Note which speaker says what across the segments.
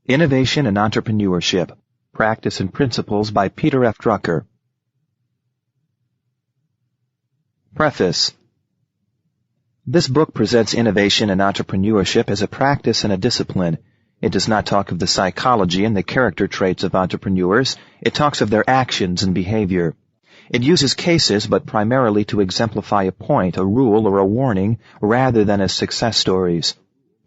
Speaker 1: Innovation and Entrepreneurship, Practice and Principles by Peter F. Drucker. Preface. This book presents innovation and entrepreneurship as a practice and a discipline. It does not talk of the psychology and the character traits of entrepreneurs. It talks of their actions and behavior. It uses cases, but primarily to exemplify a point, a rule, or a warning, rather than as success stories.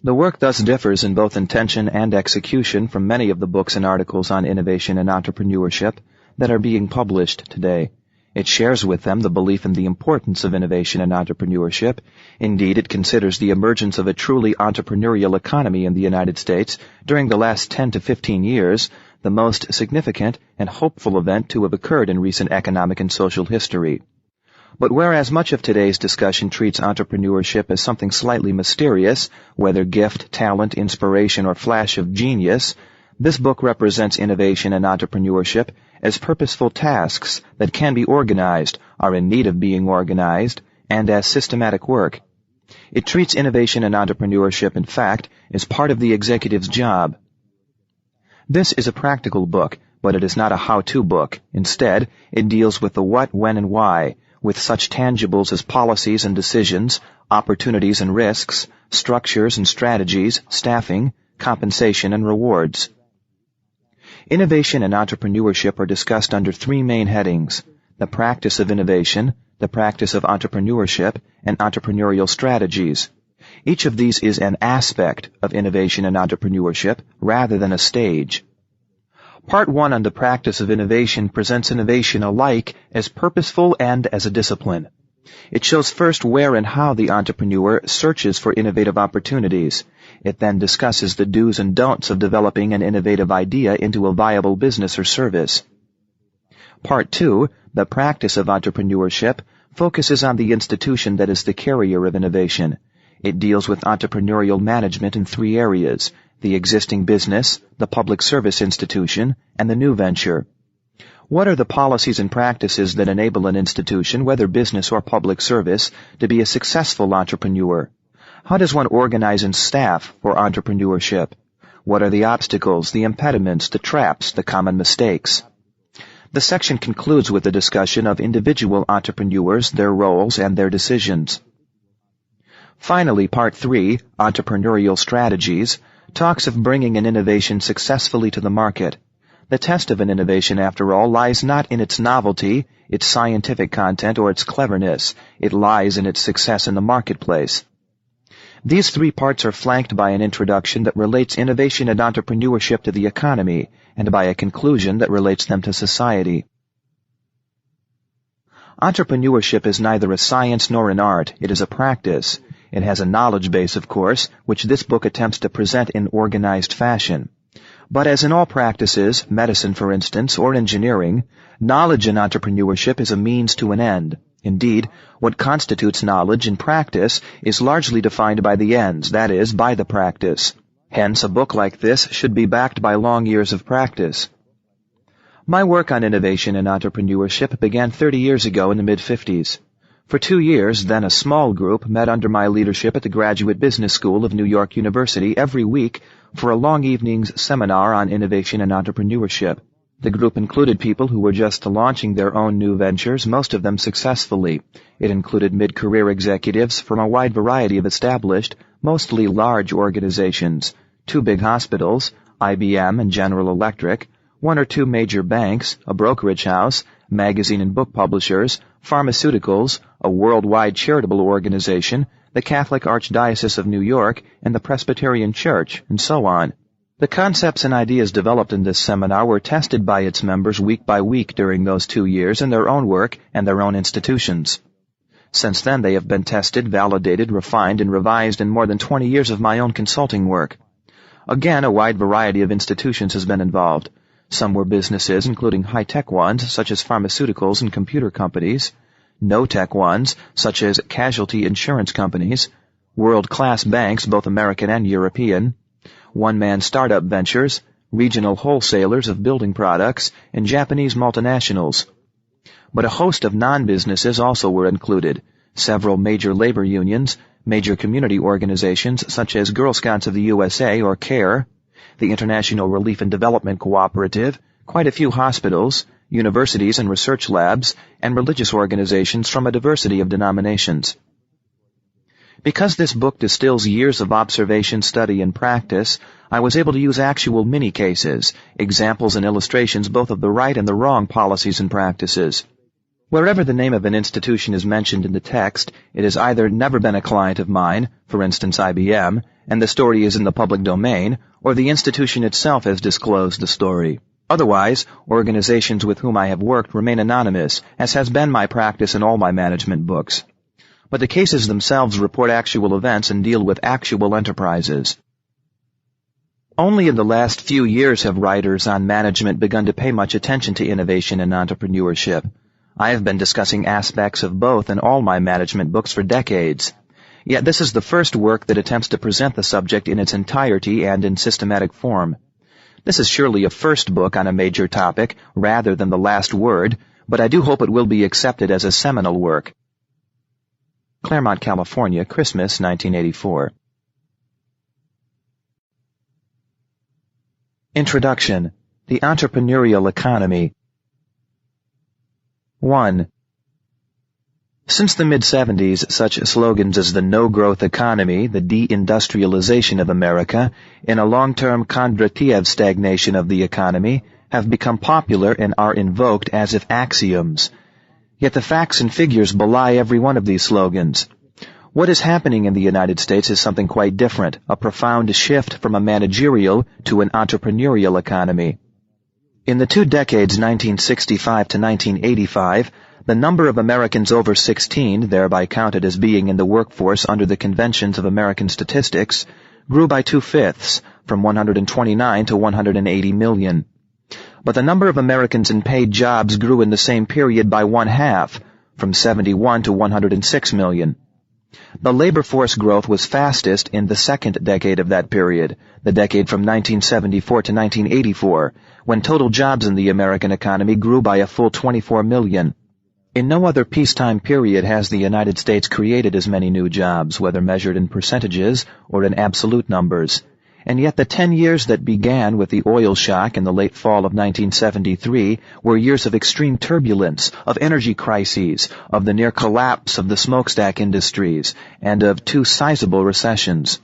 Speaker 1: The work thus differs in both intention and execution from many of the books and articles on innovation and entrepreneurship that are being published today. It shares with them the belief in the importance of innovation and entrepreneurship. Indeed, it considers the emergence of a truly entrepreneurial economy in the United States during the last 10 to 15 years the most significant and hopeful event to have occurred in recent economic and social history. But whereas much of today's discussion treats entrepreneurship as something slightly mysterious, whether gift, talent, inspiration, or flash of genius, this book represents innovation and entrepreneurship as purposeful tasks that can be organized, are in need of being organized, and as systematic work. It treats innovation and entrepreneurship, in fact, as part of the executive's job. This is a practical book, but it is not a how-to book. Instead, it deals with the what, when, and why, with such tangibles as policies and decisions, opportunities and risks, structures and strategies, staffing, compensation, and rewards. Innovation and entrepreneurship are discussed under three main headings: the practice of innovation, the practice of entrepreneurship, and entrepreneurial strategies. Each of these is an aspect of innovation and entrepreneurship rather than a stage. Part 1 on the practice of innovation presents innovation alike as purposeful and as a discipline. It shows first where and how the entrepreneur searches for innovative opportunities. It then discusses the do's and don'ts of developing an innovative idea into a viable business or service. Part 2, the practice of entrepreneurship, focuses on the institution that is the carrier of innovation. It deals with entrepreneurial management in three areas: the existing business, the public service institution, and the new venture. What are the policies and practices that enable an institution, whether business or public service, to be a successful entrepreneur? How does one organize and staff for entrepreneurship? What are the obstacles, the impediments, the traps, the common mistakes? The section concludes with a discussion of individual entrepreneurs, their roles, and their decisions. Finally, Part 3, Entrepreneurial Strategies, talks of bringing an innovation successfully to the market. The test of an innovation, after all, lies not in its novelty, its scientific content, or its cleverness. It lies in its success in the marketplace. These three parts are flanked by an introduction that relates innovation and entrepreneurship to the economy, and by a conclusion that relates them to society. Entrepreneurship is neither a science nor an art. It is a practice. It has a knowledge base, of course, which this book attempts to present in organized fashion. But as in all practices, medicine for instance, or engineering, knowledge in entrepreneurship is a means to an end. Indeed, what constitutes knowledge in practice is largely defined by the ends, that is, by the practice. Hence, a book like this should be backed by long years of practice. My work on innovation and entrepreneurship began 30 years ago in the mid-50s. For 2 years, then a small group, met under my leadership at the Graduate Business School of New York University every week for a long evening's seminar on innovation and entrepreneurship. The group included people who were just launching their own new ventures, most of them successfully. It included mid-career executives from a wide variety of established, mostly large organizations: 2 big hospitals, IBM and General Electric, 1 or 2 major banks, a brokerage house, magazine and book publishers, pharmaceuticals, a worldwide charitable organization, the Catholic Archdiocese of New York, and the Presbyterian Church, and so on. The concepts and ideas developed in this seminar were tested by its members week by week during those 2 years in their own work and their own institutions. Since then, they have been tested, validated, refined, and revised in more than 20 years of my own consulting work. Again, a wide variety of institutions has been involved. Some were businesses, including high-tech ones, such as pharmaceuticals and computer companies, no-tech ones, such as casualty insurance companies, world-class banks, both American and European, one-man startup ventures, regional wholesalers of building products, and Japanese multinationals. But a host of non-businesses also were included: several major labor unions, major community organizations such as Girl Scouts of the USA or CARE, the International Relief and Development Cooperative, quite a few hospitals, universities and research labs, and religious organizations from a diversity of denominations. Because this book distills years of observation, study, and practice, I was able to use actual mini-cases, examples and illustrations both of the right and the wrong policies and practices. Wherever the name of an institution is mentioned in the text, it has either never been a client of mine, for instance IBM, and the story is in the public domain, or the institution itself has disclosed the story. Otherwise, organizations with whom I have worked remain anonymous, as has been my practice in all my management books. But the cases themselves report actual events and deal with actual enterprises. Only in the last few years have writers on management begun to pay much attention to innovation and entrepreneurship. I have been discussing aspects of both in all my management books for decades. Yet this is the first work that attempts to present the subject in its entirety and in systematic form. This is surely a first book on a major topic, rather than the last word, but I do hope it will be accepted as a seminal work. Claremont, California, Christmas, 1984. Introduction. The Entrepreneurial Economy. 1. Since the mid-70s, such slogans as the no-growth economy, the deindustrialization of America, and a long-term Kondratiev stagnation of the economy have become popular and are invoked as if axioms. Yet the facts and figures belie every one of these slogans. What is happening in the United States is something quite different, a profound shift from a managerial to an entrepreneurial economy. In the 2 decades 1965 to 1985, the number of Americans over 16, thereby counted as being in the workforce under the conventions of American statistics, grew by 2/5, from 129 to 180 million. But the number of Americans in paid jobs grew in the same period by 1/2, from 71 to 106 million. The labor force growth was fastest in the second decade of that period, the decade from 1974 to 1984, when total jobs in the American economy grew by a full 24 million. In no other peacetime period has the United States created as many new jobs, whether measured in percentages or in absolute numbers. And yet the 10 years that began with the oil shock in the late fall of 1973 were years of extreme turbulence, of energy crises, of the near collapse of the smokestack industries, and of 2 sizable recessions.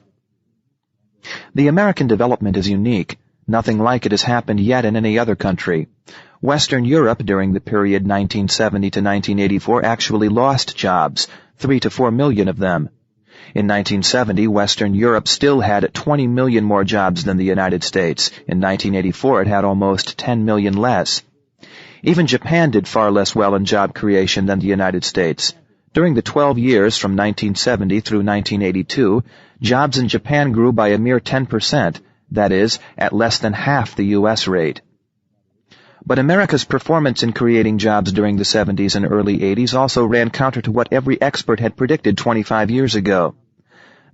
Speaker 1: The American development is unique. Nothing like it has happened yet in any other country. Western Europe during the period 1970 to 1984 actually lost jobs, 3 to 4 million of them. In 1970, Western Europe still had 20 million more jobs than the United States. In 1984, it had almost 10 million less. Even Japan did far less well in job creation than the United States. During the 12 years from 1970 through 1982, jobs in Japan grew by a mere 10%, that is, at less than half the U.S. rate. But America's performance in creating jobs during the 70s and early 80s also ran counter to what every expert had predicted 25 years ago.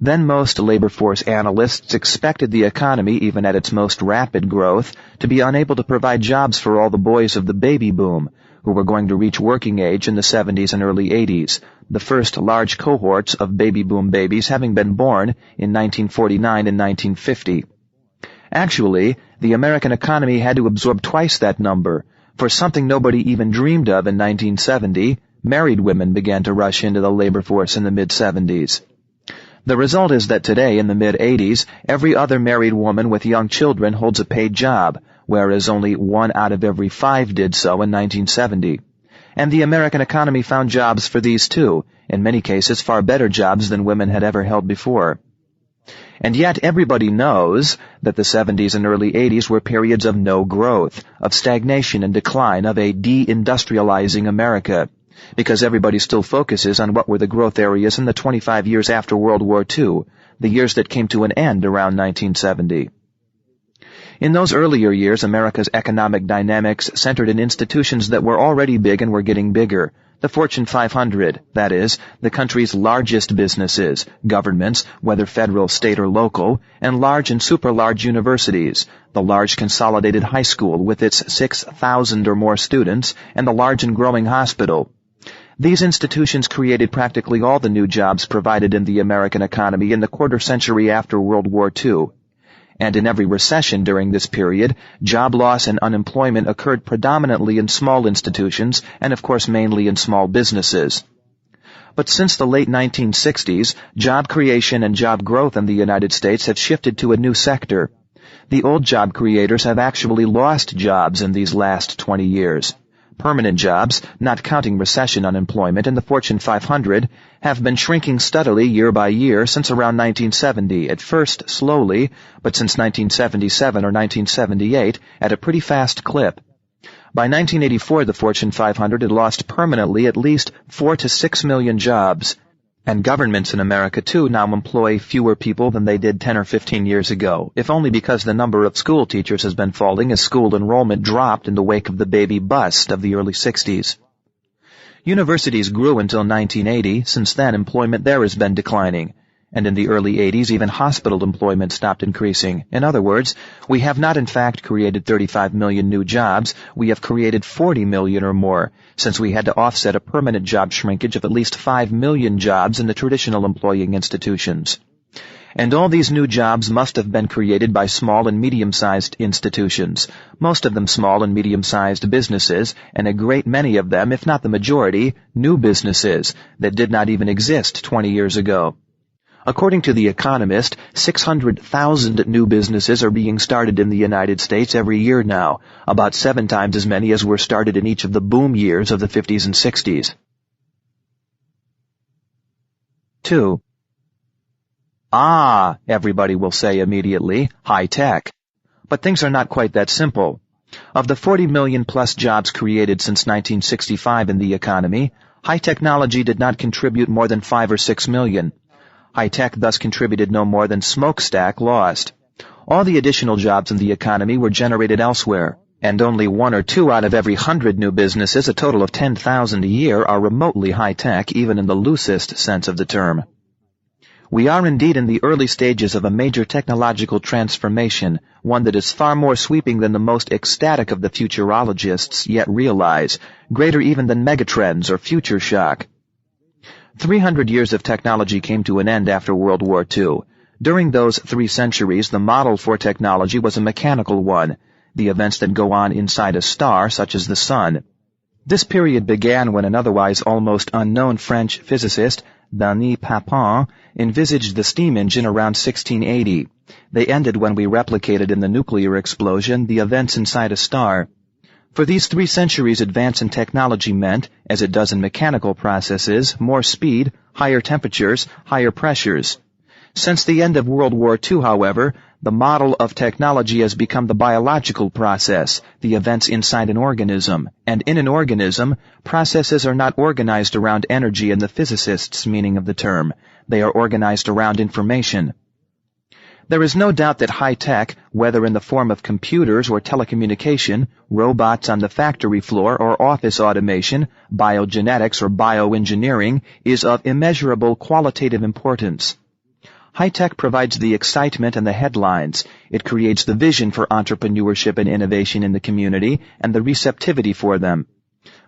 Speaker 1: Then most labor force analysts expected the economy, even at its most rapid growth, to be unable to provide jobs for all the boys of the baby boom, who were going to reach working age in the 70s and early 80s, the first large cohorts of baby boom babies having been born in 1949 and 1950. Actually, the American economy had to absorb twice that number. For something nobody even dreamed of in 1970, married women began to rush into the labor force in the mid-70s. The result is that today, in the mid-80s, every other married woman with young children holds a paid job, whereas only 1 out of every 5 did so in 1970. And the American economy found jobs for these too, in many cases far better jobs than women had ever held before. And yet everybody knows that the 70s and early 80s were periods of no growth, of stagnation and decline, of a deindustrializing America, because everybody still focuses on what were the growth areas in the 25 years after World War II, the years that came to an end around 1970. In those earlier years, America's economic dynamics centered in institutions that were already big and were getting bigger. The Fortune 500, that is, the country's largest businesses, governments, whether federal, state, or local, and large and super-large universities, the large consolidated high school with its 6,000 or more students, and the large and growing hospital. These institutions created practically all the new jobs provided in the American economy in the quarter century after World War II. and in every recession during this period, job loss and unemployment occurred predominantly in small institutions and of course mainly in small businesses. But since the late 1960s, job creation and job growth in the United States have shifted to a new sector. The old job creators have actually lost jobs in these last 20 years. Permanent jobs, not counting recession unemployment in the Fortune 500, have been shrinking steadily year by year since around 1970, at first slowly, but since 1977 or 1978 at a pretty fast clip. By 1984, the Fortune 500 had lost permanently at least 4 to 6 million jobs, and governments in America, too, now employ fewer people than they did 10 or 15 years ago, if only because the number of school teachers has been falling as school enrollment dropped in the wake of the baby bust of the early 60s. Universities grew until 1980. Since then, employment there has been declining. And in the early 80s, even hospital employment stopped increasing. In other words, we have not in fact created 35 million new jobs, we have created 40 million or more, since we had to offset a permanent job shrinkage of at least 5 million jobs in the traditional employing institutions. And all these new jobs must have been created by small and medium-sized institutions, most of them small and medium-sized businesses, and a great many of them, if not the majority, new businesses that did not even exist 20 years ago. According to The Economist, 600,000 new businesses are being started in the United States every year now, about 7 times as many as were started in each of the boom years of the 50s and 60s. 2. Ah, everybody will say immediately, high tech. But things are not quite that simple. Of the 40 million plus jobs created since 1965 in the economy, high technology did not contribute more than 5 or 6 million. High tech thus contributed no more than smokestack lost. All the additional jobs in the economy were generated elsewhere, and only 1 or 2 out of every 100 new businesses, a total of 10,000 a year, are remotely high tech, even in the loosest sense of the term. We are indeed in the early stages of a major technological transformation, one that is far more sweeping than the most ecstatic of the futurologists yet realize, greater even than megatrends or future shock. 300 years of technology came to an end after World War II. During those 3 centuries, the model for technology was a mechanical one, the events that go on inside a star, such as the sun. This period began when an otherwise almost unknown French physicist, Denis Papin, envisaged the steam engine around 1680. They ended when we replicated in the nuclear explosion the events inside a star. For these 3 centuries, advance in technology meant, as it does in mechanical processes, more speed, higher temperatures, higher pressures. Since the end of World War II, however, the model of technology has become the biological process, the events inside an organism. And in an organism, processes are not organized around energy in the physicist's meaning of the term. They are organized around information. There is no doubt that high-tech, whether in the form of computers or telecommunication, robots on the factory floor or office automation, biogenetics or bioengineering, is of immeasurable qualitative importance. High-tech provides the excitement and the headlines. It creates the vision for entrepreneurship and innovation in the community and the receptivity for them.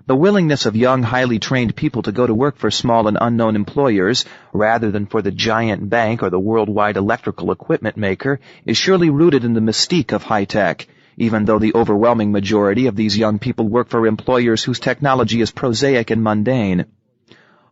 Speaker 1: The willingness of young, highly trained people to go to work for small and unknown employers, rather than for the giant bank or the worldwide electrical equipment maker, is surely rooted in the mystique of high-tech, even though the overwhelming majority of these young people work for employers whose technology is prosaic and mundane.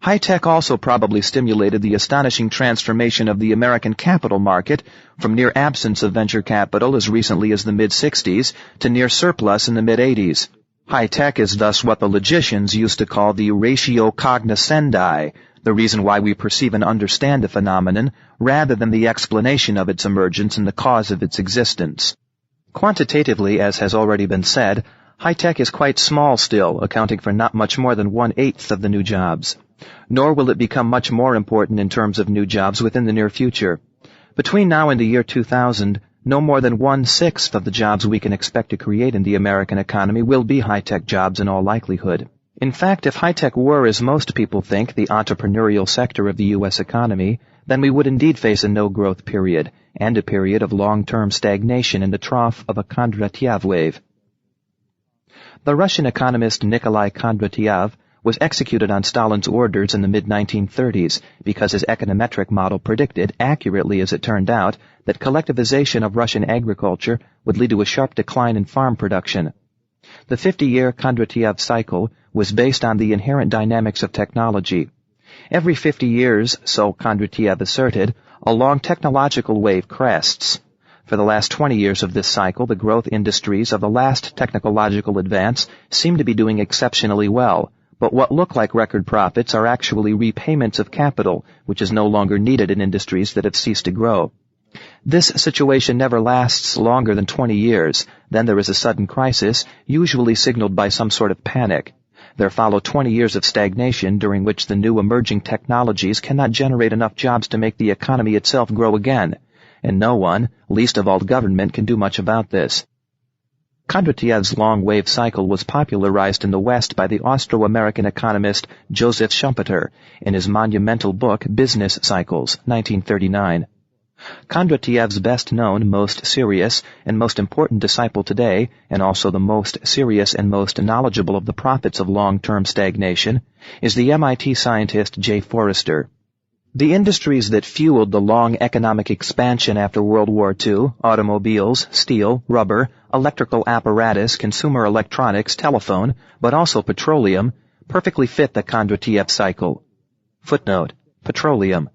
Speaker 1: High-tech also probably stimulated the astonishing transformation of the American capital market from near absence of venture capital as recently as the mid-60s to near surplus in the mid-80s. High-tech is thus what the logicians used to call the ratio cognoscendi, the reason why we perceive and understand a phenomenon, rather than the explanation of its emergence and the cause of its existence. Quantitatively, as has already been said, high-tech is quite small still, accounting for not much more than 1/8 of the new jobs. Nor will it become much more important in terms of new jobs within the near future. Between now and the year 2000, no more than 1/6 of the jobs we can expect to create in the American economy will be high-tech jobs in all likelihood. In fact, if high-tech were, as most people think, the entrepreneurial sector of the U.S. economy, then we would indeed face a no-growth period, and a period of long-term stagnation in the trough of a Kondratiev wave. The Russian economist Nikolai Kondratiev was executed on Stalin's orders in the mid-1930s because his econometric model predicted, accurately as it turned out, that collectivization of Russian agriculture would lead to a sharp decline in farm production. The 50-year Kondratiev cycle was based on the inherent dynamics of technology. Every 50 years, so Kondratiev asserted, a long technological wave crests. For the last 20 years of this cycle, the growth industries of the last technological advance seem to be doing exceptionally well, but what look like record profits are actually repayments of capital, which is no longer needed in industries that have ceased to grow. This situation never lasts longer than 20 years. Then there is a sudden crisis, usually signaled by some sort of panic. There follow 20 years of stagnation during which the new emerging technologies cannot generate enough jobs to make the economy itself grow again, and no one, least of all government, can do much about this. Kondratiev's long wave cycle was popularized in the West by the Austro-American economist Joseph Schumpeter in his monumental book Business Cycles, 1939. Kondratiev's best-known, most serious, and most important disciple today, and also the most serious and most knowledgeable of the prophets of long-term stagnation, is the MIT scientist Jay Forrester. The industries that fueled the long economic expansion after World War II, automobiles, steel, rubber, electrical apparatus, consumer electronics, telephone, but also petroleum, perfectly fit the Kondratiev cycle. Footnote: petroleum,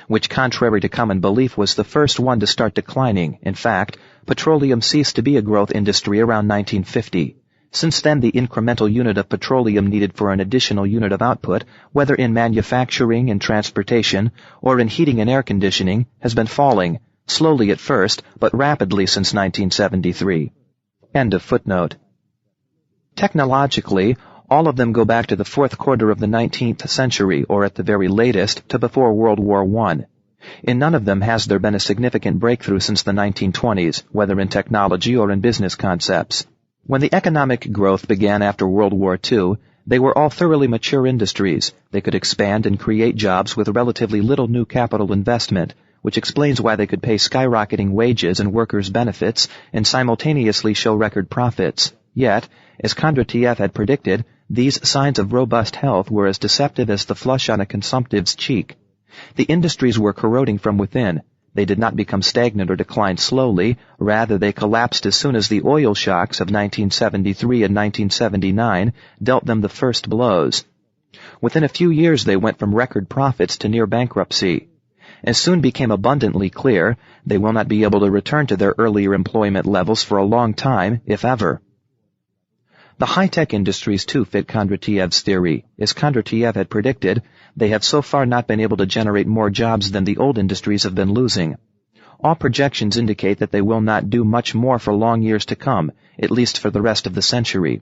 Speaker 1: which, contrary to common belief, was the first one to start declining. In fact, petroleum ceased to be a growth industry around 1950. Since then, the incremental unit of petroleum needed for an additional unit of output, whether in manufacturing and transportation or in heating and air conditioning, has been falling, slowly at first, but rapidly since 1973. End of footnote. Technologically, all of them go back to the fourth quarter of the 19th century, or at the very latest, to before World War I. In none of them has there been a significant breakthrough since the 1920s, whether in technology or in business concepts. When the economic growth began after World War II, they were all thoroughly mature industries. They could expand and create jobs with relatively little new capital investment, which explains why they could pay skyrocketing wages and workers' benefits and simultaneously show record profits. Yet, as Kondratiev had predicted, these signs of robust health were as deceptive as the flush on a consumptive's cheek. The industries were corroding from within. They did not become stagnant or decline slowly. Rather, they collapsed as soon as the oil shocks of 1973 and 1979 dealt them the first blows. Within a few years, they went from record profits to near bankruptcy. As soon became abundantly clear, they will not be able to return to their earlier employment levels for a long time, if ever. The high-tech industries, too, fit Kondratiev's theory. As Kondratiev had predicted, they have so far not been able to generate more jobs than the old industries have been losing. All projections indicate that they will not do much more for long years to come, at least for the rest of the century.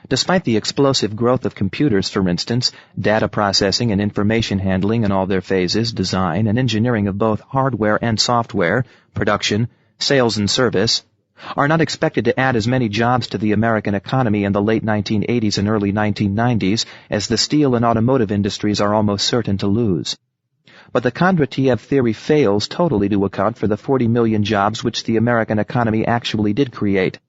Speaker 1: Despite the explosive growth of computers, for instance, data processing and information handling in all their phases, design and engineering of both hardware and software, production, sales and service, are not expected to add as many jobs to the American economy in the late 1980s and early 1990s as the steel and automotive industries are almost certain to lose. But the Kondratiev theory fails totally to account for the 40 million jobs which the American economy actually did create.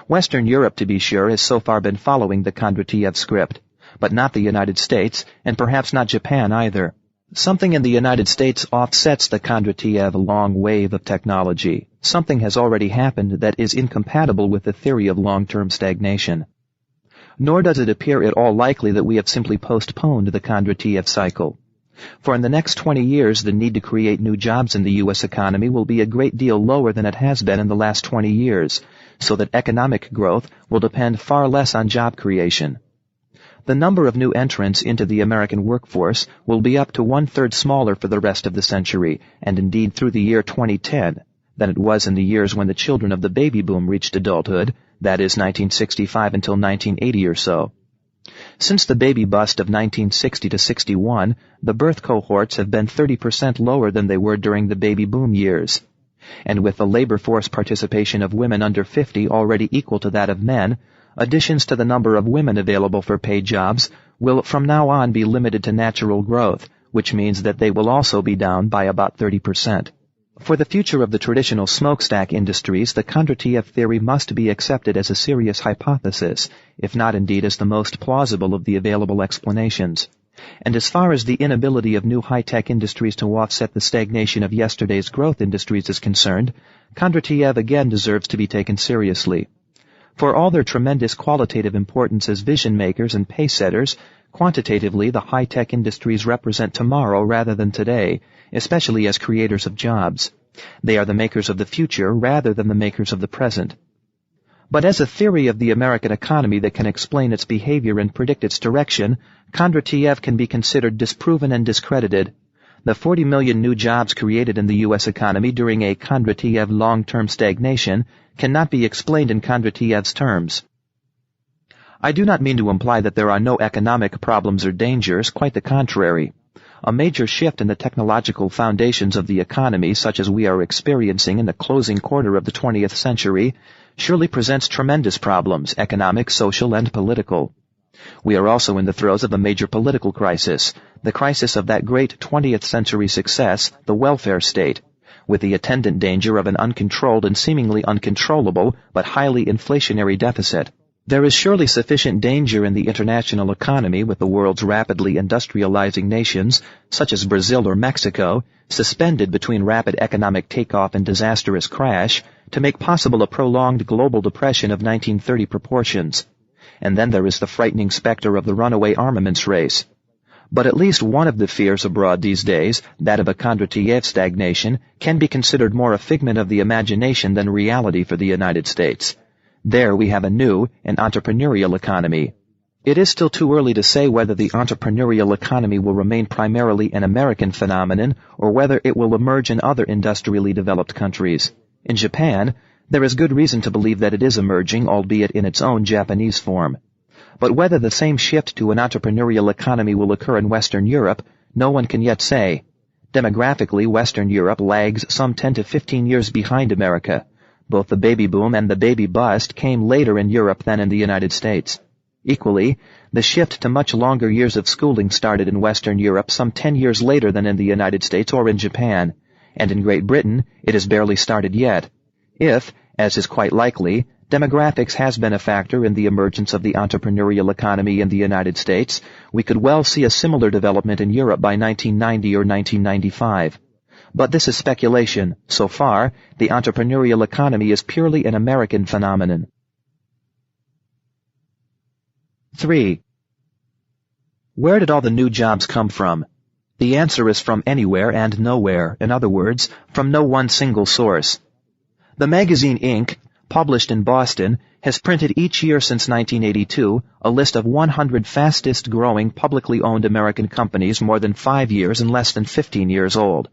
Speaker 1: Western Europe, to be sure, has so far been following the Kondratiev script, but not the United States, and perhaps not Japan either. Something in the United States offsets the Kondratiev long wave of technology. Something has already happened that is incompatible with the theory of long-term stagnation. Nor does it appear at all likely that we have simply postponed the Kondratiev cycle. For in the next 20 years, the need to create new jobs in the U.S. economy will be a great deal lower than it has been in the last 20 years, so that economic growth will depend far less on job creation. The number of new entrants into the American workforce will be up to one-third smaller for the rest of the century, and indeed through the year 2010, than it was in the years when the children of the baby boom reached adulthood, that is 1965 until 1980 or so. Since the baby bust of 1960 to 61, the birth cohorts have been 30% lower than they were during the baby boom years. And with the labor force participation of women under 50 already equal to that of men, additions to the number of women available for paid jobs will from now on be limited to natural growth, which means that they will also be down by about 30%. For the future of the traditional smokestack industries, the Kondratiev theory must be accepted as a serious hypothesis, if not indeed as the most plausible of the available explanations. And as far as the inability of new high-tech industries to offset the stagnation of yesterday's growth industries is concerned, Kondratiev again deserves to be taken seriously. For all their tremendous qualitative importance as vision makers and pace-setters, quantitatively the high-tech industries represent tomorrow rather than today, especially as creators of jobs. They are the makers of the future rather than the makers of the present. But as a theory of the American economy that can explain its behavior and predict its direction, Kondratiev can be considered disproven and discredited. The 40 million new jobs created in the U.S. economy during a Kondratiev long-term stagnation cannot be explained in Kondratiev's terms. I do not mean to imply that there are no economic problems or dangers, quite the contrary. A major shift in the technological foundations of the economy, such as we are experiencing in the closing quarter of the 20th century, surely presents tremendous problems, economic, social, and political. We are also in the throes of a major political crisis, the crisis of that great 20th century success, the welfare state, with the attendant danger of an uncontrolled and seemingly uncontrollable but highly inflationary deficit. There is surely sufficient danger in the international economy with the world's rapidly industrializing nations, such as Brazil or Mexico, suspended between rapid economic takeoff and disastrous crash, to make possible a prolonged global depression of 1930 proportions. And then there is the frightening specter of the runaway armaments race. But at least one of the fears abroad these days, that of a Kondratiev stagnation, can be considered more a figment of the imagination than reality for the United States. There we have a new, an entrepreneurial economy. It is still too early to say whether the entrepreneurial economy will remain primarily an American phenomenon or whether it will emerge in other industrially developed countries. In Japan, there is good reason to believe that it is emerging, albeit in its own Japanese form. But whether the same shift to an entrepreneurial economy will occur in Western Europe, no one can yet say. Demographically, Western Europe lags some 10 to 15 years behind America. Both the baby boom and the baby bust came later in Europe than in the United States. Equally, the shift to much longer years of schooling started in Western Europe some 10 years later than in the United States or in Japan, and in Great Britain it has barely started yet. If, as is quite likely, demographics has been a factor in the emergence of the entrepreneurial economy in the United States, we could well see a similar development in Europe by 1990 or 1995. But this is speculation. So far, the entrepreneurial economy is purely an American phenomenon. 3. Where did all the new jobs come from? The answer is from anywhere and nowhere, in other words, from no one single source. The magazine Inc., published in Boston, has printed each year since 1982 a list of 100 fastest-growing publicly owned American companies more than 5 years and less than 15 years old.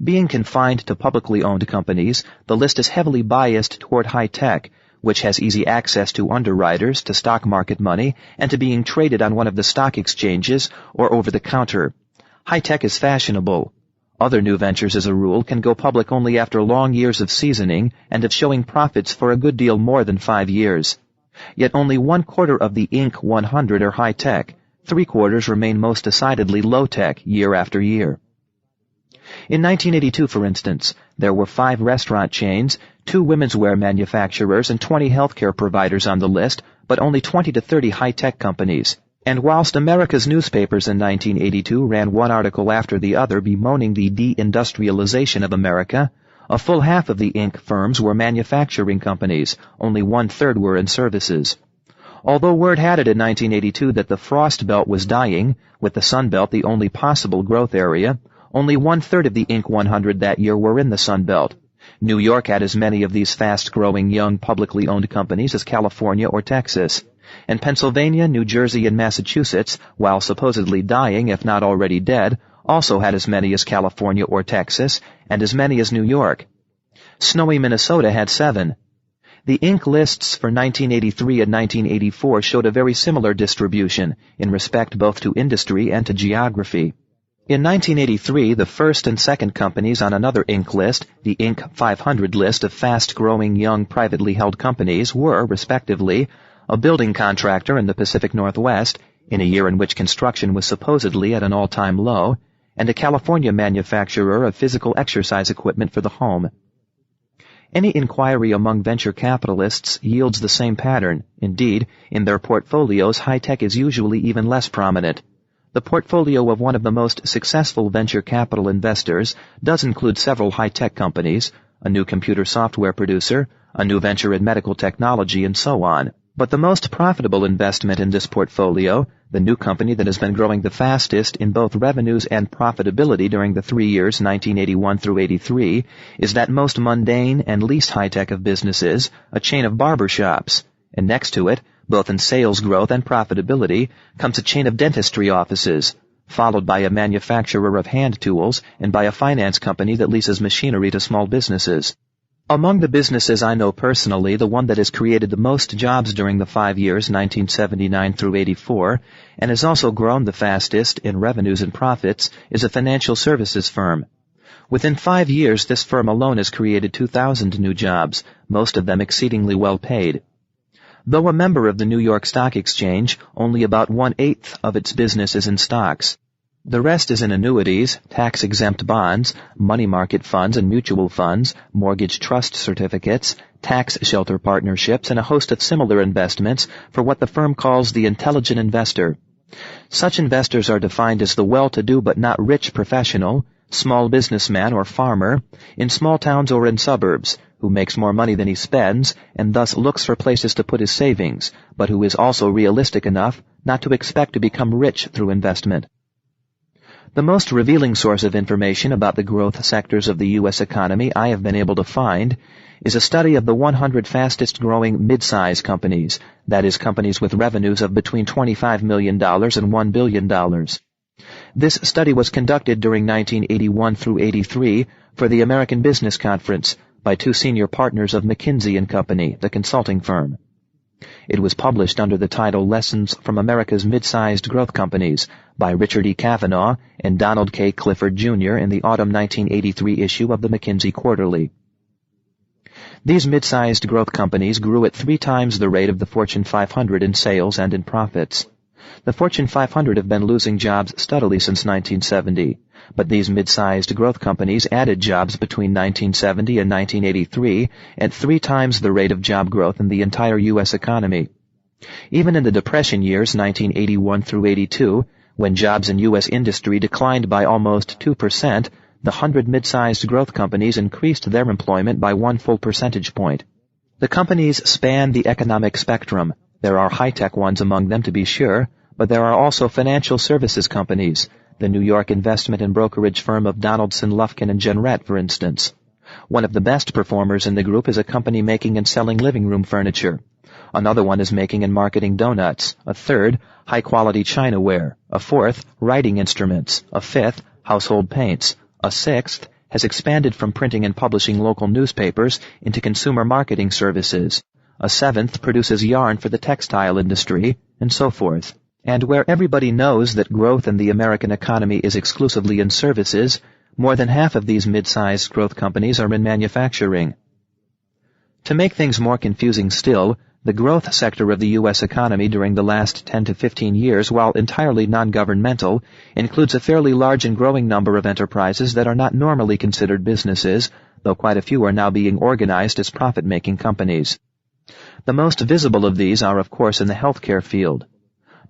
Speaker 1: Being confined to publicly owned companies, the list is heavily biased toward high-tech, which has easy access to underwriters, to stock market money, and to being traded on one of the stock exchanges or over the counter. High-tech is fashionable. Other new ventures, as a rule, can go public only after long years of seasoning and of showing profits for a good deal more than 5 years. Yet only 1/4 of the Inc. 100 are high-tech. 3/4 remain most decidedly low-tech year after year. In 1982, for instance, there were 5 restaurant chains, 2 women's wear manufacturers, and 20 healthcare providers on the list, but only 20 to 30 high-tech companies. And whilst America's newspapers in 1982 ran one article after the other bemoaning the deindustrialization of America, a full half of the Inc. firms were manufacturing companies, only 1/3 were in services. Although word had it in 1982 that the Frost Belt was dying, with the Sun Belt the only possible growth area, only 1/3 of the Inc. 100 that year were in the Sun Belt. New York had as many of these fast-growing young publicly owned companies as California or Texas. And Pennsylvania, New Jersey, and Massachusetts, while supposedly dying if not already dead, also had as many as California or Texas, and as many as New York. Snowy Minnesota had 7. The Inc. lists for 1983 and 1984 showed a very similar distribution, in respect both to industry and to geography. In 1983, the first and second companies on another Inc. list, the Inc. 500 list of fast-growing young privately held companies, were, respectively, a building contractor in the Pacific Northwest, in a year in which construction was supposedly at an all-time low, and a California manufacturer of physical exercise equipment for the home. Any inquiry among venture capitalists yields the same pattern. Indeed, in their portfolios, high-tech is usually even less prominent. The portfolio of one of the most successful venture capital investors does include several high-tech companies, a new computer software producer, a new venture in medical technology, and so on. But the most profitable investment in this portfolio, the new company that has been growing the fastest in both revenues and profitability during the 3 years 1981 through 83, is that most mundane and least high-tech of businesses, a chain of barber shops. And next to it, both in sales growth and profitability, comes a chain of dentistry offices, followed by a manufacturer of hand tools and by a finance company that leases machinery to small businesses. Among the businesses I know personally, the one that has created the most jobs during the 5 years 1979 through 84, and has also grown the fastest in revenues and profits, is a financial services firm. Within 5 years, this firm alone has created 2,000 new jobs, most of them exceedingly well paid. Though a member of the New York Stock Exchange, only about 1/8 of its business is in stocks. The rest is in annuities, tax-exempt bonds, money market funds and mutual funds, mortgage trust certificates, tax shelter partnerships, and a host of similar investments for what the firm calls the intelligent investor. Such investors are defined as the well-to-do but not rich professional, small businessman or farmer, in small towns or in suburbs, who makes more money than he spends and thus looks for places to put his savings, but who is also realistic enough not to expect to become rich through investment. The most revealing source of information about the growth sectors of the U.S. economy I have been able to find is a study of the 100 fastest-growing mid-size companies, that is, companies with revenues of between $25 million and $1 billion. This study was conducted during 1981 through 83 for the American Business Conference by 2 senior partners of McKinsey & Company, the consulting firm. It was published under the title Lessons from America's Mid-Sized Growth Companies by Richard E. Cavanaugh and Donald K. Clifford, Jr. in the autumn 1983 issue of the McKinsey Quarterly. These mid-sized growth companies grew at 3 times the rate of the Fortune 500 in sales and in profits. The Fortune 500 have been losing jobs steadily since 1970, but these mid-sized growth companies added jobs between 1970 and 1983 at 3 times the rate of job growth in the entire U.S. economy. Even in the Depression years 1981 through 82, when jobs in U.S. industry declined by almost 2%, the 100 mid-sized growth companies increased their employment by 1 full percentage point. The companies span the economic spectrum. There are high-tech ones among them, to be sure, but there are also financial services companies, the New York investment and brokerage firm of Donaldson, Lufkin, and Jenrette, for instance. One of the best performers in the group is a company making and selling living room furniture. Another one is making and marketing donuts. A third, high-quality chinaware. A fourth, writing instruments. A fifth, household paints. A sixth has expanded from printing and publishing local newspapers into consumer marketing services. A seventh produces yarn for the textile industry, and so forth. And where everybody knows that growth in the American economy is exclusively in services, more than half of these mid-sized growth companies are in manufacturing. To make things more confusing still, the growth sector of the U.S. economy during the last 10 to 15 years, while entirely non-governmental, includes a fairly large and growing number of enterprises that are not normally considered businesses, though quite a few are now being organized as profit-making companies. The most visible of these are, of course, in the healthcare field.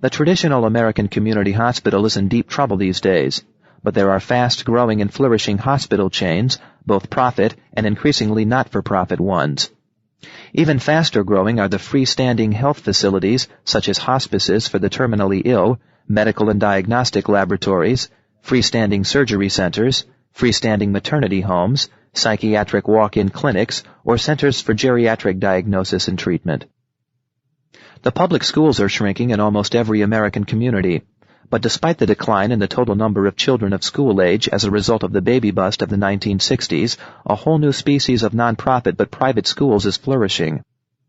Speaker 1: The traditional American community hospital is in deep trouble these days, but there are fast-growing and flourishing hospital chains, both profit and increasingly not-for-profit ones. Even faster-growing are the freestanding health facilities, such as hospices for the terminally ill, medical and diagnostic laboratories, freestanding surgery centers, freestanding maternity homes, psychiatric walk-in clinics, or centers for geriatric diagnosis and treatment. The public schools are shrinking in almost every American community, but despite the decline in the total number of children of school age as a result of the baby bust of the 1960s, a whole new species of non-profit but private schools is flourishing.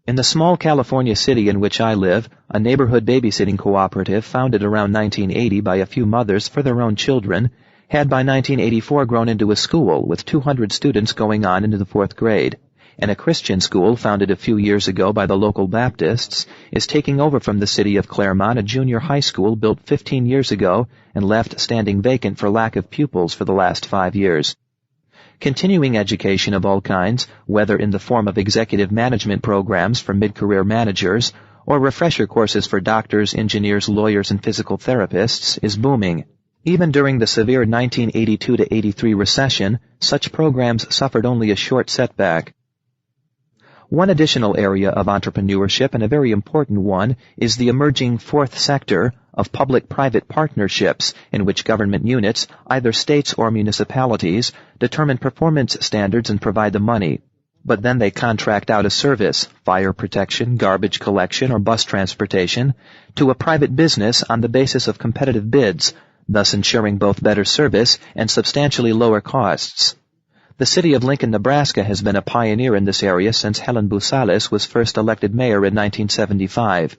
Speaker 1: In the small California city in which I live, a neighborhood babysitting cooperative founded around 1980 by a few mothers for their own children had by 1984 grown into a school with 200 students going on into the 4th grade, and a Christian school founded a few years ago by the local Baptists is taking over from the city of Claremont a junior high school built 15 years ago and left standing vacant for lack of pupils for the last 5 years. Continuing education of all kinds, whether in the form of executive management programs for mid-career managers or refresher courses for doctors, engineers, lawyers, and physical therapists, is booming. Even during the severe 1982-83 recession, such programs suffered only a short setback. One additional area of entrepreneurship, and a very important one, is the emerging fourth sector of public-private partnerships in which government units, either states or municipalities, determine performance standards and provide the money. But then they contract out a service, fire protection, garbage collection, or bus transportation, to a private business on the basis of competitive bids, thus ensuring both better service and substantially lower costs. The city of Lincoln, Nebraska has been a pioneer in this area since Helen Busales was first elected mayor in 1975.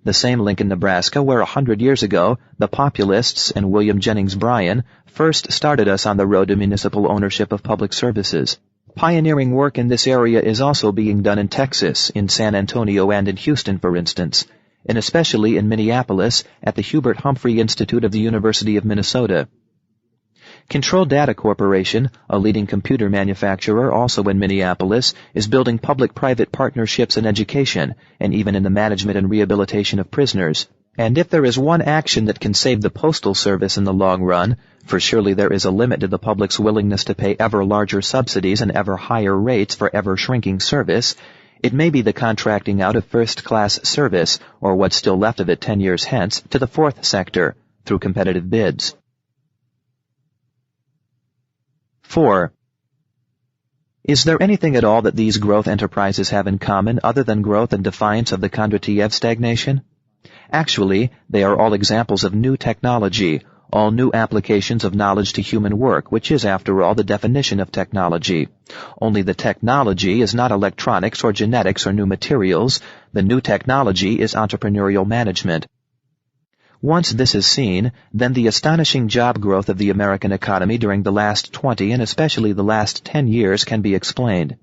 Speaker 1: The same Lincoln, Nebraska, where 100 years ago the Populists and William Jennings Bryan first started us on the road to municipal ownership of public services. Pioneering work in this area is also being done in Texas, in San Antonio and in Houston, for instance, and especially in Minneapolis at the Hubert Humphrey Institute of the University of Minnesota. Control Data Corporation, a leading computer manufacturer also in Minneapolis, is building public-private partnerships in education and even in the management and rehabilitation of prisoners. And if there is one action that can save the Postal Service in the long run, for surely there is a limit to the public's willingness to pay ever larger subsidies and ever higher rates for ever-shrinking service, it may be the contracting out of first-class service, or what's still left of it 10 years hence, to the fourth sector, through competitive bids. 4. Is there anything at all that these growth enterprises have in common other than growth and defiance of the Kondratiev stagnation? Actually, they are all examples of new technology, all new applications of knowledge to human work, which is, after all, the definition of technology. Only the technology is not electronics or genetics or new materials. The new technology is entrepreneurial management. Once this is seen, then the astonishing job growth of the American economy during the last 20 and especially the last 10 years can be explained.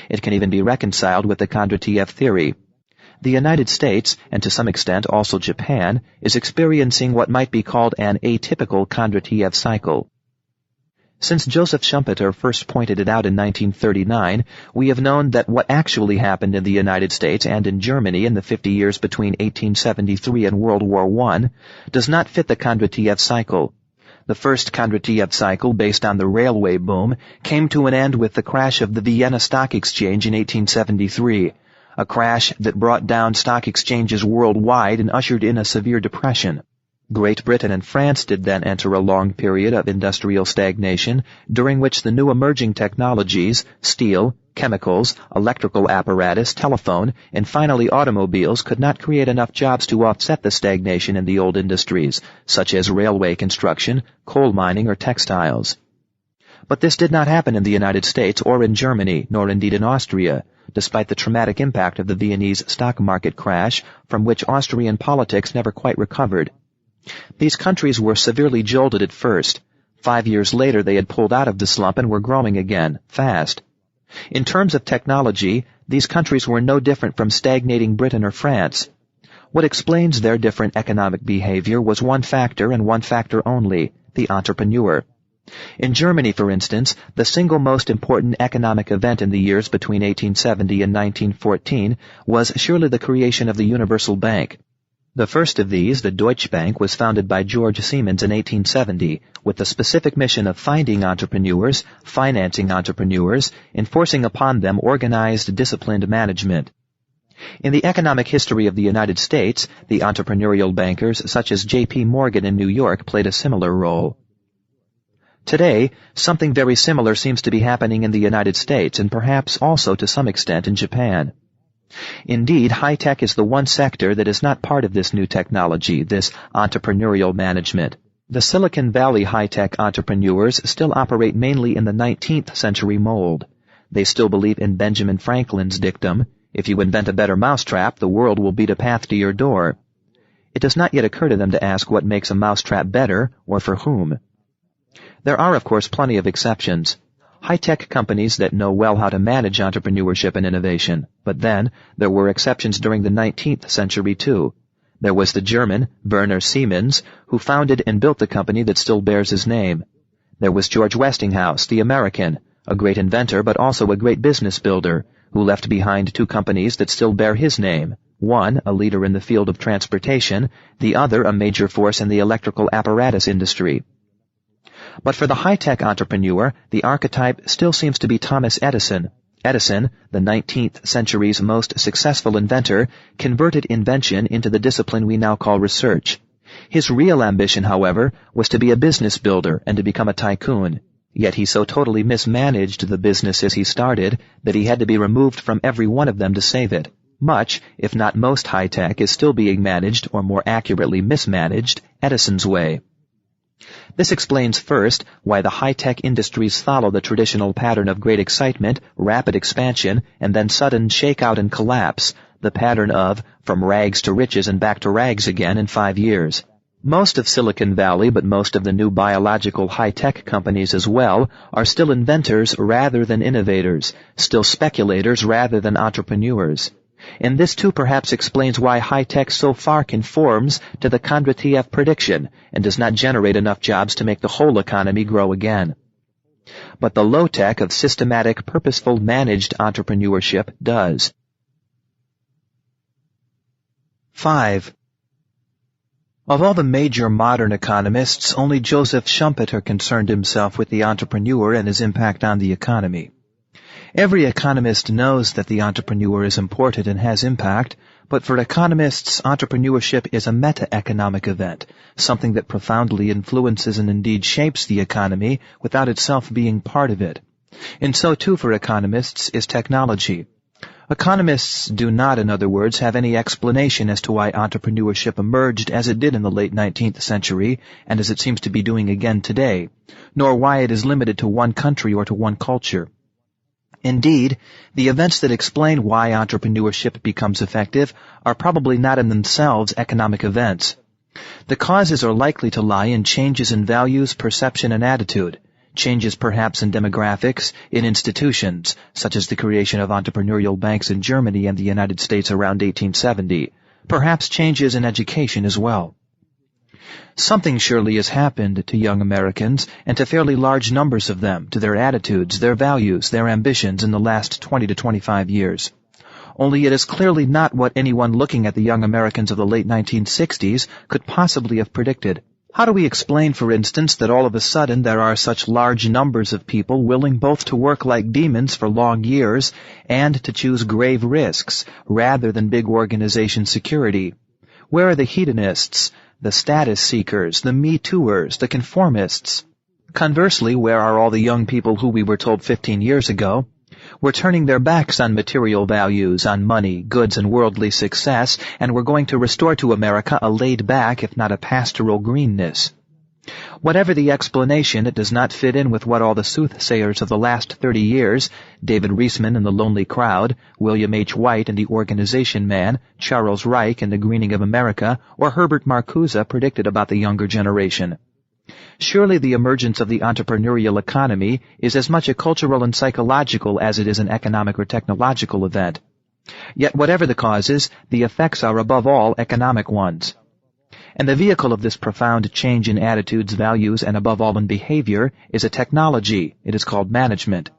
Speaker 1: It can even be reconciled with the Kondratiev theory. The United States, and to some extent also Japan, is experiencing what might be called an atypical Kondratiev cycle. Since Joseph Schumpeter first pointed it out in 1939, we have known that what actually happened in the United States and in Germany in the 50 years between 1873 and World War I does not fit the Kondratiev cycle. The first Kondratiev cycle, based on the railway boom, came to an end with the crash of the Vienna Stock Exchange in 1873, a crash that brought down stock exchanges worldwide and ushered in a severe depression. Great Britain and France did then enter a long period of industrial stagnation, during which the new emerging technologies, steel, chemicals, electrical apparatus, telephone, and finally automobiles could not create enough jobs to offset the stagnation in the old industries, such as railway construction, coal mining, or textiles. But this did not happen in the United States or in Germany, nor indeed in Austria, despite the traumatic impact of the Viennese stock market crash, from which Austrian politics never quite recovered. These countries were severely jolted at first. 5 years later they had pulled out of the slump and were growing again, fast. In terms of technology, these countries were no different from stagnating Britain or France. What explains their different economic behavior was one factor and one factor only, the entrepreneur. In Germany, for instance, the single most important economic event in the years between 1870 and 1914 was surely the creation of the Universal Bank. The first of these, the Deutsche Bank, was founded by George Siemens in 1870 with the specific mission of finding entrepreneurs, financing entrepreneurs, enforcing upon them organized, disciplined management. In the economic history of the United States, the entrepreneurial bankers such as J.P. Morgan in New York played a similar role. Today, something very similar seems to be happening in the United States and perhaps also to some extent in Japan. Indeed, high-tech is the one sector that is not part of this new technology, this entrepreneurial management. The Silicon Valley high-tech entrepreneurs still operate mainly in the 19th century mold. They still believe in Benjamin Franklin's dictum, if you invent a better mousetrap, the world will beat a path to your door. It does not yet occur to them to ask what makes a mousetrap better, or for whom. There are, of course, plenty of exceptions. high-tech companies that know well how to manage entrepreneurship and innovation. But then, there were exceptions during the 19th century too. There was the German, Werner Siemens, who founded and built the company that still bears his name. There was George Westinghouse, the American, a great inventor but also a great business builder, who left behind two companies that still bear his name. One, a leader in the field of transportation, the other a major force in the electrical apparatus industry. But for the high-tech entrepreneur, the archetype still seems to be Thomas Edison. Edison, the 19th century's most successful inventor, converted invention into the discipline we now call research. His real ambition, however, was to be a business builder and to become a tycoon. Yet he so totally mismanaged the businesses he started that he had to be removed from every one of them to save it. Much, if not most high-tech, is still being managed, or more accurately mismanaged, Edison's way. This explains first why the high-tech industries follow the traditional pattern of great excitement, rapid expansion, and then sudden shakeout and collapse, the pattern of from rags to riches and back to rags again in 5 years. Most of Silicon Valley, but most of the new biological high-tech companies as well, are still inventors rather than innovators, still speculators rather than entrepreneurs. And this too perhaps explains why high-tech so far conforms to the Kondratiev prediction and does not generate enough jobs to make the whole economy grow again. But the low-tech of systematic, purposeful, managed entrepreneurship does. 5. Of all the major modern economists, only Joseph Schumpeter concerned himself with the entrepreneur and his impact on the economy. Every economist knows that the entrepreneur is important and has impact, but for economists, entrepreneurship is a meta-economic event, something that profoundly influences and indeed shapes the economy without itself being part of it. And so too for economists is technology. Economists do not, in other words, have any explanation as to why entrepreneurship emerged as it did in the late 19th century and as it seems to be doing again today, nor why it is limited to one country or to one culture. Indeed, the events that explain why entrepreneurship becomes effective are probably not in themselves economic events. The causes are likely to lie in changes in values, perception, and attitude, changes perhaps in demographics, in institutions, such as the creation of entrepreneurial banks in Germany and the United States around 1870, perhaps changes in education as well. Something surely has happened to young Americans, and to fairly large numbers of them, to their attitudes, their values, their ambitions in the last 20 to 25 years. Only it is clearly not what anyone looking at the young Americans of the late 1960s could possibly have predicted. How do we explain, for instance, that all of a sudden there are such large numbers of people willing both to work like demons for long years and to choose grave risks, rather than big organization security? Where are the hedonists, the status seekers, the me-tooers, the conformists? Conversely, where are all the young people who we were told 15 years ago were turning their backs on material values, on money, goods, and worldly success, and were going to restore to America a laid-back, if not a pastoral greenness? Whatever the explanation, it does not fit in with what all the soothsayers of the last 30 years, David Reisman and the Lonely Crowd, William H. White and the Organization Man, Charles Reich and the Greening of America, or Herbert Marcuse predicted about the younger generation. Surely the emergence of the entrepreneurial economy is as much a cultural and psychological as it is an economic or technological event. Yet whatever the causes, the effects are above all economic ones. And the vehicle of this profound change in attitudes, values, and above all in behavior is a technology. It is called management.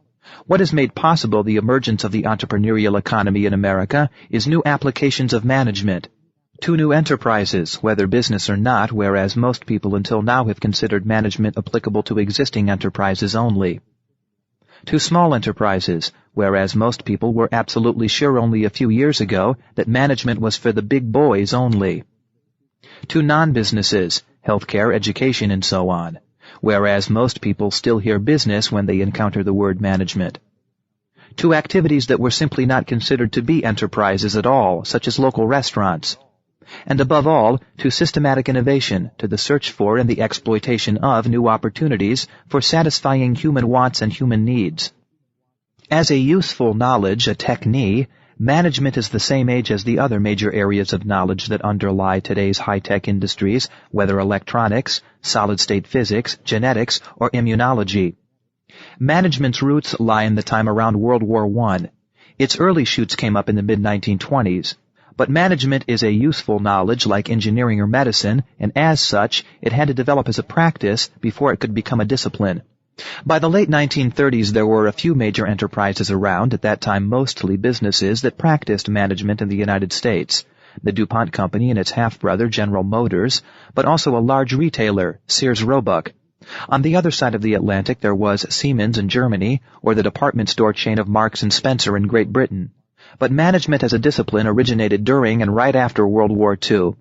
Speaker 1: What has made possible the emergence of the entrepreneurial economy in America is new applications of management. 2 new enterprises, whether business or not, whereas most people until now have considered management applicable to existing enterprises only. 2 small enterprises, whereas most people were absolutely sure only a few years ago that management was for the big boys only. 2 non-businesses, healthcare, education, and so on, whereas most people still hear business when they encounter the word management. 2 activities that were simply not considered to be enterprises at all, such as local restaurants. And above all, to systematic innovation, to the search for and the exploitation of new opportunities for satisfying human wants and human needs. As a useful knowledge, a technique, management is the same age as the other major areas of knowledge that underlie today's high-tech industries, whether electronics, solid-state physics, genetics, or immunology. Management's roots lie in the time around World War I. Its early shoots came up in the mid-1920s. But management is a useful knowledge like engineering or medicine, and as such, it had to develop as a practice before it could become a discipline. By the late 1930s, there were a few major enterprises around, at that time mostly businesses, that practiced management in the United States. The DuPont Company and its half-brother, General Motors, but also a large retailer, Sears Roebuck. On the other side of the Atlantic, there was Siemens in Germany, or the department store chain of Marks and Spencer in Great Britain. But management as a discipline originated during and right after World War II.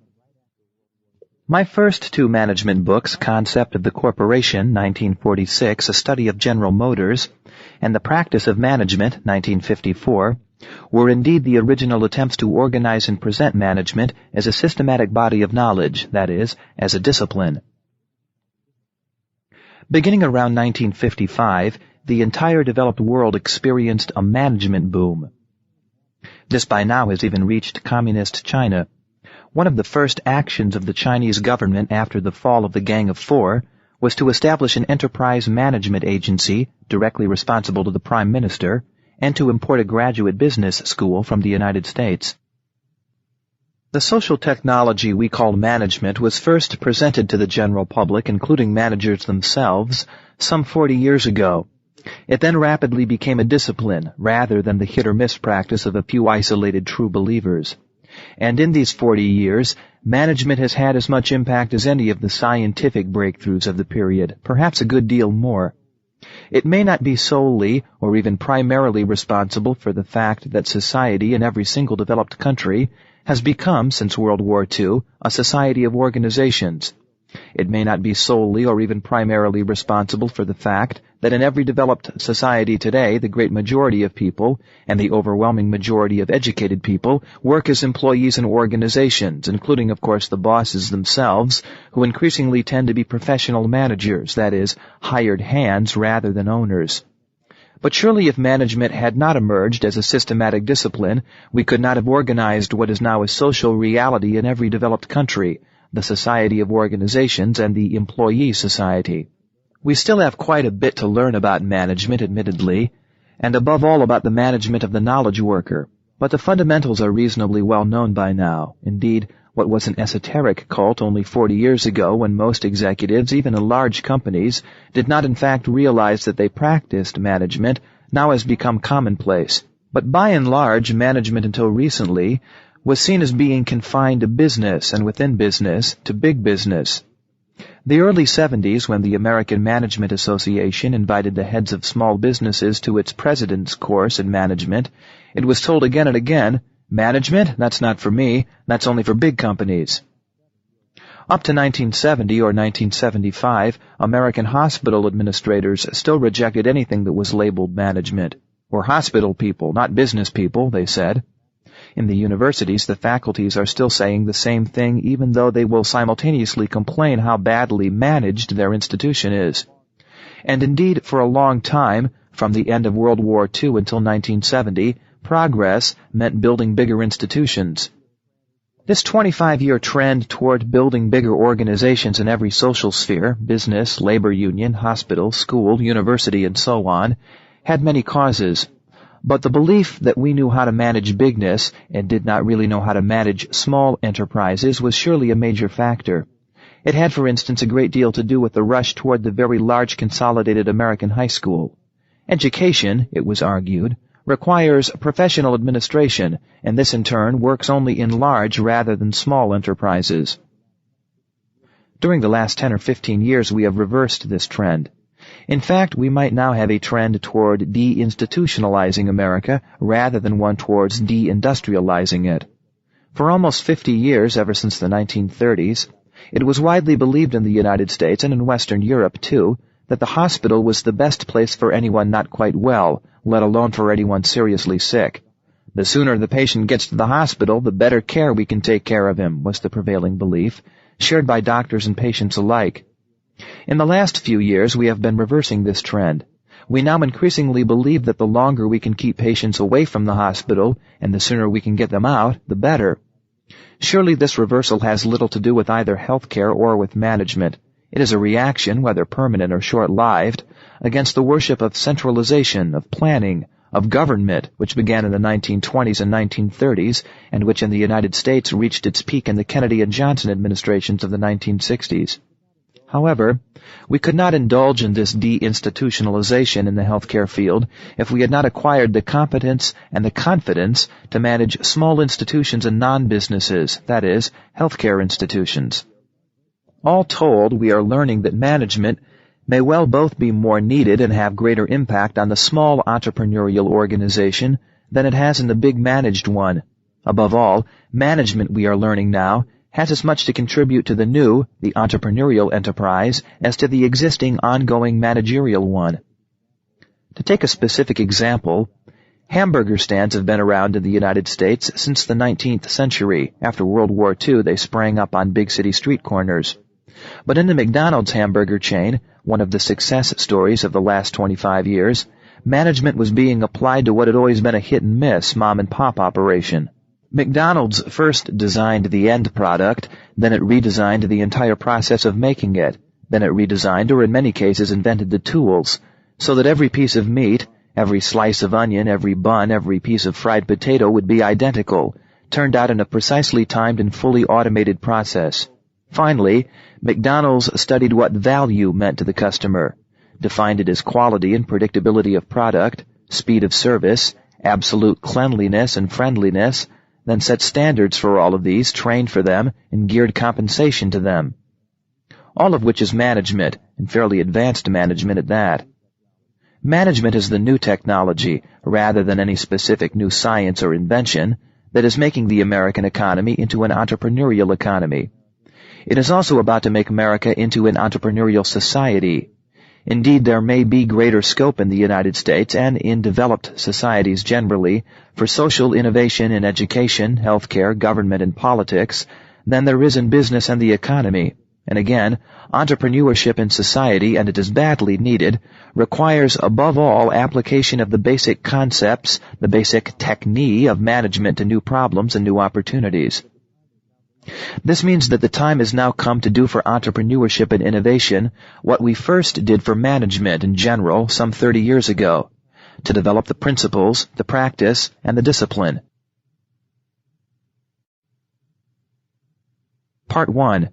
Speaker 1: My first two management books, Concept of the Corporation, 1946, A Study of General Motors, and The Practice of Management, 1954, were indeed the original attempts to organize and present management as a systematic body of knowledge, that is, as a discipline. Beginning around 1955, the entire developed world experienced a management boom. This by now has even reached communist China. One of the first actions of the Chinese government after the fall of the Gang of Four was to establish an enterprise management agency directly responsible to the Prime Minister and to import a graduate business school from the United States. The social technology we call management was first presented to the general public, including managers themselves, some 40 years ago. It then rapidly became a discipline, rather than the hit-or-miss practice of a few isolated true believers. And in these 40 years, management has had as much impact as any of the scientific breakthroughs of the period, perhaps a good deal more. It may not be solely or even primarily responsible for the fact that society in every single developed country has become, since World War II, a society of organizations. It may not be solely or even primarily responsible for the fact that in every developed society today, the great majority of people, and the overwhelming majority of educated people, work as employees in organizations, including, of course, the bosses themselves, who increasingly tend to be professional managers, that is, hired hands rather than owners. But surely if management had not emerged as a systematic discipline, we could not have organized what is now a social reality in every developed country, the Society of Organizations and the Employee Society. We still have quite a bit to learn about management, admittedly, and above all about the management of the knowledge worker, but the fundamentals are reasonably well known by now. Indeed, what was an esoteric cult only 40 years ago, when most executives, even in large companies, did not in fact realize that they practiced management, now has become commonplace. But by and large, management until recently was seen as being confined to business, and within business, to big business. The early 70s, when the American Management Association invited the heads of small businesses to its president's course in management, it was told again and again, "Management? That's not for me. That's only for big companies." Up to 1970 or 1975, American hospital administrators still rejected anything that was labeled management. "We're hospital people, not business people," they said. In the universities, the faculties are still saying the same thing, even though they will simultaneously complain how badly managed their institution is. And indeed, for a long time, from the end of World War II until 1970, progress meant building bigger institutions. This 25-year trend toward building bigger organizations in every social sphere, business, labor union, hospital, school, university, and so on, had many causes. But the belief that we knew how to manage bigness and did not really know how to manage small enterprises was surely a major factor. It had, for instance, a great deal to do with the rush toward the very large consolidated American high school. Education, it was argued, requires professional administration, and this in turn works only in large rather than small enterprises. During the last 10 or 15 years, we have reversed this trend. In fact, we might now have a trend toward deinstitutionalizing America rather than one towards deindustrializing it. For almost 50 years, ever since the 1930s, it was widely believed in the United States and in Western Europe, too, that the hospital was the best place for anyone not quite well, let alone for anyone seriously sick. The sooner the patient gets to the hospital, the better care we can take care of him, was the prevailing belief, shared by doctors and patients alike. In the last few years, we have been reversing this trend. We now increasingly believe that the longer we can keep patients away from the hospital, and the sooner we can get them out, the better. Surely this reversal has little to do with either health care or with management. It is a reaction, whether permanent or short-lived, against the worship of centralization, of planning, of government, which began in the 1920s and 1930s, and which in the United States reached its peak in the Kennedy and Johnson administrations of the 1960s. However, we could not indulge in this deinstitutionalization in the healthcare field if we had not acquired the competence and the confidence to manage small institutions and non-businesses, that is, healthcare institutions. All told, we are learning that management may well both be more needed and have greater impact on the small entrepreneurial organization than it has in the big managed one. Above all, management, we are learning now, has as much to contribute to the new, the entrepreneurial enterprise, as to the existing ongoing managerial one. To take a specific example, hamburger stands have been around in the United States since the 19th century. After World War II, they sprang up on big city street corners. But in the McDonald's hamburger chain, one of the success stories of the last 25 years, management was being applied to what had always been a hit-and-miss mom-and-pop operation. McDonald's first designed the end product, then it redesigned the entire process of making it, then it redesigned or in many cases invented the tools, so that every piece of meat, every slice of onion, every bun, every piece of fried potato would be identical, turned out in a precisely timed and fully automated process. Finally, McDonald's studied what value meant to the customer, defined it as quality and predictability of product, speed of service, absolute cleanliness and friendliness, then set standards for all of these, trained for them, and geared compensation to them. All of which is management, and fairly advanced management at that. Management is the new technology, rather than any specific new science or invention, that is making the American economy into an entrepreneurial economy. It is also about to make America into an entrepreneurial society. Indeed, there may be greater scope in the United States and in developed societies generally for social innovation in education, healthcare, government, and politics than there is in business and the economy. And again, entrepreneurship in society, and it is badly needed, requires above all application of the basic concepts, the basic technique of management to new problems and new opportunities. This means that the time has now come to do for entrepreneurship and innovation what we first did for management in general some 30 years ago, to develop the principles, the practice, and the discipline. Part 1.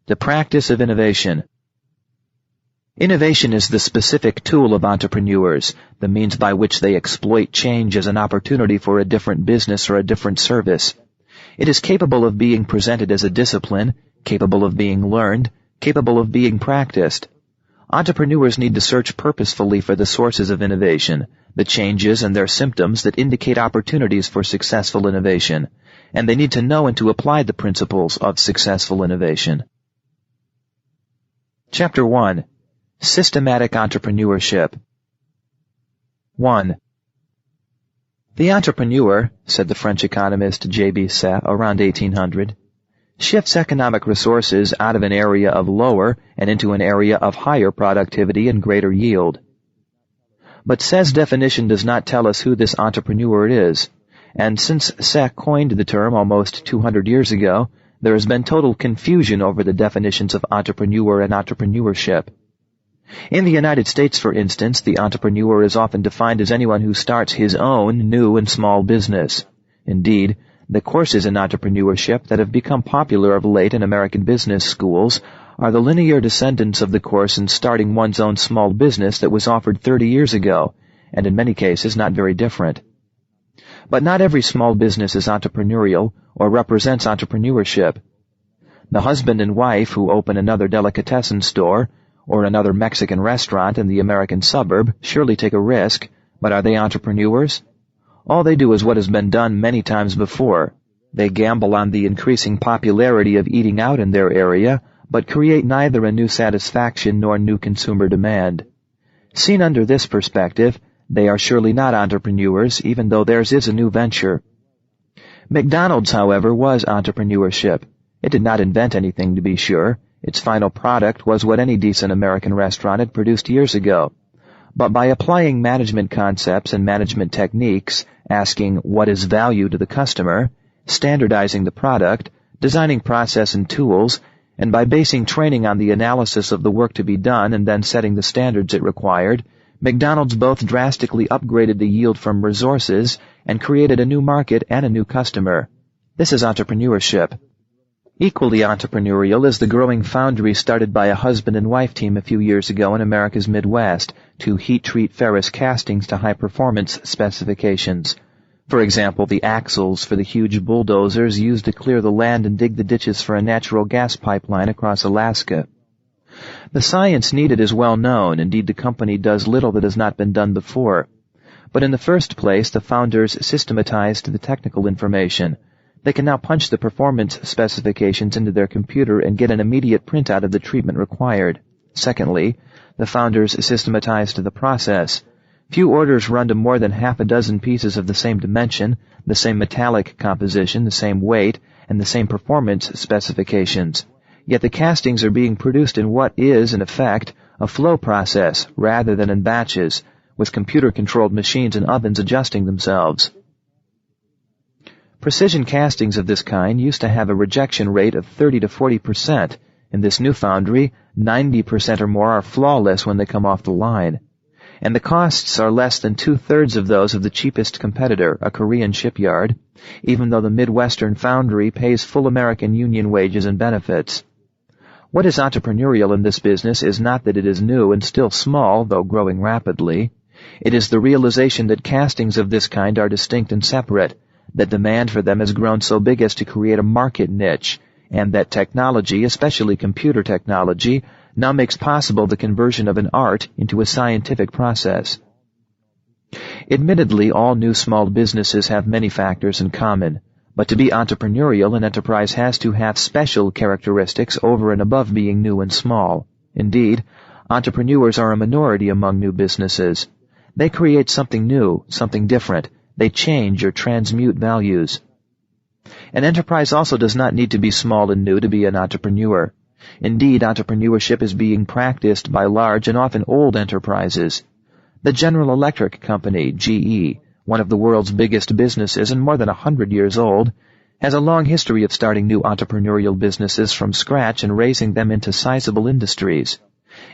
Speaker 1: The Practice of Innovation. Innovation is the specific tool of entrepreneurs, the means by which they exploit change as an opportunity for a different business or a different service. It is capable of being presented as a discipline, capable of being learned, capable of being practiced. Entrepreneurs need to search purposefully for the sources of innovation, the changes and their symptoms that indicate opportunities for successful innovation, and they need to know and to apply the principles of successful innovation. Chapter 1. Systematic Entrepreneurship. 1. The entrepreneur, said the French economist J.B. Say around 1800, shifts economic resources out of an area of lower and into an area of higher productivity and greater yield. But Say's definition does not tell us who this entrepreneur is, and since Say coined the term almost 200 years ago, there has been total confusion over the definitions of entrepreneur and entrepreneurship. In the United States, for instance, the entrepreneur is often defined as anyone who starts his own new and small business. Indeed, the courses in entrepreneurship that have become popular of late in American business schools are the linear descendants of the course in starting one's own small business that was offered 30 years ago, and in many cases not very different. But not every small business is entrepreneurial or represents entrepreneurship. The husband and wife who open another delicatessen store or another Mexican restaurant in the American suburb surely take a risk, but are they entrepreneurs? All they do is what has been done many times before. They gamble on the increasing popularity of eating out in their area, but create neither a new satisfaction nor new consumer demand. Seen under this perspective, they are surely not entrepreneurs, even though theirs is a new venture. McDonald's, however, was entrepreneurship. It did not invent anything, to be sure. Its final product was what any decent American restaurant had produced years ago. But by applying management concepts and management techniques, asking what is value to the customer, standardizing the product, designing process and tools, And by basing training on the analysis of the work to be done and then setting the standards it required, McDonald's both drastically upgraded the yield from resources and created a new market and a new customer. This is entrepreneurship. Equally entrepreneurial is the growing foundry started by a husband and wife team a few years ago in America's Midwest to heat-treat ferrous castings to high-performance specifications. For example, the axles for the huge bulldozers used to clear the land and dig the ditches for a natural gas pipeline across Alaska. The science needed is well known. Indeed, the company does little that has not been done before. But in the first place, the founders systematized the technical information. They can now punch the performance specifications into their computer and get an immediate printout of the treatment required. Secondly, the founders systematized the process. Few orders run to more than half a dozen pieces of the same dimension, the same metallic composition, the same weight, and the same performance specifications. Yet the castings are being produced in what is, in effect, a flow process rather than in batches, with computer-controlled machines and ovens adjusting themselves. Precision castings of this kind used to have a rejection rate of 30 to 40%. In this new foundry, 90% or more are flawless when they come off the line. And the costs are less than two-thirds of those of the cheapest competitor, a Korean shipyard, even though the Midwestern foundry pays full American union wages and benefits. What is entrepreneurial in this business is not that it is new and still small, though growing rapidly. It is the realization that castings of this kind are distinct and separate, that demand for them has grown so big as to create a market niche, and that technology, especially computer technology, now makes possible the conversion of an art into a scientific process. Admittedly, all new small businesses have many factors in common, but to be entrepreneurial, an enterprise has to have special characteristics over and above being new and small. Indeed, entrepreneurs are a minority among new businesses. They create something new, something different. They change or transmute values. An enterprise also does not need to be small and new to be an entrepreneur. Indeed, entrepreneurship is being practiced by large and often old enterprises. The General Electric Company, GE, one of the world's biggest businesses and more than 100 years old, has a long history of starting new entrepreneurial businesses from scratch and raising them into sizable industries.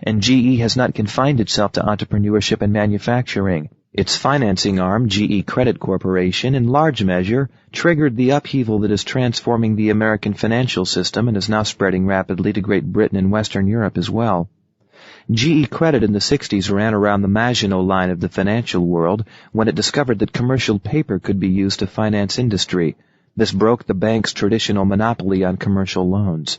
Speaker 1: And GE has not confined itself to entrepreneurship and manufacturing. Its financing arm, GE Credit Corporation, in large measure, triggered the upheaval that is transforming the American financial system and is now spreading rapidly to Great Britain and Western Europe as well. GE Credit in the 60s ran around the Maginot Line of the financial world when it discovered that commercial paper could be used to finance industry. This broke the bank's traditional monopoly on commercial loans.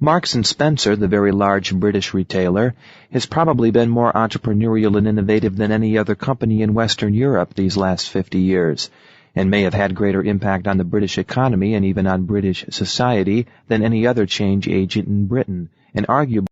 Speaker 1: Marks & Spencer, the very large British retailer, has probably been more entrepreneurial and innovative than any other company in Western Europe these last 50 years, and may have had greater impact on the British economy and even on British society than any other change agent in Britain, and arguably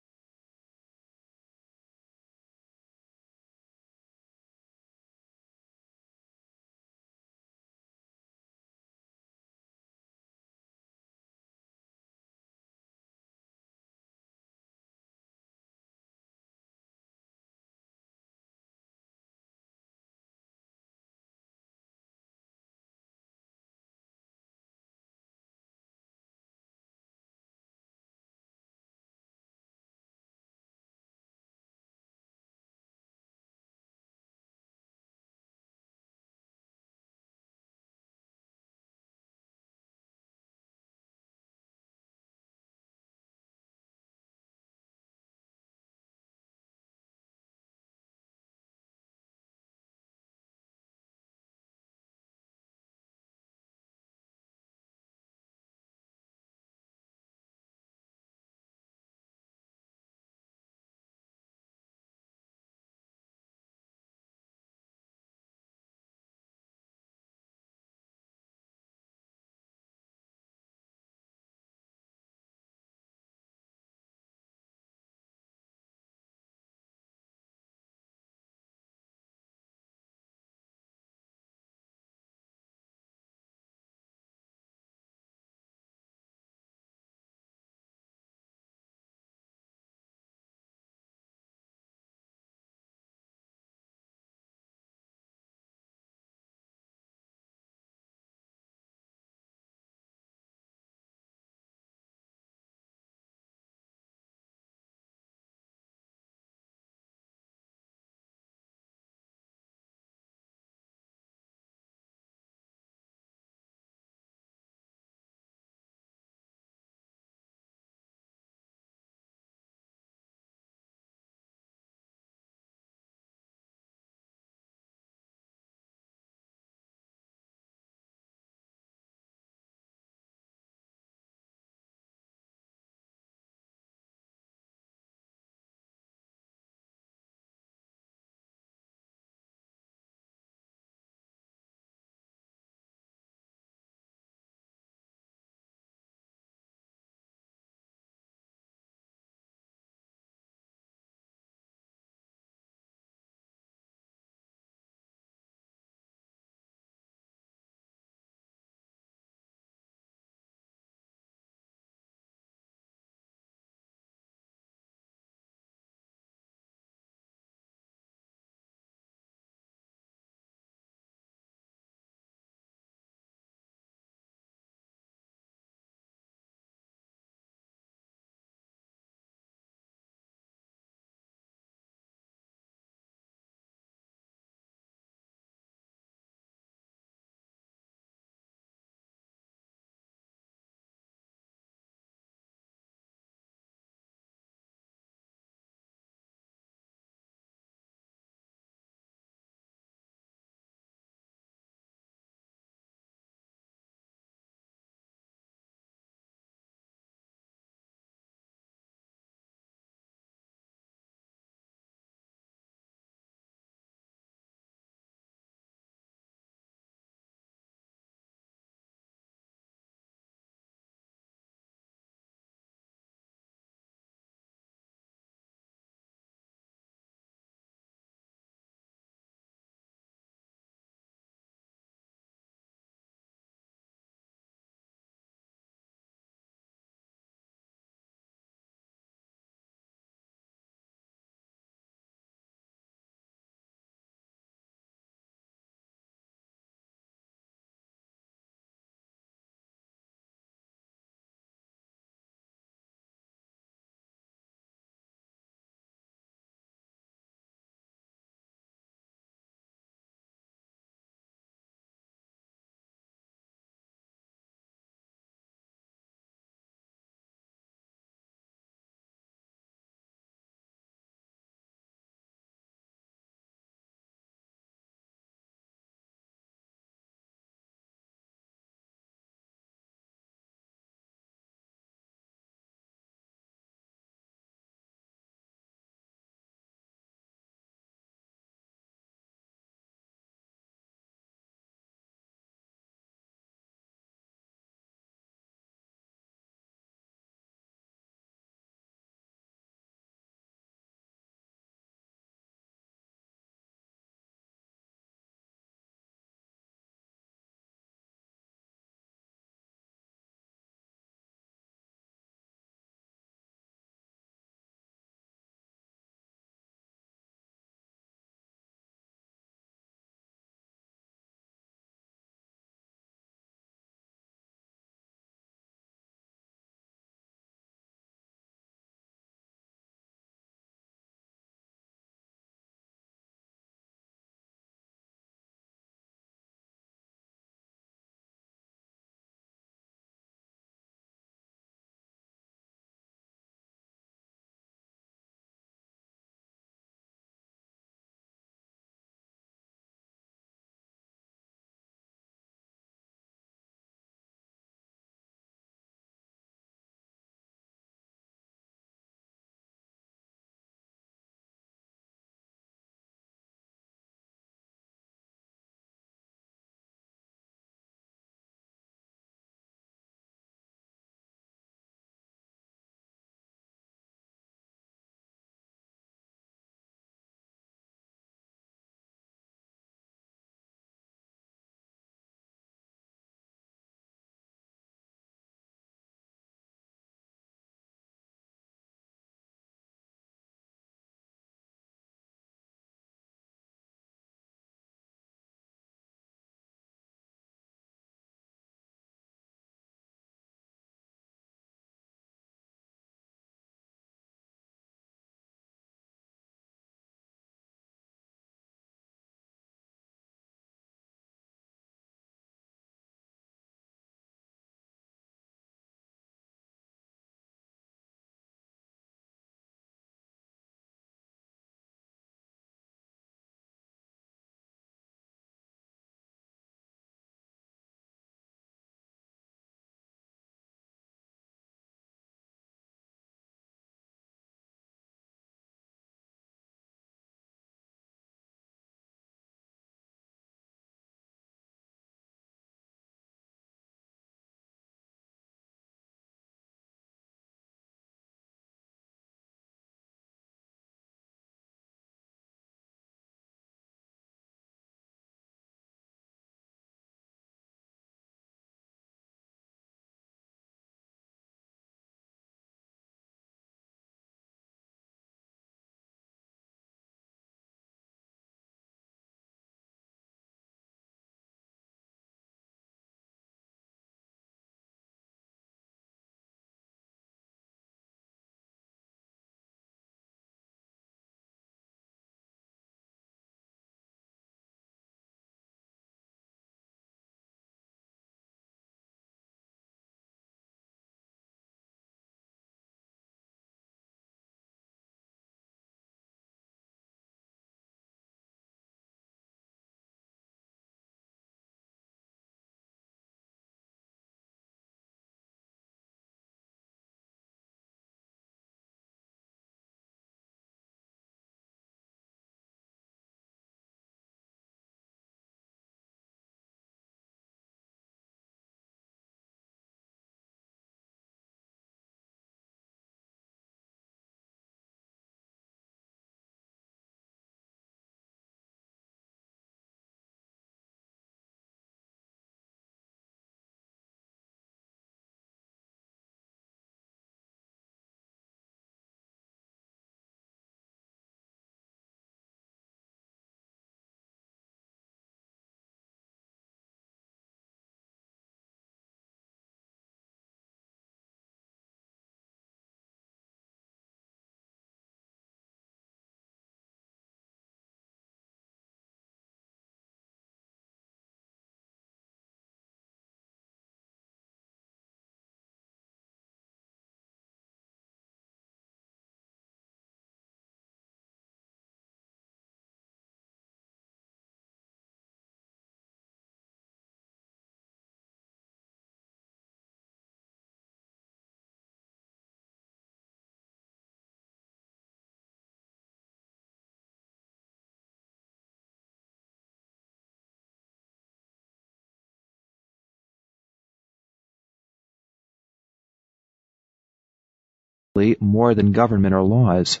Speaker 1: more than government or laws.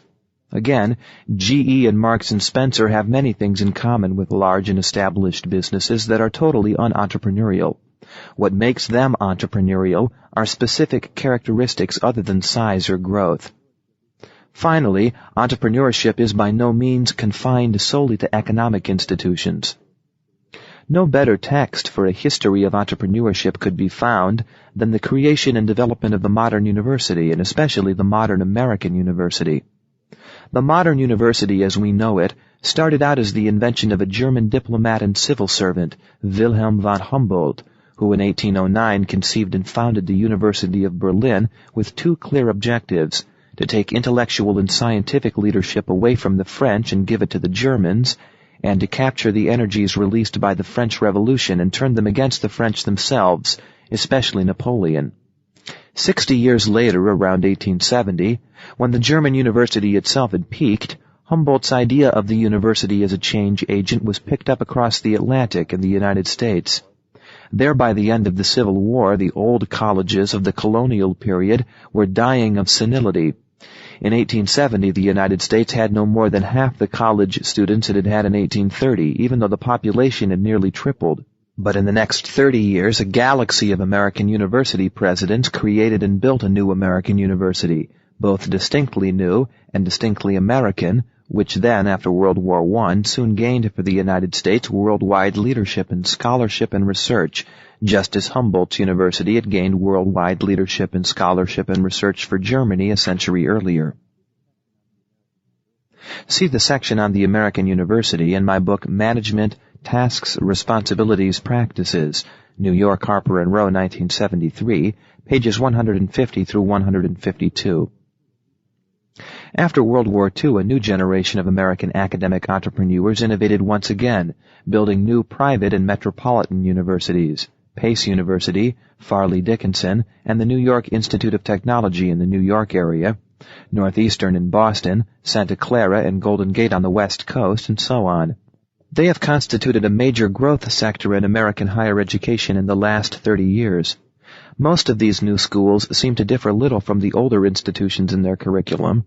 Speaker 1: Again, GE and Marks & Spencer have many things in common with large and established businesses that are totally unentrepreneurial. What makes them entrepreneurial are specific characteristics other than size or growth. Finally, entrepreneurship is by no means confined solely to economic institutions. No better text for a history of entrepreneurship could be found than the creation and development of the modern university, and especially the modern American university. The modern university as we know it started out as the invention of a German diplomat and civil servant, Wilhelm von Humboldt, who in 1809 conceived and founded the University of Berlin with two clear objectives: to take intellectual and scientific leadership away from the French and give it to the Germans, and to capture the energies released by the French Revolution and turn them against the French themselves, especially Napoleon. 60 years later, around 1870, when the German university itself had peaked, Humboldt's idea of the university as a change agent was picked up across the Atlantic in the United States. There, by the end of the Civil War, the old colleges of the colonial period were dying of senility. In 1870, the United States had no more than half the college students it had had in 1830, even though the population had nearly tripled. But in the next 30 years, a galaxy of American university presidents created and built a new American university, both distinctly new and distinctly American, which then, after World War I, soon gained for the United States worldwide leadership in scholarship and research, just as Humboldt's university had gained worldwide leadership in scholarship and research for Germany a century earlier. See the section on the American University in my book Management, Tasks, Responsibilities, Practices, New York, Harper & Row, 1973, pages 150 through 152. After World War II, a new generation of American academic entrepreneurs innovated once again, building new private and metropolitan universities: Pace University, Farley Dickinson, and the New York Institute of Technology in the New York area, Northeastern in Boston, Santa Clara and Golden Gate on the West Coast, and so on. They have constituted a major growth sector in American higher education in the last 30 years. Most of these new schools seem to differ little from the older institutions in their curriculum,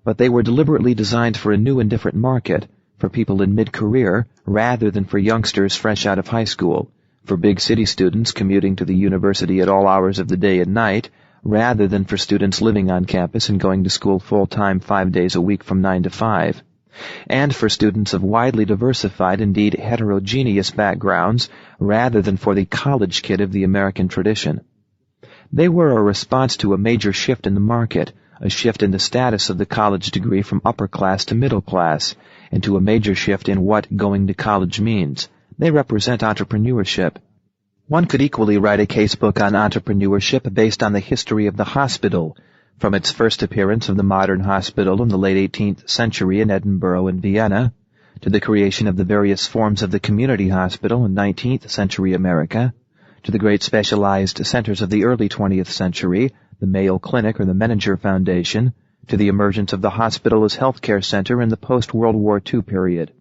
Speaker 1: but they were deliberately designed for a new and different market, for people in mid-career rather than for youngsters fresh out of high school, for big city students commuting to the university at all hours of the day and night, rather than for students living on campus and going to school full-time 5 days a week from 9 to 5, and for students of widely diversified, indeed heterogeneous backgrounds, rather than for the college kid of the American tradition. They were a response to a major shift in the market, a shift in the status of the college degree from upper class to middle class, and to a major shift in what going to college means. They represent entrepreneurship. One could equally write a casebook on entrepreneurship based on the history of the hospital, from its first appearance of the modern hospital in the late 18th century in Edinburgh and Vienna, to the creation of the various forms of the community hospital in 19th century America, to the great specialized centers of the early 20th century, the Mayo Clinic or the Menninger Foundation, to the emergence of the hospital as healthcare center in the post-World War II period.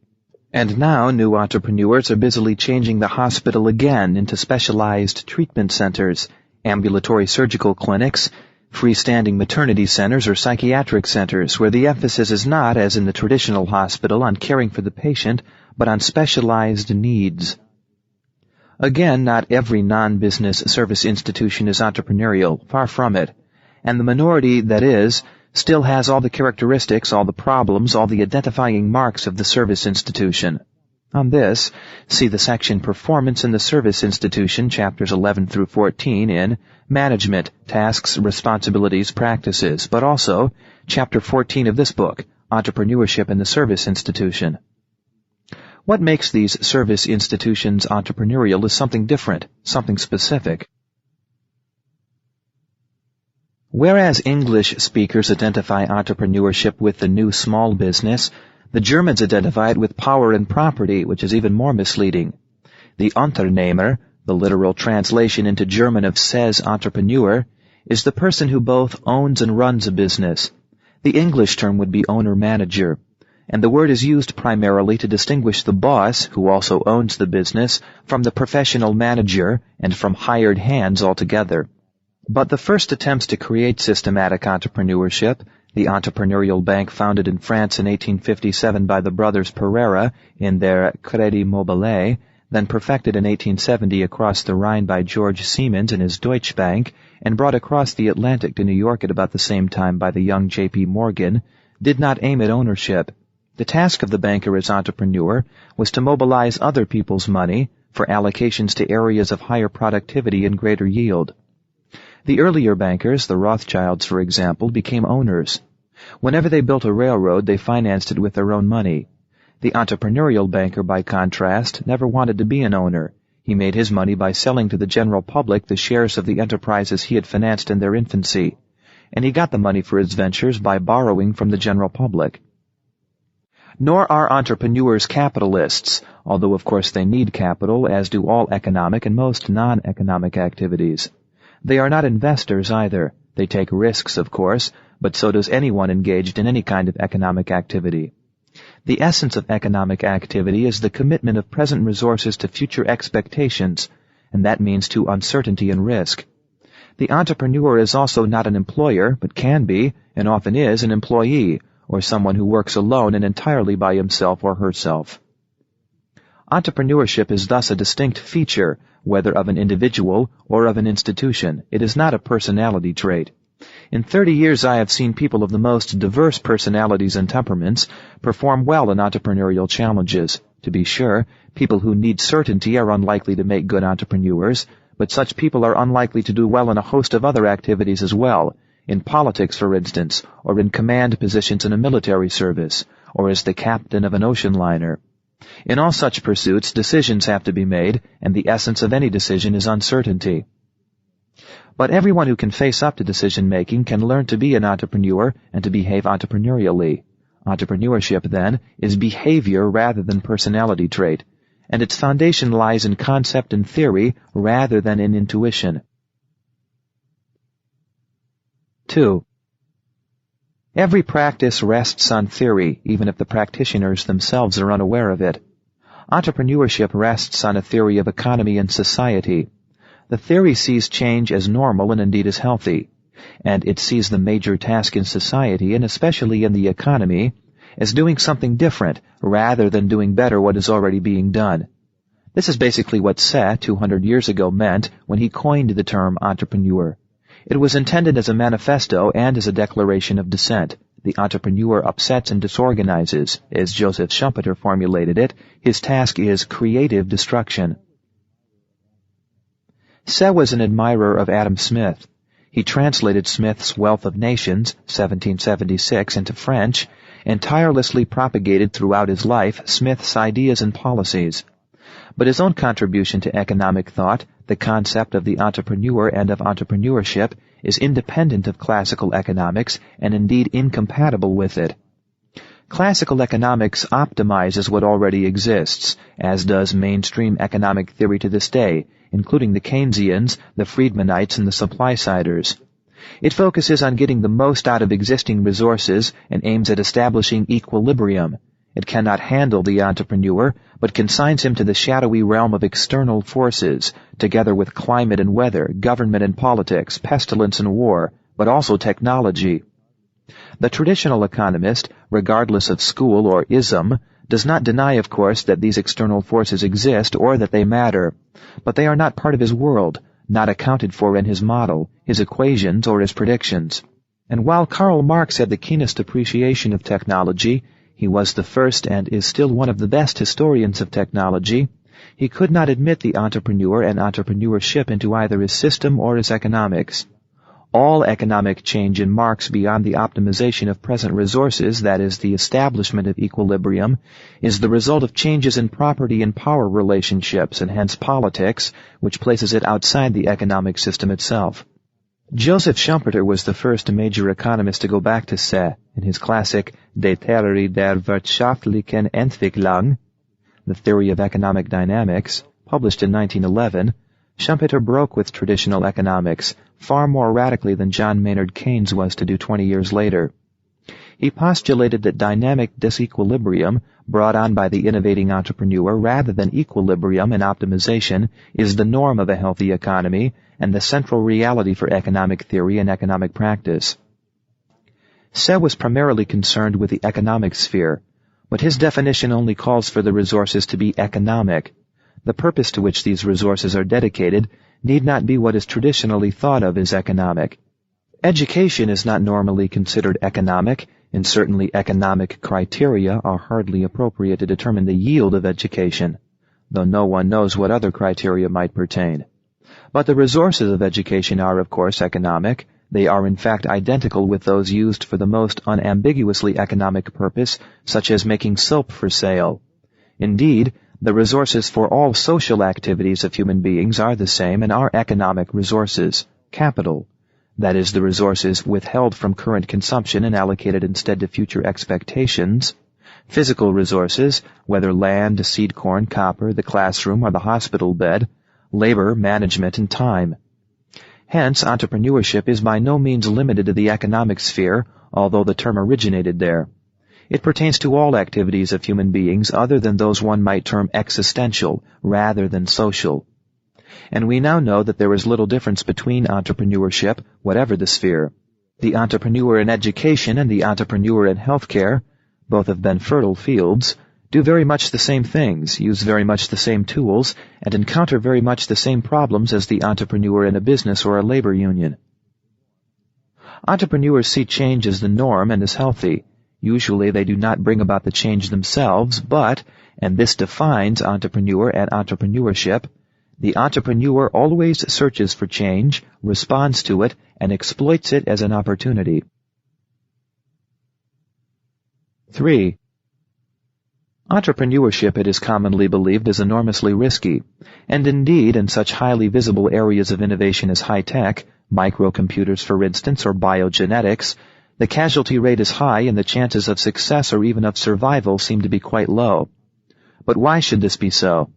Speaker 1: And now new entrepreneurs are busily changing the hospital again into specialized treatment centers, ambulatory surgical clinics, freestanding maternity centers or psychiatric centers, where the emphasis is not, as in the traditional hospital, on caring for the patient, but on specialized needs. Again, not every non-business service institution is entrepreneurial, far from it, and the minority that is still has all the characteristics, all the problems, all the identifying marks of the service institution. On this, see the section Performance in the Service Institution, chapters 11 through 14 in Management, Tasks, Responsibilities, Practices, but also chapter 14 of this book, Entrepreneurship in the Service Institution. What makes these service institutions entrepreneurial is something different, something specific. Whereas English speakers identify entrepreneurship with the new small business, the Germans identify it with power and property, which is even more misleading. The Unternehmer, the literal translation into German of says entrepreneur, is the person who both owns and runs a business. The English term would be owner-manager, and the word is used primarily to distinguish the boss, who also owns the business, from the professional manager and from hired hands altogether. But the first attempts to create systematic entrepreneurship, the entrepreneurial bank founded in France in 1857 by the brothers Pereira in their Crédit Mobile, then perfected in 1870 across the Rhine by George Siemens in his Deutsche Bank, and brought across the Atlantic to New York at about the same time by the young J.P. Morgan, did not aim at ownership. The task of the banker as entrepreneur was to mobilize other people's money for allocations to areas of higher productivity and greater yield. The earlier bankers, the Rothschilds for example, became owners. Whenever they built a railroad, they financed it with their own money. The entrepreneurial banker, by contrast, never wanted to be an owner. He made his money by selling to the general public the shares of the enterprises he had financed in their infancy, and he got the money for his ventures by borrowing from the general public. Nor are entrepreneurs capitalists, although of course they need capital, as do all economic and most non-economic activities. They are not investors either. They take risks, of course, but so does anyone engaged in any kind of economic activity. The essence of economic activity is the commitment of present resources to future expectations, and that means to uncertainty and risk. The entrepreneur is also not an employer, but can be, and often is, an employee, or someone who works alone and entirely by himself or herself. Entrepreneurship is thus a distinct feature, whether of an individual or of an institution. It is not a personality trait. In 30 years I have seen people of the most diverse personalities and temperaments perform well in entrepreneurial challenges. To be sure, people who need certainty are unlikely to make good entrepreneurs, but such people are unlikely to do well in a host of other activities as well, in politics, for instance, or in command positions in a military service, or as the captain of an ocean liner. In all such pursuits, decisions have to be made, and the essence of any decision is uncertainty. But everyone who can face up to decision-making can learn to be an entrepreneur and to behave entrepreneurially. Entrepreneurship, then, is behavior rather than personality trait, and its foundation lies in concept and theory rather than in intuition. 2. Every practice rests on theory, even if the practitioners themselves are unaware of it. Entrepreneurship rests on a theory of economy and society. The theory sees change as normal and indeed as healthy, and it sees the major task in society, and especially in the economy, as doing something different rather than doing better what is already being done. This is basically what Say 200 years ago meant when he coined the term entrepreneur. It was intended as a manifesto and as a declaration of dissent. The entrepreneur upsets and disorganizes. As Joseph Schumpeter formulated it, his task is creative destruction. Say was an admirer of Adam Smith. He translated Smith's Wealth of Nations, 1776, into French, and tirelessly propagated throughout his life Smith's ideas and policies. But his own contribution to economic thought, the concept of the entrepreneur and of entrepreneurship, is independent of classical economics and indeed incompatible with it. Classical economics optimizes what already exists, as does mainstream economic theory to this day, including the Keynesians, the Friedmanites, and the supply-siders. It focuses on getting the most out of existing resources and aims at establishing equilibrium. It cannot handle the entrepreneur, but consigns him to the shadowy realm of external forces, together with climate and weather, government and politics, pestilence and war, but also technology. The traditional economist, regardless of school or ism, does not deny, of course, that these external forces exist or that they matter, but they are not part of his world, not accounted for in his model, his equations, or his predictions. And while Karl Marx had the keenest appreciation of technology, he was the first and is still one of the best historians of technology, he could not admit the entrepreneur and entrepreneurship into either his system or his economics. All economic change in Marx beyond the optimization of present resources, that is, the establishment of equilibrium, is the result of changes in property and power relationships, and hence politics, which places it outside the economic system itself. Joseph Schumpeter was the first major economist to go back to Say in his classic Die Theorie der wirtschaftlichen Entwicklung, The Theory of Economic Dynamics, published in 1911. Schumpeter broke with traditional economics far more radically than John Maynard Keynes was to do 20 years later. He postulated that dynamic disequilibrium brought on by the innovating entrepreneur rather than equilibrium and optimization is the norm of a healthy economy and the central reality for economic theory and economic practice. Say was primarily concerned with the economic sphere, but his definition only calls for the resources to be economic. The purpose to which these resources are dedicated need not be what is traditionally thought of as economic. Education is not normally considered economic, and certainly economic criteria are hardly appropriate to determine the yield of education, though no one knows what other criteria might pertain. But the resources of education are, of course, economic. They are in fact identical with those used for the most unambiguously economic purpose, such as making soap for sale. Indeed, the resources for all social activities of human beings are the same and are economic resources, capital. That is, the resources withheld from current consumption and allocated instead to future expectations. Physical resources, whether land, seed corn, copper, the classroom, or the hospital bed. Labor, management, and time. Hence, entrepreneurship is by no means limited to the economic sphere, although the term originated there. It pertains to all activities of human beings other than those one might term existential, rather than social. And we now know that there is little difference between entrepreneurship, whatever the sphere. The entrepreneur in education and the entrepreneur in healthcare, both have been fertile fields, do very much the same things, use very much the same tools, and encounter very much the same problems as the entrepreneur in a business or a labor union. Entrepreneurs see change as the norm and as healthy. Usually they do not bring about the change themselves, but, and this defines entrepreneur and entrepreneurship, the entrepreneur always searches for change, responds to it, and exploits it as an opportunity. 3. Entrepreneurship, it is commonly believed, is enormously risky, and indeed in such highly visible areas of innovation as high-tech, microcomputers for instance, or biogenetics, the casualty rate is high and the chances of success or even of survival seem to be quite low. But why should this be so?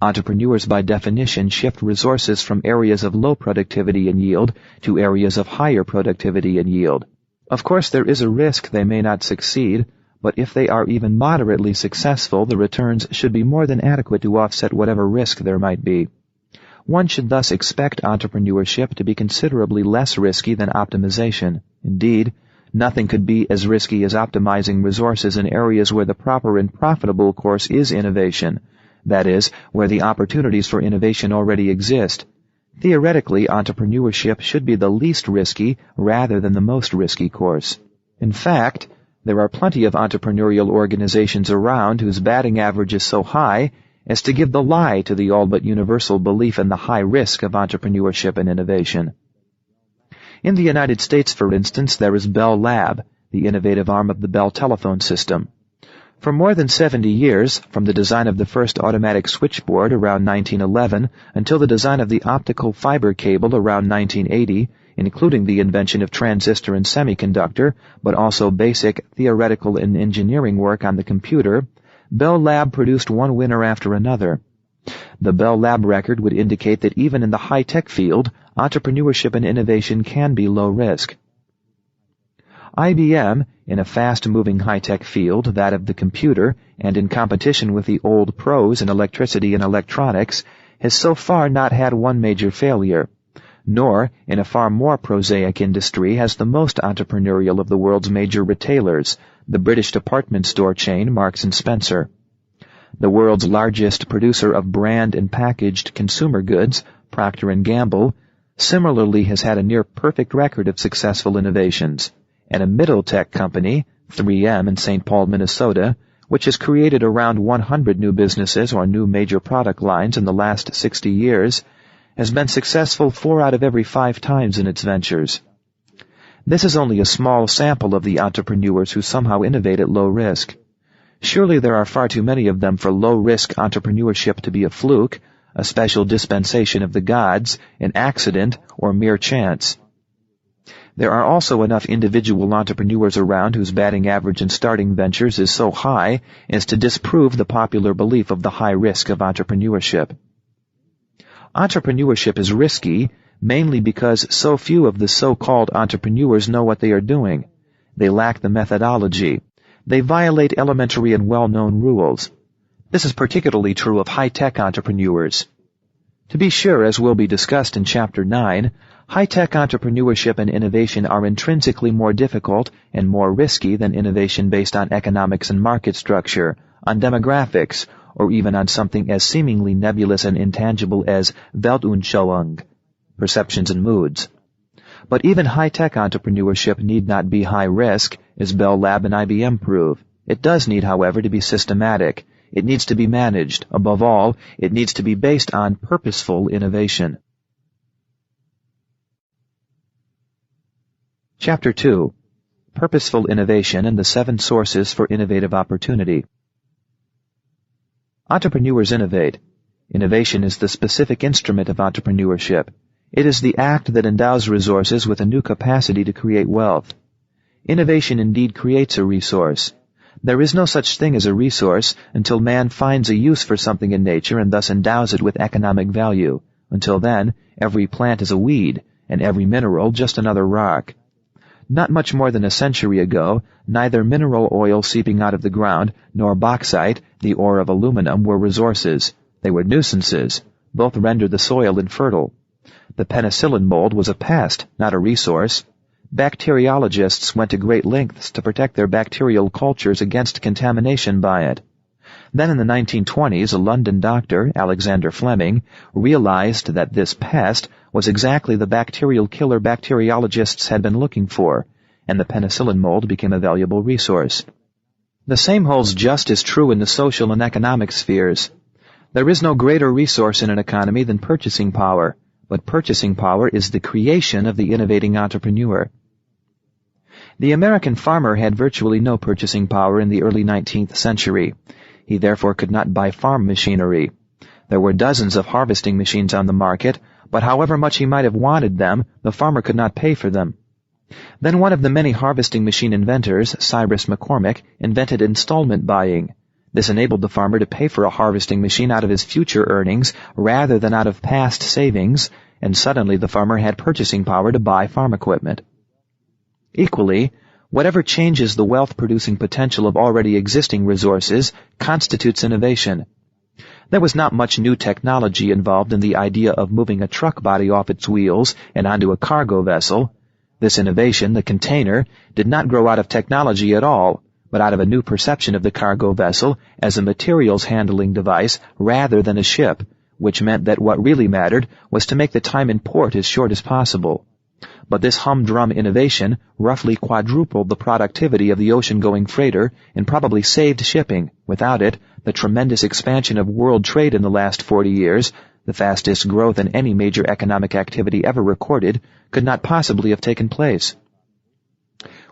Speaker 1: Entrepreneurs by definition shift resources from areas of low productivity and yield to areas of higher productivity and yield. Of course there is a risk they may not succeed, but if they are even moderately successful, the returns should be more than adequate to offset whatever risk there might be. One should thus expect entrepreneurship to be considerably less risky than optimization. Indeed, nothing could be as risky as optimizing resources in areas where the proper and profitable course is innovation, that is, where the opportunities for innovation already exist. Theoretically, entrepreneurship should be the least risky rather than the most risky course. In fact, there are plenty of entrepreneurial organizations around whose batting average is so high as to give the lie to the all but universal belief in the high risk of entrepreneurship and innovation. In the United States, for instance, there is Bell Lab, the innovative arm of the Bell telephone system. For more than 70 years, from the design of the first automatic switchboard around 1911 until the design of the optical fiber cable around 1980, including the invention of transistor and semiconductor, but also basic theoretical and engineering work on the computer, Bell Lab produced one winner after another. The Bell Lab record would indicate that even in the high-tech field, entrepreneurship and innovation can be low risk. IBM, in a fast-moving high-tech field, that of the computer, and in competition with the old pros in electricity and electronics, has so far not had one major failure. Nor, in a far more prosaic industry, has the most entrepreneurial of the world's major retailers, the British department store chain Marks & Spencer. The world's largest producer of brand and packaged consumer goods, Procter & Gamble, similarly has had a near-perfect record of successful innovations. And a middle-tech company, 3M in St. Paul, Minnesota, which has created around 100 new businesses or new major product lines in the last 60 years, has been successful 4 out of every 5 times in its ventures. This is only a small sample of the entrepreneurs who somehow innovate at low risk. Surely there are far too many of them for low-risk entrepreneurship to be a fluke, a special dispensation of the gods, an accident, or mere chance. There are also enough individual entrepreneurs around whose batting average in starting ventures is so high as to disprove the popular belief of the high risk of entrepreneurship. Entrepreneurship is risky mainly because so few of the so-called entrepreneurs know what they are doing. They lack the methodology. They violate elementary and well-known rules. This is particularly true of high-tech entrepreneurs. To be sure, as will be discussed in Chapter 9, high-tech entrepreneurship and innovation are intrinsically more difficult and more risky than innovation based on economics and market structure, on demographics, or even on something as seemingly nebulous and intangible as Weltanschauung, perceptions and moods. But even high-tech entrepreneurship need not be high risk, as Bell Lab and IBM prove. It does need, however, to be systematic. It needs to be managed. Above all, it needs to be based on purposeful innovation. Chapter 2. Purposeful Innovation and the 7 Sources for Innovative Opportunity. Entrepreneurs innovate. Innovation is the specific instrument of entrepreneurship. It is the act that endows resources with a new capacity to create wealth. Innovation indeed creates a resource. There is no such thing as a resource until man finds a use for something in nature and thus endows it with economic value. Until then, every plant is a weed, and every mineral just another rock. Not much more than a century ago, neither mineral oil seeping out of the ground, nor bauxite, the ore of aluminum, were resources. They were nuisances. Both rendered the soil infertile. The penicillin mold was a pest, not a resource. Bacteriologists went to great lengths to protect their bacterial cultures against contamination by it. Then in the 1920s, a London doctor, Alexander Fleming, realized that this pest was exactly the bacterial killer bacteriologists had been looking for, and the penicillin mold became a valuable resource. The same holds just as true in the social and economic spheres. There is no greater resource in an economy than purchasing power, but purchasing power is the creation of the innovating entrepreneur. The American farmer had virtually no purchasing power in the early 19th century. He therefore could not buy farm machinery. There were dozens of harvesting machines on the market, but however much he might have wanted them, the farmer could not pay for them. Then one of the many harvesting machine inventors, Cyrus McCormick, invented installment buying. This enabled the farmer to pay for a harvesting machine out of his future earnings rather than out of past savings, and suddenly the farmer had purchasing power to buy farm equipment. Equally, whatever changes the wealth-producing potential of already existing resources constitutes innovation. There was not much new technology involved in the idea of moving a truck body off its wheels and onto a cargo vessel. This innovation, the container, did not grow out of technology at all, but out of a new perception of the cargo vessel as a materials handling device rather than a ship, which meant that what really mattered was to make the time in port as short as possible. But this humdrum innovation roughly quadrupled the productivity of the ocean-going freighter and probably saved shipping. Without it, the tremendous expansion of world trade in the last 40 years, the fastest growth in any major economic activity ever recorded, could not possibly have taken place.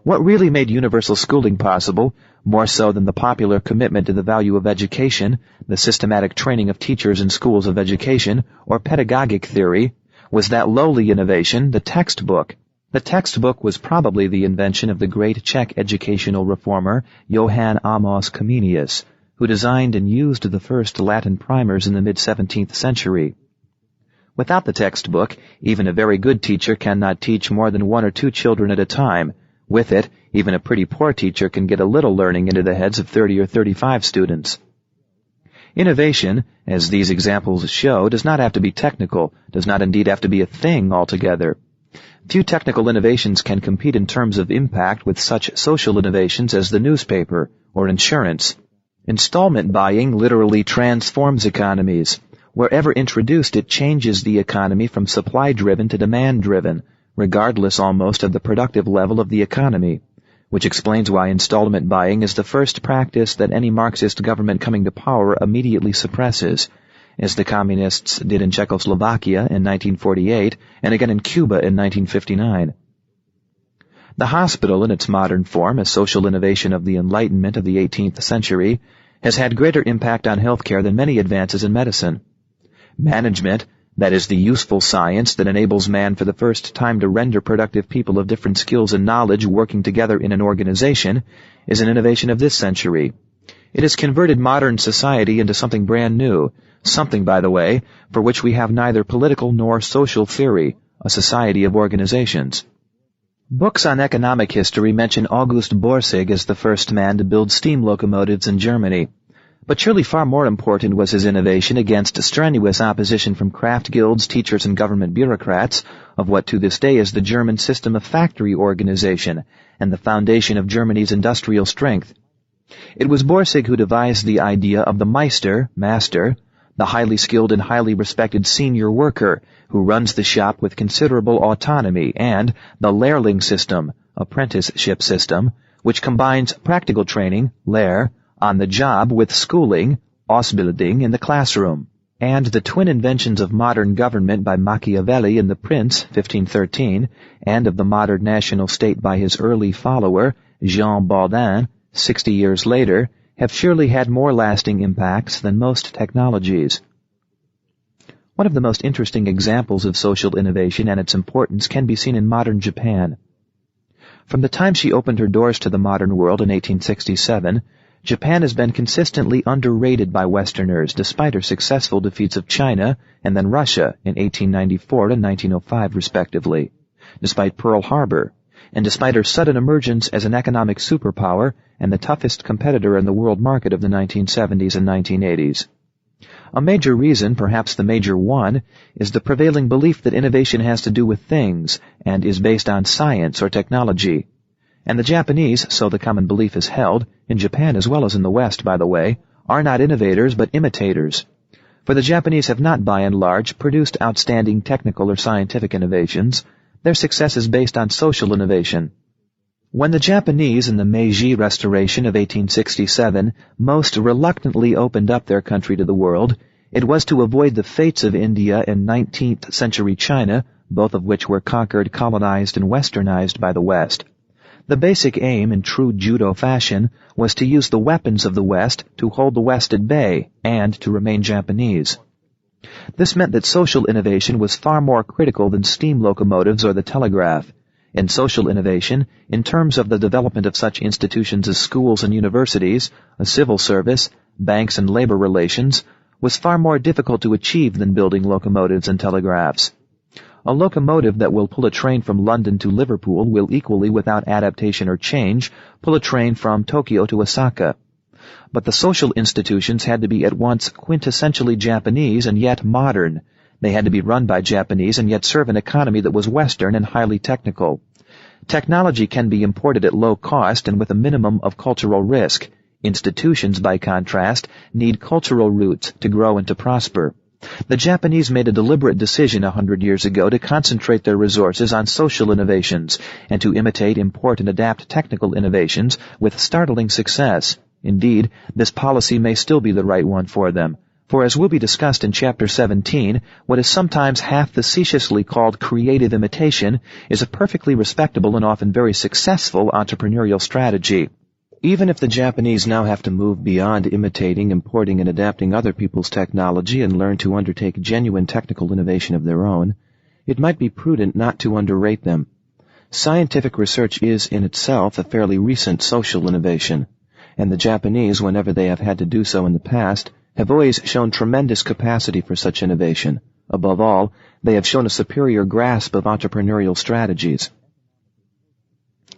Speaker 1: What really made universal schooling possible, more so than the popular commitment to the value of education, the systematic training of teachers in schools of education, or pedagogic theory, was that lowly innovation, the textbook. The textbook was probably the invention of the great Czech educational reformer Johann Amos Comenius, who designed and used the first Latin primers in the mid-17th century. Without the textbook, even a very good teacher cannot teach more than 1 or 2 children at a time. With it, even a pretty poor teacher can get a little learning into the heads of 30 or 35 students. Innovation, as these examples show, does not have to be technical, does not indeed have to be a thing altogether. Few technical innovations can compete in terms of impact with such social innovations as the newspaper or insurance. Installment buying literally transforms economies. Wherever introduced, it changes the economy from supply-driven to demand-driven, regardless almost of the productive level of the economy, which explains why installment buying is the first practice that any Marxist government coming to power immediately suppresses, as the Communists did in Czechoslovakia in 1948 and again in Cuba in 1959. The hospital, in its modern form, a social innovation of the Enlightenment of the 18th century, has had greater impact on healthcare than many advances in medicine. Management, that is the useful science that enables man for the first time to render productive people of different skills and knowledge working together in an organization, is an innovation of this century. It has converted modern society into something brand new, something, by the way, for which we have neither political nor social theory, a society of organizations. Books on economic history mention August Borsig as the first man to build steam locomotives in Germany. But surely far more important was his innovation against strenuous opposition from craft guilds, teachers, and government bureaucrats of what to this day is the German system of factory organization and the foundation of Germany's industrial strength. It was Borsig who devised the idea of the Meister, master, the highly skilled and highly respected senior worker who runs the shop with considerable autonomy, and the Lehrling system, apprenticeship system, which combines practical training, Lehr, on the job with schooling, Ausbildung, in the classroom, and the twin inventions of modern government by Machiavelli in The Prince, 1513, and of the modern national state by his early follower, Jean Baudin, 60 years later, have surely had more lasting impacts than most technologies. One of the most interesting examples of social innovation and its importance can be seen in modern Japan. From the time she opened her doors to the modern world in 1867, Japan has been consistently underrated by Westerners despite her successful defeats of China and then Russia in 1894 and 1905 respectively, despite Pearl Harbor, and despite her sudden emergence as an economic superpower and the toughest competitor in the world market of the 1970s and 1980s. A major reason, perhaps the major one, is the prevailing belief that innovation has to do with things and is based on science or technology. And the Japanese, so the common belief is held, in Japan as well as in the West, by the way, are not innovators but imitators. For the Japanese have not, by and large, produced outstanding technical or scientific innovations. Their success is based on social innovation. When the Japanese in the Meiji Restoration of 1867 most reluctantly opened up their country to the world, it was to avoid the fates of India and 19th century China, both of which were conquered, colonized, and westernized by the West. The basic aim, in true judo fashion, was to use the weapons of the West to hold the West at bay and to remain Japanese. This meant that social innovation was far more critical than steam locomotives or the telegraph. And social innovation, in terms of the development of such institutions as schools and universities, a civil service, banks and labor relations, was far more difficult to achieve than building locomotives and telegraphs. A locomotive that will pull a train from London to Liverpool will equally, without adaptation or change, pull a train from Tokyo to Osaka. But the social institutions had to be at once quintessentially Japanese and yet modern. They had to be run by Japanese and yet serve an economy that was Western and highly technical. Technology can be imported at low cost and with a minimum of cultural risk. Institutions, by contrast, need cultural roots to grow and to prosper. The Japanese made a deliberate decision 100 years ago to concentrate their resources on social innovations and to imitate, import, and adapt technical innovations with startling success. Indeed, this policy may still be the right one for them. For as will be discussed in Chapter 17, what is sometimes half facetiously called creative imitation is a perfectly respectable and often very successful entrepreneurial strategy. Even if the Japanese now have to move beyond imitating, importing, and adapting other people's technology and learn to undertake genuine technical innovation of their own, it might be prudent not to underrate them. Scientific research is, in itself, a fairly recent social innovation, and the Japanese, whenever they have had to do so in the past, have always shown tremendous capacity for such innovation. Above all, they have shown a superior grasp of entrepreneurial strategies.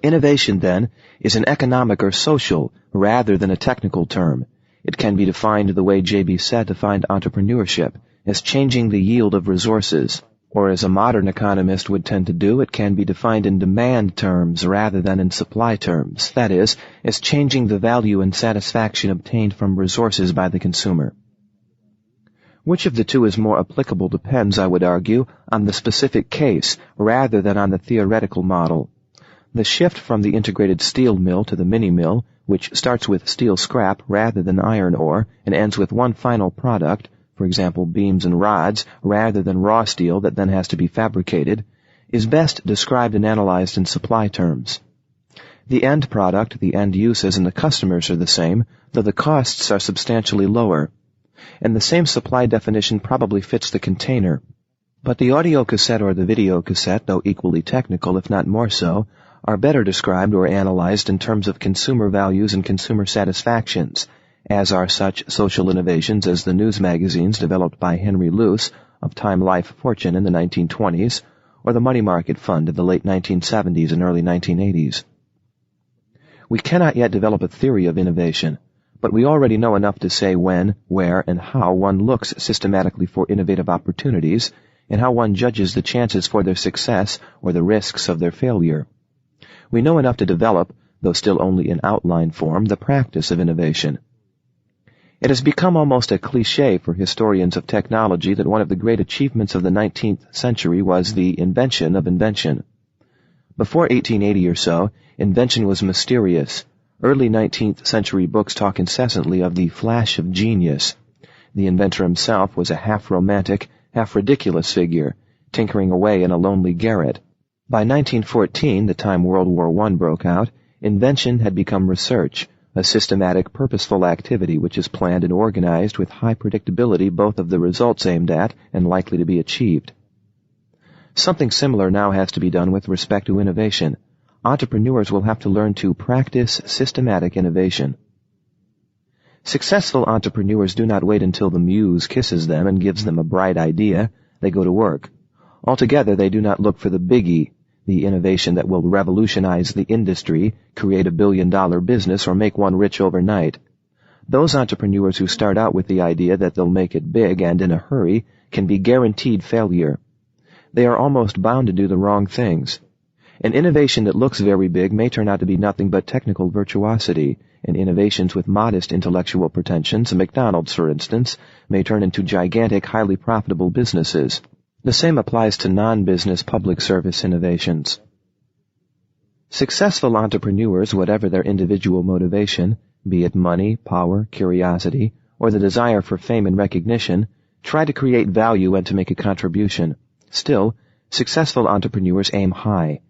Speaker 1: Innovation, then, is an economic or social rather than a technical term. It can be defined the way J.B. Sett defined entrepreneurship, as changing the yield of resources. Or as a modern economist would tend to do, it can be defined in demand terms rather than in supply terms, that is, as changing the value and satisfaction obtained from resources by the consumer. Which of the two is more applicable depends, I would argue, on the specific case rather than on the theoretical model. The shift from the integrated steel mill to the mini-mill, which starts with steel scrap rather than iron ore and ends with one final product, for example beams and rods, rather than raw steel that then has to be fabricated, is best described and analyzed in supply terms. The end product, the end uses, and the customers are the same, though the costs are substantially lower. And the same supply definition probably fits the container. But the audio cassette or the video cassette, though equally technical, if not more so, are better described or analyzed in terms of consumer values and consumer satisfactions, as are such social innovations as the news magazines developed by Henry Luce of Time, Life, Fortune in the 1920s, or the money market fund of the late 1970s and early 1980s. We cannot yet develop a theory of innovation, but we already know enough to say when, where, and how one looks systematically for innovative opportunities and how one judges the chances for their success or the risks of their failure. We know enough to develop, though still only in outline form, the practice of innovation. It has become almost a cliché for historians of technology that one of the great achievements of the 19th century was the invention of invention. Before 1880 or so, invention was mysterious. Early 19th century books talk incessantly of the flash of genius. The inventor himself was a half-romantic, half-ridiculous figure, tinkering away in a lonely garret. By 1914, the time World War I broke out, invention had become research, a systematic, purposeful activity which is planned and organized with high predictability both of the results aimed at and likely to be achieved. Something similar now has to be done with respect to innovation. Entrepreneurs will have to learn to practice systematic innovation. Successful entrepreneurs do not wait until the muse kisses them and gives them a bright idea. They go to work. Altogether, they do not look for the biggie, the innovation that will revolutionize the industry, create a billion-dollar business, or make one rich overnight. Those entrepreneurs who start out with the idea that they'll make it big and in a hurry can be guaranteed failure. They are almost bound to do the wrong things. An innovation that looks very big may turn out to be nothing but technical virtuosity, and innovations with modest intellectual pretensions, McDonald's for instance, may turn into gigantic, highly profitable businesses. The same applies to non-business public service innovations. Successful entrepreneurs, whatever their individual motivation, be it money, power, curiosity, or the desire for fame and recognition, try to create value and to make a contribution. Still, successful entrepreneurs aim high.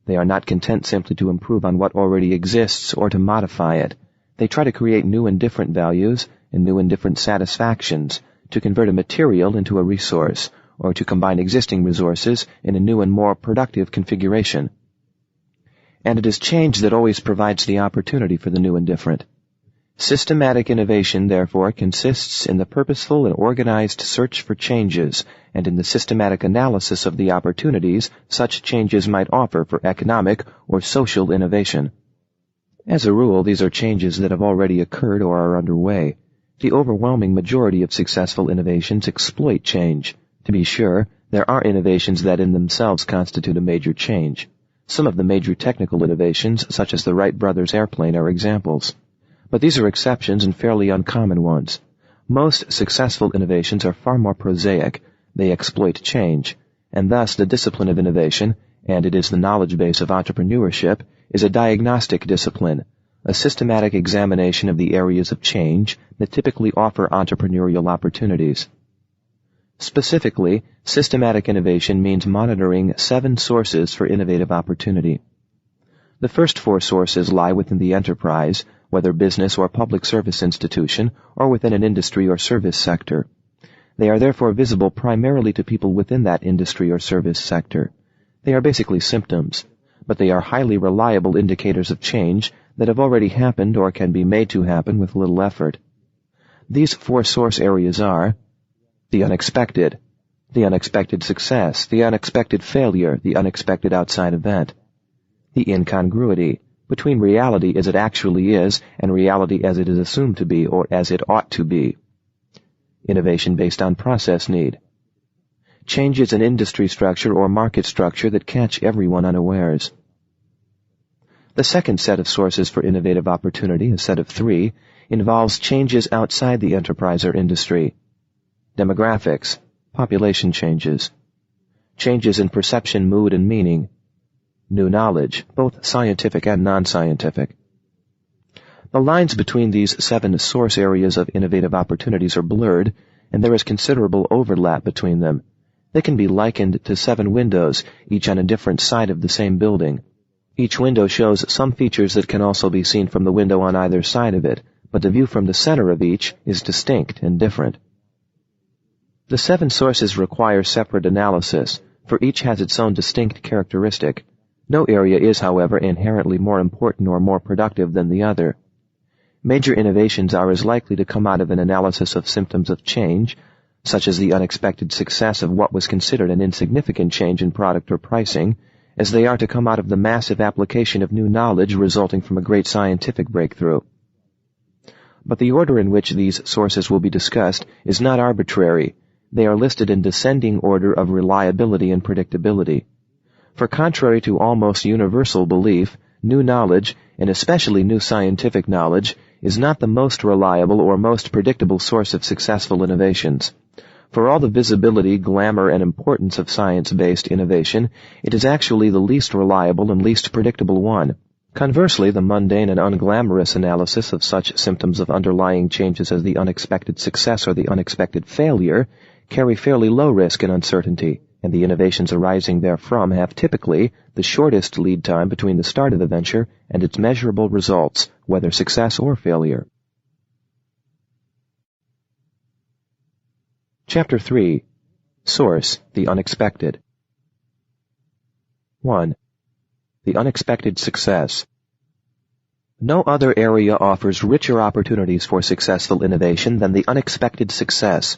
Speaker 1: They are not content simply to improve on what already exists or to modify it. They try to create new and different values and new and different satisfactions, to convert a material into a resource, or to combine existing resources in a new and more productive configuration. And it is change that always provides the opportunity for the new and different. Systematic innovation, therefore, consists in the purposeful and organized search for changes, and in the systematic analysis of the opportunities such changes might offer for economic or social innovation. As a rule, these are changes that have already occurred or are underway. The overwhelming majority of successful innovations exploit change. To be sure, there are innovations that in themselves constitute a major change. Some of the major technical innovations, such as the Wright brothers airplane, are examples. But these are exceptions and fairly uncommon ones. Most successful innovations are far more prosaic. They exploit change, and thus the discipline of innovation, and it is the knowledge base of entrepreneurship, is a diagnostic discipline, a systematic examination of the areas of change that typically offer entrepreneurial opportunities. Specifically, systematic innovation means monitoring 7 sources for innovative opportunity. The first 4 sources lie within the enterprise, whether business or public service institution, or within an industry or service sector. They are therefore visible primarily to people within that industry or service sector. They are basically symptoms, but they are highly reliable indicators of change that have already happened or can be made to happen with little effort. These 4 source areas are the unexpected success, the unexpected failure, the unexpected outside event, the incongruity between reality as it actually is and reality as it is assumed to be or as it ought to be, innovation based on process need, changes in industry structure or market structure that catch everyone unawares. The second set of sources for innovative opportunity, a set of 3, involves changes outside the enterprise or industry. Demographics, population changes, changes in perception, mood, and meaning, new knowledge, both scientific and non-scientific. The lines between these 7 source areas of innovative opportunities are blurred, and there is considerable overlap between them. They can be likened to 7 windows, each on a different side of the same building. Each window shows some features that can also be seen from the window on either side of it, but the view from the center of each is distinct and different. The 7 sources require separate analysis, for each has its own distinct characteristic. No area is, however, inherently more important or more productive than the other. Major innovations are as likely to come out of an analysis of symptoms of change, such as the unexpected success of what was considered an insignificant change in product or pricing, as they are to come out of the massive application of new knowledge resulting from a great scientific breakthrough. But the order in which these sources will be discussed is not arbitrary. They are listed in descending order of reliability and predictability. For contrary to almost universal belief, new knowledge, and especially new scientific knowledge, is not the most reliable or most predictable source of successful innovations. For all the visibility, glamour, and importance of science-based innovation, it is actually the least reliable and least predictable one. Conversely, the mundane and unglamorous analysis of such symptoms of underlying changes as the unexpected success or the unexpected failure carry fairly low risk and uncertainty, and the innovations arising therefrom have typically the shortest lead time between the start of the venture and its measurable results, whether success or failure. Chapter 3. Source: The Unexpected. 1. The unexpected success. No other area offers richer opportunities for successful innovation than the unexpected success.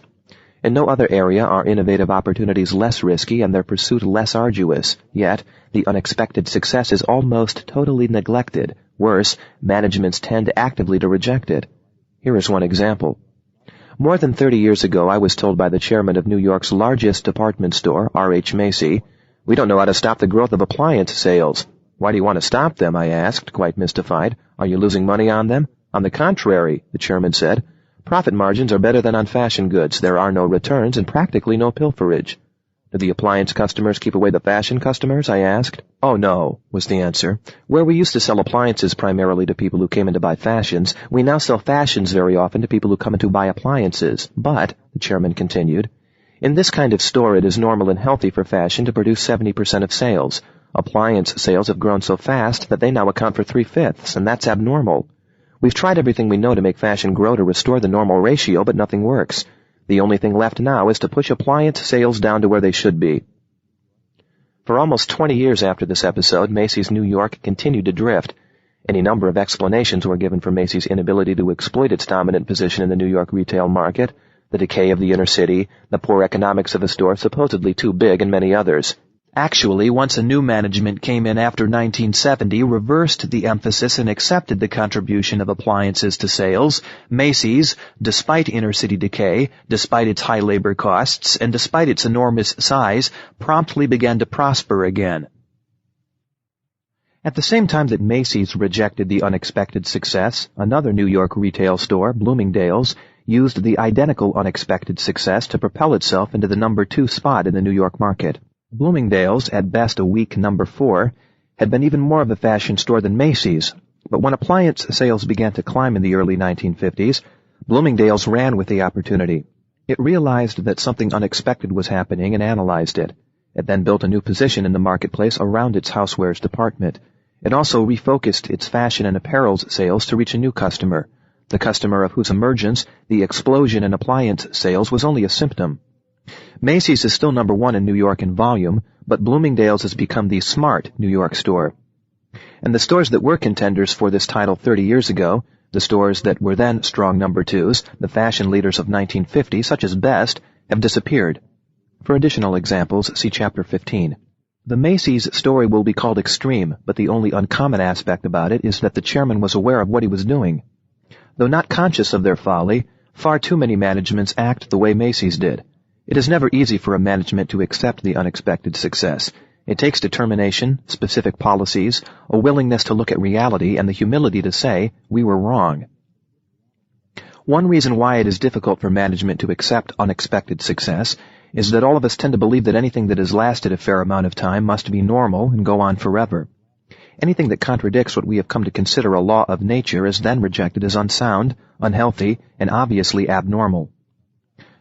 Speaker 1: In no other area are innovative opportunities less risky and their pursuit less arduous, yet the unexpected success is almost totally neglected. Worse, managements tend actively to reject it. Here is one example. More than 30 years ago, I was told by the chairman of New York's largest department store, R.H. Macy, "We don't know how to stop the growth of appliance sales." "Why do you want to stop them?" I asked, quite mystified. "Are you losing money on them?" "On the contrary," the chairman said. "Profit margins are better than on fashion goods. There are no returns and practically no pilferage." "Do the appliance customers keep away the fashion customers?" I asked. "Oh, no," was the answer. "Where we used to sell appliances primarily to people who came in to buy fashions, we now sell fashions very often to people who come in to buy appliances. But," the chairman continued, "in this kind of store it is normal and healthy for fashion to produce 70% of sales. Appliance sales have grown so fast that they now account for 3/5, and that's abnormal. We've tried everything we know to make fashion grow to restore the normal ratio, but nothing works. The only thing left now is to push appliance sales down to where they should be." For almost 20 years after this episode, Macy's New York continued to drift. Any number of explanations were given for Macy's inability to exploit its dominant position in the New York retail market, the decay of the inner city, the poor economics of a store supposedly too big, and many others. Actually, once a new management came in after 1970, reversed the emphasis and accepted the contribution of appliances to sales, Macy's, despite inner-city decay, despite its high labor costs, and despite its enormous size, promptly began to prosper again. At the same time that Macy's rejected the unexpected success, another New York retail store, Bloomingdale's, used the identical unexpected success to propel itself into the number 2 spot in the New York market. Bloomingdale's, at best a weak number 4, had been even more of a fashion store than Macy's, but when appliance sales began to climb in the early 1950s, Bloomingdale's ran with the opportunity. It realized that something unexpected was happening and analyzed it. It then built a new position in the marketplace around its housewares department. It also refocused its fashion and apparel sales to reach a new customer, the customer of whose emergence the explosion in appliance sales was only a symptom. Macy's is still number 1 in New York in volume, but Bloomingdale's has become the smart New York store. And the stores that were contenders for this title 30 years ago, the stores that were then strong number 2s, the fashion leaders of 1950, such as Best, have disappeared. For additional examples, see Chapter 15. The Macy's story will be called extreme, but the only uncommon aspect about it is that the chairman was aware of what he was doing. Though not conscious of their folly, far too many managements act the way Macy's did. It is never easy for a management to accept the unexpected success. It takes determination, specific policies, a willingness to look at reality, and the humility to say, "We were wrong." One reason why it is difficult for management to accept unexpected success is that all of us tend to believe that anything that has lasted a fair amount of time must be normal and go on forever. Anything that contradicts what we have come to consider a law of nature is then rejected as unsound, unhealthy, and obviously abnormal.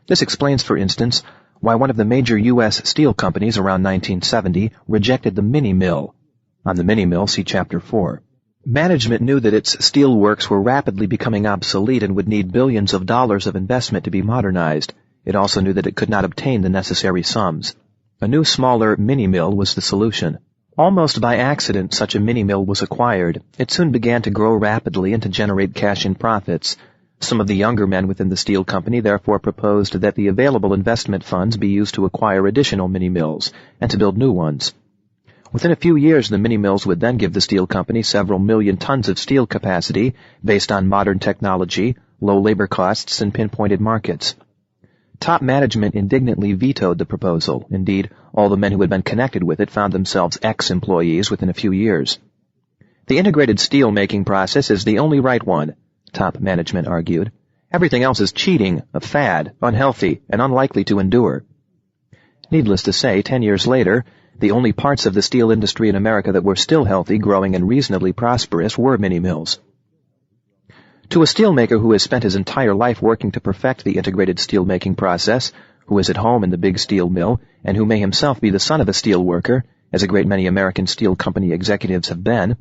Speaker 1: This explains, for instance, why one of the major U.S. steel companies around 1970 rejected the mini-mill. On the mini-mill, see Chapter 4. Management knew that its steel works were rapidly becoming obsolete and would need billions of dollars of investment to be modernized. It also knew that it could not obtain the necessary sums. A new, smaller mini-mill was the solution. Almost by accident, such a mini-mill was acquired. It soon began to grow rapidly and to generate cash in profits. Some of the younger men within the steel company therefore proposed that the available investment funds be used to acquire additional mini-mills and to build new ones. Within a few years, the mini-mills would then give the steel company several million tons of steel capacity based on modern technology, low labor costs, and pinpointed markets. Top management indignantly vetoed the proposal. Indeed, all the men who had been connected with it found themselves ex-employees within a few years. The integrated steel-making process is the only right one, top management argued. Everything else is cheating, a fad, unhealthy, and unlikely to endure. Needless to say, 10 years later, the only parts of the steel industry in America that were still healthy, growing, and reasonably prosperous were mini-mills. To a steelmaker who has spent his entire life working to perfect the integrated steel-making process, who is at home in the big steel mill, and who may himself be the son of a steel worker, as a great many American steel company executives have been,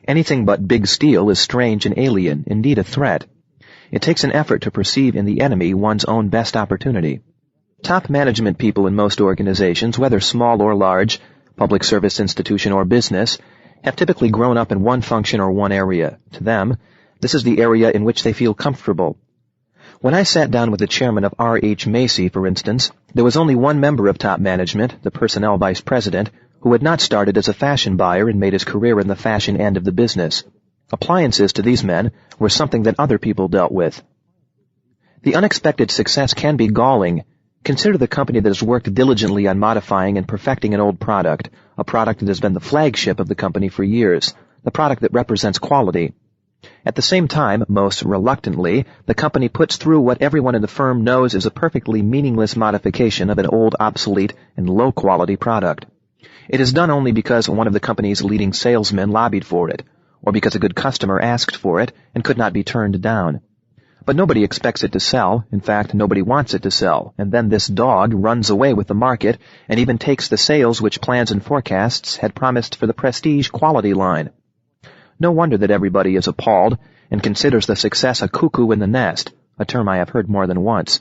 Speaker 1: anything but big steel is strange and alien, indeed a threat. It takes an effort to perceive in the enemy one's own best opportunity. Top management people in most organizations, whether small or large, public service institution or business, have typically grown up in one function or one area. To them, this is the area in which they feel comfortable. When I sat down with the chairman of R.H. Macy, for instance, there was only one member of top management, the personnel vice president, who had not started as a fashion buyer and made his career in the fashion end of the business. Appliances to these men were something that other people dealt with. The unexpected success can be galling. Consider the company that has worked diligently on modifying and perfecting an old product, a product that has been the flagship of the company for years, the product that represents quality. At the same time, most reluctantly, the company puts through what everyone in the firm knows is a perfectly meaningless modification of an old, obsolete, and low-quality product. It is done only because one of the company's leading salesmen lobbied for it, or because a good customer asked for it and could not be turned down. But nobody expects it to sell. In fact, nobody wants it to sell. And then this dog runs away with the market and even takes the sales which plans and forecasts had promised for the prestige quality line. No wonder that everybody is appalled and considers the success a cuckoo in the nest, a term I have heard more than once.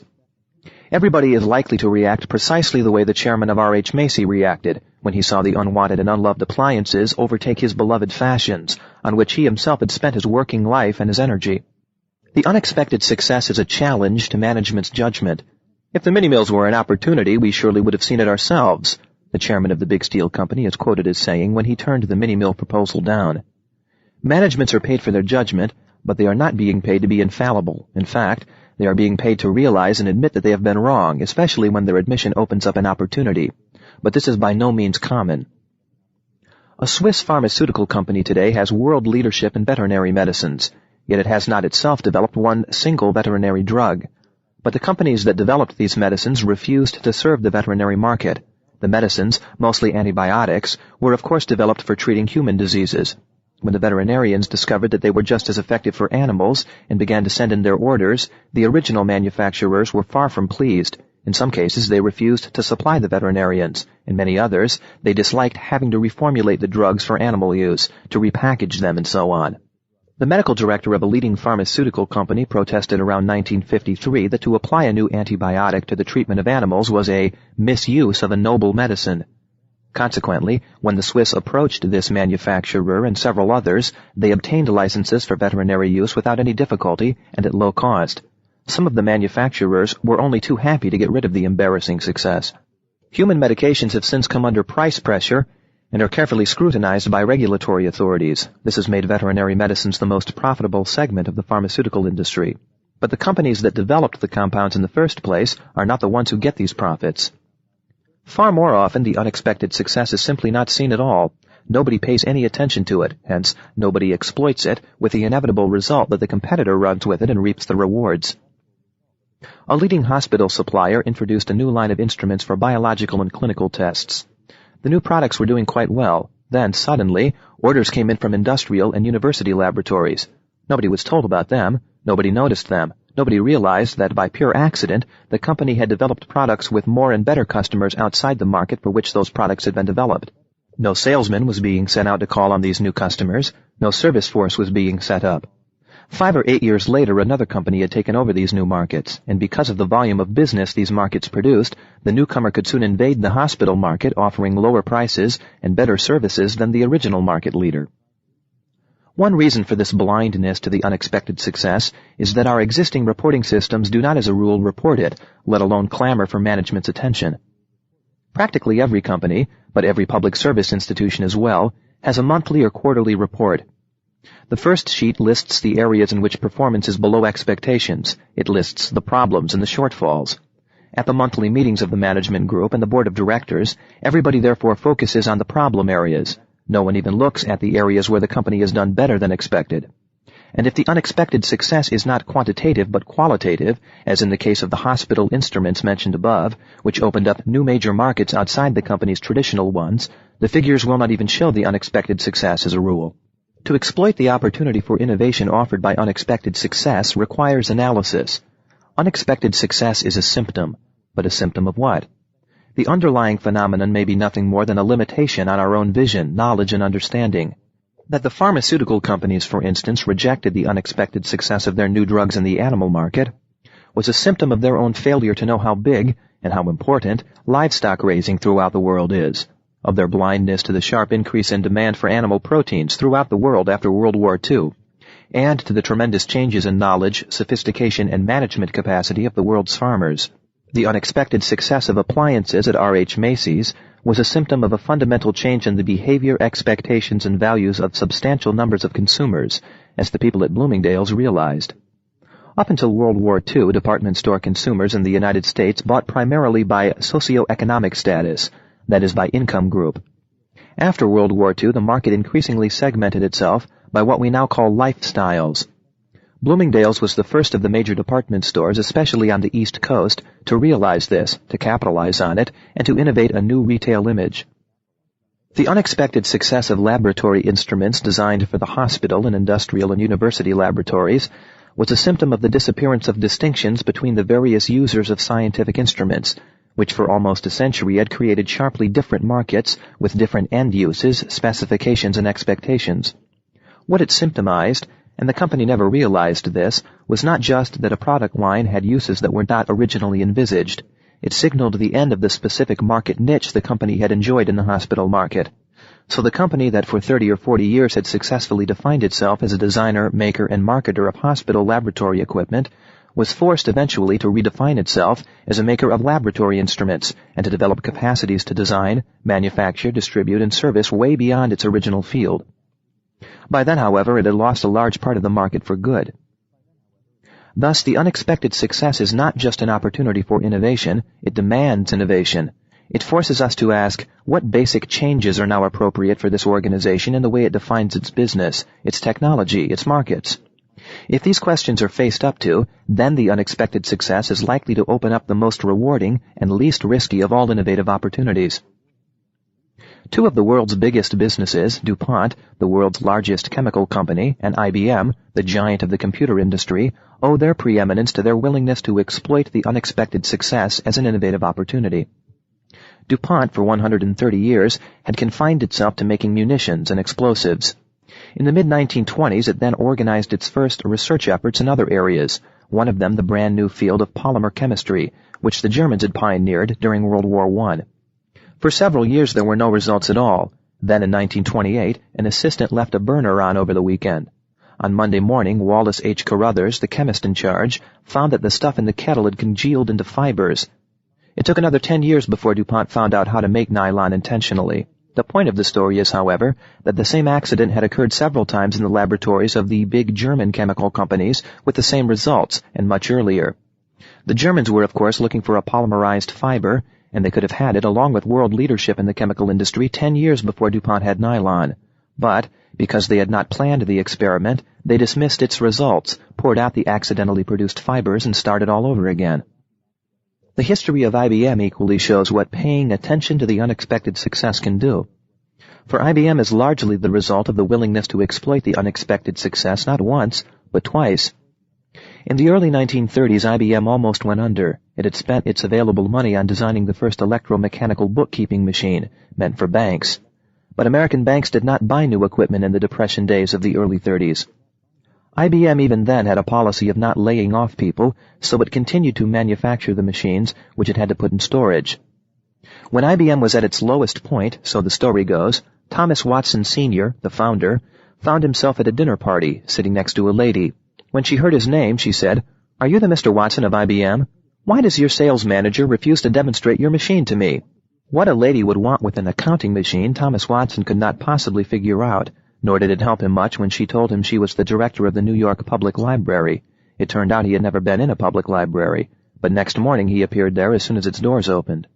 Speaker 1: Everybody is likely to react precisely the way the chairman of R.H. Macy reacted when he saw the unwanted and unloved appliances overtake his beloved fashions, on which he himself had spent his working life and his energy. The unexpected success is a challenge to management's judgment. If the mini-mills were an opportunity, we surely would have seen it ourselves, the chairman of the big steel company is quoted as saying when he turned the mini-mill proposal down. Managements are paid for their judgment, but they are not being paid to be infallible. In fact, they are being paid to realize and admit that they have been wrong, especially when their admission opens up an opportunity. But this is by no means common. A Swiss pharmaceutical company today has world leadership in veterinary medicines, yet it has not itself developed one single veterinary drug. But the companies that developed these medicines refused to serve the veterinary market. The medicines, mostly antibiotics, were of course developed for treating human diseases. When the veterinarians discovered that they were just as effective for animals and began to send in their orders, the original manufacturers were far from pleased. In some cases, they refused to supply the veterinarians. In many others, they disliked having to reformulate the drugs for animal use, to repackage them, and so on. The medical director of a leading pharmaceutical company protested around 1953 that to apply a new antibiotic to the treatment of animals was a misuse of a noble medicine. Consequently, when the Swiss approached this manufacturer and several others, they obtained licenses for veterinary use without any difficulty and at low cost. Some of the manufacturers were only too happy to get rid of the embarrassing success. Human medications have since come under price pressure and are carefully scrutinized by regulatory authorities. This has made veterinary medicines the most profitable segment of the pharmaceutical industry. But the companies that developed the compounds in the first place are not the ones who get these profits. Far more often, the unexpected success is simply not seen at all. Nobody pays any attention to it, hence nobody exploits it, with the inevitable result that the competitor runs with it and reaps the rewards. A leading hospital supplier introduced a new line of instruments for biological and clinical tests. The new products were doing quite well. Then, suddenly, orders came in from industrial and university laboratories. Nobody was told about them. Nobody noticed them. Nobody realized that by pure accident, the company had developed products with more and better customers outside the market for which those products had been developed. No salesman was being sent out to call on these new customers. No service force was being set up. 5 or 8 years later, another company had taken over these new markets, and because of the volume of business these markets produced, the newcomer could soon invade the hospital market, offering lower prices and better services than the original market leader. One reason for this blindness to the unexpected success is that our existing reporting systems do not as a rule report it, let alone clamor for management's attention. Practically every company, but every public service institution as well, has a monthly or quarterly report. The first sheet lists the areas in which performance is below expectations. It lists the problems and the shortfalls. At the monthly meetings of the management group and the board of directors, everybody therefore focuses on the problem areas. No one even looks at the areas where the company has done better than expected. And if the unexpected success is not quantitative but qualitative, as in the case of the hospital instruments mentioned above, which opened up new major markets outside the company's traditional ones, the figures will not even show the unexpected success as a rule. To exploit the opportunity for innovation offered by unexpected success requires analysis. Unexpected success is a symptom, but a symptom of what? The underlying phenomenon may be nothing more than a limitation on our own vision, knowledge, and understanding. That the pharmaceutical companies, for instance, rejected the unexpected success of their new drugs in the animal market was a symptom of their own failure to know how big and how important livestock raising throughout the world is, of their blindness to the sharp increase in demand for animal proteins throughout the world after World War II, and to the tremendous changes in knowledge, sophistication, and management capacity of the world's farmers. The unexpected success of appliances at R.H. Macy's was a symptom of a fundamental change in the behavior, expectations, and values of substantial numbers of consumers, as the people at Bloomingdale's realized. Up until World War II, department store consumers in the United States bought primarily by socioeconomic status, that is, by income group. After World War II, the market increasingly segmented itself by what we now call lifestyles. Bloomingdale's was the first of the major department stores, especially on the East Coast, to realize this, to capitalize on it, and to innovate a new retail image. The unexpected success of laboratory instruments designed for the hospital and industrial and university laboratories was a symptom of the disappearance of distinctions between the various users of scientific instruments, which for almost a century had created sharply different markets with different end uses, specifications, and expectations. What it symptomized, and the company never realized this, was not just that a product line had uses that were not originally envisaged. It signaled the end of the specific market niche the company had enjoyed in the hospital market. So the company that for 30 or 40 years had successfully defined itself as a designer, maker, and marketer of hospital laboratory equipment was forced eventually to redefine itself as a maker of laboratory instruments and to develop capacities to design, manufacture, distribute, and service way beyond its original field. By then, however, it had lost a large part of the market for good. Thus, the unexpected success is not just an opportunity for innovation, it demands innovation. It forces us to ask, what basic changes are now appropriate for this organization in the way it defines its business, its technology, its markets? If these questions are faced up to, then the unexpected success is likely to open up the most rewarding and least risky of all innovative opportunities. Two of the world's biggest businesses, DuPont, the world's largest chemical company, and IBM, the giant of the computer industry, owe their preeminence to their willingness to exploit the unexpected success as an innovative opportunity. DuPont, for 130 years, had confined itself to making munitions and explosives. In the mid-1920s, it then organized its first research efforts in other areas, one of them the brand new field of polymer chemistry, which the Germans had pioneered during World War I. For several years there were no results at all. Then in 1928, an assistant left a burner on over the weekend. On Monday morning, Wallace H. Carruthers, the chemist in charge, found that the stuff in the kettle had congealed into fibers. It took another 10 years before DuPont found out how to make nylon intentionally. The point of the story is, however, that the same accident had occurred several times in the laboratories of the big German chemical companies with the same results, and much earlier. The Germans were, of course, looking for a polymerized fiber, and they could have had it along with world leadership in the chemical industry 10 years before DuPont had nylon. But, because they had not planned the experiment, they dismissed its results, poured out the accidentally produced fibers, and started all over again. The history of IBM equally shows what paying attention to the unexpected success can do. For IBM is largely the result of the willingness to exploit the unexpected success not once, but twice. In the early 1930s, IBM almost went under. It had spent its available money on designing the first electromechanical bookkeeping machine, meant for banks. But American banks did not buy new equipment in the Depression days of the early 30s. IBM even then had a policy of not laying off people, so it continued to manufacture the machines, which it had to put in storage. When IBM was at its lowest point, so the story goes, Thomas Watson Sr., the founder, found himself at a dinner party, sitting next to a lady. When she heard his name, she said, "Are you the Mr. Watson of IBM? Why does your sales manager refuse to demonstrate your machine to me?" What a lady would want with an accounting machine, Thomas Watson could not possibly figure out, nor did it help him much when she told him she was the director of the New York Public Library. It turned out he had never been in a public library, but next morning he appeared there as soon as its doors opened.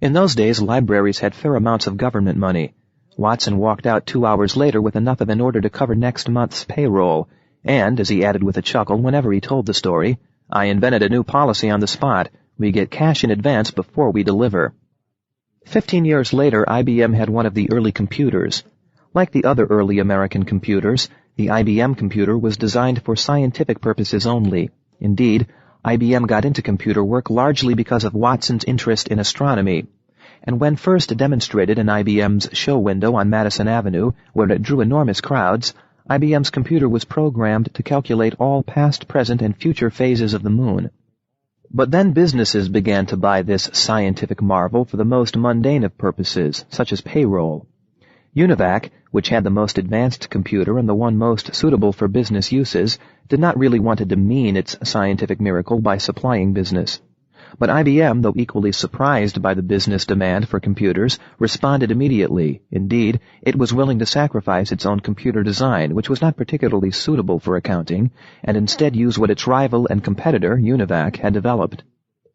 Speaker 1: In those days, libraries had fair amounts of government money. Watson walked out 2 hours later with enough of an order to cover next month's payroll, and, as he added with a chuckle whenever he told the story, "I invented a new policy on the spot. We get cash in advance before we deliver." 15 years later, IBM had one of the early computers. Like the other early American computers, the IBM computer was designed for scientific purposes only. Indeed, IBM got into computer work largely because of Watson's interest in astronomy. And when first demonstrated in IBM's show window on Madison Avenue, where it drew enormous crowds, IBM's computer was programmed to calculate all past, present, and future phases of the moon. But then businesses began to buy this scientific marvel for the most mundane of purposes, such as payroll. UNIVAC, which had the most advanced computer and the one most suitable for business uses, did not really want to demean its scientific miracle by supplying business. But IBM, though equally surprised by the business demand for computers, responded immediately. Indeed, it was willing to sacrifice its own computer design, which was not particularly suitable for accounting, and instead use what its rival and competitor, UNIVAC, had developed.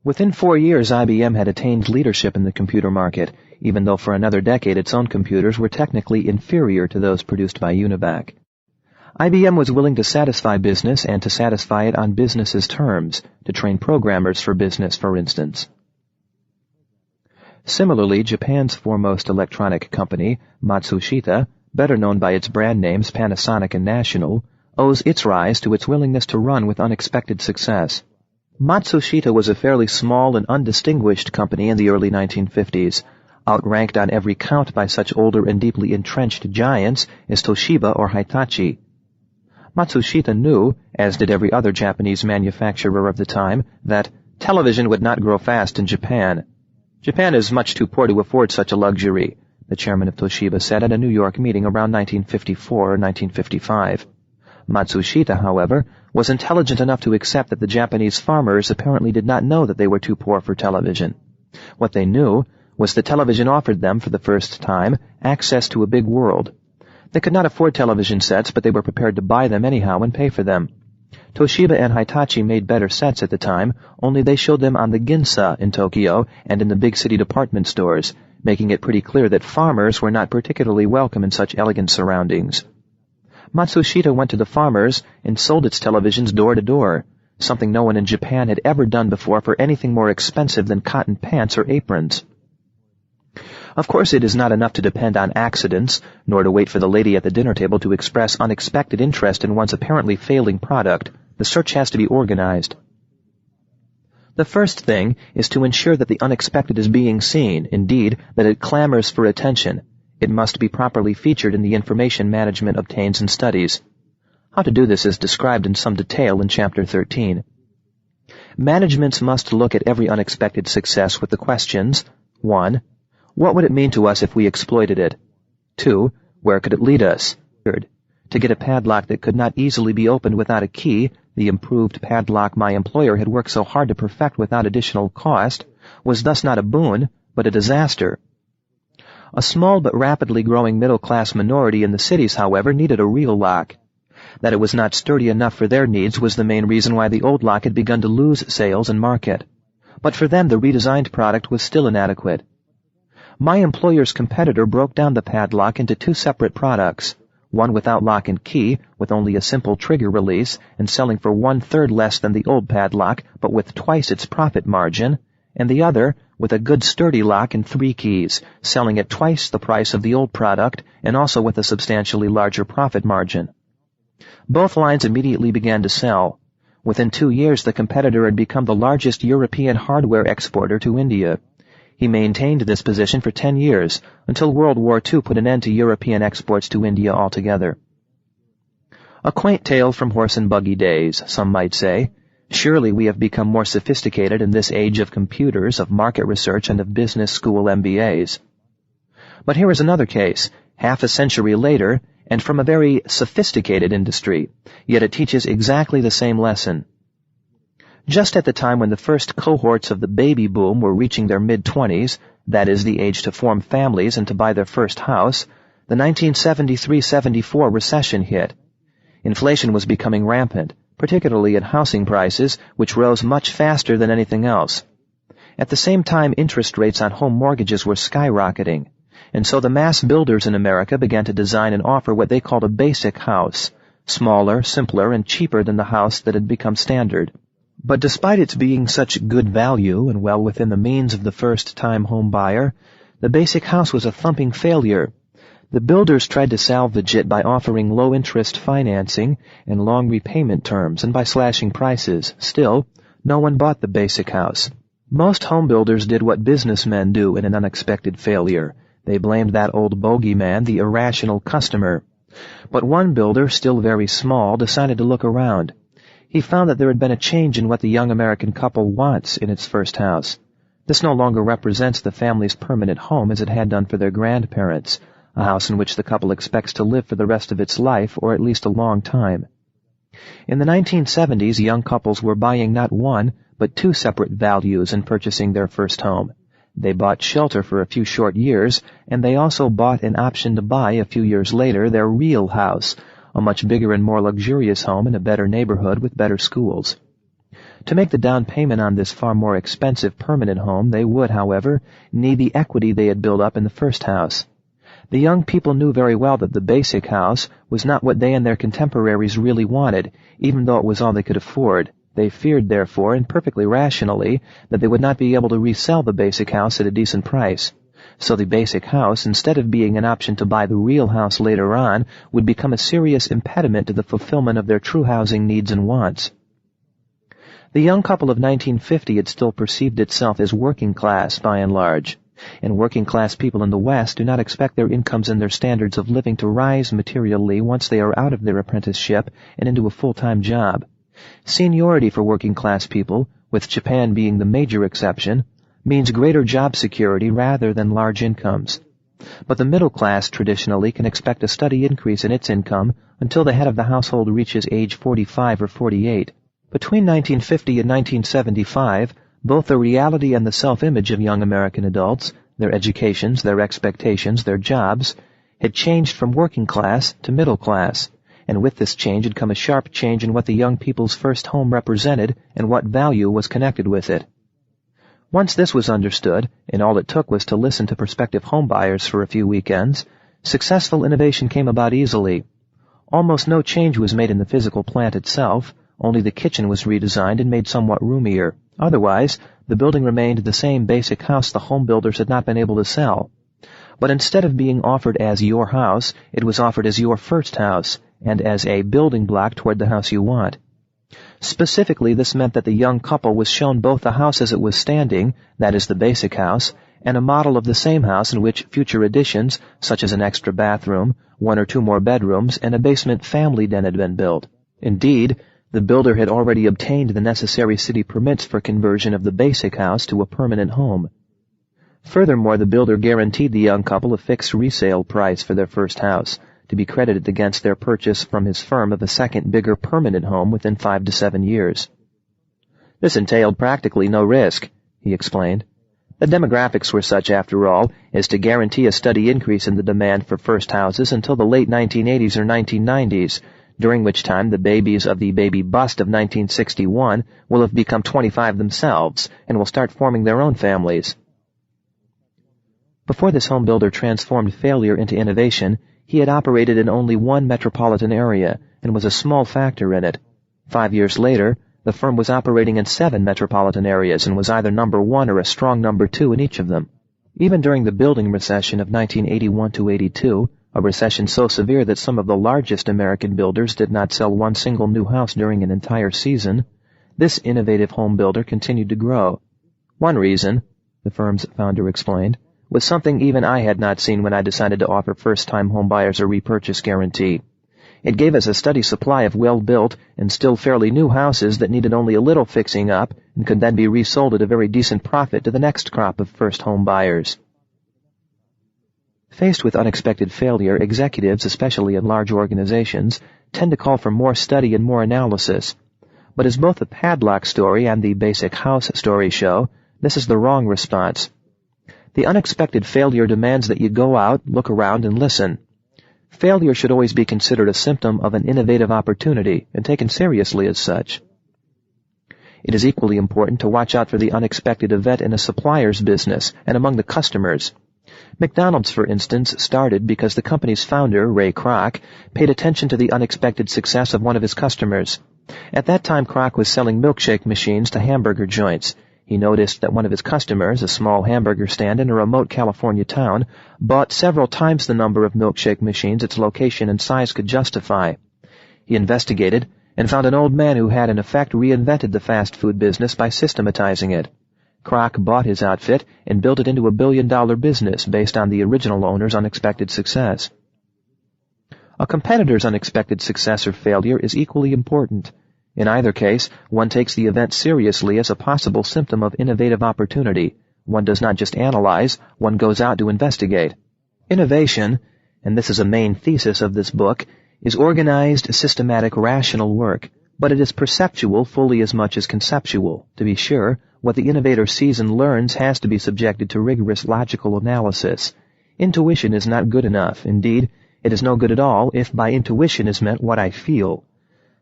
Speaker 1: Within 4 years, IBM had attained leadership in the computer market, even though for another decade its own computers were technically inferior to those produced by UNIVAC. IBM was willing to satisfy business and to satisfy it on business's terms, to train programmers for business, for instance. Similarly, Japan's foremost electronic company, Matsushita, better known by its brand names Panasonic and National, owes its rise to its willingness to run with unexpected success. Matsushita was a fairly small and undistinguished company in the early 1950s, outranked on every count by such older and deeply entrenched giants as Toshiba or Hitachi. Matsushita knew, as did every other Japanese manufacturer of the time, that television would not grow fast in Japan. "Japan is much too poor to afford such a luxury," the chairman of Toshiba said at a New York meeting around 1954 or 1955. Matsushita, however, was intelligent enough to accept that the Japanese farmers apparently did not know that they were too poor for television. What they knew was that television offered them, for the first time, access to a big world. They could not afford television sets, but they were prepared to buy them anyhow and pay for them. Toshiba and Hitachi made better sets at the time, only they showed them on the Ginza in Tokyo and in the big city department stores, making it pretty clear that farmers were not particularly welcome in such elegant surroundings. Matsushita went to the farmers and sold its televisions door to door, something no one in Japan had ever done before for anything more expensive than cotton pants or aprons. Of course, it is not enough to depend on accidents, nor to wait for the lady at the dinner table to express unexpected interest in one's apparently failing product. The search has to be organized. The first thing is to ensure that the unexpected is being seen, indeed, that it clamors for attention. It must be properly featured in the information management obtains and studies. How to do this is described in some detail in Chapter 13. Managements must look at every unexpected success with the questions: 1. What would it mean to us if we exploited it? 2. Where could it lead us? 3. To get a padlock that could not easily be opened without a key, the improved padlock my employer had worked so hard to perfect without additional cost, was thus not a boon, but a disaster. A small but rapidly growing middle-class minority in the cities, however, needed a real lock. That it was not sturdy enough for their needs was the main reason why the old lock had begun to lose sales and market. But for them, the redesigned product was still inadequate. My employer's competitor broke down the padlock into 2 separate products, one without lock and key, with only a simple trigger release, and selling for 1/3 less than the old padlock, but with twice its profit margin, and the other with a good sturdy lock and 3 keys, selling at twice the price of the old product, and also with a substantially larger profit margin. Both lines immediately began to sell. Within 2 years, the competitor had become the largest European hardware exporter to India. He maintained this position for 10 years, until World War II put an end to European exports to India altogether. A quaint tale from horse and buggy days, some might say. Surely we have become more sophisticated in this age of computers, of market research, and of business school MBAs. But here is another case. Half a century later, and from a very sophisticated industry, yet it teaches exactly the same lesson. Just at the time when the first cohorts of the baby boom were reaching their mid-20s, that is, the age to form families and to buy their first house, the 1973-74 recession hit. Inflation was becoming rampant, particularly in housing prices, which rose much faster than anything else. At the same time, interest rates on home mortgages were skyrocketing, and so the mass builders in America began to design and offer what they called a basic house, smaller, simpler, and cheaper than the house that had become standard. But despite its being such good value and well within the means of the first-time home buyer, the basic house was a thumping failure. The builders tried to salvage it by offering low-interest financing and long repayment terms and by slashing prices. Still, no one bought the basic house. Most home builders did what businessmen do in an unexpected failure. They blamed that old bogeyman, the irrational customer. But one builder, still very small, decided to look around. He found that there had been a change in what the young American couple wants in its first house. This no longer represents the family's permanent home as it had done for their grandparents, a house in which the couple expects to live for the rest of its life or at least a long time. In the 1970s, young couples were buying not one, but two separate values in purchasing their first home. They bought shelter for a few short years, and they also bought an option to buy a few years later their real house, a much bigger and more luxurious home in a better neighborhood with better schools. To make the down payment on this far more expensive permanent home, they would, however, need the equity they had built up in the first house. The young people knew very well that the basic house was not what they and their contemporaries really wanted, even though it was all they could afford. They feared, therefore, and perfectly rationally, that they would not be able to resell the basic house at a decent price. So the basic house, instead of being an option to buy the real house later on, would become a serious impediment to the fulfillment of their true housing needs and wants. The young couple of 1950 had still perceived itself as working class by and large, and working class people in the West do not expect their incomes and their standards of living to rise materially once they are out of their apprenticeship and into a full-time job. Seniority for working class people, with Japan being the major exception, means greater job security rather than large incomes. But the middle class traditionally can expect a steady increase in its income until the head of the household reaches age 45 or 48. Between 1950 and 1975, both the reality and the self-image of young American adults, their educations, their expectations, their jobs, had changed from working class to middle class, and with this change had come a sharp change in what the young people's first home represented and what value was connected with it. Once this was understood, and all it took was to listen to prospective homebuyers for a few weekends, successful innovation came about easily. Almost no change was made in the physical plant itself, only the kitchen was redesigned and made somewhat roomier. Otherwise, the building remained the same basic house the home builders had not been able to sell. But instead of being offered as your house, it was offered as your first house, and as a building block toward the house you want. Specifically, this meant that the young couple was shown both the house as it was standing, that is the basic house, and a model of the same house in which future additions, such as an extra bathroom, one or two more bedrooms, and a basement family den had been built. Indeed, the builder had already obtained the necessary city permits for conversion of the basic house to a permanent home. Furthermore, the builder guaranteed the young couple a fixed resale price for their first house, to be credited against their purchase from his firm of a second, bigger permanent home within 5 to 7 years. This entailed practically no risk, he explained. The demographics were such, after all, as to guarantee a steady increase in the demand for first houses until the late 1980s or 1990s, during which time the babies of the baby bust of 1961 will have become 25 themselves and will start forming their own families. Before this home builder transformed failure into innovation, he had operated in only one metropolitan area and was a small factor in it. 5 years later, the firm was operating in 7 metropolitan areas and was either number 1 or a strong number 2 in each of them. Even during the building recession of 1981-82, a recession so severe that some of the largest American builders did not sell one single new house during an entire season, this innovative home builder continued to grow. One reason, the firm's founder explained, was something even I had not seen when I decided to offer first-time homebuyers a repurchase guarantee. It gave us a steady supply of well-built and still fairly new houses that needed only a little fixing up and could then be resold at a very decent profit to the next crop of first home buyers. Faced with unexpected failure, executives, especially in large organizations, tend to call for more study and more analysis. But as both the padlock story and the basic house story show, this is the wrong response. The unexpected failure demands that you go out, look around, and listen. Failure should always be considered a symptom of an innovative opportunity and taken seriously as such. It is equally important to watch out for the unexpected event in a supplier's business and among the customers. McDonald's, for instance, started because the company's founder, Ray Kroc, paid attention to the unexpected success of one of his customers. At that time, Kroc was selling milkshake machines to hamburger joints. He noticed that one of his customers, a small hamburger stand in a remote California town, bought several times the number of milkshake machines its location and size could justify. He investigated and found an old man who had in effect reinvented the fast food business by systematizing it. Kroc bought his outfit and built it into a billion-dollar business based on the original owner's unexpected success. A competitor's unexpected success or failure is equally important. In either case, one takes the event seriously as a possible symptom of innovative opportunity. One does not just analyze, one goes out to investigate. Innovation, and this is a main thesis of this book, is organized, systematic, rational work, but it is perceptual fully as much as conceptual. To be sure, what the innovator sees and learns has to be subjected to rigorous logical analysis. Intuition is not good enough. Indeed, it is no good at all if by intuition is meant what I feel.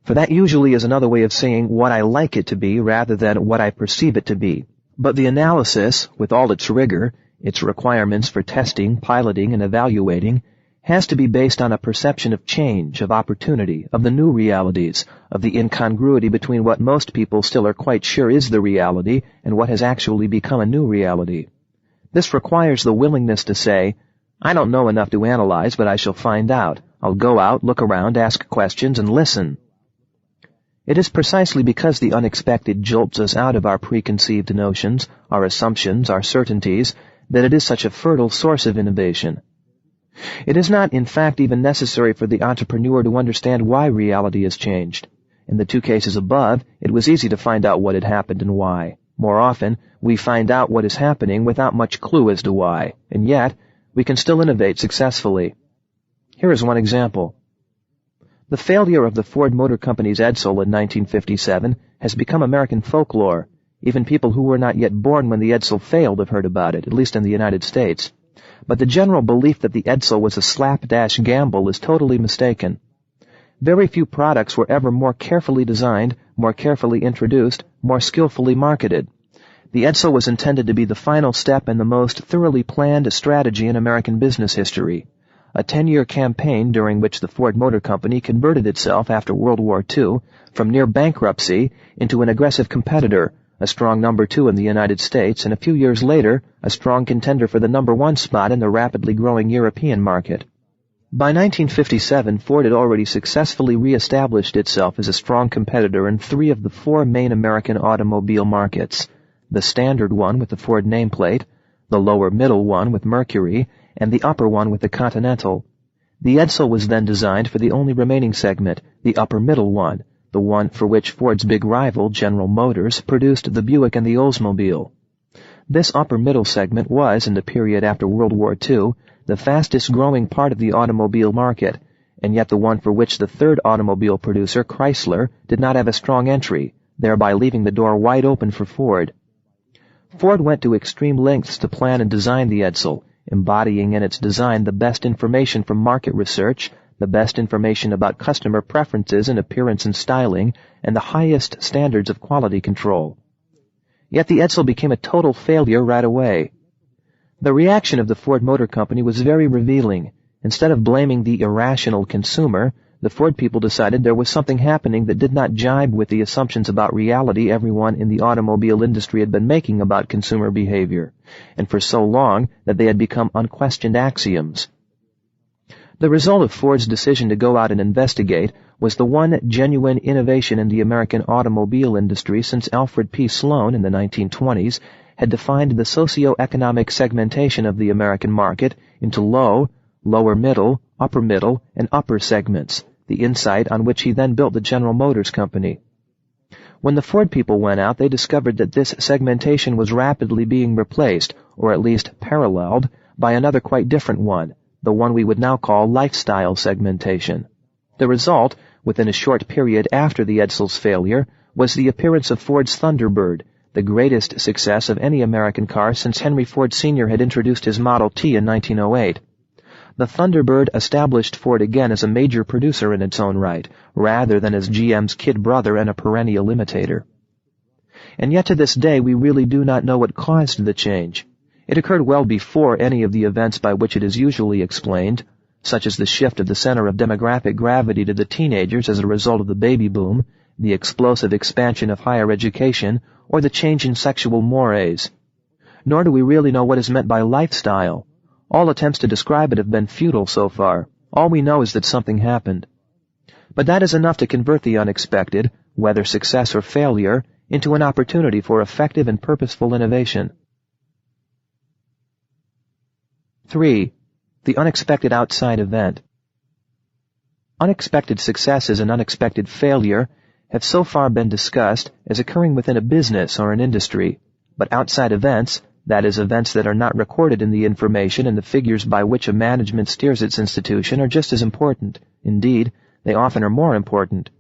Speaker 1: For that usually is another way of saying what I like it to be rather than what I perceive it to be. But the analysis, with all its rigor, its requirements for testing, piloting, and evaluating, has to be based on a perception of change, of opportunity, of the new realities, of the incongruity between what most people still are quite sure is the reality and what has actually become a new reality. This requires the willingness to say, I don't know enough to analyze, but I shall find out. I'll go out, look around, ask questions, and listen. It is precisely because the unexpected jolts us out of our preconceived notions, our assumptions, our certainties, that it is such a fertile source of innovation. It is not, in fact, even necessary for the entrepreneur to understand why reality has changed. In the two cases above, it was easy to find out what had happened and why. More often, we find out what is happening without much clue as to why, and yet, we can still innovate successfully. Here is one example. The failure of the Ford Motor Company's Edsel in 1957 has become American folklore. Even people who were not yet born when the Edsel failed have heard about it, at least in the United States. But the general belief that the Edsel was a slapdash gamble is totally mistaken. Very few products were ever more carefully designed, more carefully introduced, more skillfully marketed. The Edsel was intended to be the final step in the most thoroughly planned strategy in American business history. A 10-year campaign during which the Ford Motor Company converted itself after World War II from near bankruptcy into an aggressive competitor, a strong number 2 in the United States, and a few years later, a strong contender for the number 1 spot in the rapidly growing European market. By 1957, Ford had already successfully re-established itself as a strong competitor in 3 of the 4 main American automobile markets: the standard one with the Ford nameplate, the lower middle one with Mercury, and the upper one with the Continental. The Edsel was then designed for the only remaining segment, the upper middle one, the one for which Ford's big rival, General Motors, produced the Buick and the Oldsmobile. This upper middle segment was, in the period after World War II, the fastest growing part of the automobile market, and yet the one for which the third automobile producer, Chrysler, did not have a strong entry, thereby leaving the door wide open for Ford. Ford went to extreme lengths to plan and design the Edsel, embodying in its design the best information from market research, the best information about customer preferences in appearance and styling, and the highest standards of quality control. Yet the Edsel became a total failure right away. The reaction of the Ford Motor Company was very revealing. Instead of blaming the irrational consumer, the Ford people decided there was something happening that did not jibe with the assumptions about reality everyone in the automobile industry had been making about consumer behavior, and for so long that they had become unquestioned axioms. The result of Ford's decision to go out and investigate was the one genuine innovation in the American automobile industry since Alfred P. Sloan in the 1920s had defined the socio-economic segmentation of the American market into low, lower middle, and upper segments, the insight on which he then built the General Motors Company. When the Ford people went out, they discovered that this segmentation was rapidly being replaced, or at least paralleled, by another quite different one, the one we would now call lifestyle segmentation. The result, within a short period after the Edsels failure, was the appearance of Ford's Thunderbird, the greatest success of any American car since Henry Ford Sr. had introduced his Model T in 1908. The Thunderbird established Ford again as a major producer in its own right, rather than as GM's kid brother and a perennial imitator. And yet to this day we really do not know what caused the change. It occurred well before any of the events by which it is usually explained, such as the shift of the center of demographic gravity to the teenagers as a result of the baby boom, the explosive expansion of higher education, or the change in sexual mores. Nor do we really know what is meant by lifestyle. All attempts to describe it have been futile so far. All we know is that something happened. But that is enough to convert the unexpected, whether success or failure, into an opportunity for effective and purposeful innovation. 3. The unexpected outside event. Unexpected successes and unexpected failure have so far been discussed as occurring within a business or an industry, but outside events, that is, events that are not recorded in the information and the figures by which a management steers its institution, are just as important. Indeed, they often are more important.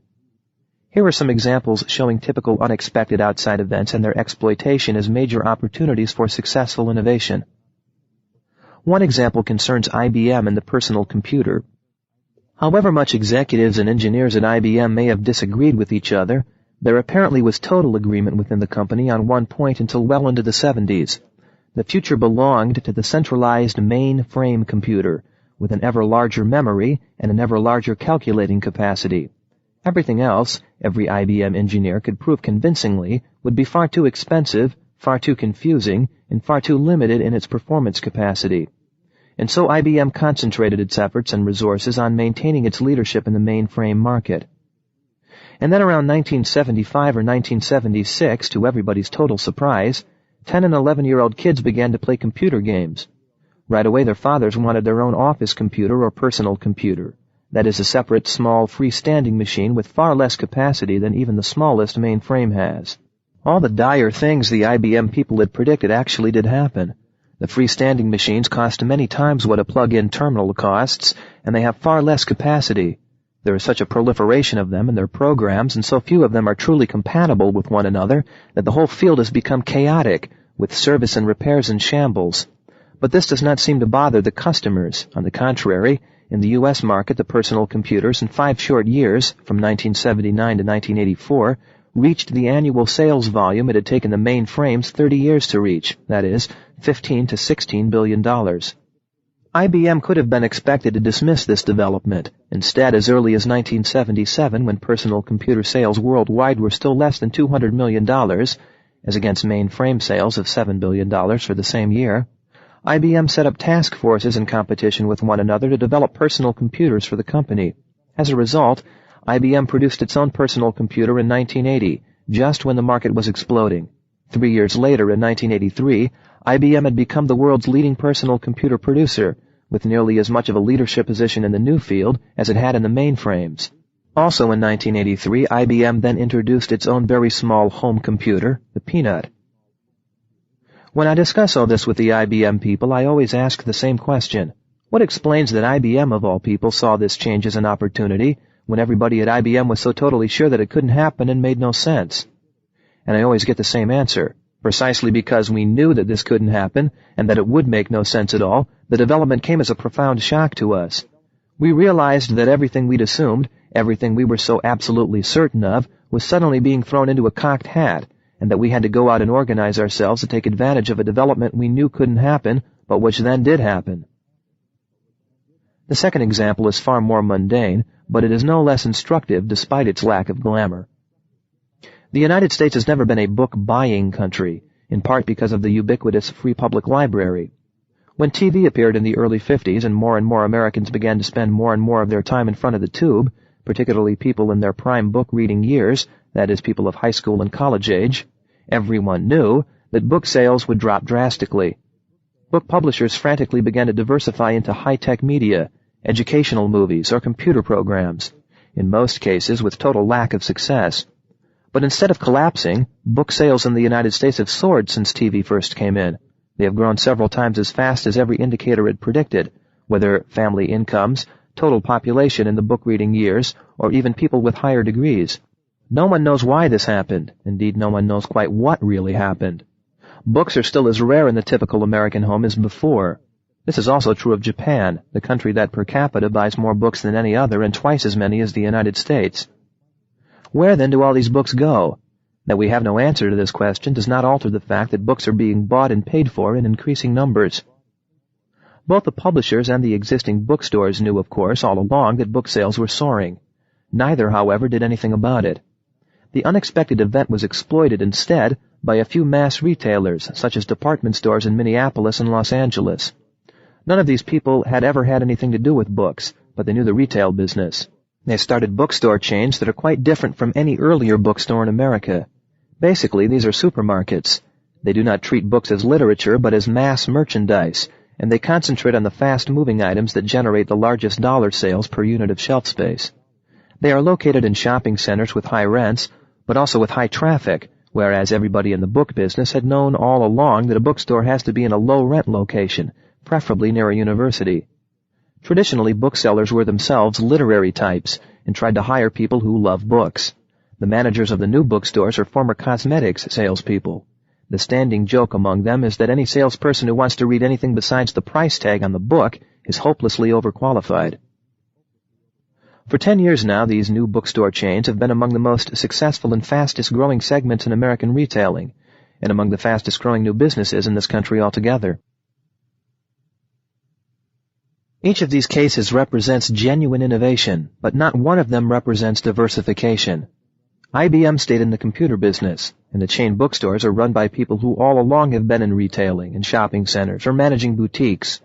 Speaker 1: Here are some examples showing typical unexpected outside events and their exploitation as major opportunities for successful innovation. One example concerns IBM and the personal computer. However much executives and engineers at IBM may have disagreed with each other, there apparently was total agreement within the company on one point until well into the 70s. The future belonged to the centralized mainframe computer, with an ever larger memory and an ever larger calculating capacity. Everything else, every IBM engineer could prove convincingly, would be far too expensive, far too confusing, and far too limited in its performance capacity. And so IBM concentrated its efforts and resources on maintaining its leadership in the mainframe market. And then around 1975 or 1976, to everybody's total surprise, 10 and 11-year-old kids began to play computer games. Right away their fathers wanted their own office computer or personal computer. That is a separate, small, freestanding machine with far less capacity than even the smallest mainframe has. All the dire things the IBM people had predicted actually did happen. The freestanding machines cost many times what a plug-in terminal costs, and they have far less capacity. There is such a proliferation of them and their programs, and so few of them are truly compatible with one another, that the whole field has become chaotic, with service and repairs in shambles. But this does not seem to bother the customers. On the contrary, in the U.S. market, the personal computers, in 5 short years, from 1979 to 1984, reached the annual sales volume it had taken the mainframes 30 years to reach, that is, $15 to $16 billion. IBM could have been expected to dismiss this development. Instead, as early as 1977, when personal computer sales worldwide were still less than $200 million, as against mainframe sales of $7 billion for the same year, IBM set up task forces in competition with one another to develop personal computers for the company. As a result, IBM produced its own personal computer in 1980, just when the market was exploding. 3 years later, in 1983, IBM had become the world's leading personal computer producer, with nearly as much of a leadership position in the new field as it had in the mainframes. Also in 1983, IBM then introduced its own very small home computer, the Peanut. When I discuss all this with the IBM people, I always ask the same question. What explains that IBM, of all people, saw this change as an opportunity, when everybody at IBM was so totally sure that it couldn't happen and made no sense? And I always get the same answer. Precisely because we knew that this couldn't happen, and that it would make no sense at all, the development came as a profound shock to us. We realized that everything we'd assumed, everything we were so absolutely certain of, was suddenly being thrown into a cocked hat, and that we had to go out and organize ourselves to take advantage of a development we knew couldn't happen, but which then did happen. The second example is far more mundane, but it is no less instructive despite its lack of glamour. The United States has never been a book-buying country, in part because of the ubiquitous free public library. When TV appeared in the early 50s and more Americans began to spend more and more of their time in front of the tube, particularly people in their prime book-reading years, that is, people of high school and college age, everyone knew that book sales would drop drastically. Book publishers frantically began to diversify into high-tech media, educational movies, or computer programs, in most cases with total lack of success. But instead of collapsing, book sales in the United States have soared since TV first came in. They have grown several times as fast as every indicator had predicted, whether family incomes, total population in the book-reading years, or even people with higher degrees. No one knows why this happened. Indeed, no one knows quite what really happened. Books are still as rare in the typical American home as before. This is also true of Japan, the country that per capita buys more books than any other and twice as many as the United States. Where then do all these books go? That we have no answer to this question does not alter the fact that books are being bought and paid for in increasing numbers. Both the publishers and the existing bookstores knew, of course, all along that book sales were soaring. Neither, however, did anything about it. The unexpected event was exploited instead by a few mass retailers, such as department stores in Minneapolis and Los Angeles. None of these people had ever had anything to do with books, but they knew the retail business. They started bookstore chains that are quite different from any earlier bookstore in America. Basically, these are supermarkets. They do not treat books as literature, but as mass merchandise, and they concentrate on the fast-moving items that generate the largest dollar sales per unit of shelf space. They are located in shopping centers with high rents, but also with high traffic, whereas everybody in the book business had known all along that a bookstore has to be in a low-rent location, preferably near a university. Traditionally, booksellers were themselves literary types and tried to hire people who love books. The managers of the new bookstores are former cosmetics salespeople. The standing joke among them is that any salesperson who wants to read anything besides the price tag on the book is hopelessly overqualified. For 10 years now, these new bookstore chains have been among the most successful and fastest-growing segments in American retailing, and among the fastest-growing new businesses in this country altogether. Each of these cases represents genuine innovation, but not one of them represents diversification. IBM stayed in the computer business, and the chain bookstores are run by people who all along have been in retailing and shopping centers or managing boutiques.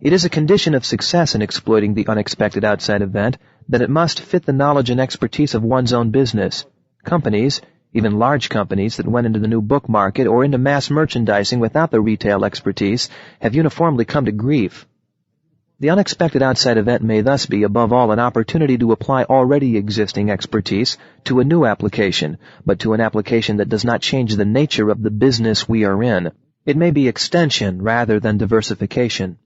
Speaker 1: It is a condition of success in exploiting the unexpected outside event that it must fit the knowledge and expertise of one's own business. Companies, even large companies that went into the new book market or into mass merchandising without the retail expertise, have uniformly come to grief. The unexpected outside event may thus be, above all, an opportunity to apply already existing expertise to a new application, but to an application that does not change the nature of the business we are in. It may be extension rather than diversification.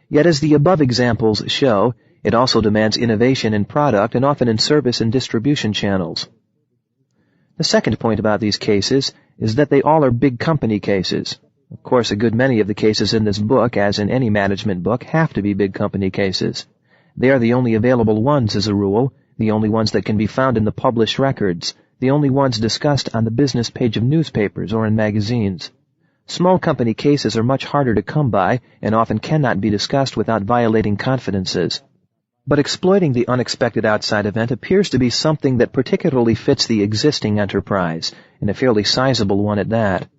Speaker 1: Yet as the above examples show, it also demands innovation in product and often in service and distribution channels. The second point about these cases is that they all are big company cases. Of course, a good many of the cases in this book, as in any management book, have to be big company cases. They are the only available ones, as a rule, the only ones that can be found in the published records, the only ones discussed on the business page of newspapers or in magazines. Small company cases are much harder to come by and often cannot be discussed without violating confidences. But exploiting the unexpected outside event appears to be something that particularly fits the existing enterprise, and a fairly sizable one at that.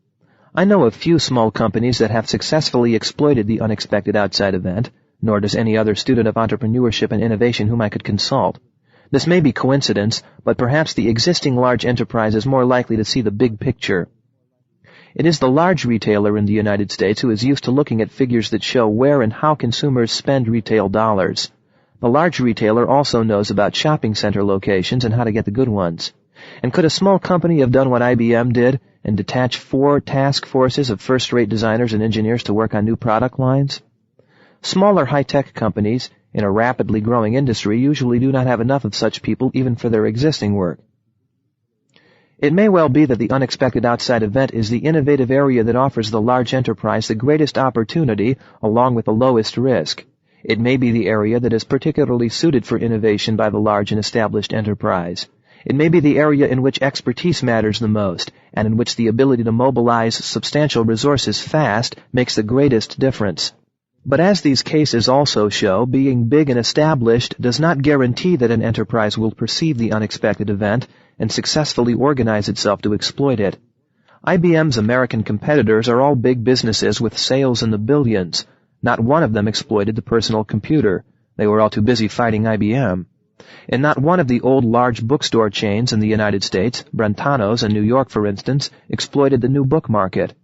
Speaker 1: I know of few small companies that have successfully exploited the unexpected outside event, nor does any other student of entrepreneurship and innovation whom I could consult. This may be coincidence, but perhaps the existing large enterprise is more likely to see the big picture. It is the large retailer in the United States who is used to looking at figures that show where and how consumers spend retail dollars. The large retailer also knows about shopping center locations and how to get the good ones. And could a small company have done what IBM did and detach 4 task forces of first-rate designers and engineers to work on new product lines? Smaller high-tech companies in a rapidly growing industry usually do not have enough of such people even for their existing work. It may well be that the unexpected outside event is the innovative area that offers the large enterprise the greatest opportunity along with the lowest risk. It may be the area that is particularly suited for innovation by the large and established enterprise. It may be the area in which expertise matters the most, and in which the ability to mobilize substantial resources fast makes the greatest difference. But as these cases also show, being big and established does not guarantee that an enterprise will perceive the unexpected event and successfully organize itself to exploit it. IBM's American competitors are all big businesses with sales in the billions. Not one of them exploited the personal computer. They were all too busy fighting IBM. And not one of the old large bookstore chains in the United States, Brentano's in New York, for instance, exploited the new book market.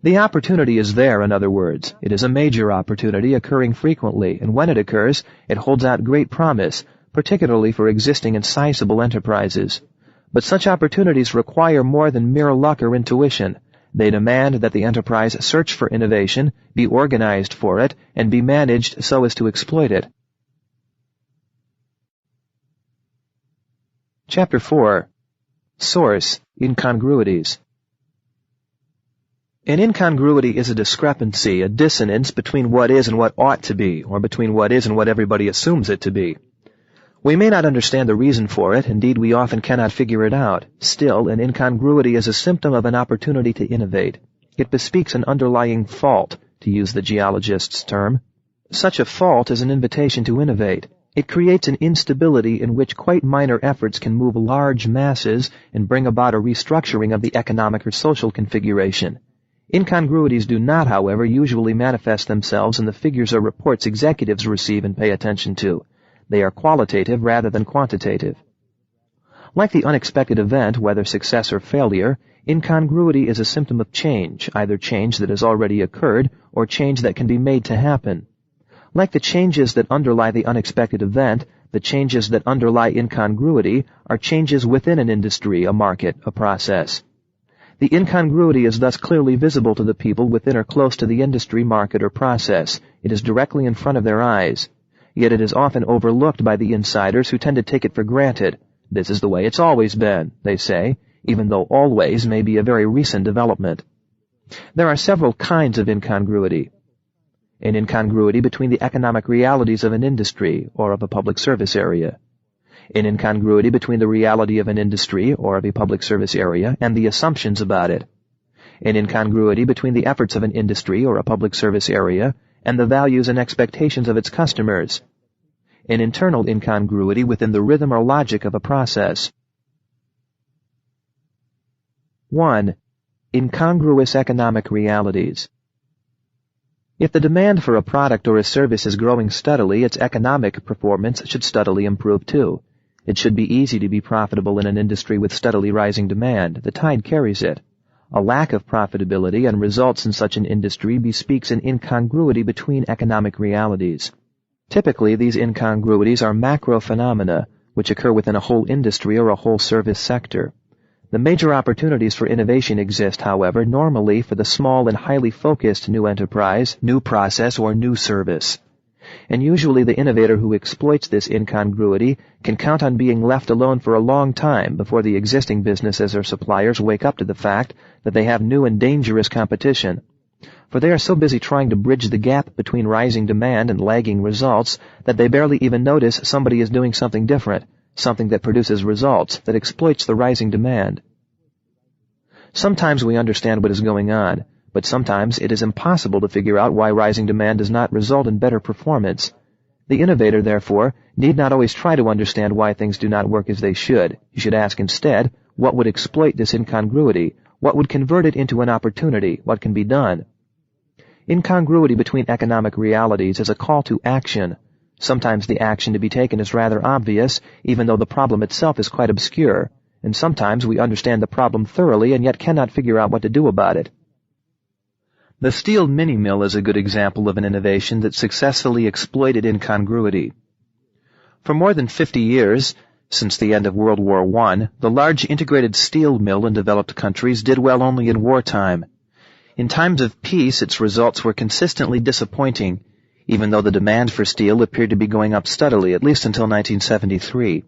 Speaker 1: The opportunity is there, in other words. It is a major opportunity occurring frequently, and when it occurs, it holds out great promise, particularly for existing and sizable enterprises. But such opportunities require more than mere luck or intuition. They demand that the enterprise search for innovation, be organized for it, and be managed so as to exploit it. Chapter 4. Source: Incongruities. An incongruity is a discrepancy, a dissonance between what is and what ought to be, or between what is and what everybody assumes it to be. We may not understand the reason for it, indeed we often cannot figure it out. Still, an incongruity is a symptom of an opportunity to innovate. It bespeaks an underlying fault, to use the geologist's term. Such a fault is an invitation to innovate. It creates an instability in which quite minor efforts can move large masses and bring about a restructuring of the economic or social configuration. Incongruities do not, however, usually manifest themselves in the figures or reports executives receive and pay attention to. They are qualitative rather than quantitative. Like the unexpected event, whether success or failure, incongruity is a symptom of change, either change that has already occurred or change that can be made to happen. Like the changes that underlie the unexpected event, the changes that underlie incongruity are changes within an industry, a market, a process. The incongruity is thus clearly visible to the people within or close to the industry, market, or process. It is directly in front of their eyes. Yet it is often overlooked by the insiders who tend to take it for granted. This is the way it's always been, they say, even though always may be a very recent development. There are several kinds of incongruity. An incongruity between the economic realities of an industry or of a public service area. An incongruity between the reality of an industry or of a public service area and the assumptions about it. An incongruity between the efforts of an industry or a public service area and the values and expectations of its customers. An internal incongruity within the rhythm or logic of a process. 1. Incongruous economic realities. If the demand for a product or a service is growing steadily, its economic performance should steadily improve too. It should be easy to be profitable in an industry with steadily rising demand. The tide carries it. A lack of profitability and results in such an industry bespeaks an incongruity between economic realities. Typically, these incongruities are macro phenomena, which occur within a whole industry or a whole service sector. The major opportunities for innovation exist, however, normally for the small and highly focused new enterprise, new process, or new service. And usually the innovator who exploits this incongruity can count on being left alone for a long time before the existing businesses or suppliers wake up to the fact that they have new and dangerous competition. For they are so busy trying to bridge the gap between rising demand and lagging results that they barely even notice somebody is doing something different, something that produces results, that exploits the rising demand. Sometimes we understand what is going on, but sometimes it is impossible to figure out why rising demand does not result in better performance. The innovator, therefore, need not always try to understand why things do not work as they should. He should ask instead, what would exploit this incongruity? What would convert it into an opportunity? What can be done? Incongruity between economic realities is a call to action. Sometimes the action to be taken is rather obvious, even though the problem itself is quite obscure, and sometimes we understand the problem thoroughly and yet cannot figure out what to do about it. The steel mini-mill is a good example of an innovation that successfully exploited incongruity. For more than 50 years, since the end of World War I, the large integrated steel mill in developed countries did well only in wartime. In times of peace, its results were consistently disappointing, even though the demand for steel appeared to be going up steadily, at least until 1973.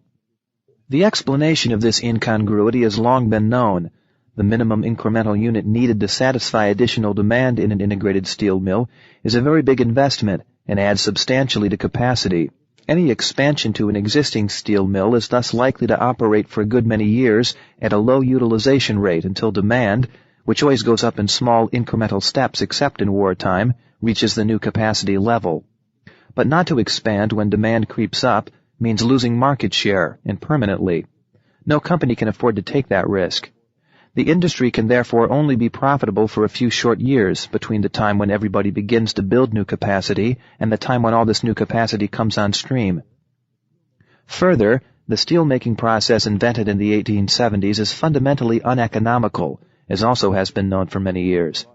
Speaker 1: The explanation of this incongruity has long been known. The minimum incremental unit needed to satisfy additional demand in an integrated steel mill is a very big investment and adds substantially to capacity. Any expansion to an existing steel mill is thus likely to operate for a good many years at a low utilization rate until demand, which always goes up in small incremental steps except in wartime, reaches the new capacity level. But not to expand when demand creeps up means losing market share, and permanently. No company can afford to take that risk. The industry can therefore only be profitable for a few short years between the time when everybody begins to build new capacity and the time when all this new capacity comes on stream. Further, the steel-making process invented in the 1870s is fundamentally uneconomical, as also has been known for many years.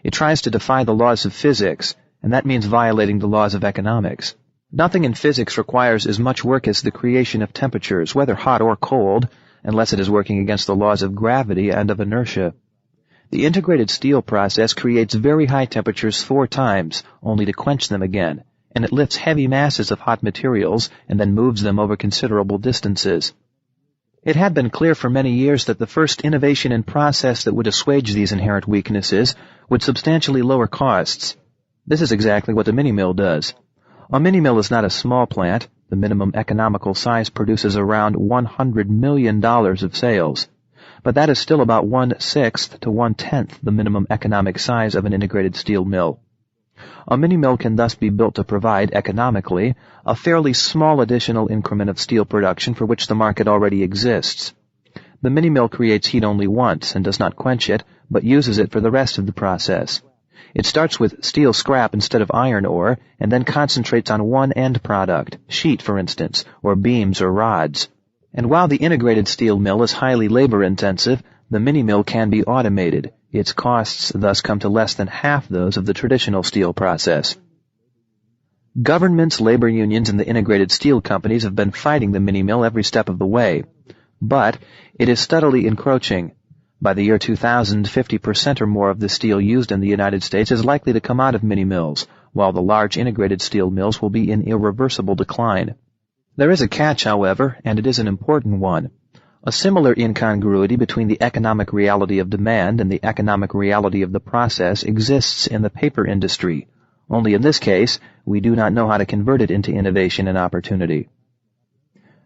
Speaker 1: It tries to defy the laws of physics, and that means violating the laws of economics. Nothing in physics requires as much work as the creation of temperatures, whether hot or cold, unless it is working against the laws of gravity and of inertia. The integrated steel process creates very high temperatures 4 times, only to quench them again, and it lifts heavy masses of hot materials and then moves them over considerable distances. It had been clear for many years that the first innovation in process that would assuage these inherent weaknesses would substantially lower costs. This is exactly what the mini-mill does. A mini-mill is not a small plant. The minimum economical size produces around $100 million of sales. But that is still about 1/6 to 1/10 the minimum economic size of an integrated steel mill. A mini-mill can thus be built to provide, economically, a fairly small additional increment of steel production for which the market already exists. The mini-mill creates heat only once and does not quench it, but uses it for the rest of the process. It starts with steel scrap instead of iron ore, and then concentrates on one end product, sheet for instance, or beams or rods. And while the integrated steel mill is highly labor-intensive, the mini-mill can be automated. Its costs thus come to less than half those of the traditional steel process. Governments, labor unions, and the integrated steel companies have been fighting the mini-mill every step of the way. But it is steadily encroaching. By the year 2000, 50% or more of the steel used in the United States is likely to come out of mini-mills, while the large integrated steel mills will be in irreversible decline. There is a catch, however, and it is an important one. A similar incongruity between the economic reality of demand and the economic reality of the process exists in the paper industry. Only in this case, we do not know how to convert it into innovation and opportunity.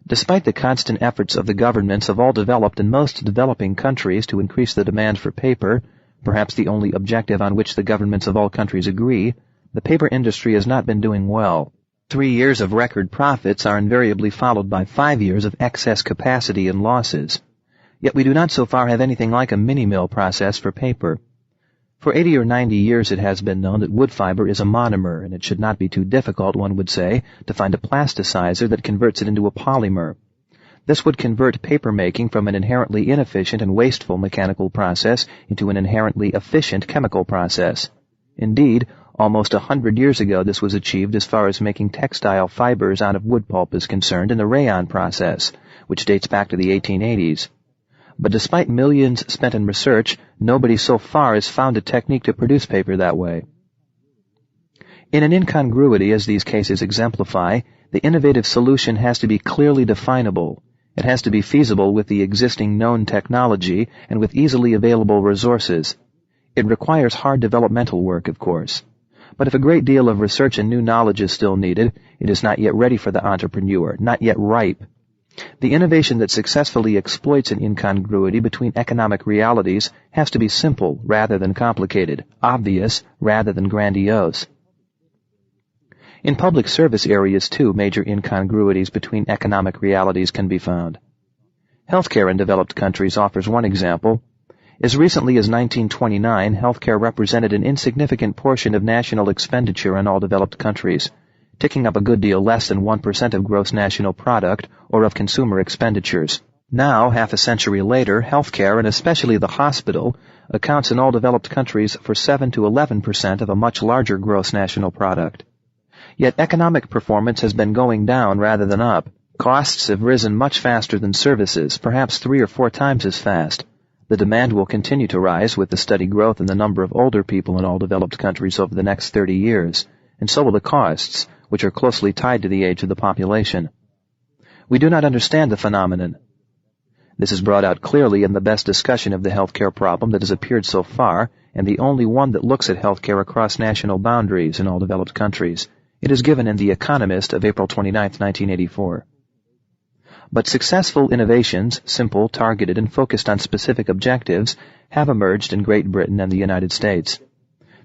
Speaker 1: Despite the constant efforts of the governments of all developed and most developing countries to increase the demand for paper, perhaps the only objective on which the governments of all countries agree, the paper industry has not been doing well. 3 years of record profits are invariably followed by 5 years of excess capacity and losses. Yet we do not so far have anything like a mini-mill process for paper. For 80 or 90 years it has been known that wood fiber is a monomer, and it should not be too difficult, one would say, to find a plasticizer that converts it into a polymer. This would convert paper making from an inherently inefficient and wasteful mechanical process into an inherently efficient chemical process. Indeed, almost 100 years ago this was achieved as far as making textile fibers out of wood pulp is concerned in the rayon process, which dates back to the 1880s. But despite millions spent in research, nobody so far has found a technique to produce paper that way. In an incongruity, as these cases exemplify, the innovative solution has to be clearly definable. It has to be feasible with the existing known technology and with easily available resources. It requires hard developmental work, of course. But if a great deal of research and new knowledge is still needed, it is not yet ready for the entrepreneur, not yet ripe. The innovation that successfully exploits an incongruity between economic realities has to be simple rather than complicated, obvious rather than grandiose. In public service areas, too, major incongruities between economic realities can be found. Healthcare in developed countries offers one example. As recently as 1929, healthcare represented an insignificant portion of national expenditure in all developed countries, ticking up a good deal less than 1% of gross national product or of consumer expenditures. Now, half a century later, healthcare, and especially the hospital, accounts in all developed countries for 7 to 11% of a much larger gross national product. Yet economic performance has been going down rather than up. Costs have risen much faster than services, perhaps 3 or 4 times as fast. The demand will continue to rise with the steady growth in the number of older people in all developed countries over the next 30 years, and so will the costs, which are closely tied to the age of the population. We do not understand the phenomenon. This is brought out clearly in the best discussion of the healthcare problem that has appeared so far, and the only one that looks at healthcare across national boundaries in all developed countries. It is given in The Economist of April 29, 1984. But successful innovations, simple, targeted, and focused on specific objectives, have emerged in Great Britain and the United States.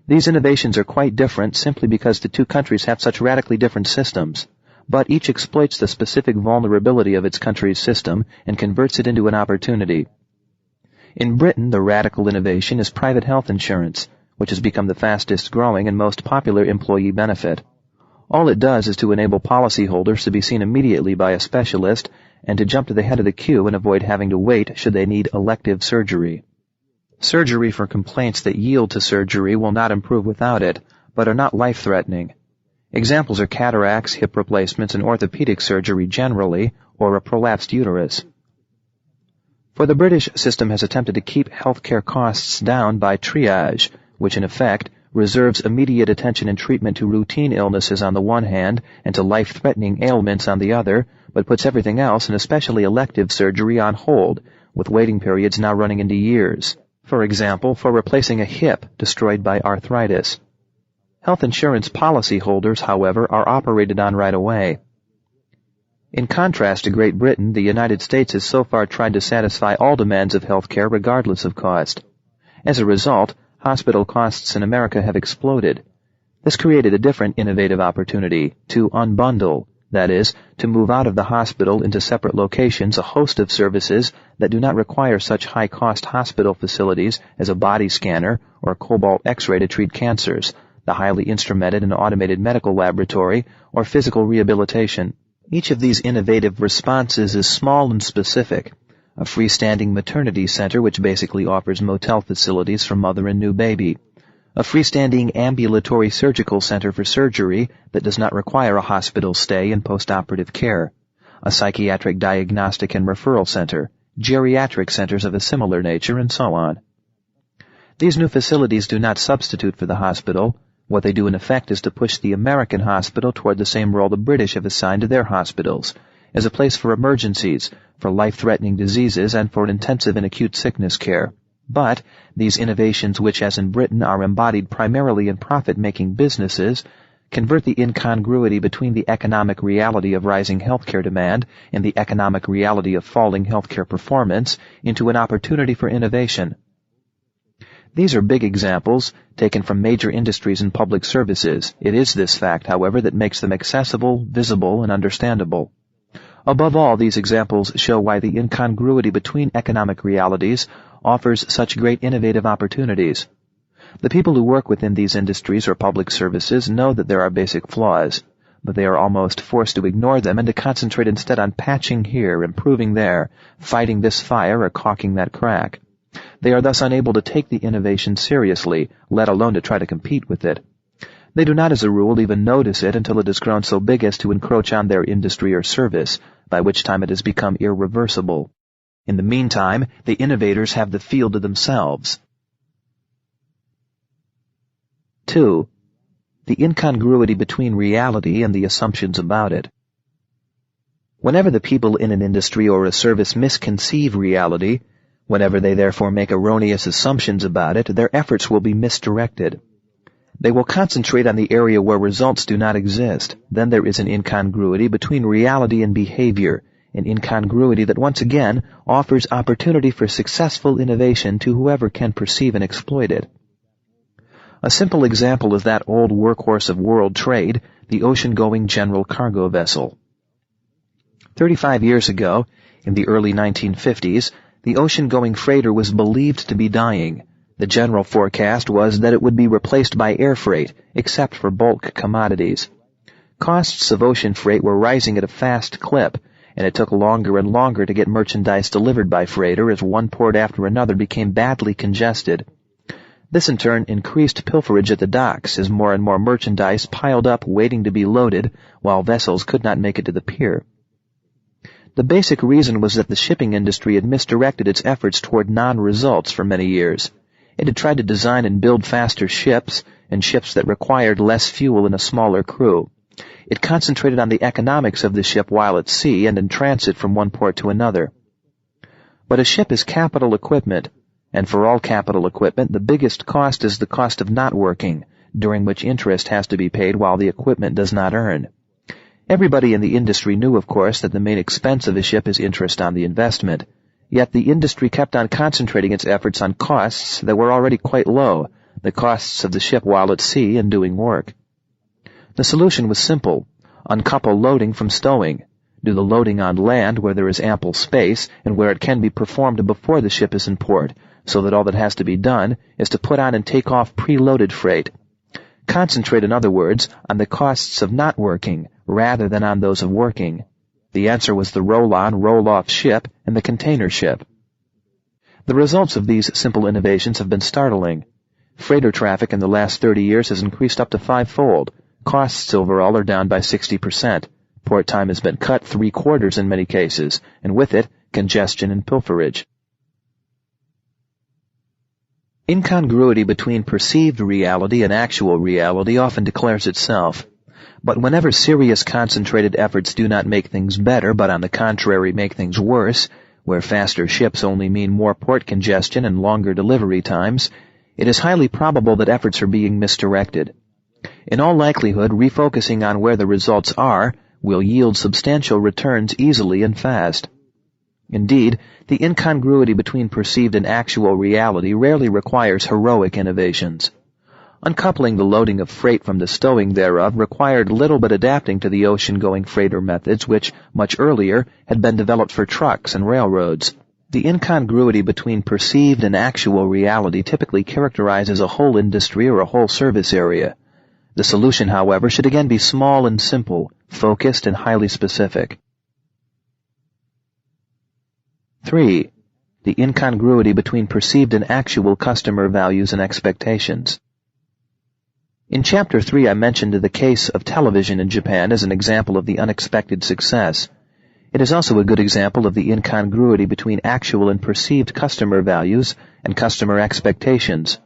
Speaker 1: These innovations are quite different simply because the two countries have such radically different systems, but each exploits the specific vulnerability of its country's system and converts it into an opportunity. In Britain, the radical innovation is private health insurance, which has become the fastest growing and most popular employee benefit. All it does is to enable policyholders to be seen immediately by a specialist and to jump to the head of the queue and avoid having to wait should they need elective surgery. Surgery for complaints that yield to surgery will not improve without it, but are not life-threatening. Examples are cataracts, hip replacements, and orthopedic surgery generally, or a prolapsed uterus. For the British system has attempted to keep healthcare costs down by triage, which in effect reserves immediate attention and treatment to routine illnesses on the one hand and to life-threatening ailments on the other, but puts everything else, and especially elective surgery, on hold, with waiting periods now running into years. For example, for replacing a hip destroyed by arthritis. Health insurance policyholders, however, are operated on right away. In contrast to Great Britain, the United States has so far tried to satisfy all demands of healthcare regardless of cost. As a result, hospital costs in America have exploded. This created a different innovative opportunity to unbundle, that is, to move out of the hospital into separate locations a host of services that do not require such high-cost hospital facilities as a body scanner or a cobalt X-ray to treat cancers, the highly instrumented and automated medical laboratory, or physical rehabilitation. Each of these innovative responses is small and specific. A freestanding maternity center which basically offers motel facilities for mother and new baby. A freestanding ambulatory surgical center for surgery that does not require a hospital stay and postoperative care. A psychiatric diagnostic and referral center, geriatric centers of a similar nature, and so on. These new facilities do not substitute for the hospital. What they do in effect is to push the American hospital toward the same role the British have assigned to their hospitals, as a place for emergencies, for life-threatening diseases, and for intensive and acute sickness care. But these innovations, which as in Britain are embodied primarily in profit-making businesses, convert the incongruity between the economic reality of rising healthcare demand and the economic reality of falling healthcare performance into an opportunity for innovation. These are big examples, taken from major industries and public services. It is this fact, however, that makes them accessible, visible, and understandable. Above all, these examples show why the incongruity between economic realities offers such great innovative opportunities. The people who work within these industries or public services know that there are basic flaws, but they are almost forced to ignore them and to concentrate instead on patching here, improving there, fighting this fire or caulking that crack. They are thus unable to take the innovation seriously, let alone to try to compete with it. They do not, as a rule, even notice it until it has grown so big as to encroach on their industry or service, by which time it has become irreversible. In the meantime, the innovators have the field to themselves. 2. The incongruity between reality and the assumptions about it. Whenever the people in an industry or a service misconceive reality, whenever they therefore make erroneous assumptions about it, their efforts will be misdirected. They will concentrate on the area where results do not exist. Then there is an incongruity between reality and behavior, an incongruity that once again offers opportunity for successful innovation to whoever can perceive and exploit it. A simple example is that old workhorse of world trade, the ocean-going general cargo vessel. 35 years ago, in the early 1950s, the ocean-going freighter was believed to be dying. The general forecast was that it would be replaced by air freight, except for bulk commodities. Costs of ocean freight were rising at a fast clip, and it took longer and longer to get merchandise delivered by freighter as one port after another became badly congested. This in turn increased pilferage at the docks as more and more merchandise piled up waiting to be loaded while vessels could not make it to the pier. The basic reason was that the shipping industry had misdirected its efforts toward non-results for many years. It had tried to design and build faster ships, and ships that required less fuel and a smaller crew. It concentrated on the economics of the ship while at sea and in transit from one port to another. But a ship is capital equipment, and for all capital equipment, the biggest cost is the cost of not working, during which interest has to be paid while the equipment does not earn. Everybody in the industry knew, of course, that the main expense of a ship is interest on the investment. Yet the industry kept on concentrating its efforts on costs that were already quite low, the costs of the ship while at sea and doing work. The solution was simple. Uncouple loading from stowing. Do the loading on land where there is ample space and where it can be performed before the ship is in port, so that all that has to be done is to put on and take off preloaded freight. Concentrate, in other words, on the costs of not working, rather than on those of working. The answer was the roll-on, roll-off ship and the container ship. The results of these simple innovations have been startling. Freighter traffic in the last 30 years has increased up to 5-fold. Costs overall are down by 60%. Port time has been cut 3/4 in many cases, and with it, congestion and pilferage. Incongruity between perceived reality and actual reality often declares itself. But whenever serious concentrated efforts do not make things better, but on the contrary make things worse, where faster ships only mean more port congestion and longer delivery times, it is highly probable that efforts are being misdirected. In all likelihood, refocusing on where the results are will yield substantial returns easily and fast. Indeed, the incongruity between perceived and actual reality rarely requires heroic innovations. Uncoupling the loading of freight from the stowing thereof required little but adapting to the ocean-going freighter methods which, much earlier, had been developed for trucks and railroads. The incongruity between perceived and actual reality typically characterizes a whole industry or a whole service area. The solution, however, should again be small and simple, focused and highly specific. 3. The incongruity between perceived and actual customer values and expectations. In Chapter 3, I mentioned the case of television in Japan as an example of the unexpected success. It is also a good example of the incongruity between actual and perceived customer values and customer expectations.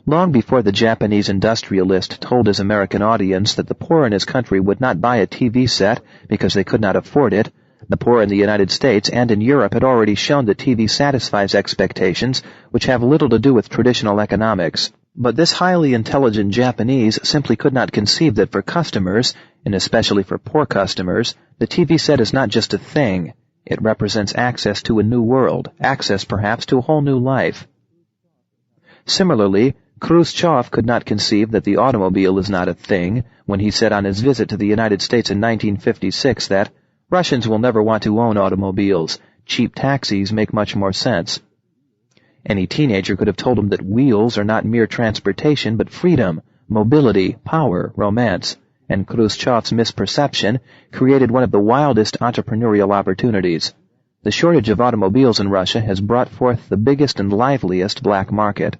Speaker 1: Long before the Japanese industrialist told his American audience that the poor in his country would not buy a TV set because they could not afford it, the poor in the United States and in Europe had already shown that TV satisfies expectations which have little to do with traditional economics. But this highly intelligent Japanese simply could not conceive that for customers, and especially for poor customers, the TV set is not just a thing. It represents access to a new world, access perhaps to a whole new life. Similarly, Khrushchev could not conceive that the automobile is not a thing when he said on his visit to the United States in 1956 that Russians will never want to own automobiles. Cheap taxis make much more sense. Any teenager could have told him that wheels are not mere transportation but freedom, mobility, power, romance, and Khrushchev's misperception created one of the wildest entrepreneurial opportunities. The shortage of automobiles in Russia has brought forth the biggest and liveliest black market.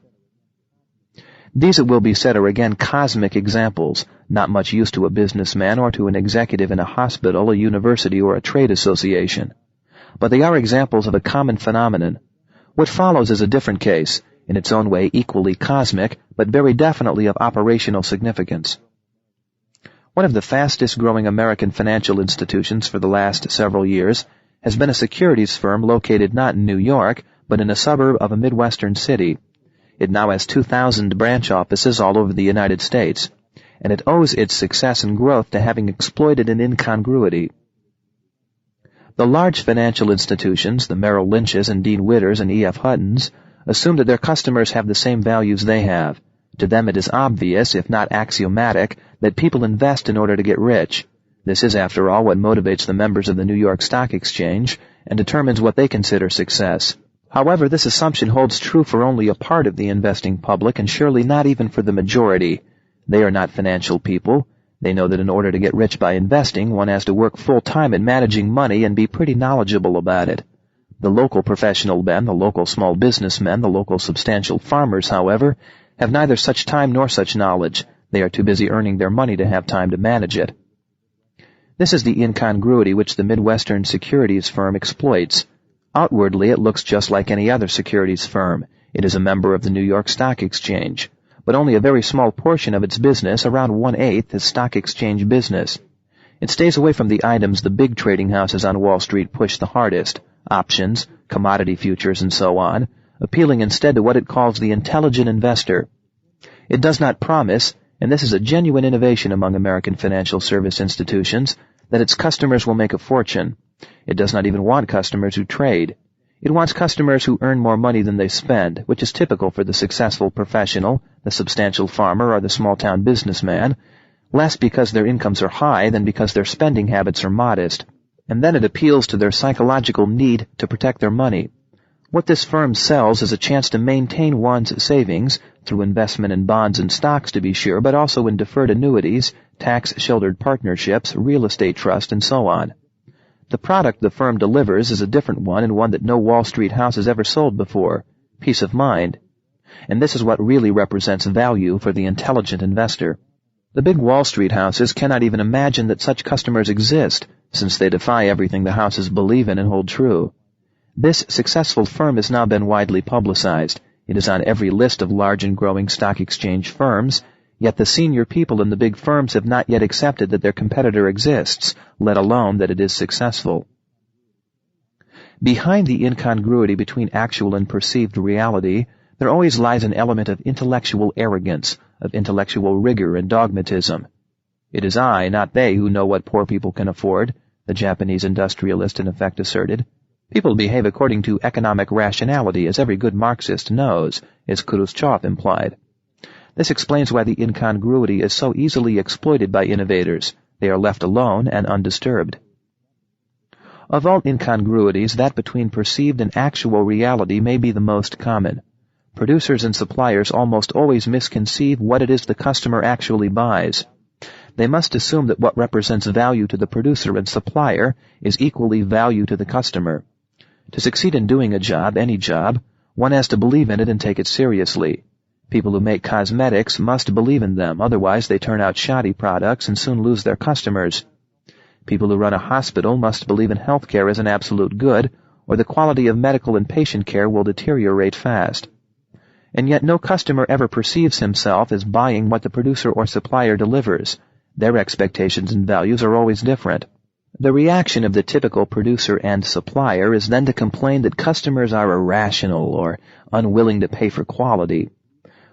Speaker 1: These, it will be said, are again cosmic examples, not much use to a businessman or to an executive in a hospital, a university, or a trade association. But they are examples of a common phenomenon. What follows is a different case, in its own way equally cosmic, but very definitely of operational significance. One of the fastest-growing American financial institutions for the last several years has been a securities firm located not in New York, but in a suburb of a Midwestern city. It now has 2,000 branch offices all over the United States, and it owes its success and growth to having exploited an incongruity. The large financial institutions, the Merrill Lynch's and Dean Witter's and E.F. Hutton's, assume that their customers have the same values they have. To them it is obvious, if not axiomatic, that people invest in order to get rich. This is, after all, what motivates the members of the New York Stock Exchange and determines what they consider success. However, this assumption holds true for only a part of the investing public and surely not even for the majority. They are not financial people. They know that in order to get rich by investing, one has to work full-time at managing money and be pretty knowledgeable about it. The local professional men, the local small businessmen, the local substantial farmers, however, have neither such time nor such knowledge. They are too busy earning their money to have time to manage it. This is the incongruity which the Midwestern securities firm exploits. Outwardly, it looks just like any other securities firm. It is a member of the New York Stock Exchange, but only a very small portion of its business, around 1/8, is stock exchange business. It stays away from the items the big trading houses on Wall Street push the hardest, options, commodity futures, and so on, appealing instead to what it calls the intelligent investor. It does not promise, and this is a genuine innovation among American financial service institutions, that its customers will make a fortune. It does not even want customers who trade. It wants customers who earn more money than they spend, which is typical for the successful professional, the substantial farmer, or the small-town businessman, less because their incomes are high than because their spending habits are modest. And then it appeals to their psychological need to protect their money. What this firm sells is a chance to maintain one's savings, through investment in bonds and stocks to be sure, but also in deferred annuities, tax-sheltered partnerships, real estate trust, and so on. The product the firm delivers is a different one and one that no Wall Street house has ever sold before, peace of mind. And this is what really represents value for the intelligent investor. The big Wall Street houses cannot even imagine that such customers exist, since they defy everything the houses believe in and hold true. This successful firm has now been widely publicized. It is on every list of large and growing stock exchange firms, yet the senior people in the big firms have not yet accepted that their competitor exists, let alone that it is successful. Behind the incongruity between actual and perceived reality, there always lies an element of intellectual arrogance, of intellectual rigor and dogmatism. It is I, not they, who know what poor people can afford, the Japanese industrialist in effect asserted. People behave according to economic rationality, as every good Marxist knows, as Khrushchev implied. This explains why the incongruity is so easily exploited by innovators. They are left alone and undisturbed. Of all incongruities, that between perceived and actual reality may be the most common. Producers and suppliers almost always misconceive what it is the customer actually buys. They must assume that what represents value to the producer and supplier is equally value to the customer. To succeed in doing a job, any job, one has to believe in it and take it seriously. People who make cosmetics must believe in them, otherwise they turn out shoddy products and soon lose their customers. People who run a hospital must believe in health care as an absolute good, or the quality of medical and patient care will deteriorate fast. And yet no customer ever perceives himself as buying what the producer or supplier delivers. Their expectations and values are always different. The reaction of the typical producer and supplier is then to complain that customers are irrational or unwilling to pay for quality.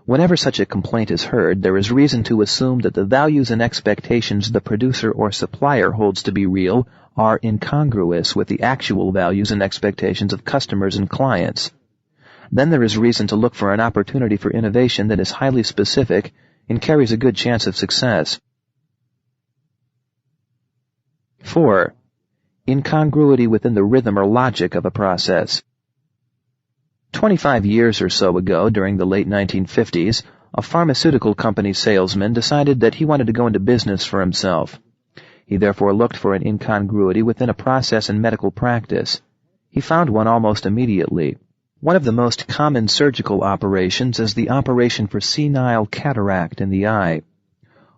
Speaker 1: Whenever such a complaint is heard, there is reason to assume that the values and expectations the producer or supplier holds to be real are incongruous with the actual values and expectations of customers and clients. Then there is reason to look for an opportunity for innovation that is highly specific and carries a good chance of success. 4. Incongruity within the rhythm or logic of a process. 25 years or so ago, during the late 1950s, a pharmaceutical company salesman decided that he wanted to go into business for himself. He therefore looked for an incongruity within a process in medical practice. He found one almost immediately. One of the most common surgical operations is the operation for senile cataract in the eye.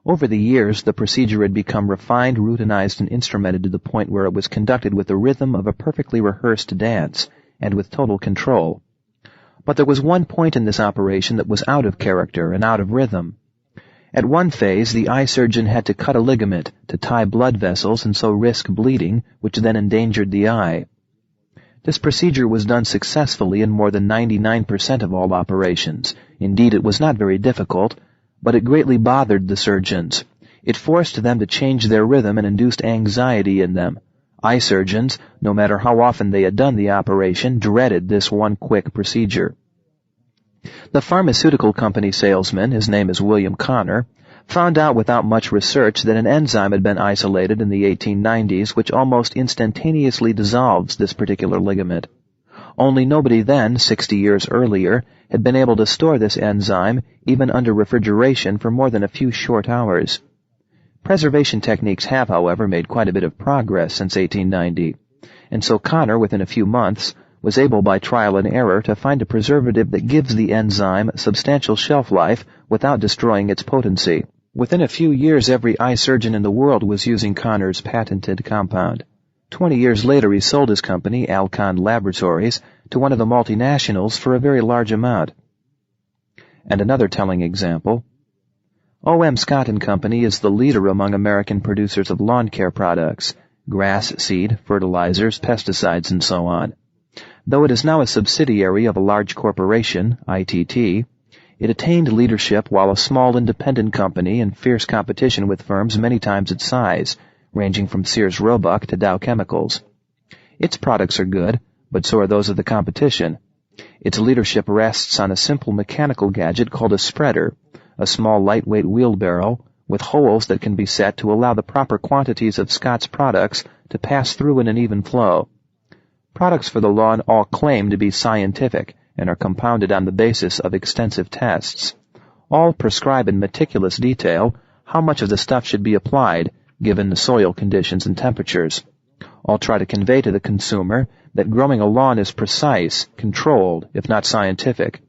Speaker 1: Over the years, the procedure had become refined, routinized, and instrumented to the point where it was conducted with the rhythm of a perfectly rehearsed dance, and with total control. But there was one point in this operation that was out of character and out of rhythm. At one phase, the eye surgeon had to cut a ligament to tie blood vessels and so risk bleeding, which then endangered the eye. This procedure was done successfully in more than 99% of all operations. Indeed, it was not very difficult, but it greatly bothered the surgeons. It forced them to change their rhythm and induced anxiety in them. Eye surgeons, no matter how often they had done the operation, dreaded this one quick procedure. The pharmaceutical company salesman, his name is William Connor, found out without much research that an enzyme had been isolated in the 1890s which almost instantaneously dissolves this particular ligament. Only nobody then, 60 years earlier, had been able to store this enzyme, even under refrigeration, for more than a few short hours. Preservation techniques have, however, made quite a bit of progress since 1890, and so Connor, within a few months, was able by trial and error to find a preservative that gives the enzyme substantial shelf life without destroying its potency. Within a few years, every eye surgeon in the world was using Connor's patented compound. 20 years later, he sold his company, Alcon Laboratories, to one of the multinationals for a very large amount. And another telling example. O.M. Scott & Company is the leader among American producers of lawn care products, grass seed, fertilizers, pesticides, and so on. Though it is now a subsidiary of a large corporation, ITT, it attained leadership while a small independent company in fierce competition with firms many times its size, ranging from Sears Roebuck to Dow Chemicals. Its products are good, but so are those of the competition. Its leadership rests on a simple mechanical gadget called a spreader, a small lightweight wheelbarrow with holes that can be set to allow the proper quantities of Scott's products to pass through in an even flow. Products for the lawn all claim to be scientific and are compounded on the basis of extensive tests. All prescribe in meticulous detail how much of the stuff should be applied, given the soil conditions and temperatures. All try to convey to the consumer that growing a lawn is precise, controlled, if not scientific.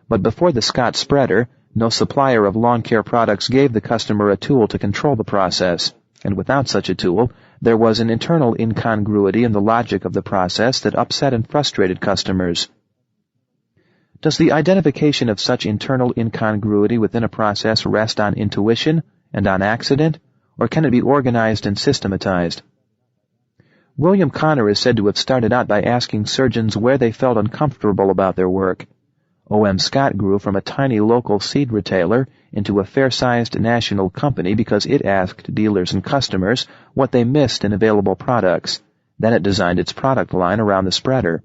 Speaker 1: But before the Scott spreader, no supplier of lawn care products gave the customer a tool to control the process, and without such a tool, there was an internal incongruity in the logic of the process that upset and frustrated customers. Does the identification of such internal incongruity within a process rest on intuition and on accident, or can it be organized and systematized? William Connor is said to have started out by asking surgeons where they felt uncomfortable about their work. O.M. Scott grew from a tiny local seed retailer into a fair-sized national company because it asked dealers and customers what they missed in available products. Then it designed its product line around the spreader.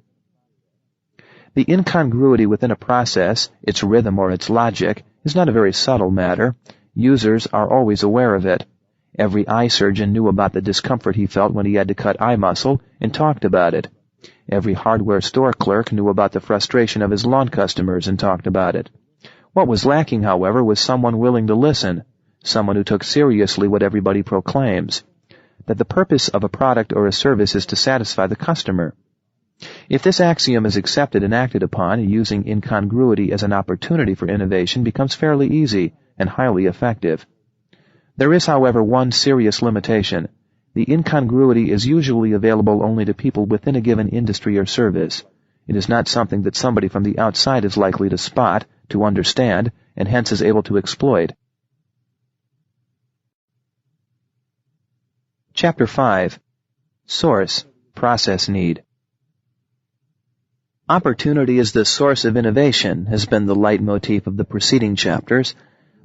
Speaker 1: The incongruity within a process, its rhythm or its logic, is not a very subtle matter. Users are always aware of it. Every eye surgeon knew about the discomfort he felt when he had to cut eye muscle and talked about it. Every hardware store clerk knew about the frustration of his lawn customers and talked about it. What was lacking, however, was someone willing to listen, someone who took seriously what everybody proclaims, that the purpose of a product or a service is to satisfy the customer. If this axiom is accepted and acted upon, using incongruity as an opportunity for innovation becomes fairly easy and highly effective. There is, however, one serious limitation. The incongruity is usually available only to people within a given industry or service. It is not something that somebody from the outside is likely to spot, to understand, and hence is able to exploit. Chapter 5. Source, Process Need. Opportunity is the source of innovation has been the leitmotif of the preceding chapters,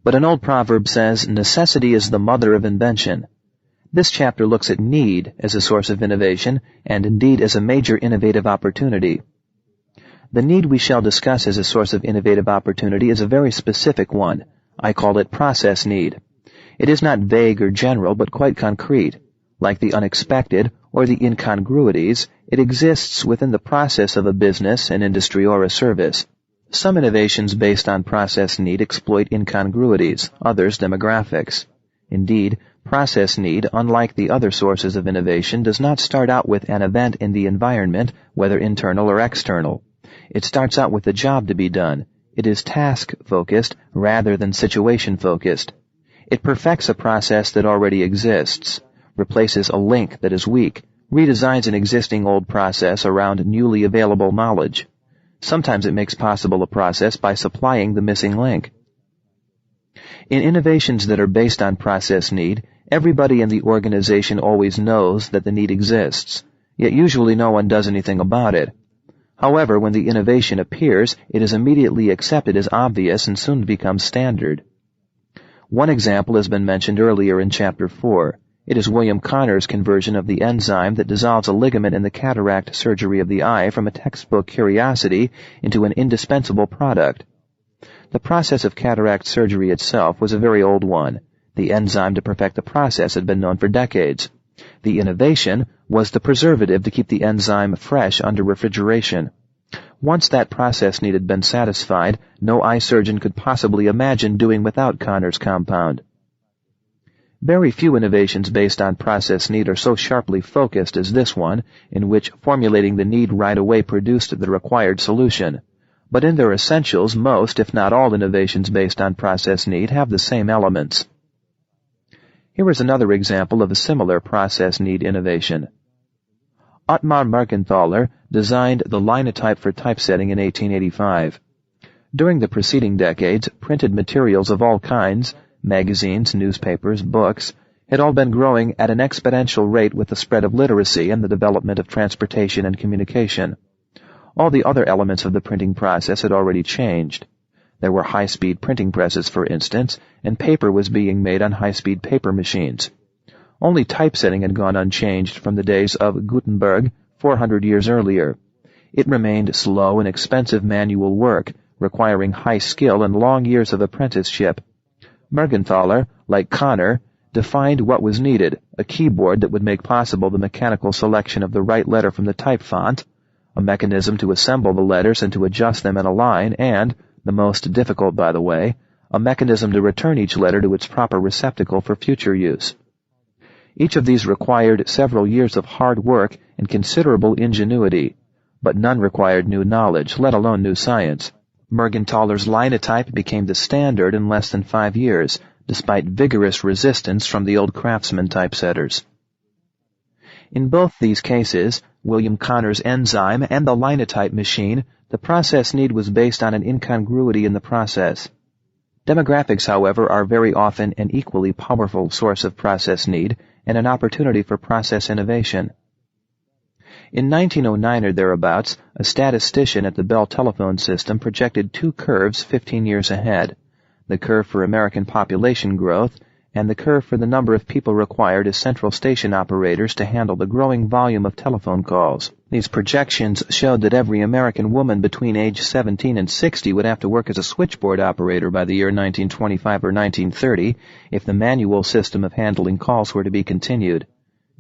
Speaker 1: but an old proverb says, necessity is the mother of invention. This chapter looks at need as a source of innovation, and indeed as a major innovative opportunity. The need we shall discuss as a source of innovative opportunity is a very specific one. I call it process need. It is not vague or general, but quite concrete. Like the unexpected or the incongruities, it exists within the process of a business, an industry, or a service. Some innovations based on process need exploit incongruities, others demographics. Indeed, process need, unlike the other sources of innovation, does not start out with an event in the environment, whether internal or external. It starts out with a job to be done. It is task-focused rather than situation-focused. It perfects a process that already exists, replaces a link that is weak, redesigns an existing old process around newly available knowledge. Sometimes it makes possible a process by supplying the missing link. In innovations that are based on process need, everybody in the organization always knows that the need exists, yet usually no one does anything about it. However, when the innovation appears, it is immediately accepted as obvious and soon becomes standard. One example has been mentioned earlier in Chapter 4. It is William Connor's conversion of the enzyme that dissolves a ligament in the cataract surgery of the eye from a textbook curiosity into an indispensable product. The process of cataract surgery itself was a very old one. The enzyme to perfect the process had been known for decades. The innovation was the preservative to keep the enzyme fresh under refrigeration. Once that process need had been satisfied, no eye surgeon could possibly imagine doing without Connor's compound. Very few innovations based on process need are so sharply focused as this one, in which formulating the need right away produced the required solution. But in their essentials, most, if not all, innovations based on process need have the same elements. Here is another example of a similar process need innovation. Ottmar Mergenthaler designed the linotype for typesetting in 1885. During the preceding decades, printed materials of all kinds, magazines, newspapers, books, had all been growing at an exponential rate with the spread of literacy and the development of transportation and communication. All the other elements of the printing process had already changed. There were high-speed printing presses, for instance, and paper was being made on high-speed paper machines. Only typesetting had gone unchanged from the days of Gutenberg 400 years earlier. It remained slow and expensive manual work, requiring high skill and long years of apprenticeship. Mergenthaler, like Connor, defined what was needed, a keyboard that would make possible the mechanical selection of the right letter from the type font, a mechanism to assemble the letters and to adjust them in a line, and, the most difficult by the way, a mechanism to return each letter to its proper receptacle for future use. Each of these required several years of hard work and considerable ingenuity, but none required new knowledge, let alone new science. Mergenthaler's linotype became the standard in less than 5 years, despite vigorous resistance from the old craftsman typesetters. In both these cases, William Connor's enzyme, and the linotype machine, the process need was based on an incongruity in the process. Demographics, however, are very often an equally powerful source of process need and an opportunity for process innovation. In 1909 or thereabouts, a statistician at the Bell Telephone System projected two curves 15 years ahead, the curve for American population growth and the curve for the number of people required as central station operators to handle the growing volume of telephone calls. These projections showed that every American woman between age 17 and 60 would have to work as a switchboard operator by the year 1925 or 1930 if the manual system of handling calls were to be continued.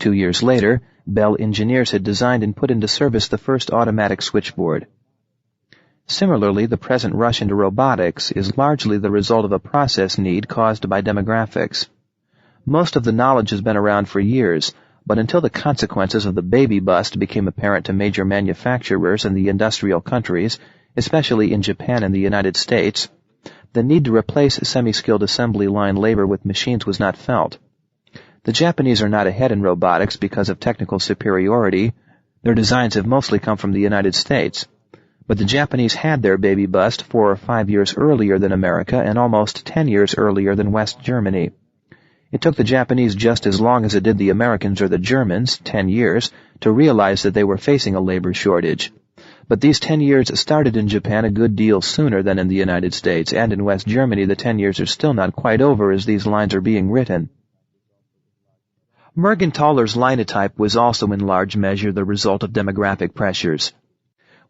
Speaker 1: 2 years later, Bell engineers had designed and put into service the first automatic switchboard. Similarly, the present rush into robotics is largely the result of a process need caused by demographics. Most of the knowledge has been around for years, but until the consequences of the baby bust became apparent to major manufacturers in the industrial countries, especially in Japan and the United States, the need to replace semi-skilled assembly line labor with machines was not felt. The Japanese are not ahead in robotics because of technical superiority. Their designs have mostly come from the United States. But the Japanese had their baby bust 4 or 5 years earlier than America and almost 10 years earlier than West Germany. It took the Japanese just as long as it did the Americans or the Germans, 10 years, to realize that they were facing a labor shortage. But these 10 years started in Japan a good deal sooner than in the United States, and in West Germany the 10 years are still not quite over as these lines are being written. Mergenthaler's linotype was also in large measure the result of demographic pressures.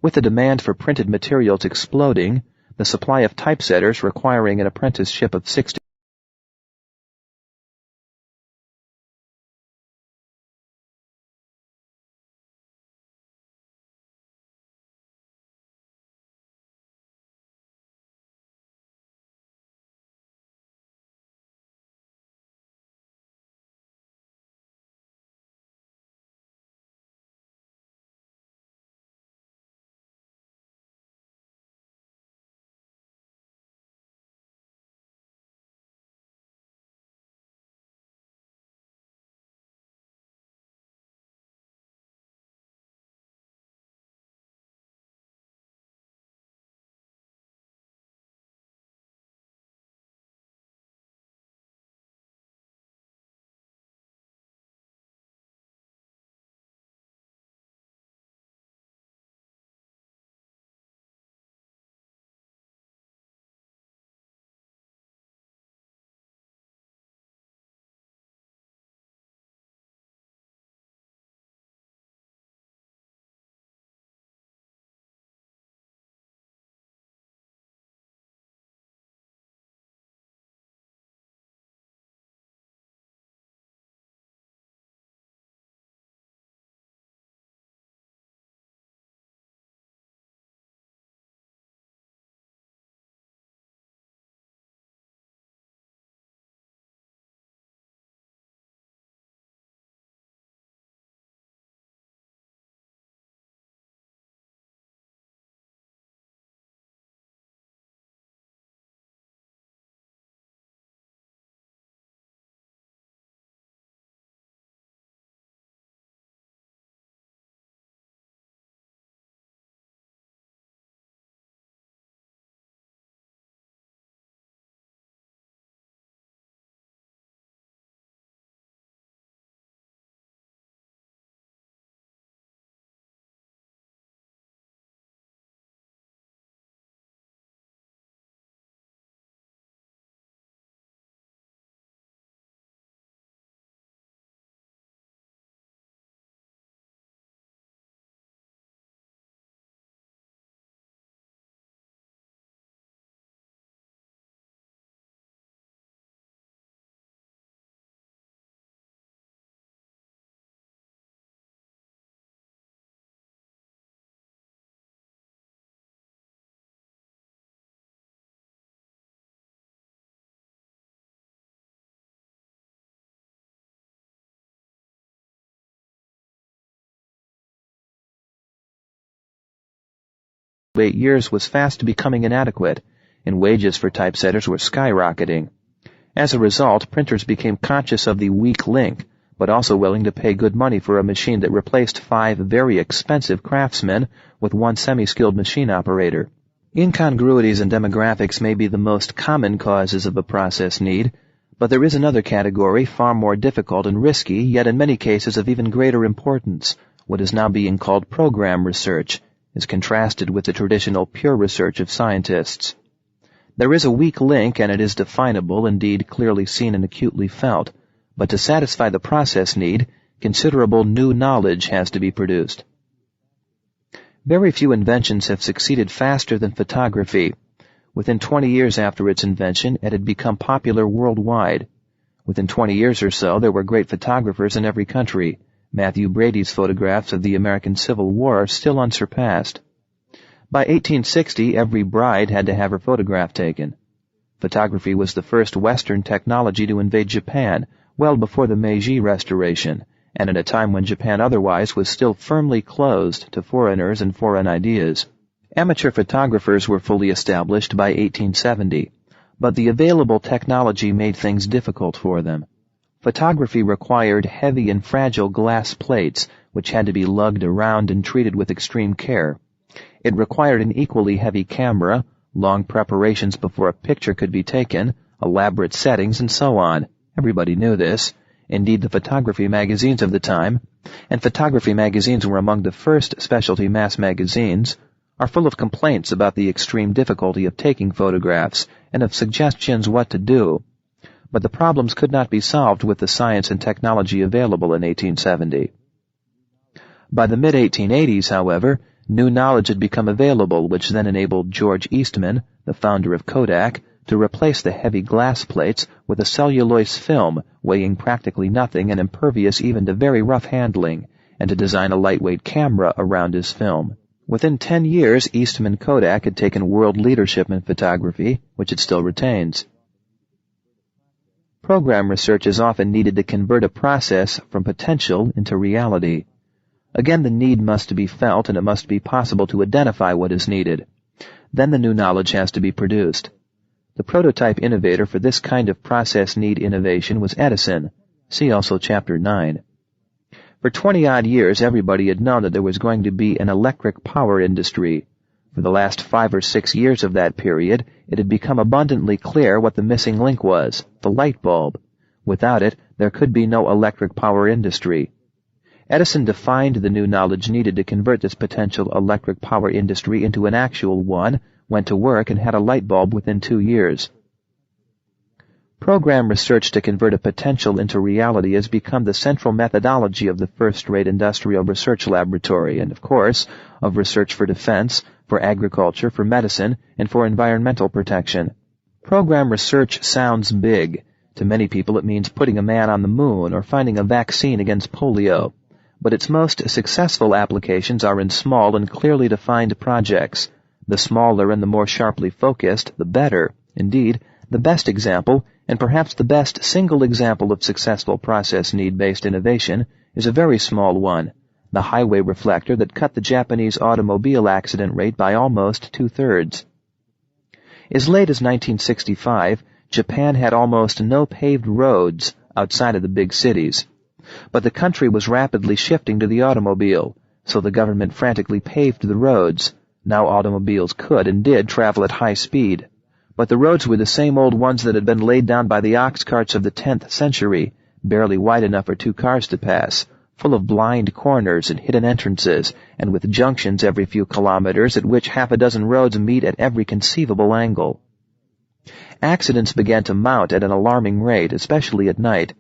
Speaker 1: With the demand for printed materials exploding, the supply of typesetters requiring an apprenticeship of 6 to 8 years was fast becoming inadequate, and wages for typesetters were skyrocketing. As a result, printers became conscious of the weak link but also willing to pay good money for a machine that replaced 5 very expensive craftsmen with 1 semi-skilled machine operator. Incongruities in demographics may be the most common causes of a process need, but there is another category far more difficult and risky, yet in many cases of even greater importance, what is now being called program research, as contrasted with the traditional pure research of scientists. There is a weak link, and it is definable, indeed clearly seen and acutely felt, but to satisfy the process need, considerable new knowledge has to be produced. Very few inventions have succeeded faster than photography. Within 20 years after its invention, it had become popular worldwide. Within 20 years or so, there were great photographers in every country. Matthew Brady's photographs of the American Civil War are still unsurpassed. By 1860, every bride had to have her photograph taken. Photography was the first Western technology to invade Japan, well before the Meiji Restoration, and at a time when Japan otherwise was still firmly closed to foreigners and foreign ideas. Amateur photographers were fully established by 1870, but the available technology made things difficult for them. Photography required heavy and fragile glass plates, which had to be lugged around and treated with extreme care. It required an equally heavy camera, long preparations before a picture could be taken, elaborate settings, and so on. Everybody knew this. Indeed, the photography magazines of the time, and photography magazines were among the first specialty mass magazines, are full of complaints about the extreme difficulty of taking photographs and of suggestions what to do. But the problems could not be solved with the science and technology available in 1870. By the mid-1880s, however, new knowledge had become available, which then enabled George Eastman, the founder of Kodak, to replace the heavy glass plates with a cellulose film weighing practically nothing and impervious even to very rough handling, and to design a lightweight camera around his film. Within 10 years, Eastman Kodak had taken world leadership in photography, which it still retains. Program research is often needed to convert a process from potential into reality. Again, the need must be felt, and it must be possible to identify what is needed. Then the new knowledge has to be produced. The prototype innovator for this kind of process need innovation was Edison. See also Chapter 9. For 20-odd years, everybody had known that there was going to be an electric power industry. For the last 5 or 6 years of that period, it had become abundantly clear what the missing link was, the light bulb. Without it, there could be no electric power industry. Edison defined the new knowledge needed to convert this potential electric power industry into an actual one, went to work, and had a light bulb within 2 years. Program research to convert a potential into reality has become the central methodology of the first-rate industrial research laboratory and, of course, of research for defense, for agriculture, for medicine, and for environmental protection. Program research sounds big. To many people it means putting a man on the moon or finding a vaccine against polio. But its most successful applications are in small and clearly defined projects. The smaller and the more sharply focused, the better. Indeed, the best example, and perhaps the best single example of successful process need-based innovation, is a very small one, the highway reflector that cut the Japanese automobile accident rate by almost 2/3. As late as 1965, Japan had almost no paved roads outside of the big cities. But the country was rapidly shifting to the automobile, so the government frantically paved the roads. Now automobiles could and did travel at high speed. But the roads were the same old ones that had been laid down by the ox carts of the 10th century, barely wide enough for 2 cars to pass, full of blind corners and hidden entrances, and with junctions every few kilometers at which half a dozen roads meet at every conceivable angle. Accidents began to mount at an alarming rate, especially at night.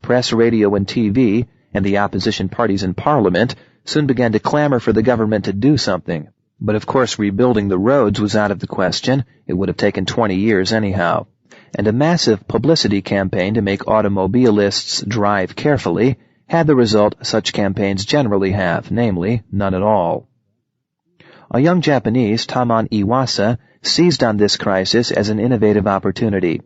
Speaker 1: Press, radio, and TV, and the opposition parties in Parliament, soon began to clamor for the government to do something. But of course rebuilding the roads was out of the question. It would have taken 20 years anyhow. And a massive publicity campaign to make automobilists drive carefully had the result such campaigns generally have, namely, none at all. A young Japanese, Taman Iwasa, seized on this crisis as an innovative opportunity.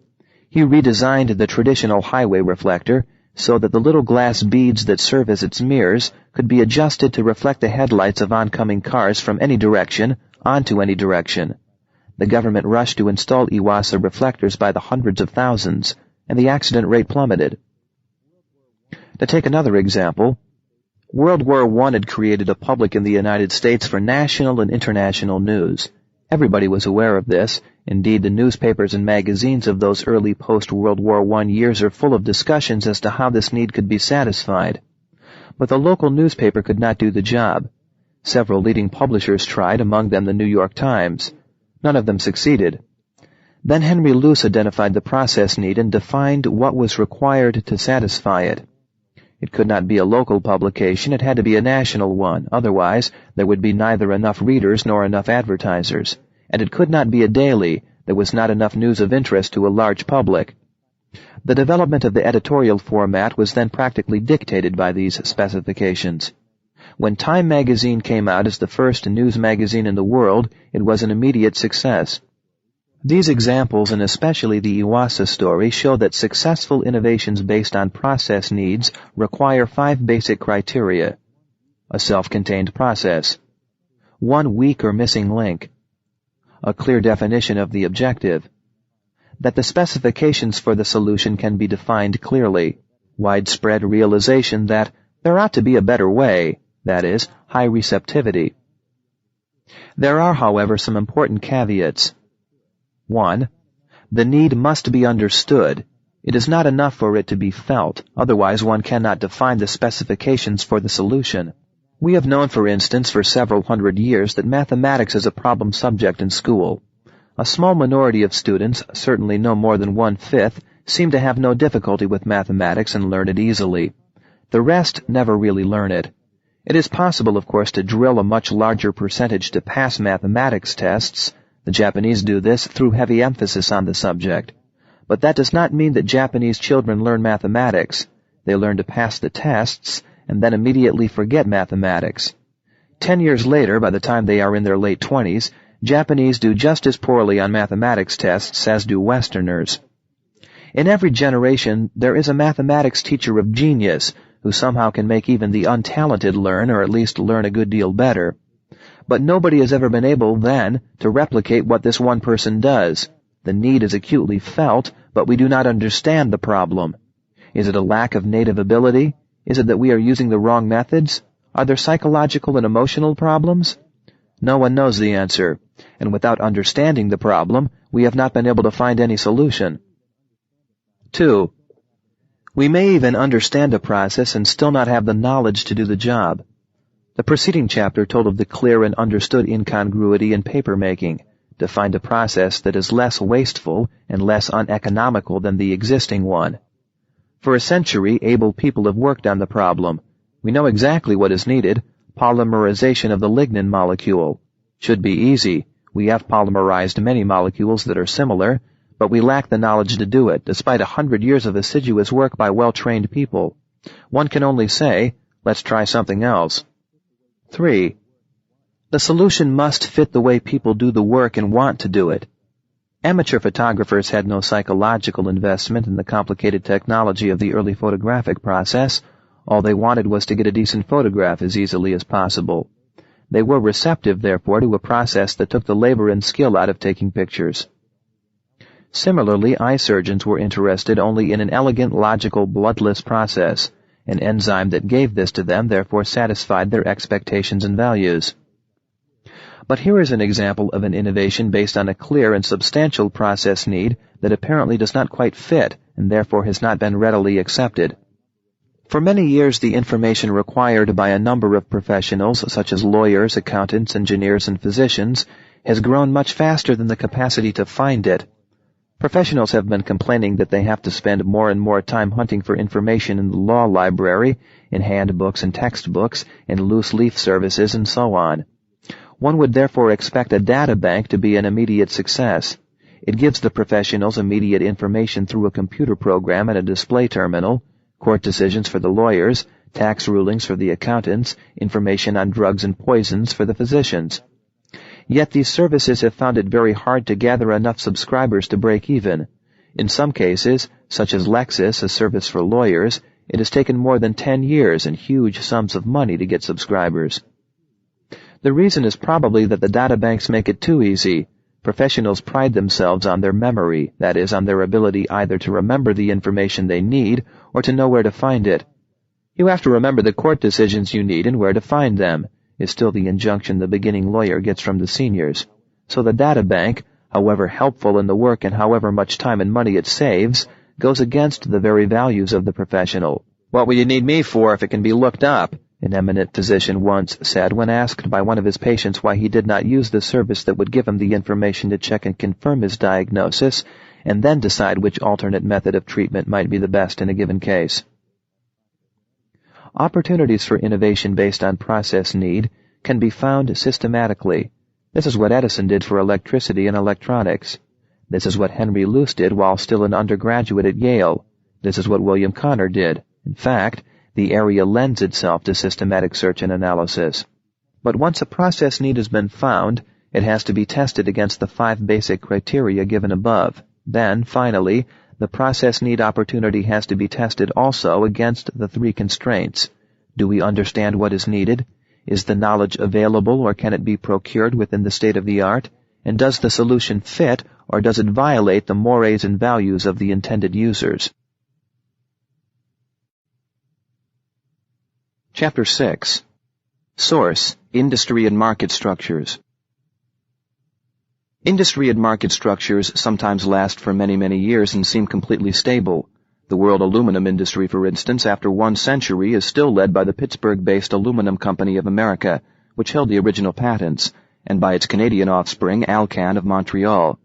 Speaker 1: He redesigned the traditional highway reflector so that the little glass beads that serve as its mirrors could be adjusted to reflect the headlights of oncoming cars from any direction onto any direction. The government rushed to install Iwasa reflectors by the hundreds of thousands, and the accident rate plummeted. To take another example, World War I had created a public in the United States for national and international news. Everybody was aware of this. Indeed, the newspapers and magazines of those early post-World War I years are full of discussions as to how this need could be satisfied. But the local newspaper could not do the job. Several leading publishers tried, among them the New York Times. None of them succeeded. Then Henry Luce identified the process need and defined what was required to satisfy it. It could not be a local publication, it had to be a national one, otherwise there would be neither enough readers nor enough advertisers. And it could not be a daily, there was not enough news of interest to a large public. The development of the editorial format was then practically dictated by these specifications. When Time magazine came out as the first news magazine in the world, it was an immediate success. These examples, and especially the Iwasa story, show that successful innovations based on process needs require 5 basic criteria. A self-contained process. 1 weak or missing link. A clear definition of the objective. That the specifications for the solution can be defined clearly. Widespread realization that there ought to be a better way, that is, high receptivity. There are, however, some important caveats. 1. The need must be understood. It is not enough for it to be felt, otherwise one cannot define the specifications for the solution. We have known, for instance, for several hundred years that mathematics is a problem subject in school. A small minority of students, certainly no more than 1/5, seem to have no difficulty with mathematics and learn it easily. The rest never really learn it. It is possible, of course, to drill a much larger percentage to pass mathematics tests. The Japanese do this through heavy emphasis on the subject. But that does not mean that Japanese children learn mathematics. They learn to pass the tests and then immediately forget mathematics. 10 years later, by the time they are in their late 20s, Japanese do just as poorly on mathematics tests as do Westerners. In every generation, there is a mathematics teacher of genius who somehow can make even the untalented learn, or at least learn a good deal better. But nobody has ever been able, then, to replicate what this one person does. The need is acutely felt, but we do not understand the problem. Is it a lack of native ability? Is it that we are using the wrong methods? Are there psychological and emotional problems? No one knows the answer, and without understanding the problem, we have not been able to find any solution. 2. We may even understand a process and still not have the knowledge to do the job. The preceding chapter told of the clear and understood incongruity in paper-making, defined a process that is less wasteful and less uneconomical than the existing one. For a century, able people have worked on the problem. We know exactly what is needed, polymerization of the lignin molecule. Should be easy. We have polymerized many molecules that are similar, but we lack the knowledge to do it, despite 100 years of assiduous work by well-trained people. One can only say, let's try something else. 3. The solution must fit the way people do the work and want to do it. Amateur photographers had no psychological investment in the complicated technology of the early photographic process. All they wanted was to get a decent photograph as easily as possible. They were receptive, therefore, to a process that took the labor and skill out of taking pictures. Similarly, eye surgeons were interested only in an elegant, logical, bloodless process. An enzyme that gave this to them therefore satisfied their expectations and values. But here is an example of an innovation based on a clear and substantial process need that apparently does not quite fit and therefore has not been readily accepted. For many years, the information required by a number of professionals, such as lawyers, accountants, engineers, and physicians, has grown much faster than the capacity to find it. Professionals have been complaining that they have to spend more and more time hunting for information in the law library, in handbooks and textbooks, in loose leaf services, and so on. One would therefore expect a data bank to be an immediate success. It gives the professionals immediate information through a computer program and a display terminal, court decisions for the lawyers, tax rulings for the accountants, information on drugs and poisons for the physicians. Yet these services have found it very hard to gather enough subscribers to break even. In some cases, such as Lexis, a service for lawyers, it has taken more than 10 years and huge sums of money to get subscribers. The reason is probably that the databanks make it too easy. Professionals pride themselves on their memory, that is, on their ability either to remember the information they need or to know where to find it. You have to remember the court decisions you need and where to find them, is still the injunction the beginning lawyer gets from the seniors. So the data bank, however helpful in the work and however much time and money it saves, goes against the very values of the professional. "What will you need me for if it can be looked up?" an eminent physician once said when asked by one of his patients why he did not use the service that would give him the information to check and confirm his diagnosis and then decide which alternate method of treatment might be the best in a given case. Opportunities for innovation based on process need can be found systematically. This is what Edison did for electricity and electronics. This is what Henry Luce did while still an undergraduate at Yale. This is what William Connor did. In fact, the area lends itself to systematic search and analysis. But once a process need has been found, it has to be tested against the 5 basic criteria given above. Then, finally, the process need opportunity has to be tested also against the 3 constraints. Do we understand what is needed? Is the knowledge available or can it be procured within the state of the art? And does the solution fit or does it violate the mores and values of the intended users? Chapter 6. Source: Industry and Market Structures. Industry and market structures sometimes last for many, many years and seem completely stable. The world aluminum industry, for instance, after 1 century is still led by the Pittsburgh-based Aluminum Company of America, which held the original patents, and by its Canadian offspring, Alcan of Montreal.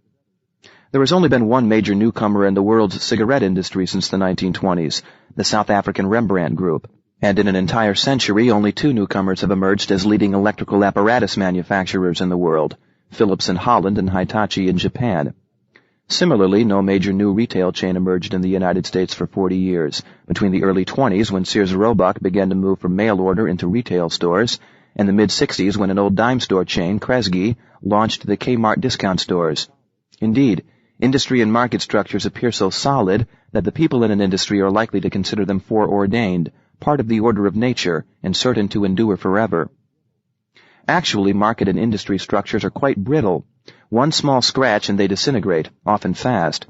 Speaker 1: There has only been one major newcomer in the world's cigarette industry since the 1920s, the South African Rembrandt Group. And in an entire century, only 2 newcomers have emerged as leading electrical apparatus manufacturers in the world, Philips in Holland and Hitachi in Japan. Similarly, no major new retail chain emerged in the United States for 40 years, between the early 20s when Sears Roebuck began to move from mail order into retail stores, and the mid-60s when an old dime store chain, Kresge, launched the Kmart discount stores. Indeed, industry and market structures appear so solid that the people in an industry are likely to consider them foreordained, part of the order of nature, and certain to endure forever. Actually, market and industry structures are quite brittle. One small scratch and they disintegrate, often fast.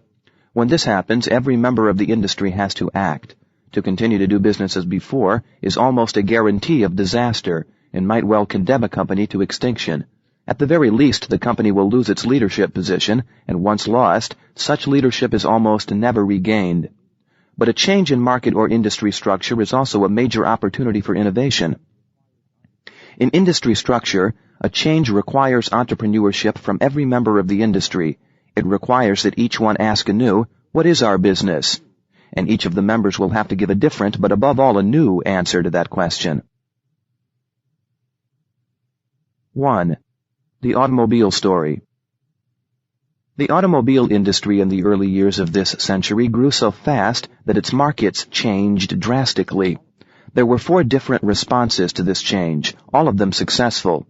Speaker 1: When this happens, every member of the industry has to act. To continue to do business as before is almost a guarantee of disaster, and might well condemn a company to extinction. At the very least, the company will lose its leadership position, and once lost, such leadership is almost never regained. But a change in market or industry structure is also a major opportunity for innovation. In industry structure, a change requires entrepreneurship from every member of the industry. It requires that each one ask anew, "What is our business?" And each of the members will have to give a different, but above all a new, answer to that question. 1. The automobile story. The automobile industry in the early years of this century grew so fast that its markets changed drastically. There were 4 different responses to this change, all of them successful.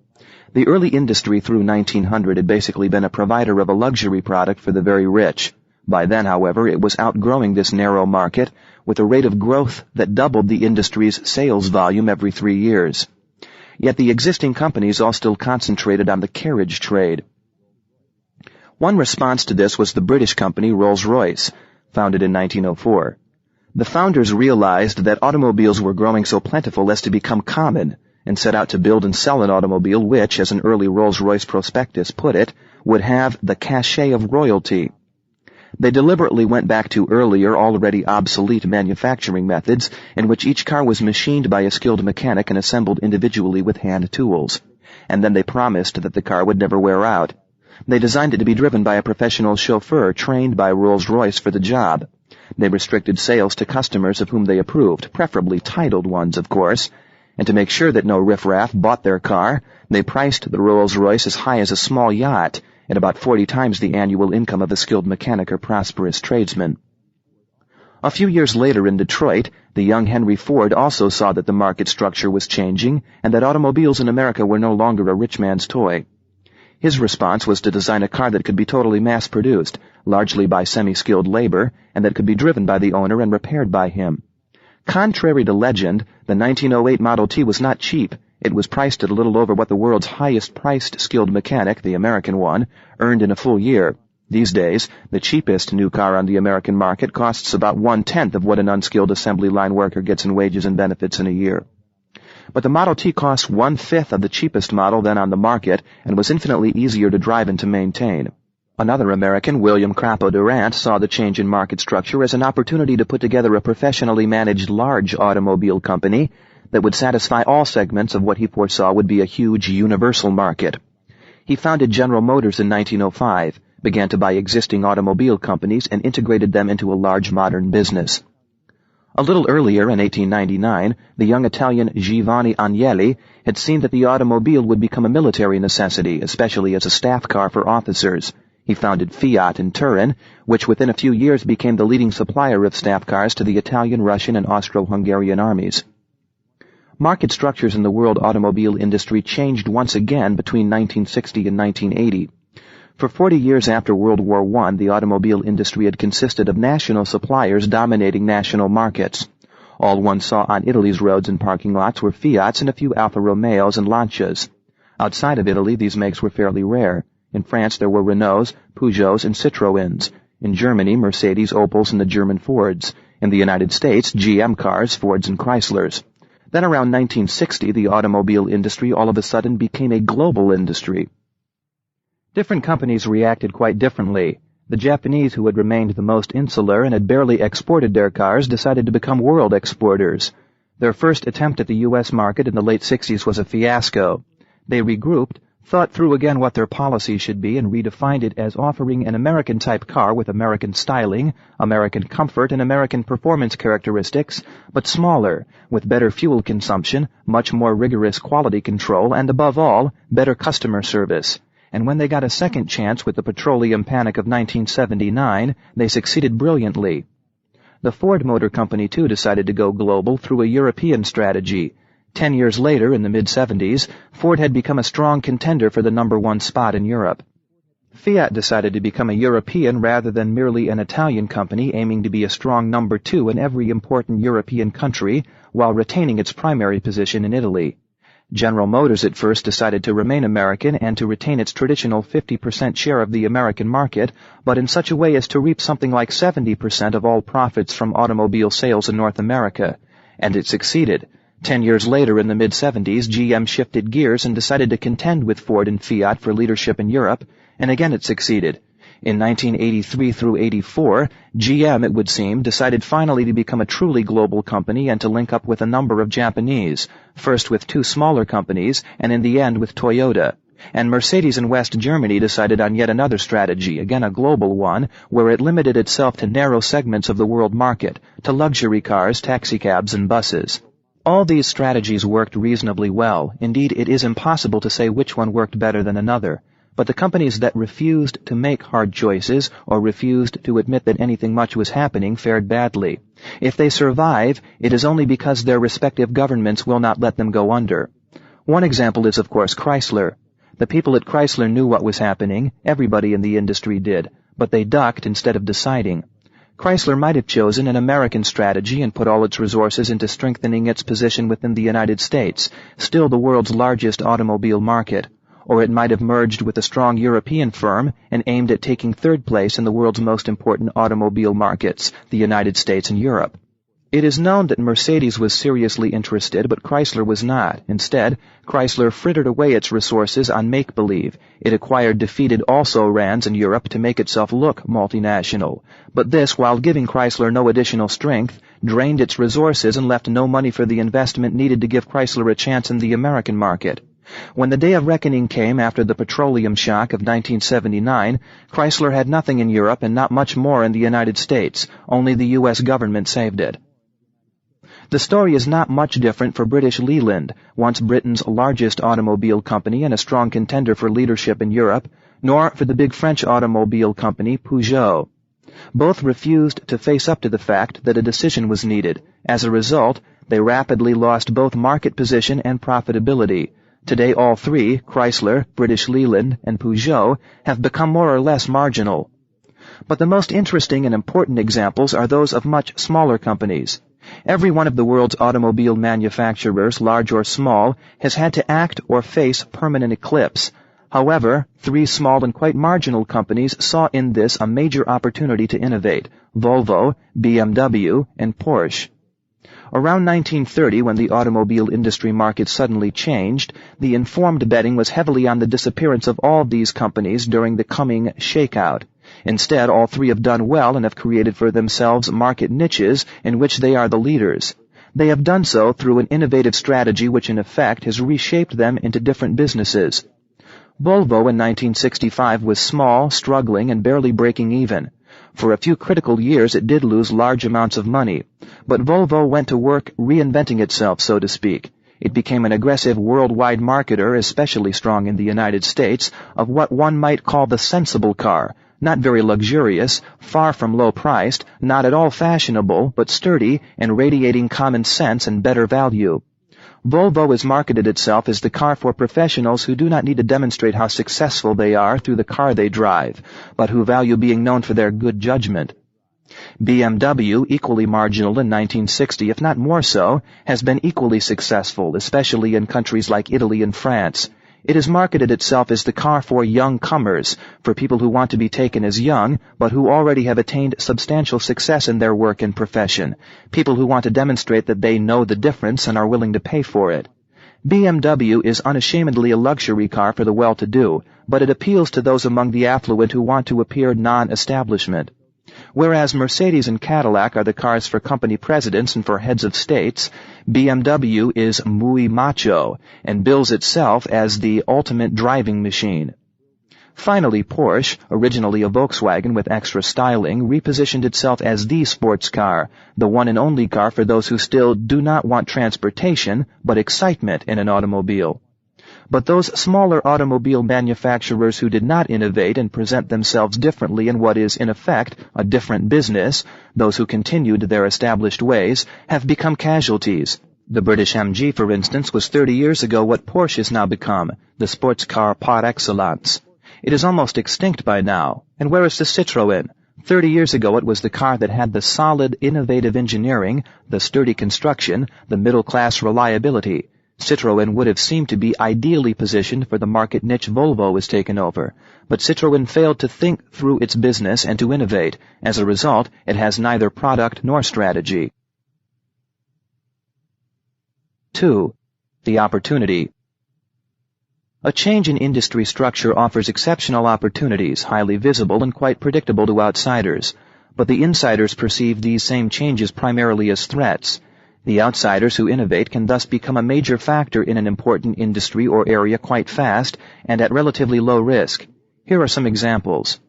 Speaker 1: The early industry through 1900 had basically been a provider of a luxury product for the very rich. By then, however, it was outgrowing this narrow market with a rate of growth that doubled the industry's sales volume every 3 years. Yet the existing companies all still concentrated on the carriage trade. One response to this was the British company Rolls-Royce, founded in 1904. The founders realized that automobiles were growing so plentiful as to become common, and set out to build and sell an automobile which, as an early Rolls-Royce prospectus put it, would have the cachet of royalty. They deliberately went back to earlier, already obsolete manufacturing methods in which each car was machined by a skilled mechanic and assembled individually with hand tools. And then they promised that the car would never wear out. They designed it to be driven by a professional chauffeur trained by Rolls-Royce for the job. They restricted sales to customers of whom they approved, preferably titled ones, of course. And to make sure that no riffraff bought their car, they priced the Rolls-Royce as high as a small yacht, at about 40 times the annual income of a skilled mechanic or prosperous tradesman. A few years later in Detroit, the young Henry Ford also saw that the market structure was changing and that automobiles in America were no longer a rich man's toy. His response was to design a car that could be totally mass-produced, largely by semi-skilled labor, and that could be driven by the owner and repaired by him. Contrary to legend, the 1908 Model T was not cheap. It was priced at a little over what the world's highest-priced skilled mechanic, the American one, earned in a full year. These days, the cheapest new car on the American market costs about 1/10 of what an unskilled assembly line worker gets in wages and benefits in a year. But the Model T cost 1/5 of the cheapest model then on the market and was infinitely easier to drive and to maintain. Another American, William Crapo Durant, saw the change in market structure as an opportunity to put together a professionally managed large automobile company that would satisfy all segments of what he foresaw would be a huge universal market. He founded General Motors in 1905, began to buy existing automobile companies, and integrated them into a large modern business. A little earlier, in 1899, the young Italian Giovanni Agnelli had seen that the automobile would become a military necessity, especially as a staff car for officers. He founded Fiat in Turin, which within a few years became the leading supplier of staff cars to the Italian, Russian, and Austro-Hungarian armies. Market structures in the world automobile industry changed once again between 1960 and 1980. For 40 years after World War I, the automobile industry had consisted of national suppliers dominating national markets. All one saw on Italy's roads and parking lots were Fiats and a few Alfa Romeos and Lancias. Outside of Italy, these makes were fairly rare. In France, there were Renaults, Peugeots, and Citroëns. In Germany, Mercedes, Opels, and the German Fords. In the United States, GM cars, Fords, and Chryslers. Then around 1960, the automobile industry all of a sudden became a global industry. Different companies reacted quite differently. The Japanese, who had remained the most insular and had barely exported their cars, decided to become world exporters. Their first attempt at the U.S. market in the late 60s was a fiasco. They regrouped, thought through again what their policy should be, and redefined it as offering an American-type car with American styling, American comfort, and American performance characteristics, but smaller, with better fuel consumption, much more rigorous quality control, and above all, better customer service. And when they got a second chance with the petroleum panic of 1979, they succeeded brilliantly. The Ford Motor Company, too, decided to go global through a European strategy. 10 years later, in the mid-70s, Ford had become a strong contender for the #1 spot in Europe. Fiat decided to become a European rather than merely an Italian company, aiming to be a strong #2 in every important European country, while retaining its primary position in Italy. General Motors at first decided to remain American and to retain its traditional 50% share of the American market, but in such a way as to reap something like 70% of all profits from automobile sales in North America. And it succeeded. 10 years later, in the mid-70s, GM shifted gears and decided to contend with Ford and Fiat for leadership in Europe, and again it succeeded. In 1983 through 84, GM, it would seem, decided finally to become a truly global company and to link up with a number of Japanese, first with 2 smaller companies, and in the end with Toyota. And Mercedes in West Germany decided on yet another strategy, again a global one, where it limited itself to narrow segments of the world market, to luxury cars, taxicabs, and buses. All these strategies worked reasonably well. Indeed, it is impossible to say which one worked better than another. But the companies that refused to make hard choices or refused to admit that anything much was happening fared badly. If they survive, it is only because their respective governments will not let them go under. One example is, of course, Chrysler. The people at Chrysler knew what was happening, everybody in the industry did, but they ducked instead of deciding. Chrysler might have chosen an American strategy and put all its resources into strengthening its position within the United States, still the world's largest automobile market. Or it might have merged with a strong European firm and aimed at taking third place in the world's most important automobile markets, the United States and Europe. It is known that Mercedes was seriously interested, but Chrysler was not. Instead, Chrysler frittered away its resources on make-believe. It acquired defeated also-rans in Europe to make itself look multinational. But this, while giving Chrysler no additional strength, drained its resources and left no money for the investment needed to give Chrysler a chance in the American market. When the day of reckoning came after the petroleum shock of 1979, Chrysler had nothing in Europe and not much more in the United States. Only the U.S. government saved it. The story is not much different for British Leyland, once Britain's largest automobile company and a strong contender for leadership in Europe, nor for the big French automobile company Peugeot. Both refused to face up to the fact that a decision was needed. As a result, they rapidly lost both market position and profitability. Today all three, Chrysler, British Leyland, and Peugeot, have become more or less marginal. But the most interesting and important examples are those of much smaller companies. Every one of the world's automobile manufacturers, large or small, has had to act or face permanent eclipse. However, three small and quite marginal companies saw in this a major opportunity to innovate: Volvo, BMW, and Porsche. Around 1930, when the automobile industry market suddenly changed, the informed betting was heavily on the disappearance of all these companies during the coming shakeout. Instead, all three have done well and have created for themselves market niches in which they are the leaders. They have done so through an innovative strategy which in effect has reshaped them into different businesses. Volvo in 1965 was small, struggling, and barely breaking even. For a few critical years it did lose large amounts of money, but Volvo went to work reinventing itself, so to speak. It became an aggressive worldwide marketer, especially strong in the United States, of what one might call the sensible car, not very luxurious, far from low-priced, not at all fashionable, but sturdy and radiating common sense and better value. Volvo has marketed itself as the car for professionals who do not need to demonstrate how successful they are through the car they drive, but who value being known for their good judgment. BMW, equally marginal in 1960, if not more so, has been equally successful, especially in countries like Italy and France. It has marketed itself as the car for young comers, for people who want to be taken as young, but who already have attained substantial success in their work and profession, people who want to demonstrate that they know the difference and are willing to pay for it. BMW is unashamedly a luxury car for the well-to-do, but it appeals to those among the affluent who want to appear non-establishment. Whereas Mercedes and Cadillac are the cars for company presidents and for heads of states, BMW is muy macho and bills itself as the ultimate driving machine. Finally, Porsche, originally a Volkswagen with extra styling, repositioned itself as the sports car, the one and only car for those who still do not want transportation, but excitement in an automobile. But those smaller automobile manufacturers who did not innovate and present themselves differently in what is, in effect, a different business, those who continued their established ways, have become casualties. The British MG, for instance, was 30 years ago what Porsche has now become, the sports car par excellence. It is almost extinct by now. And where is the Citroën? 30 years ago it was the car that had the solid, innovative engineering, the sturdy construction, the middle-class reliability. Citroën would have seemed to be ideally positioned for the market niche Volvo has taken over, but Citroën failed to think through its business and to innovate. As a result, it has neither product nor strategy. 2. The opportunity. A change in industry structure offers exceptional opportunities, highly visible and quite predictable to outsiders, but the insiders perceive these same changes primarily as threats. The outsiders who innovate can thus become a major factor in an important industry or area quite fast and at relatively low risk. Here are some examples.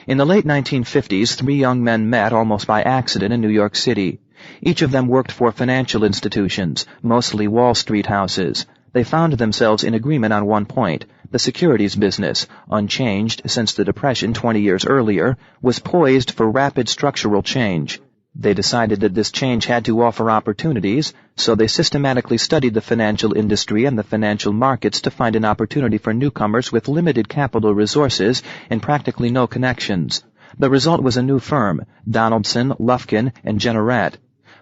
Speaker 1: In the late 1950s, three young men met almost by accident in New York City. Each of them worked for financial institutions, mostly Wall Street houses. They found themselves in agreement on one point. The securities business, unchanged since the Depression 20 years earlier, was poised for rapid structural change. They decided that this change had to offer opportunities, so they systematically studied the financial industry and the financial markets to find an opportunity for newcomers with limited capital resources and practically no connections. The result was a new firm, Donaldson, Lufkin, and Jennerette.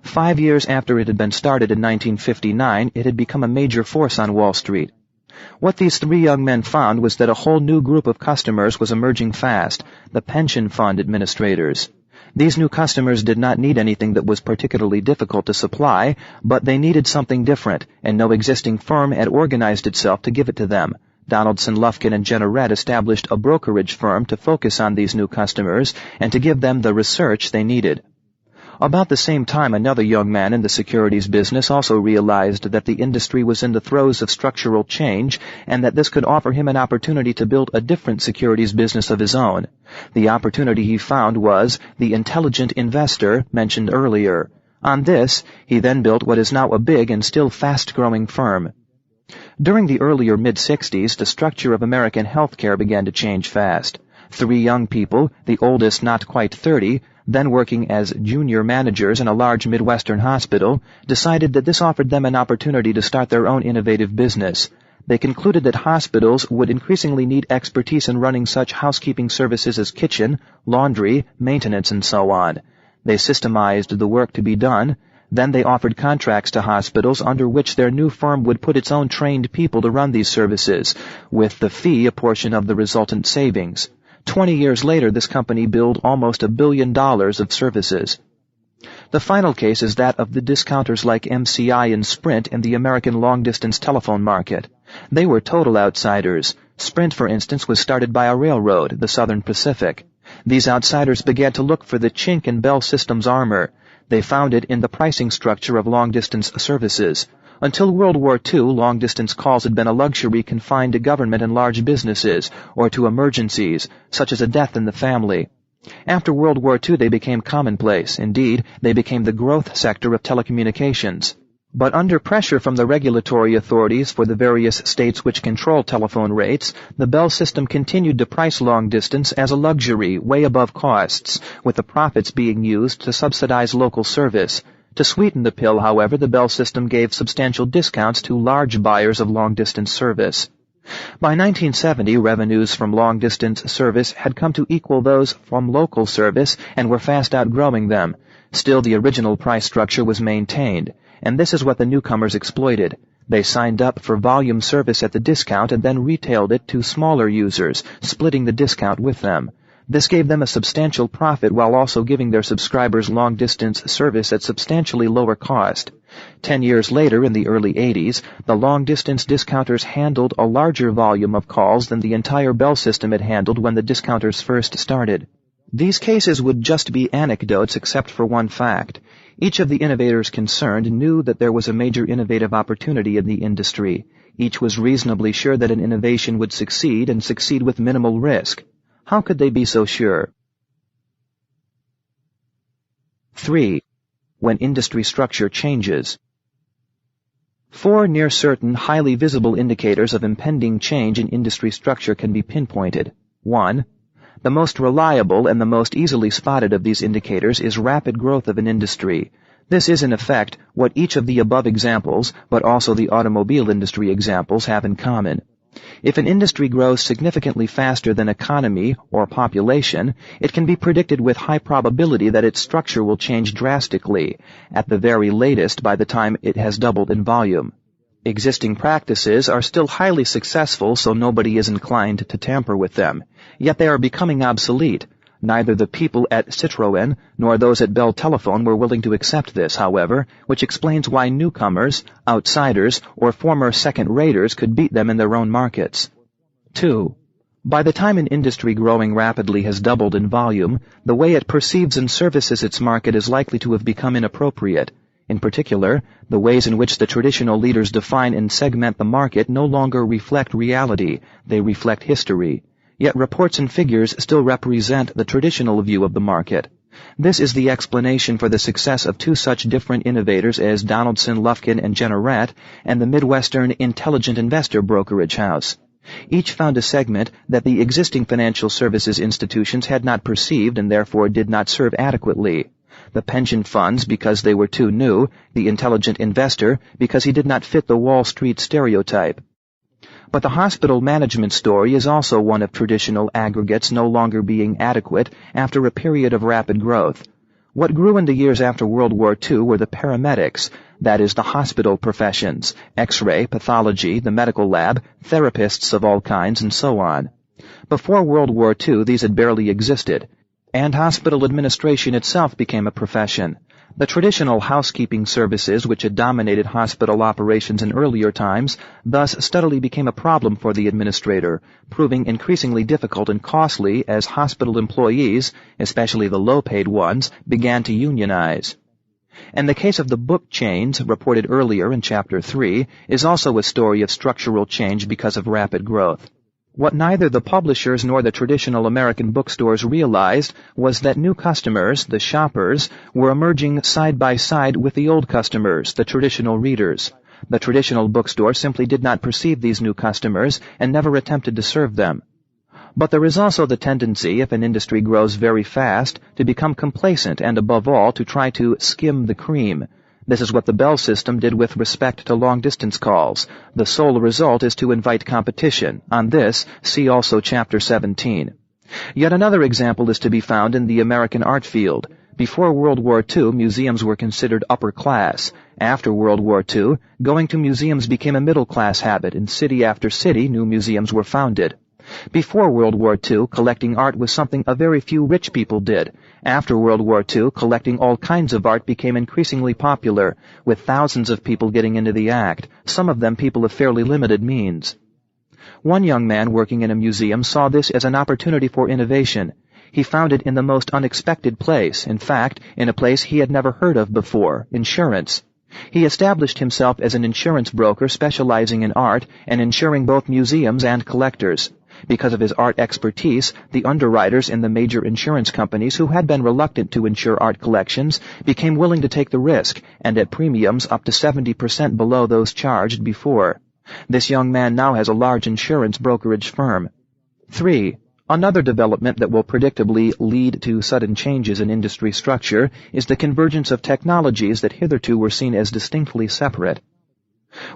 Speaker 1: 5 years after it had been started in 1959, it had become a major force on Wall Street. What these three young men found was that a whole new group of customers was emerging fast, the pension fund administrators. These new customers did not need anything that was particularly difficult to supply, but they needed something different, and no existing firm had organized itself to give it to them. Donaldson, Lufkin, and Jennerette established a brokerage firm to focus on these new customers and to give them the research they needed. About the same time, another young man in the securities business also realized that the industry was in the throes of structural change and that this could offer him an opportunity to build a different securities business of his own. The opportunity he found was the intelligent investor mentioned earlier. On this, he then built what is now a big and still fast-growing firm. During the earlier mid-60s, the structure of American healthcare began to change fast. Three young people, the oldest not quite 30, then working as junior managers in a large Midwestern hospital, decided that this offered them an opportunity to start their own innovative business. They concluded that hospitals would increasingly need expertise in running such housekeeping services as kitchen, laundry, maintenance, and so on. They systemized the work to be done. Then they offered contracts to hospitals under which their new firm would put its own trained people to run these services, with the fee a portion of the resultant savings. 20 years later, this company billed almost $1 billion of services. The final case is that of the discounters like MCI and Sprint in the American long-distance telephone market. They were total outsiders. Sprint, for instance, was started by a railroad, the Southern Pacific. These outsiders began to look for the chink in Bell Systems' armor. They found it in the pricing structure of long-distance services. Until World War II, long-distance calls had been a luxury confined to government and large businesses, or to emergencies, such as a death in the family. After World War II, they became commonplace. Indeed, they became the growth sector of telecommunications. But under pressure from the regulatory authorities for the various states which control telephone rates, the Bell system continued to price long distance as a luxury, way above costs, with the profits being used to subsidize local service. To sweeten the pill, however, the Bell system gave substantial discounts to large buyers of long-distance service. By 1970, revenues from long-distance service had come to equal those from local service and were fast outgrowing them. Still, the original price structure was maintained, and this is what the newcomers exploited. They signed up for volume service at the discount and then retailed it to smaller users, splitting the discount with them. This gave them a substantial profit while also giving their subscribers long-distance service at substantially lower cost. 10 years later, in the early 80s, the long-distance discounters handled a larger volume of calls than the entire Bell system had handled when the discounters first started. These cases would just be anecdotes except for one fact. Each of the innovators concerned knew that there was a major innovative opportunity in the industry. Each was reasonably sure that an innovation would succeed and succeed with minimal risk. How could they be so sure? 3. When industry structure changes. 4 near-certain, highly visible indicators of impending change in industry structure can be pinpointed. 1. The most reliable and the most easily spotted of these indicators is rapid growth of an industry. This is, in effect, what each of the above examples, but also the automobile industry examples, have in common. If an industry grows significantly faster than economy or population, it can be predicted with high probability that its structure will change drastically, at the very latest by the time it has doubled in volume. Existing practices are still highly successful, so nobody is inclined to tamper with them. Yet they are becoming obsolete. Neither the people at Citroën nor those at Bell Telephone were willing to accept this, however, which explains why newcomers, outsiders, or former second-raters could beat them in their own markets. 2. By the time an industry growing rapidly has doubled in volume, the way it perceives and services its market is likely to have become inappropriate. In particular, the ways in which the traditional leaders define and segment the market no longer reflect reality, they reflect history. Yet reports and figures still represent the traditional view of the market. This is the explanation for the success of 2 such different innovators as Donaldson, Lufkin, and Generette, and the Midwestern Intelligent Investor Brokerage House. Each found a segment that the existing financial services institutions had not perceived and therefore did not serve adequately. The pension funds because they were too new, the intelligent investor because he did not fit the Wall Street stereotype. But the hospital management story is also one of traditional aggregates no longer being adequate after a period of rapid growth. What grew in the years after World War II were the paramedics, that is, the hospital professions, X-ray, pathology, the medical lab, therapists of all kinds, and so on. Before World War II, these had barely existed, and hospital administration itself became a profession. The traditional housekeeping services which had dominated hospital operations in earlier times thus steadily became a problem for the administrator, proving increasingly difficult and costly as hospital employees, especially the low-paid ones, began to unionize. And the case of the book chains, reported earlier in Chapter 3, is also a story of structural change because of rapid growth. What neither the publishers nor the traditional American bookstores realized was that new customers, the shoppers, were emerging side by side with the old customers, the traditional readers. The traditional bookstore simply did not perceive these new customers and never attempted to serve them. But there is also the tendency, if an industry grows very fast, to become complacent and, above all, to try to skim the cream. This is what the Bell system did with respect to long-distance calls. The sole result is to invite competition. On this, see also Chapter 17. Yet another example is to be found in the American art field. Before World War II, museums were considered upper class. After World War II, going to museums became a middle-class habit. In city after city, new museums were founded. Before World War II, collecting art was something a very few rich people did. After World War II, collecting all kinds of art became increasingly popular, with thousands of people getting into the act, some of them people of fairly limited means. One young man working in a museum saw this as an opportunity for innovation. He found it in the most unexpected place, in fact, in a place he had never heard of before, insurance. He established himself as an insurance broker specializing in art and insuring both museums and collectors. Because of his art expertise, the underwriters in the major insurance companies who had been reluctant to insure art collections became willing to take the risk, and at premiums up to 70% below those charged before. This young man now has a large insurance brokerage firm. 3. Another development that will predictably lead to sudden changes in industry structure is the convergence of technologies that hitherto were seen as distinctly separate.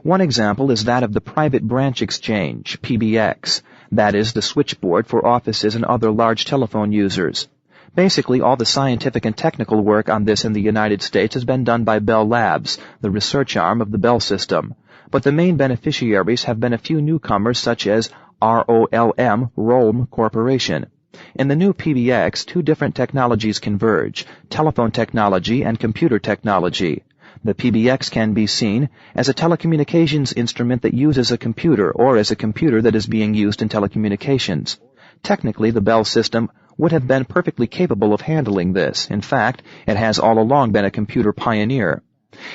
Speaker 1: One example is that of the Private Branch Exchange, PBX. That is, the switchboard for offices and other large telephone users. Basically, all the scientific and technical work on this in the United States has been done by Bell Labs, the research arm of the Bell system. But the main beneficiaries have been a few newcomers such as ROLM Corporation. In the new PBX, two different technologies converge, telephone technology and computer technology. The PBX can be seen as a telecommunications instrument that uses a computer or as a computer that is being used in telecommunications. Technically, the Bell system would have been perfectly capable of handling this. In fact, it has all along been a computer pioneer.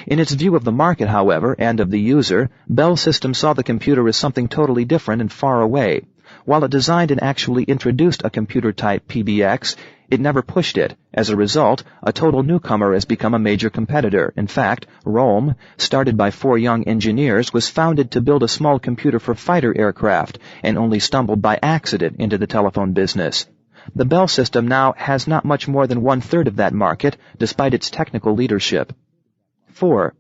Speaker 1: In its view of the market, however, and of the user, Bell System saw the computer as something totally different and far away. While it designed and actually introduced a computer-type PBX, it never pushed it. As a result, a total newcomer has become a major competitor. In fact, ROLM, started by 4 young engineers, was founded to build a small computer for fighter aircraft, and only stumbled by accident into the telephone business. The Bell System now has not much more than 1/3 of that market, despite its technical leadership. 4.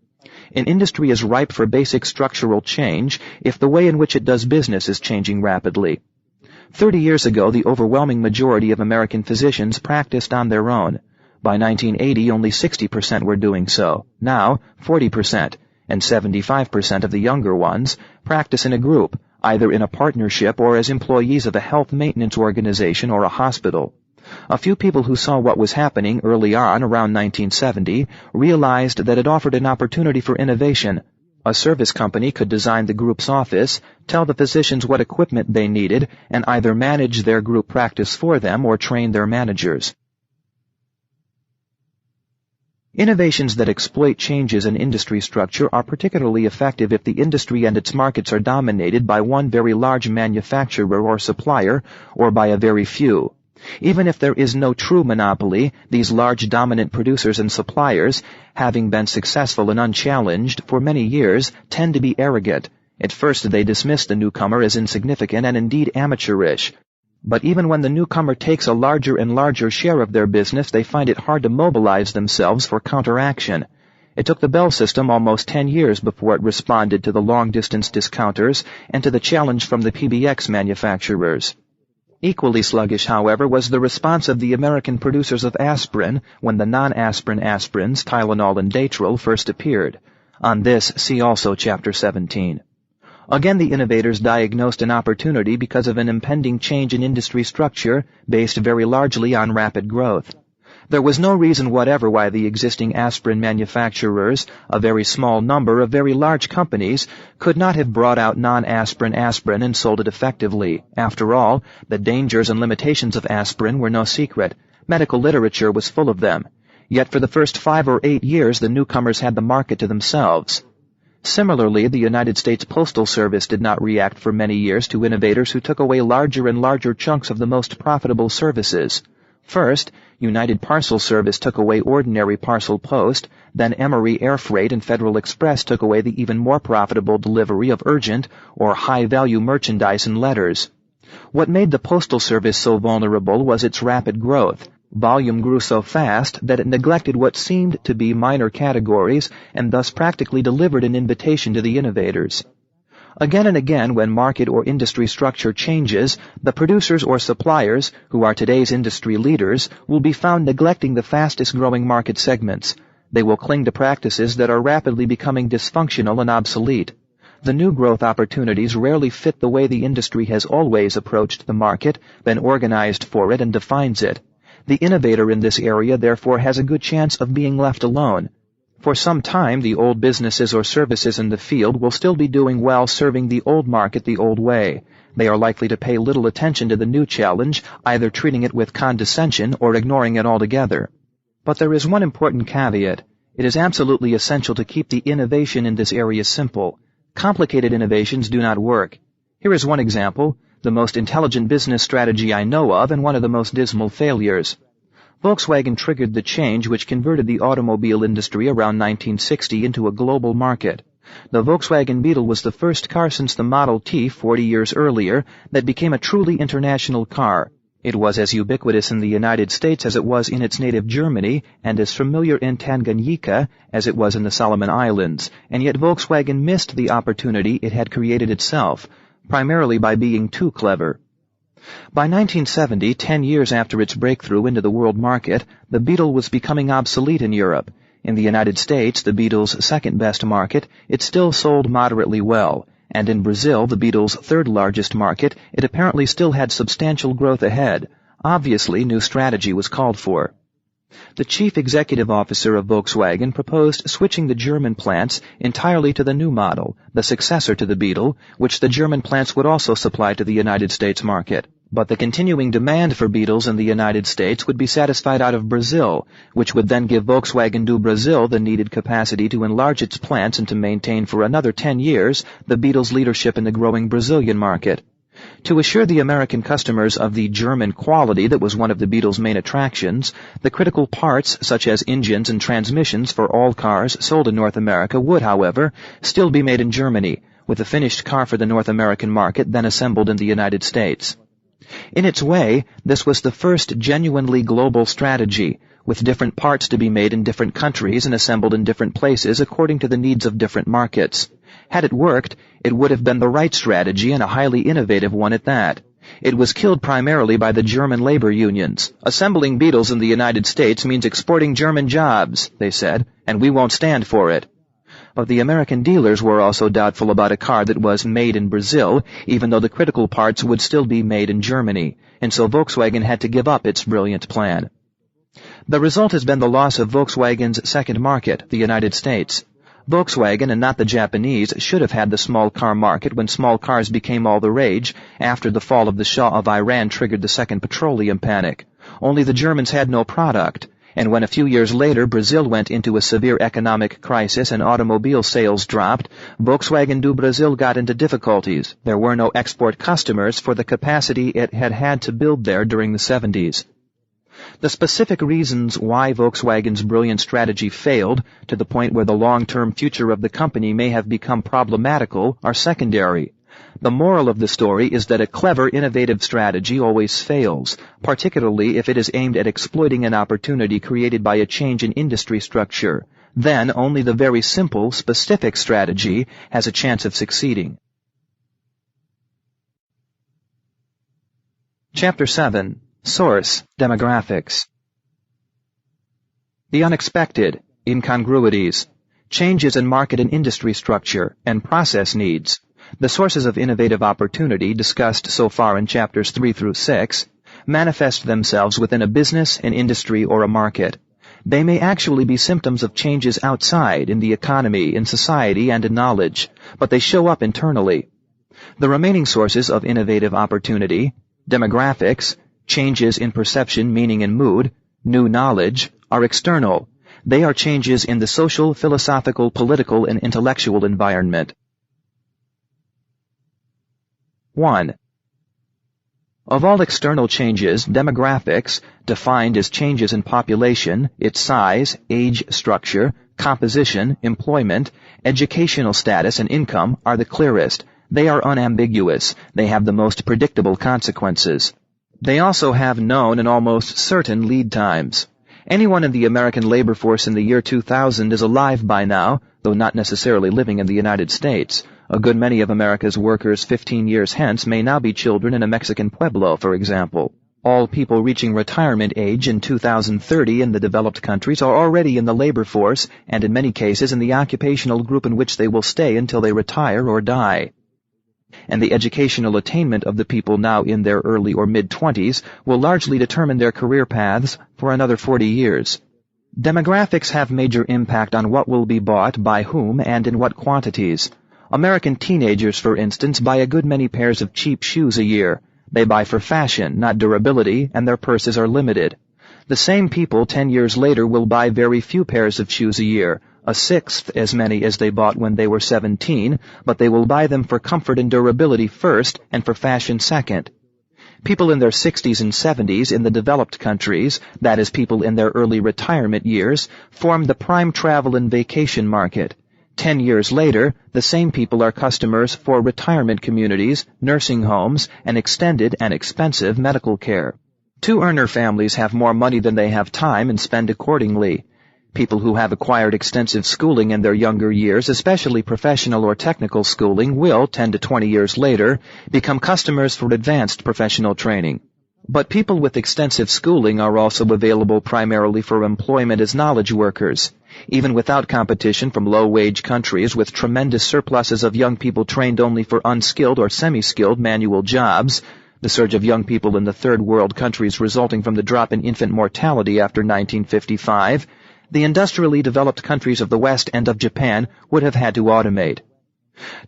Speaker 1: An industry is ripe for basic structural change if the way in which it does business is changing rapidly. 30 years ago, the overwhelming majority of American physicians practiced on their own. By 1980, only 60% were doing so. Now, 40%, and 75% of the younger ones practice in a group, either in a partnership or as employees of a health maintenance organization or a hospital. A few people who saw what was happening early on, around 1970, realized that it offered an opportunity for innovation. A service company could design the group's office, tell the physicians what equipment they needed, and either manage their group practice for them or train their managers. Innovations that exploit changes in industry structure are particularly effective if the industry and its markets are dominated by one very large manufacturer or supplier, or by a very few. Even if there is no true monopoly, these large dominant producers and suppliers, having been successful and unchallenged for many years, tend to be arrogant. At first they dismiss the newcomer as insignificant and indeed amateurish. But even when the newcomer takes a larger and larger share of their business, they find it hard to mobilize themselves for counteraction. It took the Bell System almost 10 years before it responded to the long-distance discounters and to the challenge from the PBX manufacturers. Equally sluggish, however, was the response of the American producers of aspirin when the non-aspirin aspirins, Tylenol and Datril, first appeared. On this, see also Chapter 17. Again, the innovators diagnosed an opportunity because of an impending change in industry structure based very largely on rapid growth. There was no reason whatever why the existing aspirin manufacturers, a very small number of very large companies, could not have brought out non-aspirin aspirin and sold it effectively. After all, the dangers and limitations of aspirin were no secret. Medical literature was full of them. Yet for the first 5 or 8 years, the newcomers had the market to themselves. Similarly, the United States Postal Service did not react for many years to innovators who took away larger and larger chunks of the most profitable services. First, United Parcel Service took away ordinary parcel post, then Emory Air Freight and Federal Express took away the even more profitable delivery of urgent or high-value merchandise and letters. What made the Postal Service so vulnerable was its rapid growth. Volume grew so fast that it neglected what seemed to be minor categories and thus practically delivered an invitation to the innovators. Again and again, when market or industry structure changes, the producers or suppliers, who are today's industry leaders, will be found neglecting the fastest-growing market segments. They will cling to practices that are rapidly becoming dysfunctional and obsolete. The new growth opportunities rarely fit the way the industry has always approached the market, been organized for it, and defines it. The innovator in this area, therefore, has a good chance of being left alone. For some time, the old businesses or services in the field will still be doing well serving the old market the old way. They are likely to pay little attention to the new challenge, either treating it with condescension or ignoring it altogether. But there is one important caveat. It is absolutely essential to keep the innovation in this area simple. Complicated innovations do not work. Here is one example, the most intelligent business strategy I know of and one of the most dismal failures. Volkswagen triggered the change which converted the automobile industry around 1960 into a global market. The Volkswagen Beetle was the first car since the Model T 40 years earlier that became a truly international car. It was as ubiquitous in the United States as it was in its native Germany, and as familiar in Tanganyika as it was in the Solomon Islands, and yet Volkswagen missed the opportunity it had created itself, primarily by being too clever. By 1970, 10 years after its breakthrough into the world market, the Beetle was becoming obsolete in Europe. In the United States, the Beetle's second-best market, it still sold moderately well, and in Brazil, the Beetle's third-largest market, it apparently still had substantial growth ahead. Obviously, new strategy was called for. The chief executive officer of Volkswagen proposed switching the German plants entirely to the new model, the successor to the Beetle, which the German plants would also supply to the United States market. But the continuing demand for Beetles in the United States would be satisfied out of Brazil, which would then give Volkswagen do Brazil the needed capacity to enlarge its plants and to maintain for another 10 years the Beetle's leadership in the growing Brazilian market. To assure the American customers of the German quality that was one of the Beetle's main attractions, the critical parts, such as engines and transmissions for all cars sold in North America would, however, still be made in Germany, with the finished car for the North American market then assembled in the United States. In its way, this was the first genuinely global strategy, with different parts to be made in different countries and assembled in different places according to the needs of different markets. Had it worked, it would have been the right strategy and a highly innovative one at that. It was killed primarily by the German labor unions. Assembling Beetles in the United States means exporting German jobs, they said, and we won't stand for it. But the American dealers were also doubtful about a car that was made in Brazil, even though the critical parts would still be made in Germany, and so Volkswagen had to give up its brilliant plan. The result has been the loss of Volkswagen's second market, the United States. Volkswagen, and not the Japanese, should have had the small car market when small cars became all the rage after the fall of the Shah of Iran triggered the second petroleum panic. Only the Germans had no product. And when a few years later Brazil went into a severe economic crisis and automobile sales dropped, Volkswagen do Brasil got into difficulties. There were no export customers for the capacity it had had to build there during the 70s. The specific reasons why Volkswagen's brilliant strategy failed, to the point where the long-term future of the company may have become problematical, are secondary. The moral of the story is that a clever, innovative strategy always fails, particularly if it is aimed at exploiting an opportunity created by a change in industry structure. Then only the very simple, specific strategy has a chance of succeeding. Chapter 7. Source: Demographics. The unexpected, incongruities, changes in market and industry structure, and process needs. The sources of innovative opportunity discussed so far in chapters 3 through 6 manifest themselves within a business, an industry, or a market. They may actually be symptoms of changes outside, in the economy, in society, and in knowledge, but they show up internally. The remaining sources of innovative opportunity, demographics, changes in perception, meaning, and mood, new knowledge, are external. They are changes in the social, philosophical, political, and intellectual environment. 1. Of all external changes, demographics, defined as changes in population, its size, age structure, composition, employment, educational status, and income, are the clearest. They are unambiguous. They have the most predictable consequences. They also have known and almost certain lead times. Anyone in the American labor force in the year 2000 is alive by now, though not necessarily living in the United States. A good many of America's workers 15 years hence may now be children in a Mexican pueblo, for example. All people reaching retirement age in 2030 in the developed countries are already in the labor force and in many cases in the occupational group in which they will stay until they retire or die. And the educational attainment of the people now in their early or mid-20s will largely determine their career paths for another 40 years. Demographics have major impact on what will be bought, by whom, and in what quantities. American teenagers, for instance, buy a good many pairs of cheap shoes a year. They buy for fashion, not durability, and their purses are limited. The same people 10 years later will buy very few pairs of shoes a year, a sixth as many as they bought when they were 17, but they will buy them for comfort and durability first and for fashion second. People in their 60s and 70s in the developed countries, that is, people in their early retirement years, form the prime travel and vacation market. 10 years later, the same people are customers for retirement communities, nursing homes, and extended and expensive medical care. Two-earner families have more money than they have time and spend accordingly. People who have acquired extensive schooling in their younger years, especially professional or technical schooling, will, 10 to 20 years later, become customers for advanced professional training. But people with extensive schooling are also available primarily for employment as knowledge workers. Even without competition from low-wage countries with tremendous surpluses of young people trained only for unskilled or semi-skilled manual jobs, the surge of young people in the third world countries resulting from the drop in infant mortality after 1955, the industrially developed countries of the West and of Japan would have had to automate.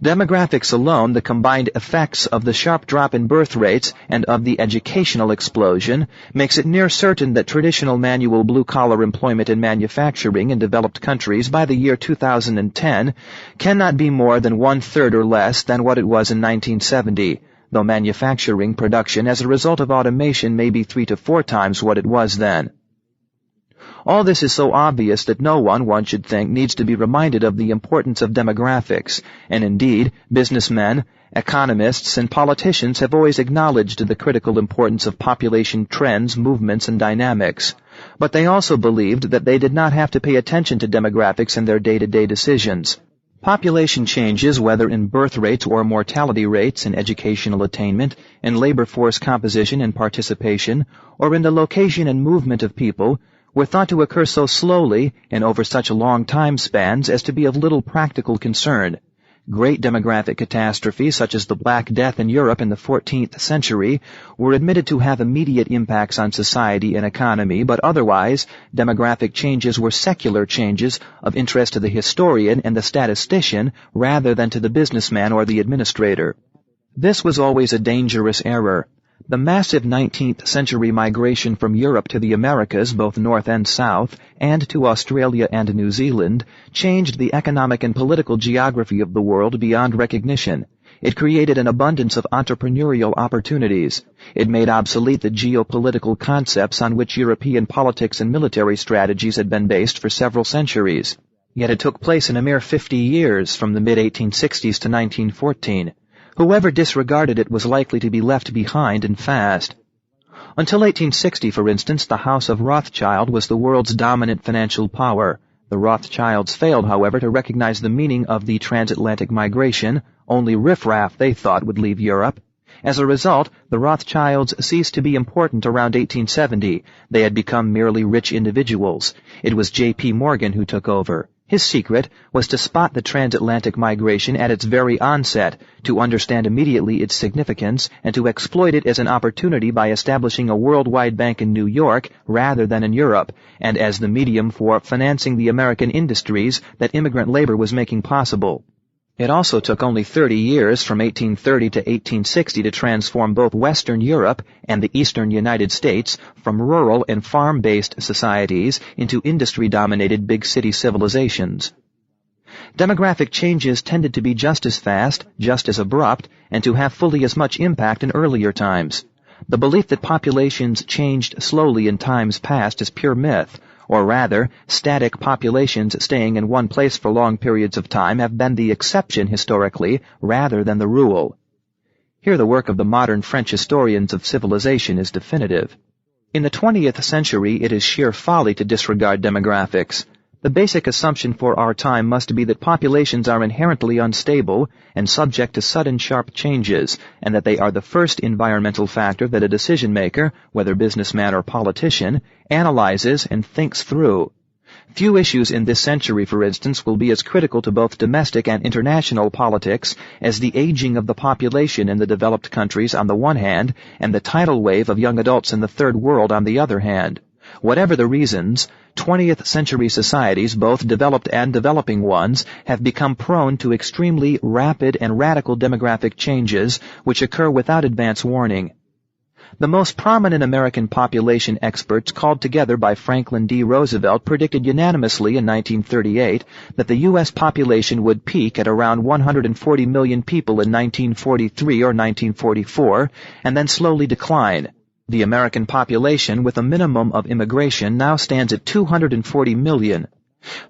Speaker 1: Demographics alone, the combined effects of the sharp drop in birth rates and of the educational explosion, makes it near certain that traditional manual blue-collar employment in manufacturing in developed countries by the year 2010 cannot be more than one-third or less than what it was in 1970, though manufacturing production as a result of automation may be 3 to 4 times what it was then. All this is so obvious that no one should think, needs to be reminded of the importance of demographics, and indeed, businessmen, economists, and politicians have always acknowledged the critical importance of population trends, movements, and dynamics. But they also believed that they did not have to pay attention to demographics in their day-to-day decisions. Population changes, whether in birth rates or mortality rates, in educational attainment, in labor force composition and participation, or in the location and movement of people, were thought to occur so slowly and over such long time spans as to be of little practical concern. Great demographic catastrophes, such as the Black Death in Europe in the 14th century, were admitted to have immediate impacts on society and economy, but otherwise, demographic changes were secular changes of interest to the historian and the statistician rather than to the businessman or the administrator. This was always a dangerous error. The massive 19th century migration from Europe to the Americas, both North and South, and to Australia and New Zealand, changed the economic and political geography of the world beyond recognition. It created an abundance of entrepreneurial opportunities. It made obsolete the geopolitical concepts on which European politics and military strategies had been based for several centuries. Yet it took place in a mere 50 years, from the mid-1860s to 1914. Whoever disregarded it was likely to be left behind and fast. Until 1860, for instance, the House of Rothschild was the world's dominant financial power. The Rothschilds failed, however, to recognize the meaning of the transatlantic migration. Only riffraff, they thought, would leave Europe. As a result, the Rothschilds ceased to be important around 1870. They had become merely rich individuals. It was J.P. Morgan who took over. His secret was to spot the transatlantic migration at its very onset, to understand immediately its significance, and to exploit it as an opportunity by establishing a worldwide bank in New York rather than in Europe, and as the medium for financing the American industries that immigrant labor was making possible. It also took only 30 years, from 1830 to 1860, to transform both Western Europe and the Eastern United States from rural and farm-based societies into industry-dominated big city civilizations. Demographic changes tended to be just as fast, just as abrupt, and to have fully as much impact in earlier times. The belief that populations changed slowly in times past is pure myth. Or rather, static populations staying in one place for long periods of time have been the exception historically rather than the rule. Here the work of the modern French historians of civilization is definitive. In the 20th century, it is sheer folly to disregard demographics. The basic assumption for our time must be that populations are inherently unstable and subject to sudden sharp changes, and that they are the first environmental factor that a decision-maker, whether businessman or politician, analyzes and thinks through. Few issues in this century, for instance, will be as critical to both domestic and international politics as the aging of the population in the developed countries on the one hand and the tidal wave of young adults in the third world on the other hand. Whatever the reasons, 20th century societies, both developed and developing ones, have become prone to extremely rapid and radical demographic changes which occur without advance warning. The most prominent American population experts called together by Franklin D. Roosevelt predicted unanimously in 1938 that the U.S. population would peak at around 140 million people in 1943 or 1944 and then slowly decline. The American population, with a minimum of immigration, now stands at 240 million.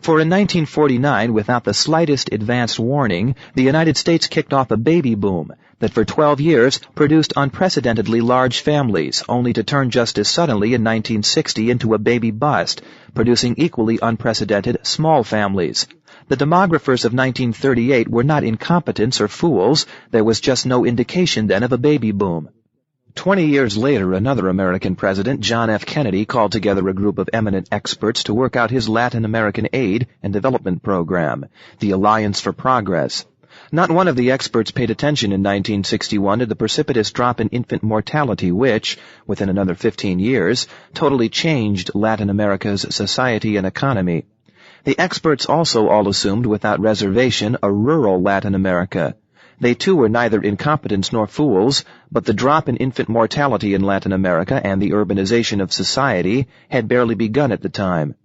Speaker 1: For in 1949, without the slightest advanced warning, the United States kicked off a baby boom that for 12 years produced unprecedentedly large families, only to turn just as suddenly in 1960 into a baby bust, producing equally unprecedented small families. The demographers of 1938 were not incompetents or fools. There was just no indication then of a baby boom. 20 years later, another American president, John F. Kennedy, called together a group of eminent experts to work out his Latin American aid and development program, the Alliance for Progress. Not one of the experts paid attention in 1961 to the precipitous drop in infant mortality which, within another 15 years, totally changed Latin America's society and economy. The experts also all assumed without reservation a rural Latin America. They too were neither incompetents nor fools, but the drop in infant mortality in Latin America and the urbanization of society had barely begun at the time.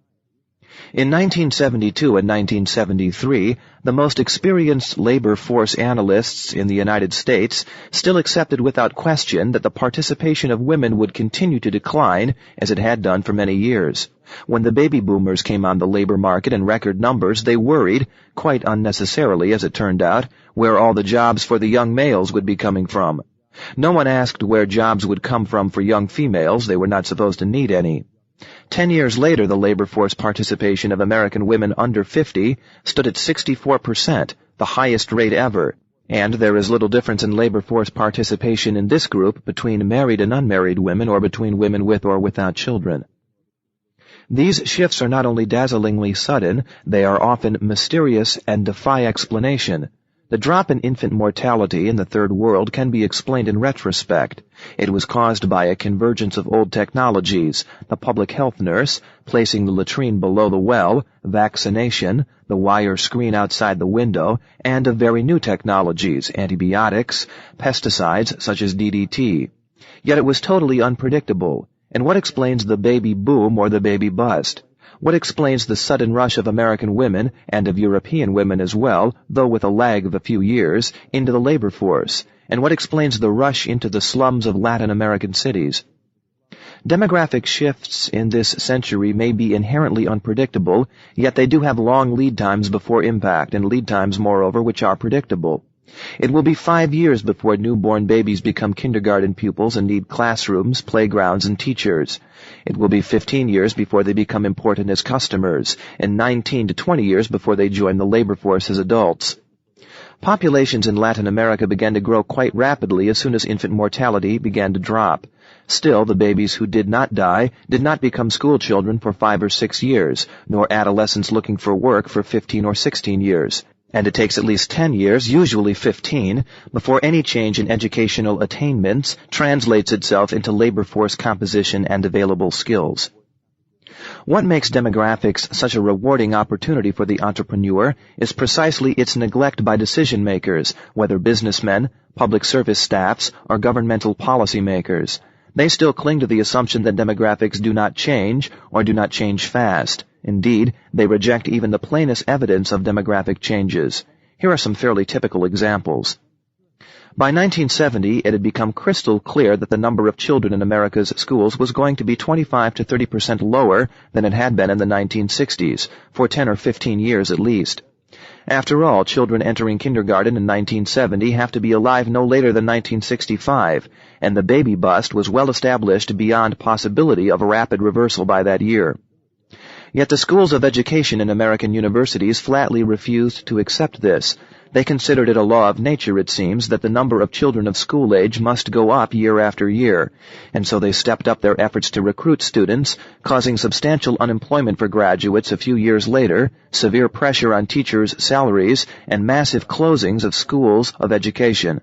Speaker 1: In 1972 and 1973, the most experienced labor force analysts in the United States still accepted without question that the participation of women would continue to decline, as it had done for many years. When the baby boomers came on the labor market in record numbers, they worried, quite unnecessarily as it turned out, where all the jobs for the young males would be coming from. No one asked where jobs would come from for young females. They were not supposed to need any. 10 years later, the labor force participation of American women under 50 stood at 64%, the highest rate ever, and there is little difference in labor force participation in this group between married and unmarried women or between women with or without children. These shifts are not only dazzlingly sudden, they are often mysterious and defy explanation. The drop in infant mortality in the Third World can be explained in retrospect. It was caused by a convergence of old technologies, the public health nurse, placing the latrine below the well, vaccination, the wire screen outside the window, and of very new technologies, antibiotics, pesticides such as DDT. Yet it was totally unpredictable. And what explains the baby boom or the baby bust? What explains the sudden rush of American women, and of European women as well, though with a lag of a few years, into the labor force? And what explains the rush into the slums of Latin American cities? Demographic shifts in this century may be inherently unpredictable, yet they do have long lead times before impact, and lead times, moreover, which are predictable. It will be 5 years before newborn babies become kindergarten pupils and need classrooms, playgrounds, and teachers. It will be 15 years before they become important as customers, and 19 to 20 years before they join the labor force as adults. Populations in Latin America began to grow quite rapidly as soon as infant mortality began to drop. Still, the babies who did not die did not become school children for 5 or 6 years, nor adolescents looking for work for 15 or 16 years. And it takes at least 10 years, usually 15, before any change in educational attainments translates itself into labor force composition and available skills. What makes demographics such a rewarding opportunity for the entrepreneur is precisely its neglect by decision-makers, whether businessmen, public service staffs, or governmental policymakers. They still cling to the assumption that demographics do not change, or do not change fast. Indeed, they reject even the plainest evidence of demographic changes. Here are some fairly typical examples. By 1970, it had become crystal clear that the number of children in America's schools was going to be 25 to 30% lower than it had been in the 1960s, for 10 or 15 years at least. After all, children entering kindergarten in 1970 have to be alive no later than 1965, and the baby bust was well established beyond possibility of a rapid reversal by that year. Yet the schools of education in American universities flatly refused to accept this. They considered it a law of nature, it seems, that the number of children of school age must go up year after year, and so they stepped up their efforts to recruit students, causing substantial unemployment for graduates a few years later, severe pressure on teachers' salaries, and massive closings of schools of education.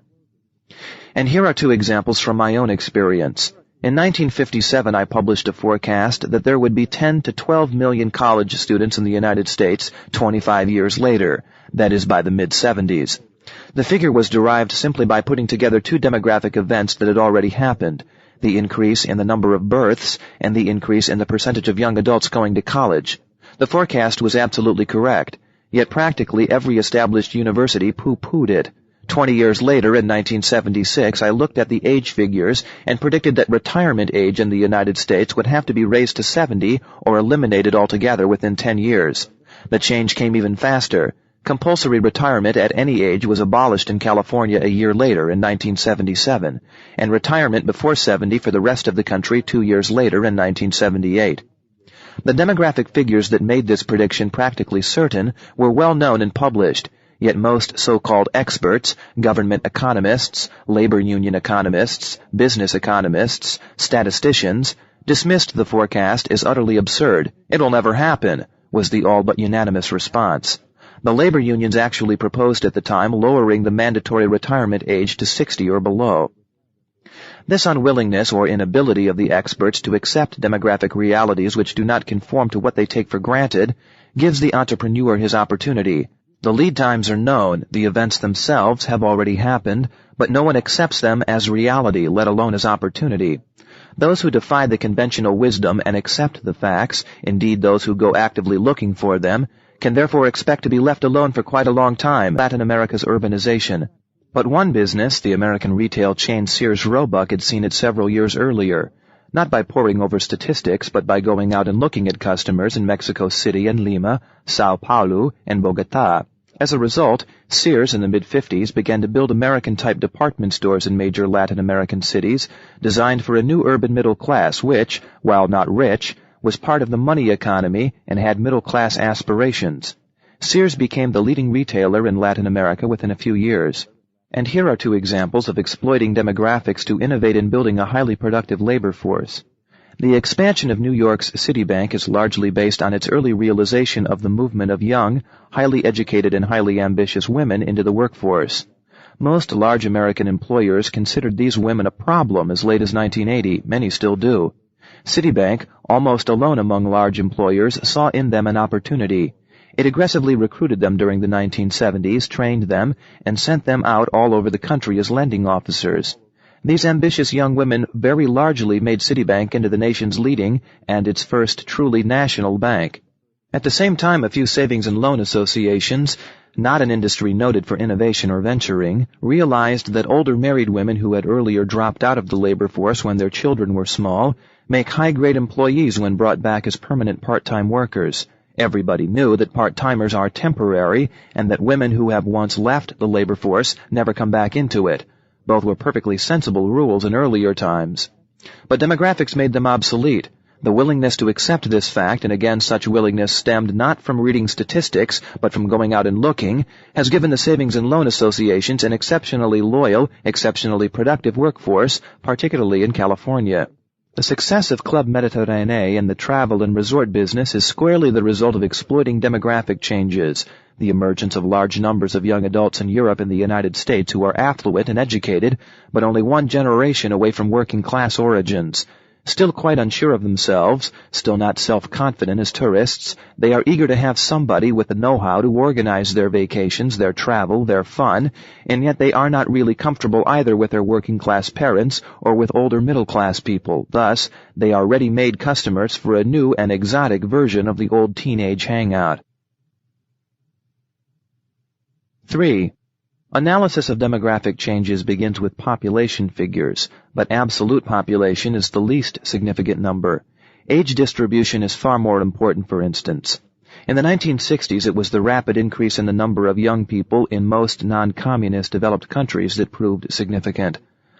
Speaker 1: And here are two examples from my own experience. In 1957, I published a forecast that there would be 10 to 12 million college students in the United States 25 years later, that is, by the mid-70s. The figure was derived simply by putting together two demographic events that had already happened, the increase in the number of births and the increase in the percentage of young adults going to college. The forecast was absolutely correct, yet practically every established university pooh-poohed it. 20 years later, in 1976, I looked at the age figures and predicted that retirement age in the United States would have to be raised to 70 or eliminated altogether within 10 years. The change came even faster. Compulsory retirement at any age was abolished in California a year later, in 1977, and retirement before 70 for the rest of the country 2 years later, in 1978. The demographic figures that made this prediction practically certain were well known and published. Yet most so-called experts, government economists, labor union economists, business economists, statisticians, dismissed the forecast as utterly absurd. "It'll never happen," was the all but unanimous response. The labor unions actually proposed at the time lowering the mandatory retirement age to 60 or below. This unwillingness or inability of the experts to accept demographic realities which do not conform to what they take for granted gives the entrepreneur his opportunity. The lead times are known, the events themselves have already happened, but no one accepts them as reality, let alone as opportunity. Those who defy the conventional wisdom and accept the facts, indeed those who go actively looking for them, can therefore expect to be left alone for quite a long time, Latin America's urbanization. But one business, the American retail chain Sears Roebuck, had seen it several years earlier, not by poring over statistics, but by going out and looking at customers in Mexico City and Lima, Sao Paulo, and Bogotá. As a result, Sears in the mid-50s began to build American-type department stores in major Latin American cities, designed for a new urban middle class which, while not rich, was part of the money economy and had middle-class aspirations. Sears became the leading retailer in Latin America within a few years. And here are two examples of exploiting demographics to innovate in building a highly productive labor force. The expansion of New York's Citibank is largely based on its early realization of the movement of young, highly educated and highly ambitious women into the workforce. Most large American employers considered these women a problem as late as 1980, many still do. Citibank, almost alone among large employers, saw in them an opportunity. It aggressively recruited them during the 1970s, trained them, and sent them out all over the country as lending officers. These ambitious young women very largely made Citibank into the nation's leading and its first truly national bank. At the same time, a few savings and loan associations, not an industry noted for innovation or venturing, realized that older married women who had earlier dropped out of the labor force when their children were small make high-grade employees when brought back as permanent part-time workers. Everybody knew that part-timers are temporary and that women who have once left the labor force never come back into it. Both were perfectly sensible rules in earlier times. But demographics made them obsolete. The willingness to accept this fact, and again such willingness stemmed not from reading statistics, but from going out and looking, has given the savings and loan associations an exceptionally loyal, exceptionally productive workforce, particularly in California. The success of Club Mediterranee in the travel and resort business is squarely the result of exploiting demographic changes, the emergence of large numbers of young adults in Europe and the United States who are affluent and educated, but only one generation away from working-class origins. Still quite unsure of themselves, still not self-confident as tourists, they are eager to have somebody with the know-how to organize their vacations, their travel, their fun, and yet they are not really comfortable either with their working-class parents or with older middle-class people. Thus, they are ready-made customers for a new and exotic version of the old teenage hangout. 3. Analysis of demographic changes begins with population figures, but absolute population is the least significant number. Age distribution is far more important, for instance. In the 1960s, it was the rapid increase in the number of young people in most non-communist developed countries that proved significant.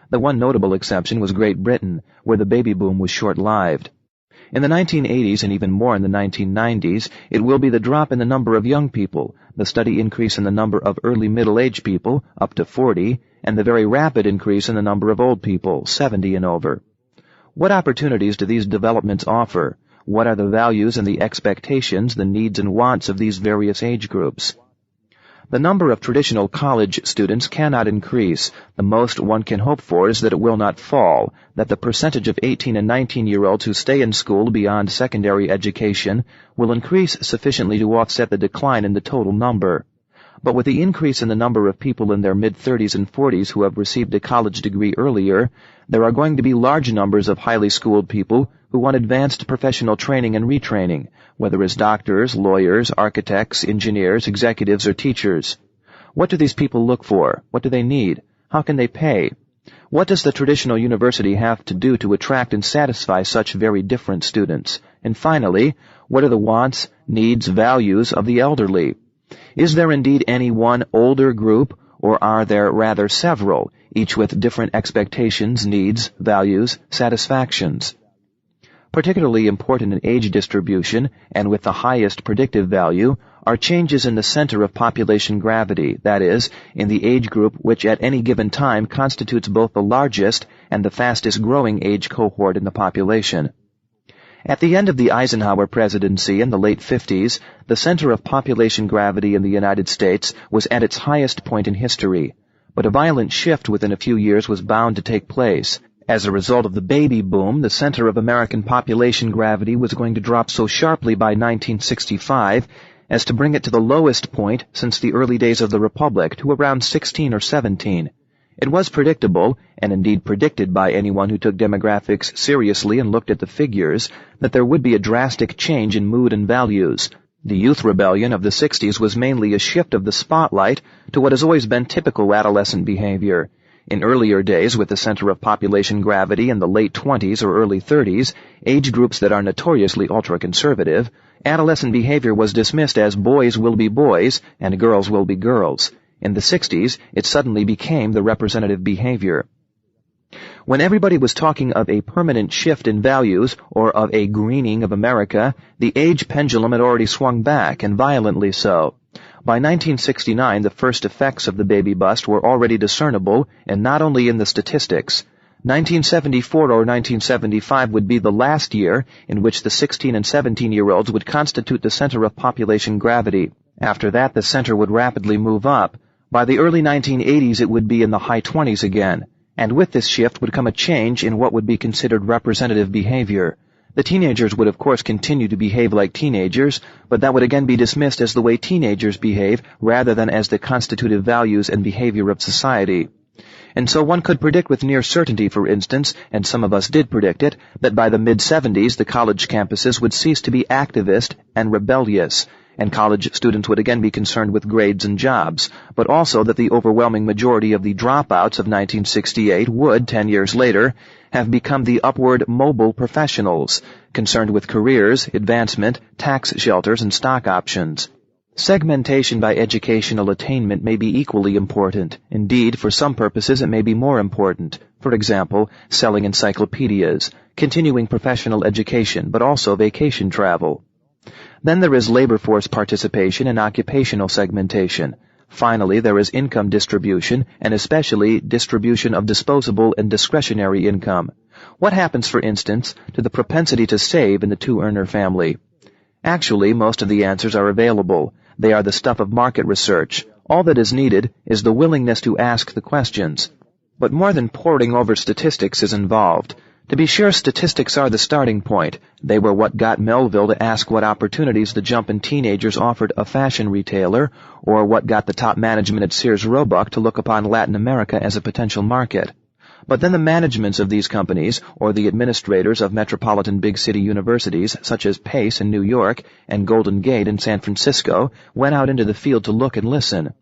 Speaker 1: The one notable exception was Great Britain, where the baby boom was short-lived. In the 1980s and even more in the 1990s, it will be the drop in the number of young people, the steady increase in the number of early middle-aged people, up to 40, and the very rapid increase in the number of old people, 70 and over. What opportunities do these developments offer? What are the values and the expectations, the needs and wants of these various age groups? The number of traditional college students cannot increase. The most one can hope for is that it will not fall, that the percentage of 18 and 19-year-olds who stay in school beyond secondary education will increase sufficiently to offset the decline in the total number. But with the increase in the number of people in their mid-30s and 40s who have received a college degree earlier, there are going to be large numbers of highly schooled people who want advanced professional training and retraining, whether as doctors, lawyers, architects, engineers, executives, or teachers. What do these people look for? What do they need? How can they pay? What does the traditional university have to do to attract and satisfy such very different students? And finally, what are the wants, needs, values of the elderly? Is there indeed any one older group, or are there rather several, each with different expectations, needs, values, satisfactions? Particularly important in age distribution, and with the highest predictive value, are changes in the center of population gravity, that is, in the age group which at any given time constitutes both the largest and the fastest growing age cohort in the population. At the end of the Eisenhower presidency in the late 50s, the center of population gravity in the United States was at its highest point in history, but a violent shift within a few years was bound to take place. As a result of the baby boom, the center of American population gravity was going to drop so sharply by 1965 as to bring it to the lowest point since the early days of the Republic, to around 16 or 17. It was predictable, and indeed predicted by anyone who took demographics seriously and looked at the figures, that there would be a drastic change in mood and values. The youth rebellion of the 60s was mainly a shift of the spotlight to what has always been typical adolescent behavior. In earlier days, with the center of population gravity in the late 20s or early 30s, age groups that are notoriously ultra-conservative, adolescent behavior was dismissed as boys will be boys and girls will be girls. In the 60s, it suddenly became the representative behavior. When everybody was talking of a permanent shift in values or of a greening of America, the age pendulum had already swung back, and violently so. By 1969, the first effects of the baby bust were already discernible, and not only in the statistics. 1974 or 1975 would be the last year in which the 16 and 17-year-olds would constitute the center of population gravity. After that, the center would rapidly move up. By the early 1980s, it would be in the high 20s again. And with this shift would come a change in what would be considered representative behavior. The teenagers would of course continue to behave like teenagers, but that would again be dismissed as the way teenagers behave rather than as the constitutive values and behavior of society. And so one could predict with near certainty, for instance, and some of us did predict it, that by the mid-70s the college campuses would cease to be activist and rebellious, and college students would again be concerned with grades and jobs, but also that the overwhelming majority of the dropouts of 1968 would, 10 years later, have become the upward mobile professionals, concerned with careers, advancement, tax shelters, and stock options. Segmentation by educational attainment may be equally important. Indeed, for some purposes it may be more important. For example, selling encyclopedias, continuing professional education, but also vacation travel. Then there is labor force participation and occupational segmentation. Finally, there is income distribution, and especially distribution of disposable and discretionary income. What happens, for instance, to the propensity to save in the two-earner family? Actually, most of the answers are available. They are the stuff of market research. All that is needed is the willingness to ask the questions. But more than poring over statistics is involved. To be sure, statistics are the starting point. They were what got Melville to ask what opportunities the jump in teenagers offered a fashion retailer, or what got the top management at Sears Roebuck to look upon Latin America as a potential market. But then the managements of these companies, or the administrators of metropolitan big city universities, such as Pace in New York and Golden Gate in San Francisco, went out into the field to look and listen.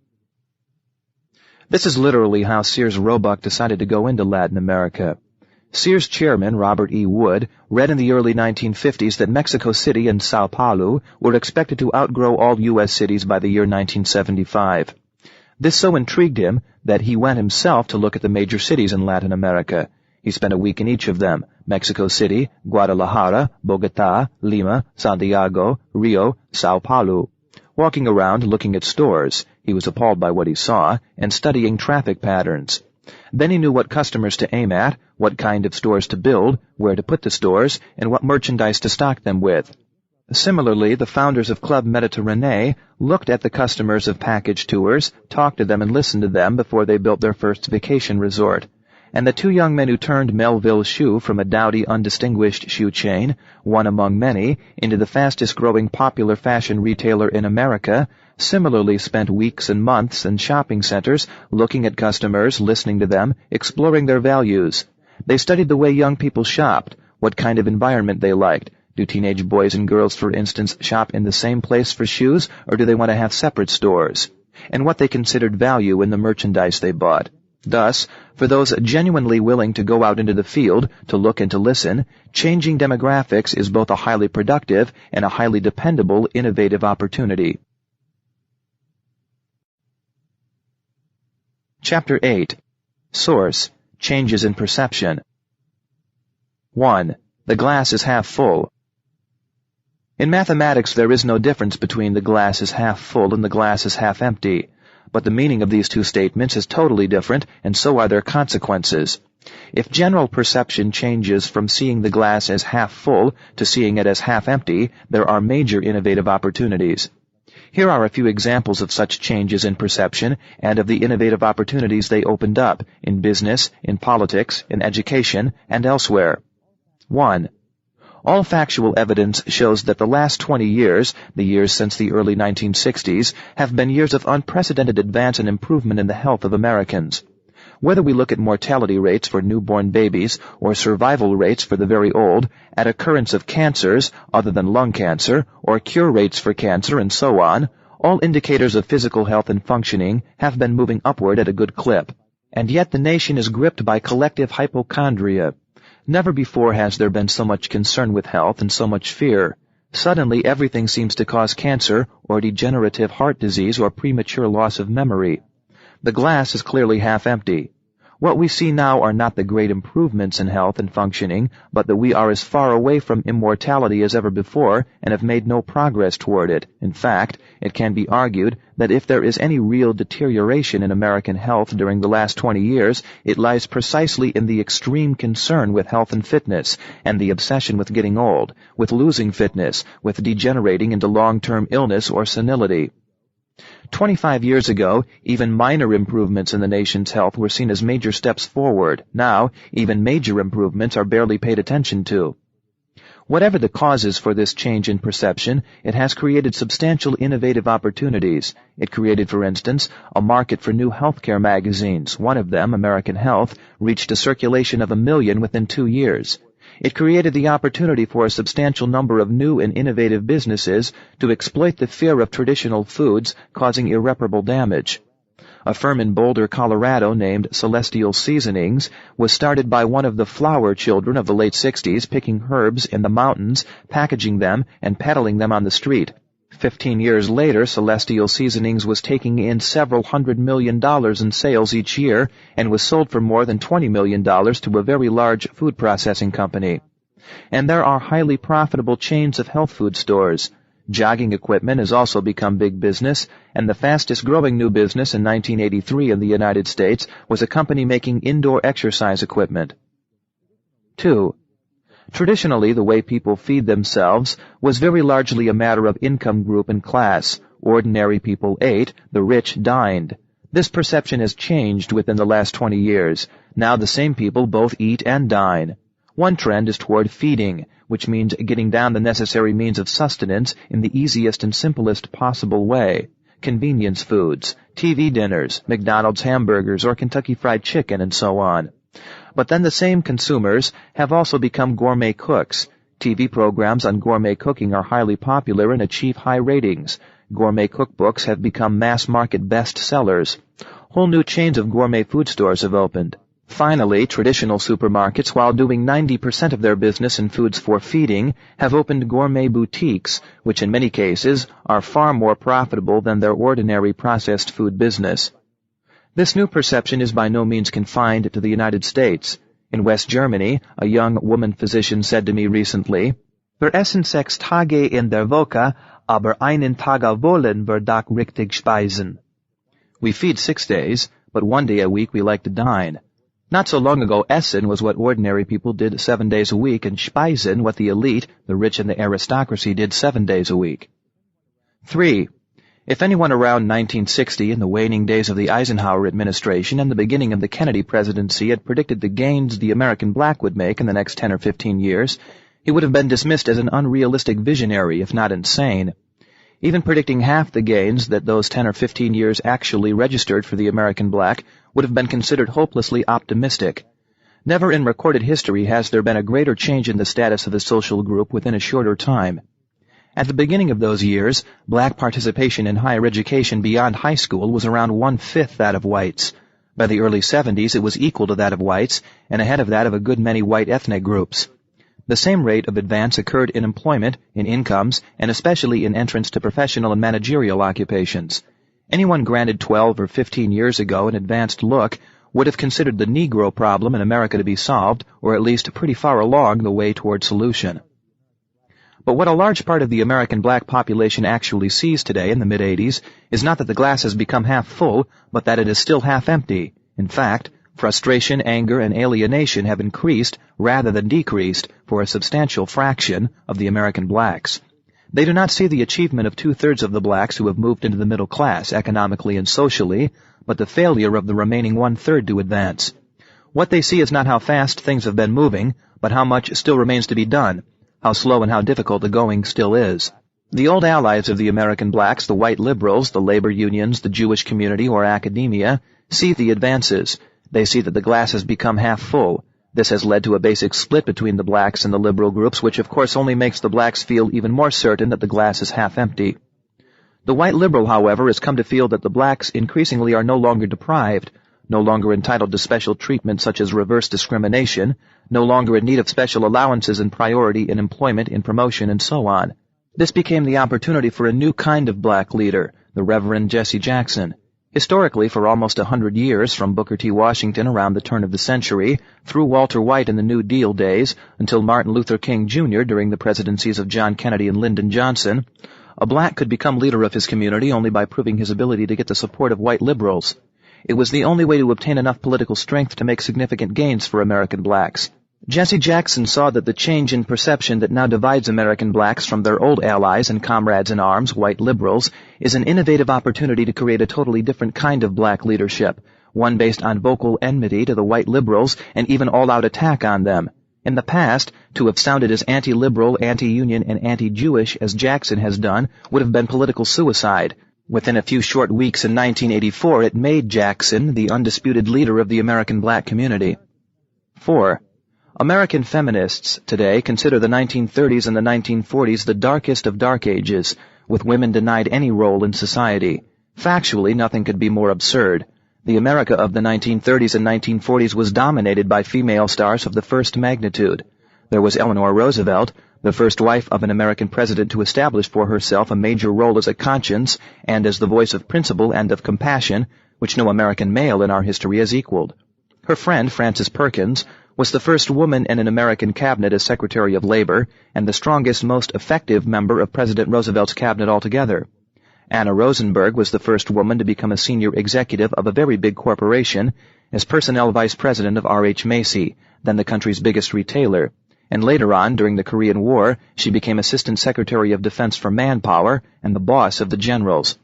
Speaker 1: This is literally how Sears Roebuck decided to go into Latin America. Sears chairman Robert E. Wood read in the early 1950s that Mexico City and Sao Paulo were expected to outgrow all U.S. cities by the year 1975. This so intrigued him that he went himself to look at the major cities in Latin America. He spent a week in each of them: Mexico City, Guadalajara, Bogota, Lima, Santiago, Rio, Sao Paulo. Walking around looking at stores, he was appalled by what he saw, and studying traffic patterns. Then he knew what customers to aim at, what kind of stores to build, where to put the stores, and what merchandise to stock them with. Similarly, the founders of Club Mediterranee looked at the customers of package tours, talked to them and listened to them before they built their first vacation resort. And the two young men who turned Melville Shoe from a dowdy, undistinguished shoe chain, one among many, into the fastest-growing popular fashion retailer in America, similarly spent weeks and months in shopping centers, looking at customers, listening to them, exploring their values. They studied the way young people shopped, what kind of environment they liked. Do teenage boys and girls, for instance, shop in the same place for shoes, or do they want to have separate stores? And what they considered value in the merchandise they bought. Thus, for those genuinely willing to go out into the field, to look and to listen, changing demographics is both a highly productive and a highly dependable, innovative opportunity. Chapter 8. Source: Changes in Perception. 1. The glass is half full. In mathematics, there is no difference between the glass is half full and the glass is half empty. But the meaning of these two statements is totally different, and so are their consequences. If general perception changes from seeing the glass as half full to seeing it as half empty, there are major innovative opportunities. Here are a few examples of such changes in perception and of the innovative opportunities they opened up in business, in politics, in education, and elsewhere. 1. All factual evidence shows that the last 20 years, the years since the early 1960s, have been years of unprecedented advance and improvement in the health of Americans. Whether we look at mortality rates for newborn babies or survival rates for the very old, at occurrence of cancers other than lung cancer, or cure rates for cancer and so on, all indicators of physical health and functioning have been moving upward at a good clip. And yet the nation is gripped by collective hypochondria. Never before has there been so much concern with health and so much fear. Suddenly everything seems to cause cancer or degenerative heart disease or premature loss of memory. The glass is clearly half empty. What we see now are not the great improvements in health and functioning, but that we are as far away from immortality as ever before and have made no progress toward it. In fact, it can be argued that if there is any real deterioration in American health during the last 20 years, it lies precisely in the extreme concern with health and fitness, and the obsession with getting old, with losing fitness, with degenerating into long-term illness or senility. 25 years ago, even minor improvements in the nation's health were seen as major steps forward. Now, even major improvements are barely paid attention to. Whatever the causes for this change in perception, it has created substantial innovative opportunities. It created, for instance, a market for new healthcare magazines. One of them, American Health, reached a circulation of 1 million within 2 years. It created the opportunity for a substantial number of new and innovative businesses to exploit the fear of traditional foods causing irreparable damage. A firm in Boulder, Colorado named Celestial Seasonings was started by one of the flower children of the late 60s picking herbs in the mountains, packaging them, and peddling them on the street. 15 years later, Celestial Seasonings was taking in several $100 million in sales each year and was sold for more than $20 million to a very large food processing company. And there are highly profitable chains of health food stores. Jogging equipment has also become big business, and the fastest-growing new business in 1983 in the United States was a company making indoor exercise equipment. 2. Traditionally, the way people feed themselves was very largely a matter of income group and class. Ordinary people ate, the rich dined. This perception has changed within the last 20 years. Now the same people both eat and dine. One trend is toward feeding, which means getting down the necessary means of sustenance in the easiest and simplest possible way. Convenience foods, TV dinners, McDonald's hamburgers or Kentucky Fried Chicken, and so on. But then the same consumers have also become gourmet cooks. TV programs on gourmet cooking are highly popular and achieve high ratings. Gourmet cookbooks have become mass-market bestsellers. Whole new chains of gourmet food stores have opened. Finally, traditional supermarkets, while doing 90% of their business in foods for feeding, have opened gourmet boutiques, which in many cases are far more profitable than their ordinary processed food business. This new perception is by no means confined to the United States. In West Germany, a young woman physician said to me recently, "Wir essen 6 Tage in der Woche, aber einen Tag wollen wir doch richtig speisen." We feed 6 days, but 1 day a week we like to dine. Not so long ago, essen was what ordinary people did 7 days a week, and speisen what the elite, the rich and the aristocracy, did 7 days a week. 3. If anyone around 1960, in the waning days of the Eisenhower administration and the beginning of the Kennedy presidency, had predicted the gains the American black would make in the next 10 or 15 years, he would have been dismissed as an unrealistic visionary, if not insane. Even predicting half the gains that those 10 or 15 years actually registered for the American black would have been considered hopelessly optimistic. Never in recorded history has there been a greater change in the status of the social group within a shorter time. At the beginning of those years, black participation in higher education beyond high school was around 1/5 that of whites. By the early 70s, it was equal to that of whites and ahead of that of a good many white ethnic groups. The same rate of advance occurred in employment, in incomes, and especially in entrance to professional and managerial occupations. Anyone granted 12 or 15 years ago an advanced look would have considered the Negro problem in America to be solved, or at least pretty far along the way toward solution. But what a large part of the American black population actually sees today in the mid-'80s is not that the glass has become half full, but that it is still half empty. In fact, frustration, anger, and alienation have increased rather than decreased for a substantial fraction of the American blacks. They do not see the achievement of 2/3 of the blacks who have moved into the middle class economically and socially, but the failure of the remaining 1/3 to advance. What they see is not how fast things have been moving, but how much still remains to be done, how slow and how difficult the going still is. The old allies of the American blacks, the white liberals, the labor unions, the Jewish community, or academia, see the advances. They see that the glass has become half full. This has led to a basic split between the blacks and the liberal groups, which of course only makes the blacks feel even more certain that the glass is half empty. The white liberal, however, has come to feel that the blacks increasingly are no longer deprived, no longer entitled to special treatment such as reverse discrimination, no longer in need of special allowances and priority in employment, in promotion, and so on. This became the opportunity for a new kind of black leader, the Reverend Jesse Jackson. Historically, for almost 100 years, from Booker T. Washington around the turn of the century, through Walter White in the New Deal days, until Martin Luther King Jr. during the presidencies of John Kennedy and Lyndon Johnson, a black could become leader of his community only by proving his ability to get the support of white liberals. It was the only way to obtain enough political strength to make significant gains for American blacks. Jesse Jackson saw that the change in perception that now divides American blacks from their old allies and comrades in arms, white liberals, is an innovative opportunity to create a totally different kind of black leadership, one based on vocal enmity to the white liberals and even all-out attack on them. In the past, to have sounded as anti-liberal, anti-union, and anti-Jewish as Jackson has done would have been political suicide. Within a few short weeks in 1984, it made Jackson the undisputed leader of the American black community. 4. American feminists today consider the 1930s and the 1940s the darkest of dark ages, with women denied any role in society. Factually, nothing could be more absurd. The America of the 1930s and 1940s was dominated by female stars of the first magnitude. There was Eleanor Roosevelt, the first wife of an American president to establish for herself a major role as a conscience and as the voice of principle and of compassion, which no American male in our history has equaled. Her friend, Frances Perkins, was the first woman in an American cabinet as Secretary of Labor and the strongest, most effective member of President Roosevelt's cabinet altogether. Anna Rosenberg was the first woman to become a senior executive of a very big corporation as personnel vice president of R.H. Macy, then the country's biggest retailer, and later on, during the Korean War, she became Assistant Secretary of Defense for Manpower and the boss of the generals.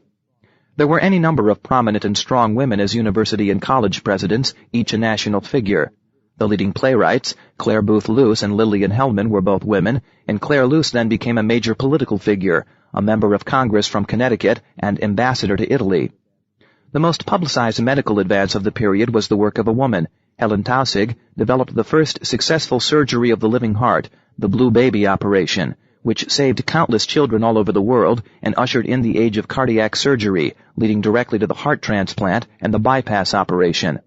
Speaker 1: There were any number of prominent and strong women as university and college presidents, each a national figure. The leading playwrights, Claire Booth Luce and Lillian Hellman, were both women, and Claire Luce then became a major political figure, a member of Congress from Connecticut and ambassador to Italy. The most publicized medical advance of the period was the work of a woman. Helen Taussig developed the first successful surgery of the living heart, the Blue Baby operation, which saved countless children all over the world and ushered in the age of cardiac surgery, leading directly to the heart transplant and the bypass operation.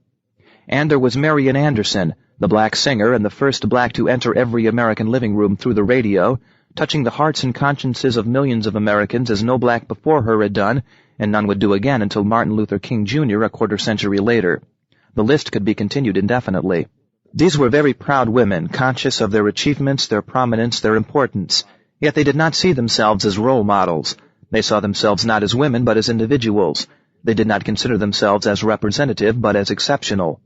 Speaker 1: And there was Marian Anderson, the black singer and the first black to enter every American living room through the radio, touching the hearts and consciences of millions of Americans as no black before her had done, and none would do again until Martin Luther King Jr. a quarter century later. The list could be continued indefinitely. These were very proud women, conscious of their achievements, their prominence, their importance. Yet they did not see themselves as role models. They saw themselves not as women, but as individuals. They did not consider themselves as representative, but as exceptional.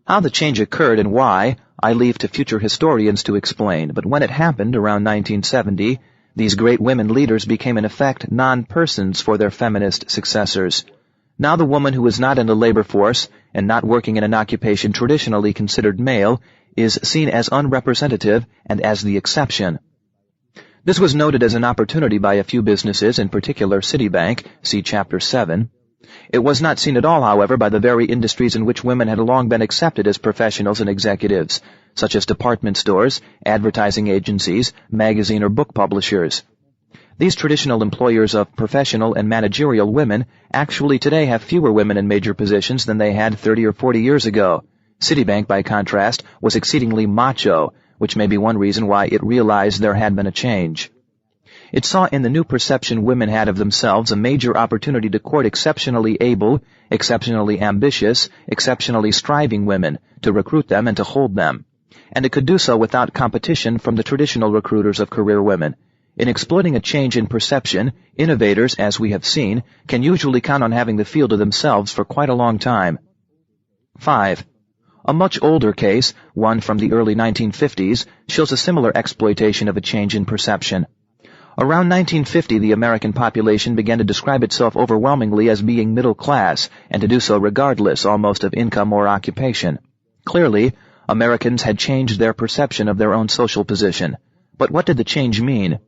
Speaker 1: How the change occurred and why, I leave to future historians to explain, but when it happened around 1970, these great women leaders became in effect non-persons for their feminist successors. Now the woman who is not in the labor force and not working in an occupation traditionally considered male is seen as unrepresentative and as the exception. This was noted as an opportunity by a few businesses, in particular Citibank, see Chapter 7. It was not seen at all, however, by the very industries in which women had long been accepted as professionals and executives, such as department stores, advertising agencies, magazine or book publishers. These traditional employers of professional and managerial women actually today have fewer women in major positions than they had 30 or 40 years ago. Citibank, by contrast, was exceedingly macho, which may be one reason why it realized there had been a change. It saw in the new perception women had of themselves a major opportunity to court exceptionally able, exceptionally ambitious, exceptionally striving women, to recruit them and to hold them. And it could do so without competition from the traditional recruiters of career women. In exploiting a change in perception, innovators, as we have seen, can usually count on having the field to themselves for quite a long time. 5. A much older case, one from the early 1950s, shows a similar exploitation of a change in perception. Around 1950, the American population began to describe itself overwhelmingly as being middle class, and to do so regardless almost of income or occupation. Clearly, Americans had changed their perception of their own social position. But what did the change mean?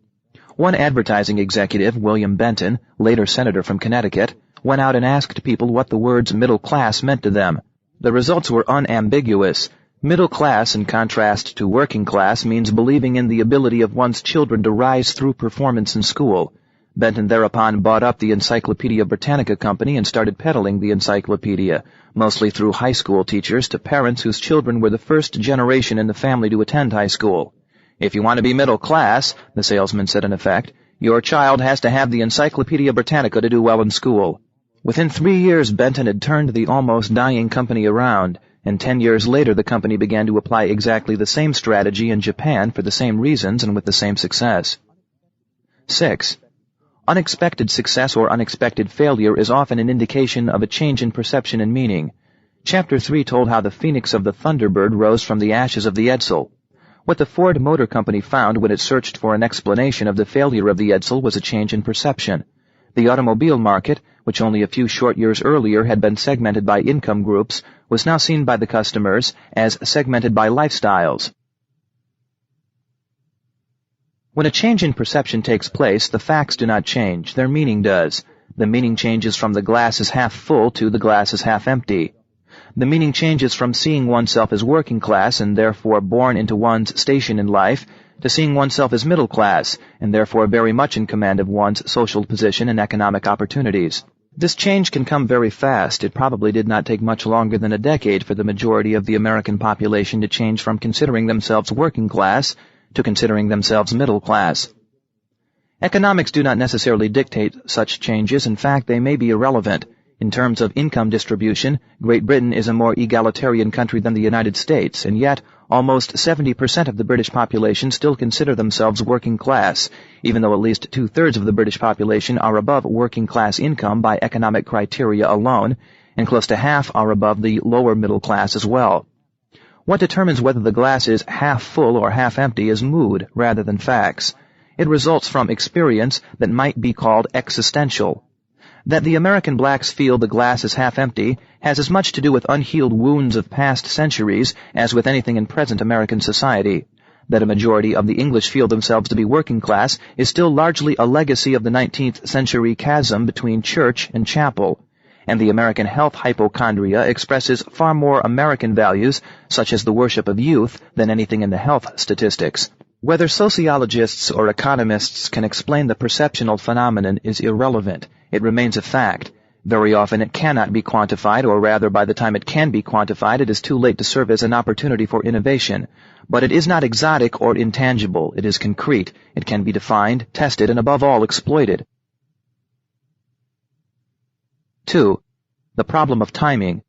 Speaker 1: One advertising executive, William Benton, later senator from Connecticut, went out and asked people what the words middle class meant to them. The results were unambiguous. Middle class, in contrast to working class, means believing in the ability of one's children to rise through performance in school. Benton thereupon bought up the Encyclopedia Britannica Company and started peddling the encyclopedia, mostly through high school teachers to parents whose children were the first generation in the family to attend high school. If you want to be middle class, the salesman said in effect, your child has to have the Encyclopedia Britannica to do well in school. Within 3 years, Benton had turned the almost dying company around, and 10 years later the company began to apply exactly the same strategy in Japan for the same reasons and with the same success. 6. Unexpected success or unexpected failure is often an indication of a change in perception and meaning. Chapter 3 told how the phoenix of the Thunderbird rose from the ashes of the Edsel. What the Ford Motor Company found when it searched for an explanation of the failure of the Edsel was a change in perception. The automobile market, which only a few short years earlier had been segmented by income groups, was now seen by the customers as segmented by lifestyles. When a change in perception takes place, the facts do not change, their meaning does. The meaning changes from the glass is half full to the glass is half empty. The meaning changes from seeing oneself as working class and therefore born into one's station in life to seeing oneself as middle class and therefore very much in command of one's social position and economic opportunities. This change can come very fast. It probably did not take much longer than a decade for the majority of the American population to change from considering themselves working class to considering themselves middle class. Economics do not necessarily dictate such changes. In fact, they may be irrelevant. In terms of income distribution, Great Britain is a more egalitarian country than the United States, and yet almost 70% of the British population still consider themselves working class, even though at least 2/3 of the British population are above working class income by economic criteria alone, and close to half are above the lower middle class as well. What determines whether the glass is half full or half empty is mood rather than facts. It results from experience that might be called existential. That the American blacks feel the glass is half empty has as much to do with unhealed wounds of past centuries as with anything in present American society. That a majority of the English feel themselves to be working class is still largely a legacy of the 19th century chasm between church and chapel. And the American health hypochondria expresses far more American values, such as the worship of youth, than anything in the health statistics. Whether sociologists or economists can explain the perceptional phenomenon is irrelevant. It remains a fact. Very often it cannot be quantified, or rather by the time it can be quantified it is too late to serve as an opportunity for innovation. But it is not exotic or intangible. It is concrete. It can be defined, tested, and above all exploited. 2. The problem of timing.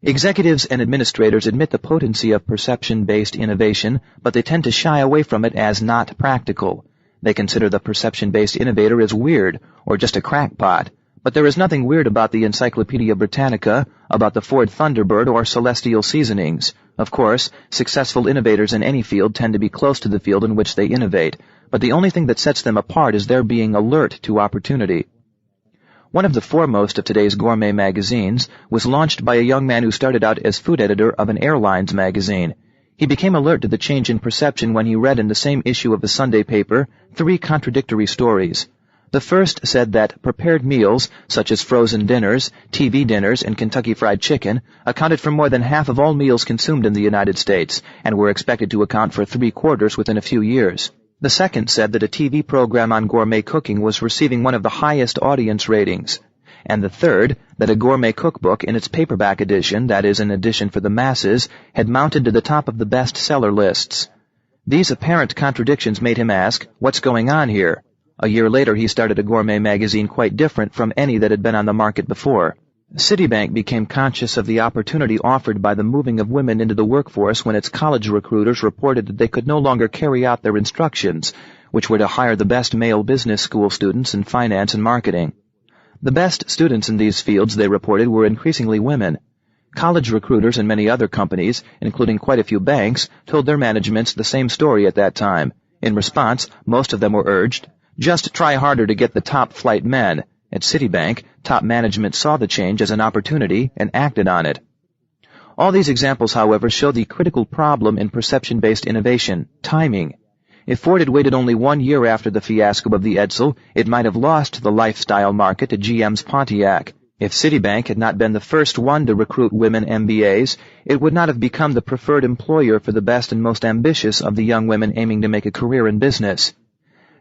Speaker 1: Executives and administrators admit the potency of perception-based innovation, but they tend to shy away from it as not practical. They consider the perception-based innovator as weird or just a crackpot. But there is nothing weird about the Encyclopedia Britannica, about the Ford Thunderbird, or Celestial Seasonings. Of course, successful innovators in any field tend to be close to the field in which they innovate, but the only thing that sets them apart is their being alert to opportunity. One of the foremost of today's gourmet magazines was launched by a young man who started out as food editor of an airlines magazine. He became alert to the change in perception when he read in the same issue of the Sunday paper 3 contradictory stories. The first said that prepared meals, such as frozen dinners, TV dinners, and Kentucky Fried Chicken, accounted for more than half of all meals consumed in the United States, and were expected to account for 3/4 within a few years. The second said that a TV program on gourmet cooking was receiving one of the highest audience ratings. And the third, that a gourmet cookbook in its paperback edition, that is, an edition for the masses, had mounted to the top of the bestseller lists. These apparent contradictions made him ask, what's going on here? A year later he started a gourmet magazine quite different from any that had been on the market before. Citibank became conscious of the opportunity offered by the moving of women into the workforce when its college recruiters reported that they could no longer carry out their instructions, which were to hire the best male business school students in finance and marketing. The best students in these fields, they reported, were increasingly women. College recruiters and many other companies, including quite a few banks, told their managements the same story at that time. In response, most of them were urged, just try harder to get the top-flight men. At Citibank, top management saw the change as an opportunity and acted on it. All these examples, however, show the critical problem in perception-based innovation, timing. If Ford had waited only 1 year after the fiasco of the Edsel, it might have lost the lifestyle market to GM's Pontiac. If Citibank had not been the first one to recruit women MBAs, it would not have become the preferred employer for the best and most ambitious of the young women aiming to make a career in business.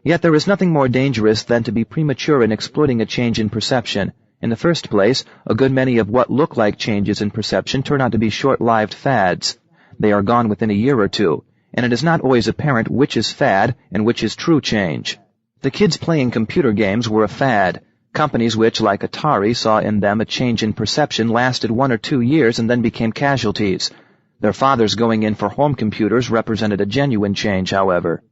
Speaker 1: Yet there is nothing more dangerous than to be premature in exploiting a change in perception. In the first place, a good many of what look like changes in perception turn out to be short-lived fads. They are gone within a year or two, and it is not always apparent which is fad and which is true change. The kids playing computer games were a fad. Companies which, like Atari, saw in them a change in perception lasted 1 or 2 years and then became casualties. Their fathers going in for home computers represented a genuine change, however.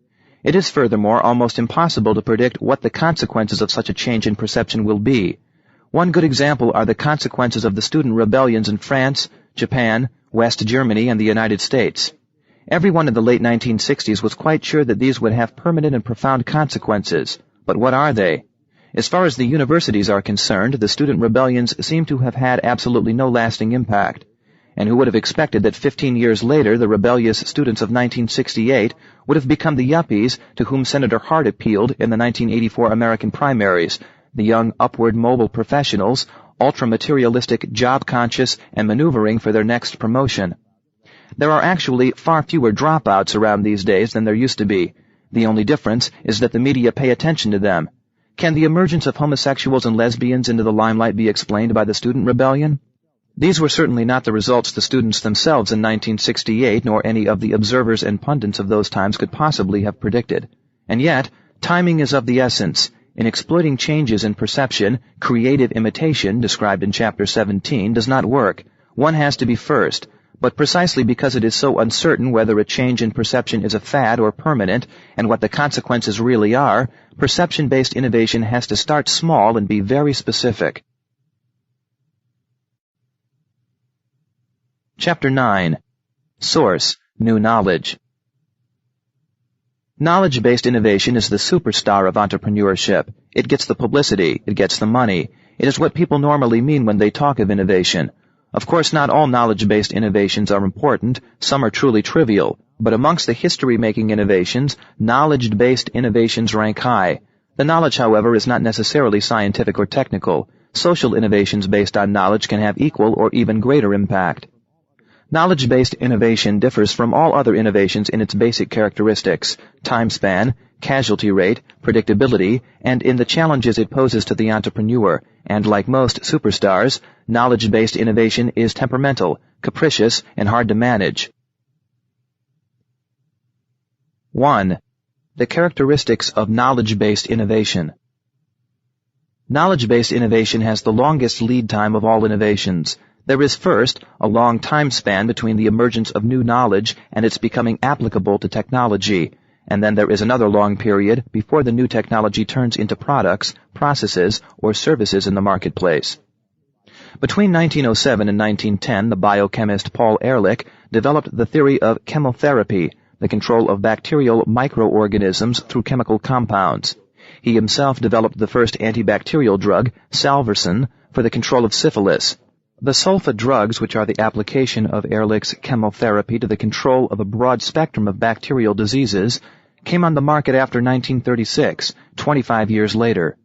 Speaker 1: It is furthermore almost impossible to predict what the consequences of such a change in perception will be. One good example are the consequences of the student rebellions in France, Japan, West Germany, and the United States. Everyone in the late 1960s was quite sure that these would have permanent and profound consequences. But what are they? As far as the universities are concerned, the student rebellions seem to have had absolutely no lasting impact. And who would have expected that 15 years later the rebellious students of 1968 would have become the yuppies to whom Senator Hart appealed in the 1984 American primaries, the young upward mobile professionals, ultra-materialistic, job-conscious, and maneuvering for their next promotion. There are actually far fewer dropouts around these days than there used to be. The only difference is that the media pay attention to them. Can the emergence of homosexuals and lesbians into the limelight be explained by the student rebellion? These were certainly not the results the students themselves in 1968, nor any of the observers and pundits of those times could possibly have predicted. And yet, timing is of the essence. In exploiting changes in perception, creative imitation, described in Chapter 17, does not work. One has to be first. But precisely because it is so uncertain whether a change in perception is a fad or permanent, and what the consequences really are, perception-based innovation has to start small and be very specific. Chapter 9. Source: New Knowledge. Knowledge-based innovation is the superstar of entrepreneurship. It gets the publicity. It gets the money. It is what people normally mean when they talk of innovation. Of course, not all knowledge-based innovations are important. Some are truly trivial. But amongst the history-making innovations, knowledge-based innovations rank high. The knowledge, however, is not necessarily scientific or technical. Social innovations based on knowledge can have equal or even greater impact. Knowledge-based innovation differs from all other innovations in its basic characteristics, time span, casualty rate, predictability, and in the challenges it poses to the entrepreneur, and like most superstars, knowledge-based innovation is temperamental, capricious, and hard to manage. 1. The characteristics of knowledge-based innovation. Knowledge-based innovation has the longest lead time of all innovations. There is first a long time span between the emergence of new knowledge and its becoming applicable to technology, and then there is another long period before the new technology turns into products, processes, or services in the marketplace. Between 1907 and 1910, the biochemist Paul Ehrlich developed the theory of chemotherapy, the control of bacterial microorganisms through chemical compounds. He himself developed the first antibacterial drug, Salvarsan, for the control of syphilis. The sulfa drugs, which are the application of Ehrlich's chemotherapy to the control of a broad spectrum of bacterial diseases, came on the market after 1936, 25 years later.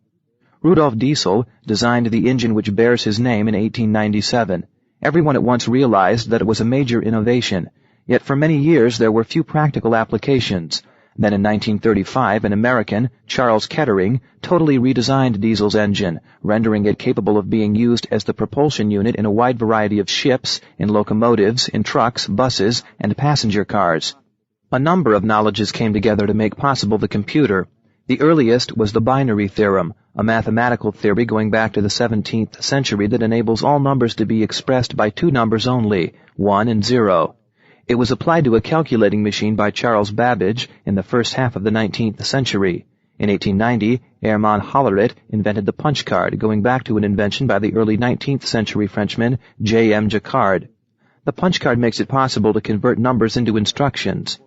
Speaker 1: Rudolf Diesel designed the engine which bears his name in 1897. Everyone at once realized that it was a major innovation, yet for many years there were few practical applications. Then in 1935, an American, Charles Kettering, totally redesigned Diesel's engine, rendering it capable of being used as the propulsion unit in a wide variety of ships, in locomotives, in trucks, buses, and passenger cars. A number of knowledges came together to make possible the computer. The earliest was the binary theorem, a mathematical theory going back to the 17th century that enables all numbers to be expressed by two numbers only, 1 and 0. It was applied to a calculating machine by Charles Babbage in the first half of the 19th century. In 1890, Hermann Hollerith invented the punch card, going back to an invention by the early 19th century Frenchman J.M. Jacquard. The punch card makes it possible to convert numbers into instructions.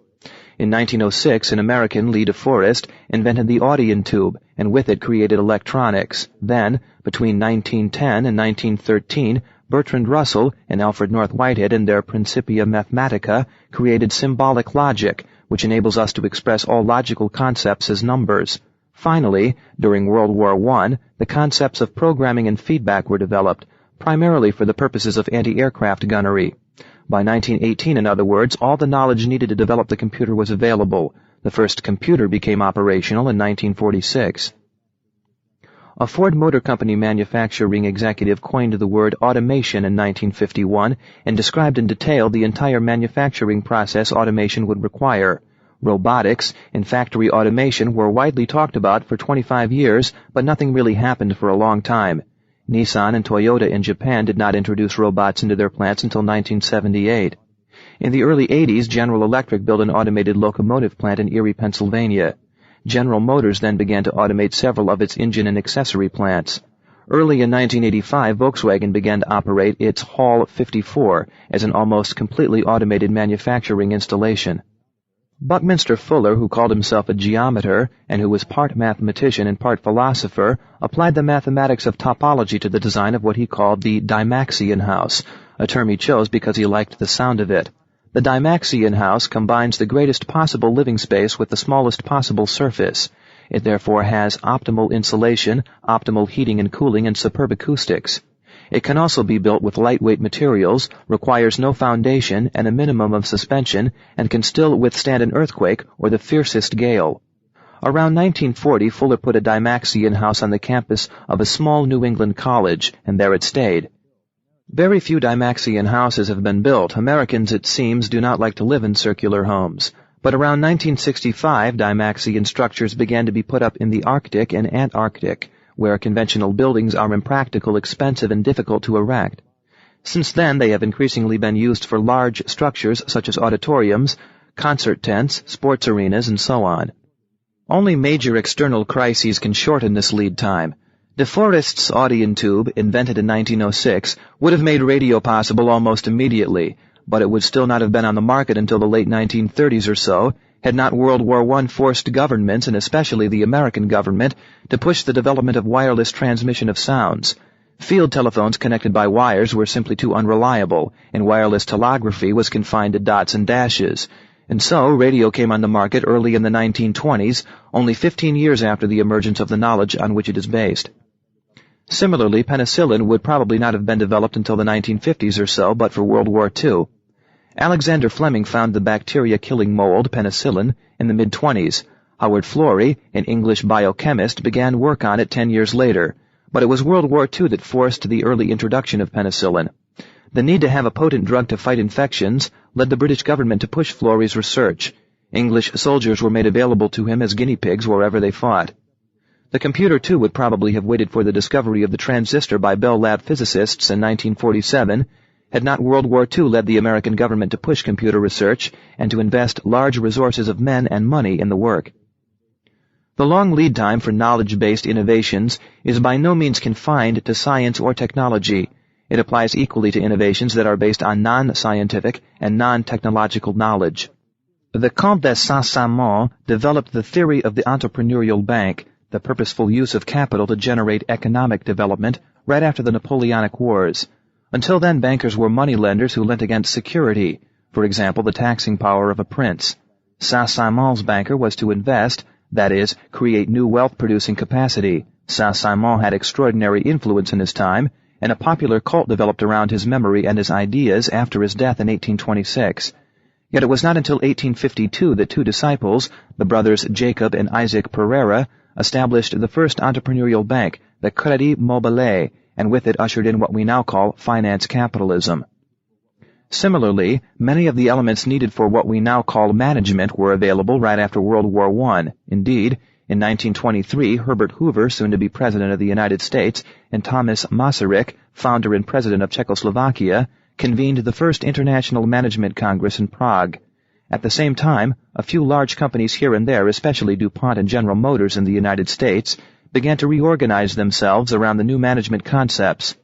Speaker 1: In 1906, an American, Lee De Forest, invented the Audion tube, and with it created electronics. Then, between 1910 and 1913, Bertrand Russell and Alfred North Whitehead in their Principia Mathematica created symbolic logic, which enables us to express all logical concepts as numbers. Finally, during World War I, the concepts of programming and feedback were developed, primarily for the purposes of anti-aircraft gunnery. By 1918, in other words, all the knowledge needed to develop the computer was available. The first computer became operational in 1946. A Ford Motor Company manufacturing executive coined the word automation in 1951 and described in detail the entire manufacturing process automation would require. Robotics and factory automation were widely talked about for 25 years, but nothing really happened for a long time. Nissan and Toyota in Japan did not introduce robots into their plants until 1978. In the early 80s, General Electric built an automated locomotive plant in Erie, Pennsylvania. General Motors then began to automate several of its engine and accessory plants. Early in 1985, Volkswagen began to operate its Hall 54 as an almost completely automated manufacturing installation. Buckminster Fuller, who called himself a geometer and who was part mathematician and part philosopher, applied the mathematics of topology to the design of what he called the Dymaxion house, a term he chose because he liked the sound of it. The Dymaxion house combines the greatest possible living space with the smallest possible surface. It therefore has optimal insulation, optimal heating and cooling, and superb acoustics. It can also be built with lightweight materials, requires no foundation and a minimum of suspension, and can still withstand an earthquake or the fiercest gale. Around 1940, Fuller put a Dymaxion house on the campus of a small New England college, and there it stayed. Very few Dymaxion houses have been built. Americans, it seems, do not like to live in circular homes. But around 1965, Dymaxion structures began to be put up in the Arctic and Antarctic, where conventional buildings are impractical, expensive, and difficult to erect. Since then, they have increasingly been used for large structures such as auditoriums, concert tents, sports arenas, and so on. Only major external crises can shorten this lead time. De Forest's Audion tube, invented in 1906, would have made radio possible almost immediately, but it would still not have been on the market until the late 1930s or so, had not World War I forced governments, and especially the American government, to push the development of wireless transmission of sounds. Field telephones connected by wires were simply too unreliable, and wireless telegraphy was confined to dots and dashes. And so, radio came on the market early in the 1920s, only 15 years after the emergence of the knowledge on which it is based. Similarly, penicillin would probably not have been developed until the 1950s or so, but for World War II. Alexander Fleming found the bacteria-killing mold, penicillin, in the mid-20s. Howard Florey, an English biochemist, began work on it 10 years later, but it was World War II that forced the early introduction of penicillin. The need to have a potent drug to fight infections led the British government to push Florey's research. English soldiers were made available to him as guinea pigs wherever they fought. The computer, too, would probably have waited for the discovery of the transistor by Bell Lab physicists in 1947, Had not World War II led the American government to push computer research and to invest large resources of men and money in the work? The long lead time for knowledge-based innovations is by no means confined to science or technology. It applies equally to innovations that are based on non-scientific and non-technological knowledge. The Comte de Saint-Simon developed the theory of the entrepreneurial bank, the purposeful use of capital to generate economic development, right after the Napoleonic Wars. Until then, bankers were moneylenders who lent against security, for example, the taxing power of a prince. Saint-Simon's banker was to invest, that is, create new wealth-producing capacity. Saint-Simon had extraordinary influence in his time, and a popular cult developed around his memory and his ideas after his death in 1826. Yet it was not until 1852 that two disciples, the brothers Jacob and Isaac Pereira, established the first entrepreneurial bank, the Crédit Mobile, and with it ushered in what we now call finance capitalism. Similarly, many of the elements needed for what we now call management were available right after World War I. Indeed, in 1923, Herbert Hoover, soon to be President of the United States, and Thomas Masaryk, founder and President of Czechoslovakia, convened the first International Management Congress in Prague. At the same time, a few large companies here and there, especially DuPont and General Motors in the United States, began to reorganize themselves around the new management concepts.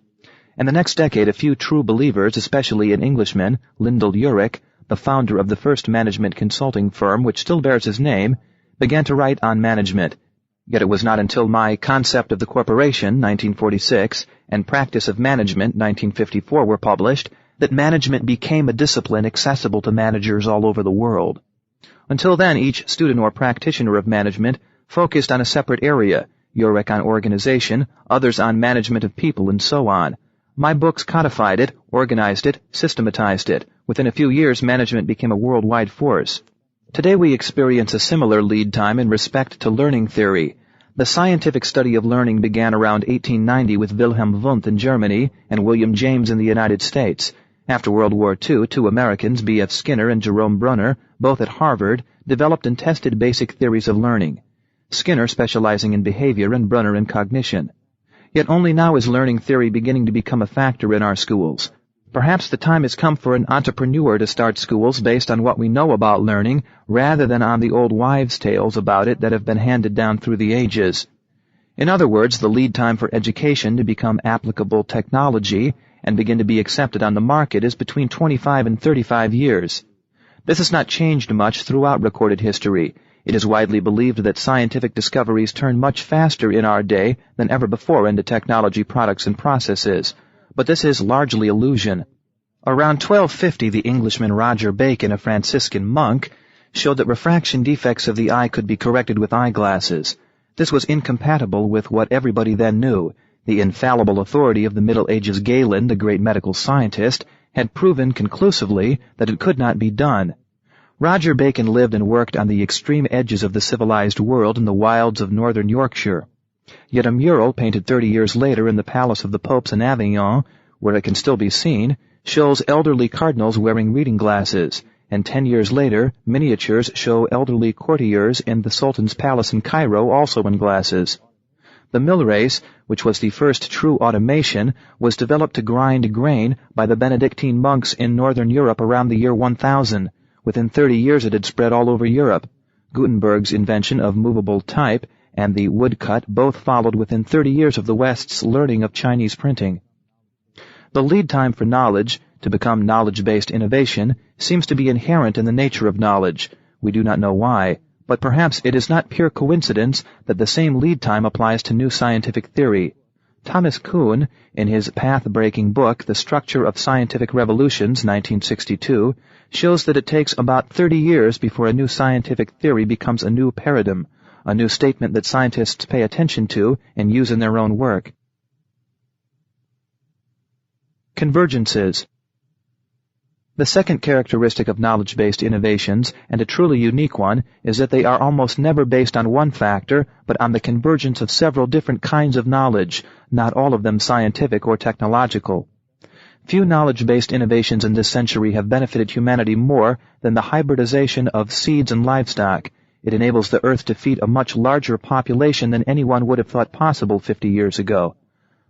Speaker 1: In the next decade, a few true believers, especially an Englishman, Lyndall Urich, the founder of the first management consulting firm which still bears his name, began to write on management. Yet it was not until my Concept of the Corporation, 1946, and Practice of Management, 1954, were published that management became a discipline accessible to managers all over the world. Until then, each student or practitioner of management focused on a separate area, Urich on organization, others on management of people, and so on. My books codified it, organized it, systematized it. Within a few years, management became a worldwide force. Today we experience a similar lead time in respect to learning theory. The scientific study of learning began around 1890 with Wilhelm Wundt in Germany and William James in the United States. After World War II, two Americans, B.F. Skinner and Jerome Brunner, both at Harvard, developed and tested basic theories of learning. Skinner specializing in behavior and Brunner in cognition. Yet only now is learning theory beginning to become a factor in our schools. Perhaps the time has come for an entrepreneur to start schools based on what we know about learning, rather than on the old wives' tales about it that have been handed down through the ages. In other words, the lead time for education to become applicable technology and begin to be accepted on the market is between 25 and 35 years. This has not changed much throughout recorded history. It is widely believed that scientific discoveries turn much faster in our day than ever before into technology products and processes, but this is largely illusion. Around 1250, the Englishman Roger Bacon, a Franciscan monk, showed that refraction defects of the eye could be corrected with eyeglasses. This was incompatible with what everybody then knew. The infallible authority of the Middle Ages Galen, the great medical scientist, had proven conclusively that it could not be done. Roger Bacon lived and worked on the extreme edges of the civilized world in the wilds of northern Yorkshire. Yet a mural painted 30 years later in the palace of the popes in Avignon, where it can still be seen, shows elderly cardinals wearing reading glasses, and 10 years later, miniatures show elderly courtiers in the Sultan's palace in Cairo also in glasses. The mill race, which was the first true automation, was developed to grind grain by the Benedictine monks in northern Europe around the year 1000. Within 30 years it had spread all over Europe. Gutenberg's invention of movable type and the woodcut both followed within 30 years of the West's learning of Chinese printing. The lead time for knowledge, to become knowledge-based innovation, seems to be inherent in the nature of knowledge. We do not know why, but perhaps it is not pure coincidence that the same lead time applies to new scientific theory. Thomas Kuhn, in his path-breaking book, The Structure of Scientific Revolutions, 1962, shows that it takes about 30 years before a new scientific theory becomes a new paradigm, a new statement that scientists pay attention to and use in their own work. Convergences. The second characteristic of knowledge-based innovations, and a truly unique one, is that they are almost never based on one factor, but on the convergence of several different kinds of knowledge, not all of them scientific or technological. Few knowledge-based innovations in this century have benefited humanity more than the hybridization of seeds and livestock. It enables the earth to feed a much larger population than anyone would have thought possible 50 years ago.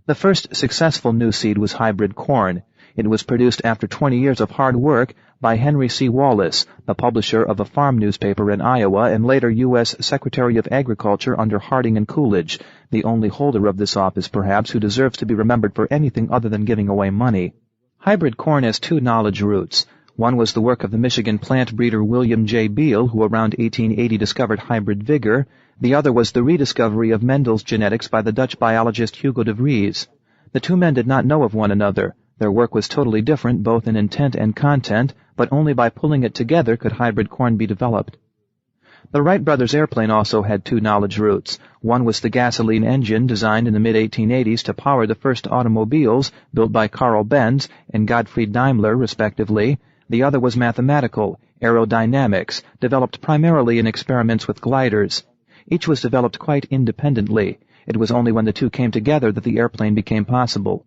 Speaker 1: The first successful new seed was hybrid corn. It was produced after 20 years of hard work by Henry C. Wallace, the publisher of a farm newspaper in Iowa and later U.S. Secretary of Agriculture under Harding and Coolidge, the only holder of this office perhaps who deserves to be remembered for anything other than giving away money. Hybrid corn has two knowledge roots. One was the work of the Michigan plant breeder William J. Beal, who around 1880 discovered hybrid vigor. The other was the rediscovery of Mendel's genetics by the Dutch biologist Hugo de Vries. The two men did not know of one another. Their work was totally different both in intent and content, but only by pulling it together could hybrid corn be developed. The Wright brothers' airplane also had two knowledge roots. One was the gasoline engine designed in the mid-1880s to power the first automobiles built by Carl Benz and Gottfried Daimler, respectively. The other was mathematical, aerodynamics, developed primarily in experiments with gliders. Each was developed quite independently. It was only when the two came together that the airplane became possible.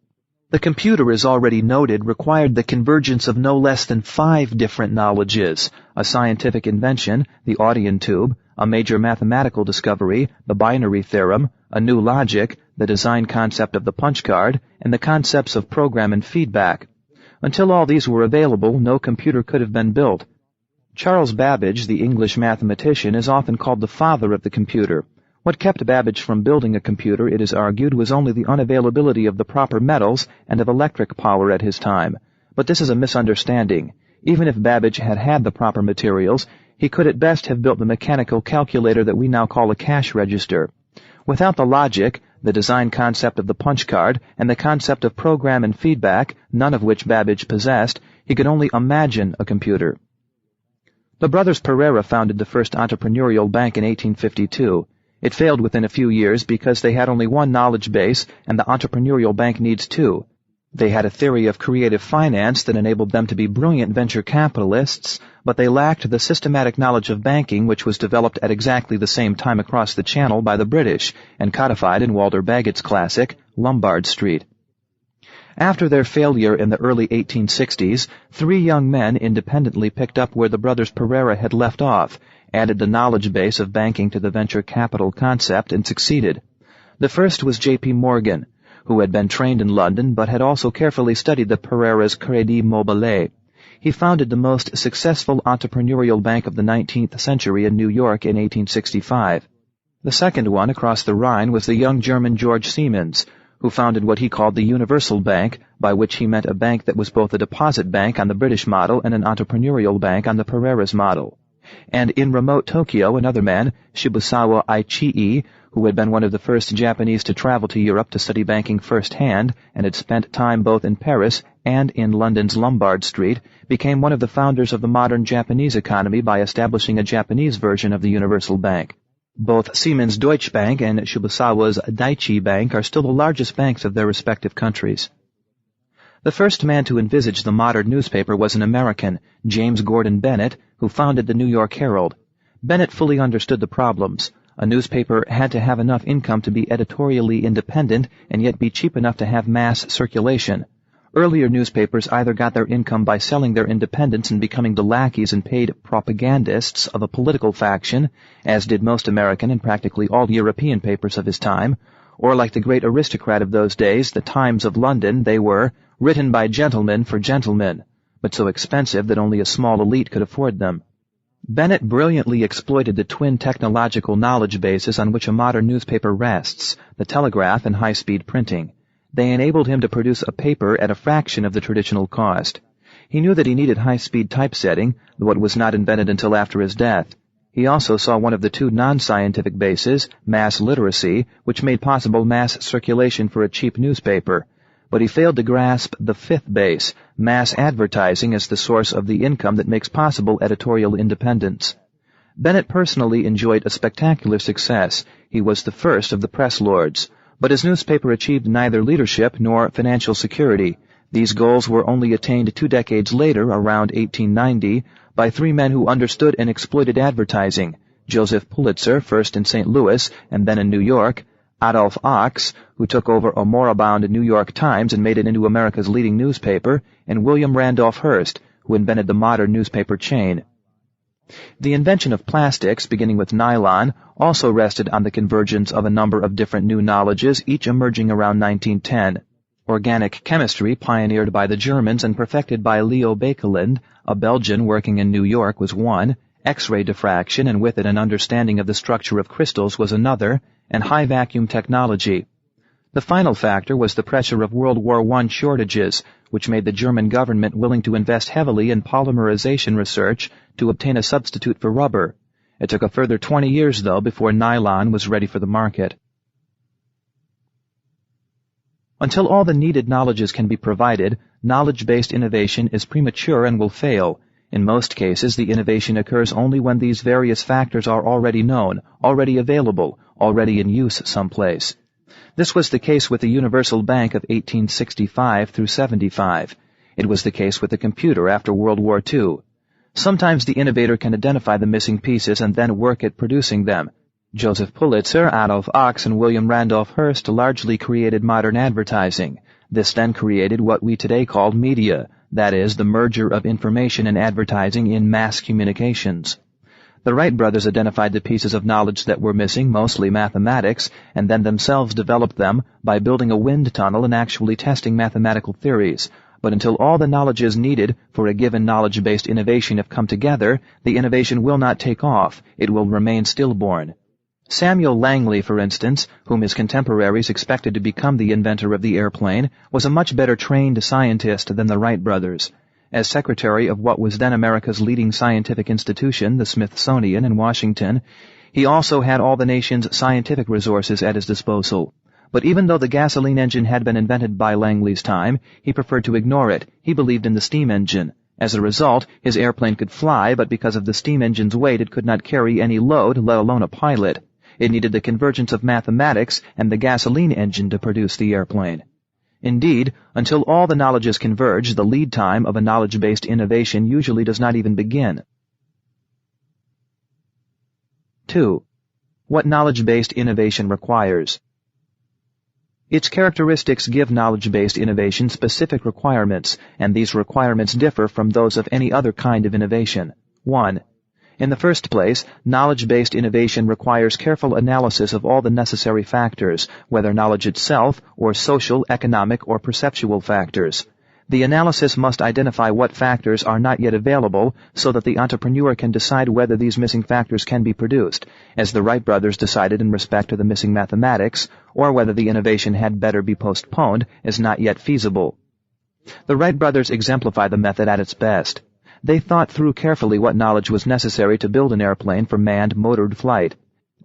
Speaker 1: The computer, as already noted, required the convergence of no less than 5 different knowledges: a scientific invention, the Audion tube, a major mathematical discovery, the binary theorem, a new logic, the design concept of the punch card, and the concepts of program and feedback. Until all these were available, no computer could have been built. Charles Babbage, the English mathematician, is often called the father of the computer. What kept Babbage from building a computer, it is argued, was only the unavailability of the proper metals and of electric power at his time. But this is a misunderstanding. Even if Babbage had had the proper materials, he could at best have built the mechanical calculator that we now call a cash register. Without the logic, the design concept of the punch card, and the concept of program and feedback, none of which Babbage possessed, he could only imagine a computer. The brothers Pereira founded the first entrepreneurial bank in 1852. It failed within a few years because they had only one knowledge base, and the entrepreneurial bank needs two. They had a theory of creative finance that enabled them to be brilliant venture capitalists, but they lacked the systematic knowledge of banking which was developed at exactly the same time across the Channel by the British and codified in Walter Baggett's classic, Lombard Street. After their failure in the early 1860s, 3 young men independently picked up where the brothers Pereira had left off, added the knowledge base of banking to the venture capital concept, and succeeded. The first was J.P. Morgan, who had been trained in London but had also carefully studied the Pereira's Crédit Mobile. He founded the most successful entrepreneurial bank of the 19th century in New York in 1865. The second one, across the Rhine, was the young German George Siemens, who founded what he called the Universal Bank, by which he meant a bank that was both a deposit bank on the British model and an entrepreneurial bank on the Pereira's model. And in remote Tokyo, another man, Shibusawa Aichii, who had been one of the first Japanese to travel to Europe to study banking firsthand and had spent time both in Paris and in London's Lombard Street, became one of the founders of the modern Japanese economy by establishing a Japanese version of the Universal Bank. Both Siemens Deutsche Bank and Shibusawa's Daiichi Bank are still the largest banks of their respective countries. The first man to envisage the modern newspaper was an American, James Gordon Bennett, who founded the New York Herald. Bennett fully understood the problems. A newspaper had to have enough income to be editorially independent and yet be cheap enough to have mass circulation. Earlier newspapers either got their income by selling their independence and becoming the lackeys and paid propagandists of a political faction, as did most American and practically all European papers of his time, or like the great aristocrat of those days, the Times of London, they were written by gentlemen for gentlemen, but so expensive that only a small elite could afford them. Bennett brilliantly exploited the twin technological knowledge bases on which a modern newspaper rests, the telegraph and high-speed printing. They enabled him to produce a paper at a fraction of the traditional cost. He knew that he needed high-speed typesetting, though it was not invented until after his death. He also saw one of the 2 non-scientific bases, mass literacy, which made possible mass circulation for a cheap newspaper. But he failed to grasp the 5th base, mass advertising, as the source of the income that makes possible editorial independence. Bennett personally enjoyed a spectacular success. He was the first of the press lords. But his newspaper achieved neither leadership nor financial security. These goals were only attained 2 decades later, around 1890, by 3 men who understood and exploited advertising: Joseph Pulitzer, first in St. Louis and then in New York; Adolph Ochs, who took over a moribund New York Times and made it into America's leading newspaper; and William Randolph Hearst, who invented the modern newspaper chain. The invention of plastics, beginning with nylon, also rested on the convergence of a number of different new knowledges, each emerging around 1910. Organic chemistry, pioneered by the Germans and perfected by Leo Baekeland, a Belgian working in New York, was one. X-ray diffraction, and with it an understanding of the structure of crystals, was another, and high vacuum technology. The final factor was the pressure of World War I shortages, which made the German government willing to invest heavily in polymerization research to obtain a substitute for rubber. It took a further 20 years, though, before nylon was ready for the market. Until all the needed knowledges can be provided, knowledge-based innovation is premature and will fail. In most cases, the innovation occurs only when these various factors are already known, already available, already in use someplace. This was the case with the Universal Bank of 1865 through 75. It was the case with the computer after World War II. Sometimes the innovator can identify the missing pieces and then work at producing them. Joseph Pulitzer, Adolph Ochs, and William Randolph Hearst largely created modern advertising. This then created what we today call media, that is, the merger of information and advertising in mass communications. The Wright brothers identified the pieces of knowledge that were missing, mostly mathematics, and then themselves developed them by building a wind tunnel and actually testing mathematical theories. But until all the knowledges needed for a given knowledge-based innovation have come together, the innovation will not take off. It will remain stillborn. Samuel Langley, for instance, whom his contemporaries expected to become the inventor of the airplane, was a much better trained scientist than the Wright brothers. As secretary of what was then America's leading scientific institution, the Smithsonian in Washington, he also had all the nation's scientific resources at his disposal. But even though the gasoline engine had been invented by Langley's time, he preferred to ignore it. He believed in the steam engine. As a result, his airplane could fly, but because of the steam engine's weight, it could not carry any load, let alone a pilot. It needed the convergence of mathematics and the gasoline engine to produce the airplane. Indeed, until all the knowledges converge, the lead time of a knowledge-based innovation usually does not even begin. 2. What knowledge-based innovation requires. Its characteristics give knowledge-based innovation specific requirements, and these requirements differ from those of any other kind of innovation. 1. In the first place, knowledge-based innovation requires careful analysis of all the necessary factors, whether knowledge itself or social, economic, or perceptual factors. The analysis must identify what factors are not yet available so that the entrepreneur can decide whether these missing factors can be produced, as the Wright brothers decided in respect to the missing mathematics, or whether the innovation had better be postponed as not yet feasible. The Wright brothers exemplify the method at its best. They thought through carefully what knowledge was necessary to build an airplane for manned motored flight.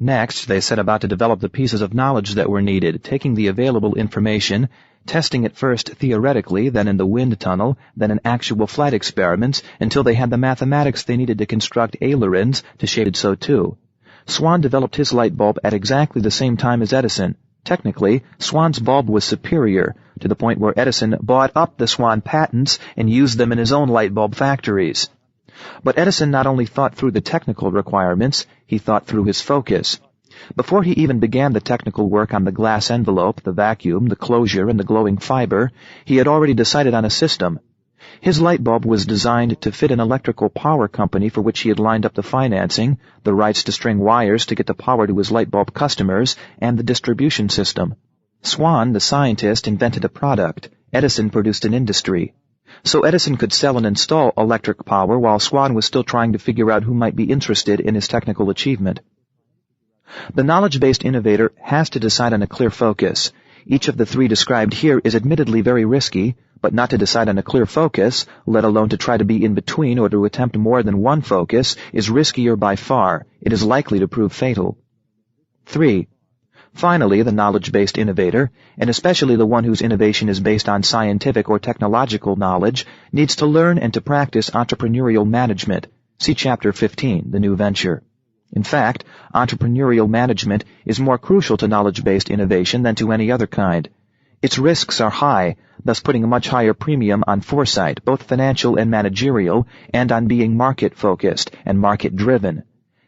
Speaker 1: Next, they set about to develop the pieces of knowledge that were needed, taking the available information, testing it first theoretically, then in the wind tunnel, then in actual flight experiments, until they had the mathematics they needed to construct ailerons to shape it so too. Swan developed his light bulb at exactly the same time as Edison. Technically, Swan's bulb was superior, to the point where Edison bought up the Swan patents and used them in his own light bulb factories. But Edison not only thought through the technical requirements, he thought through his focus. Before he even began the technical work on the glass envelope, the vacuum, the closure, and the glowing fiber, he had already decided on a system. His light bulb was designed to fit an electrical power company for which he had lined up the financing, the rights to string wires to get the power to his light bulb customers, and the distribution system. Swan, the scientist, invented a product. Edison produced an industry. So Edison could sell and install electric power while Swan was still trying to figure out who might be interested in his technical achievement. The knowledge-based innovator has to decide on a clear focus. Each of the three described here is admittedly very risky, but not to decide on a clear focus, let alone to try to be in between or to attempt more than one focus, is riskier by far. It is likely to prove fatal. 3. Finally, the knowledge-based innovator, and especially the one whose innovation is based on scientific or technological knowledge, needs to learn and to practice entrepreneurial management. See Chapter 15, The New Venture. In fact, entrepreneurial management is more crucial to knowledge-based innovation than to any other kind. Its risks are high, thus putting a much higher premium on foresight, both financial and managerial, and on being market-focused and market-driven.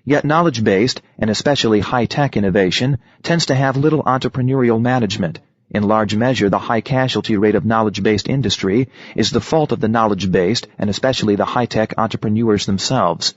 Speaker 1: Yet knowledge-based, and especially high-tech innovation, tends to have little entrepreneurial management. In large measure, the high casualty rate of knowledge-based industry is the fault of the knowledge-based, and especially the high-tech entrepreneurs themselves.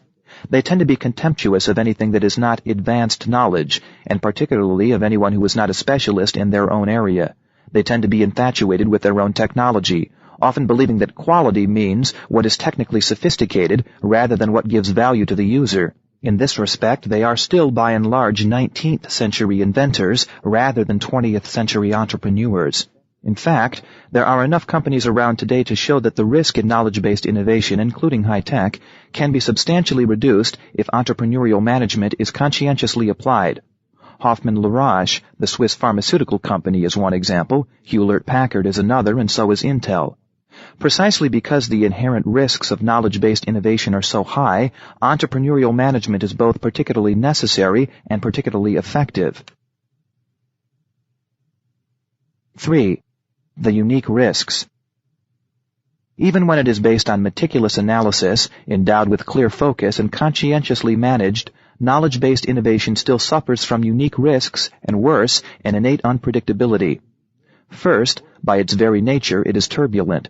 Speaker 1: They tend to be contemptuous of anything that is not advanced knowledge, and particularly of anyone who is not a specialist in their own area. They tend to be infatuated with their own technology, often believing that quality means what is technically sophisticated rather than what gives value to the user. In this respect, they are still by and large 19th century inventors rather than 20th century entrepreneurs. In fact, there are enough companies around today to show that the risk in knowledge-based innovation, including high-tech, can be substantially reduced if entrepreneurial management is conscientiously applied. Hoffmann-La, the Swiss pharmaceutical company, is one example, Hewlett-Packard is another, and so is Intel. Precisely because the inherent risks of knowledge-based innovation are so high, entrepreneurial management is both particularly necessary and particularly effective. 3. The unique risks. Even when it is based on meticulous analysis, endowed with clear focus, and conscientiously managed, knowledge-based innovation still suffers from unique risks, and worse, an innate unpredictability. First, by its very nature, it is turbulent.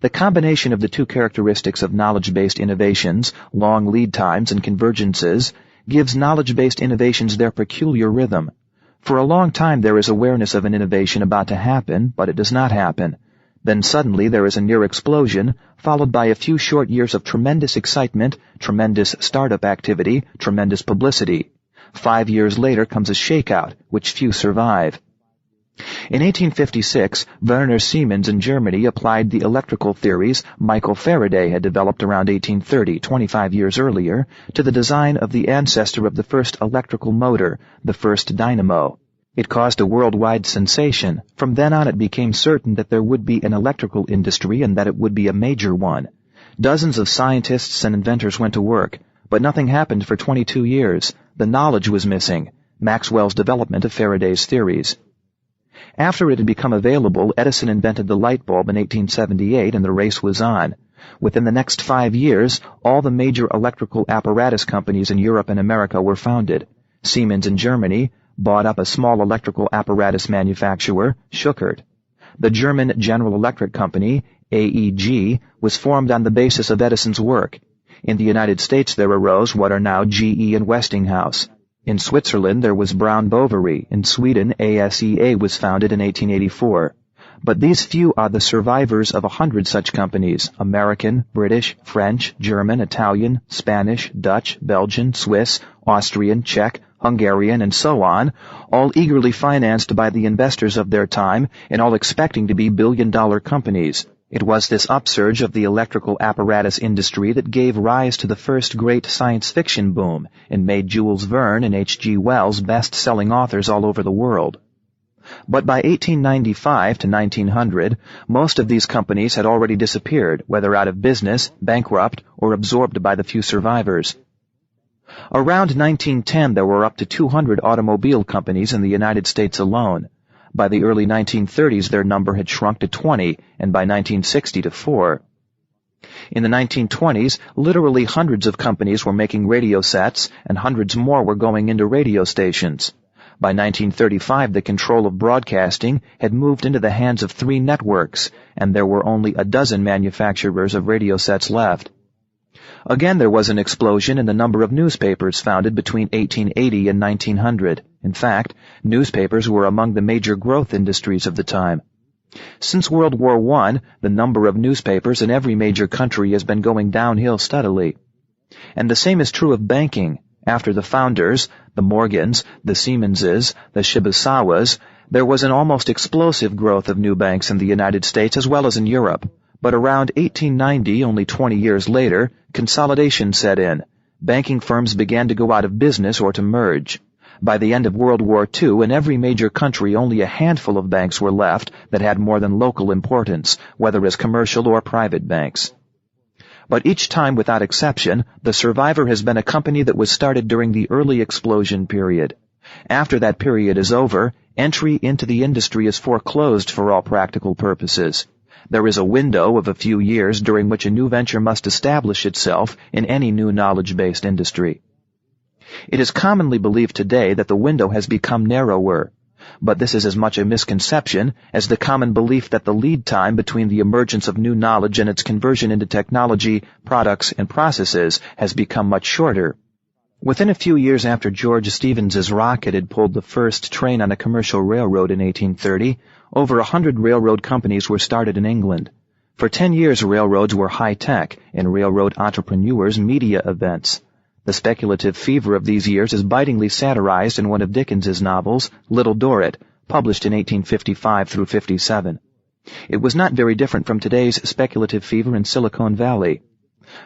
Speaker 1: The combination of the two characteristics of knowledge-based innovations, long lead times and convergences, gives knowledge-based innovations their peculiar rhythm. For a long time there is awareness of an innovation about to happen, but it does not happen. Then suddenly there is a near explosion, followed by a few short years of tremendous excitement, tremendous startup activity, tremendous publicity. 5 years later comes a shakeout, which few survive. In 1856, Werner Siemens in Germany applied the electrical theories Michael Faraday had developed around 1830, 25 years earlier, to the design of the ancestor of the first electrical motor, the first dynamo. It caused a worldwide sensation. From then on it became certain that there would be an electrical industry and that it would be a major one. Dozens of scientists and inventors went to work, but nothing happened for 22 years. The knowledge was missing, Maxwell's development of Faraday's theories. After it had become available, Edison invented the light bulb in 1878, and the race was on. Within the next 5 years, all the major electrical apparatus companies in Europe and America were founded. Siemens in Germany bought up a small electrical apparatus manufacturer, Schuckert. The German General Electric Company, AEG, was formed on the basis of Edison's work. In the United States there arose what are now GE and Westinghouse. In Switzerland there was Brown Boveri. In Sweden, ASEA was founded in 1884. But these few are the survivors of 100 such companies: American, British, French, German, Italian, Spanish, Dutch, Belgian, Swiss, Austrian, Czech, Hungarian, and so on, all eagerly financed by the investors of their time and all expecting to be billion-dollar companies. It was this upsurge of the electrical apparatus industry that gave rise to the first great science fiction boom and made Jules Verne and H.G. Wells best-selling authors all over the world. But by 1895 to 1900, most of these companies had already disappeared, whether out of business, bankrupt, or absorbed by the few survivors. Around 1910, there were up to 200 automobile companies in the United States alone. By the early 1930s, their number had shrunk to 20, and by 1960 to 4. In the 1920s, literally hundreds of companies were making radio sets, and hundreds more were going into radio stations. By 1935, the control of broadcasting had moved into the hands of 3 networks, and there were only a dozen manufacturers of radio sets left. Again, there was an explosion in the number of newspapers founded between 1880 and 1900. In fact, newspapers were among the major growth industries of the time. Since World War I, the number of newspapers in every major country has been going downhill steadily. And the same is true of banking. After the founders, the Morgans, the Siemenses, the Shibusawas, there was an almost explosive growth of new banks in the United States as well as in Europe. But around 1890, only 20 years later, consolidation set in. Banking firms began to go out of business or to merge. By the end of World War II, in every major country only a handful of banks were left that had more than local importance, whether as commercial or private banks. But each time, without exception, the survivor has been a company that was started during the early explosion period. After that period is over, entry into the industry is foreclosed for all practical purposes. There is a window of a few years during which a new venture must establish itself in any new knowledge-based industry. It is commonly believed today that the window has become narrower, but this is as much a misconception as the common belief that the lead time between the emergence of new knowledge and its conversion into technology, products, and processes has become much shorter. Within a few years after George Stevens's rocket had pulled the first train on a commercial railroad in 1830, Over 100 railroad companies were started in England. For 10 years, railroads were high-tech, and railroad entrepreneurs media events. The speculative fever of these years is bitingly satirized in one of Dickens's novels, Little Dorrit, published in 1855 through 57. It was not very different from today's speculative fever in Silicon Valley.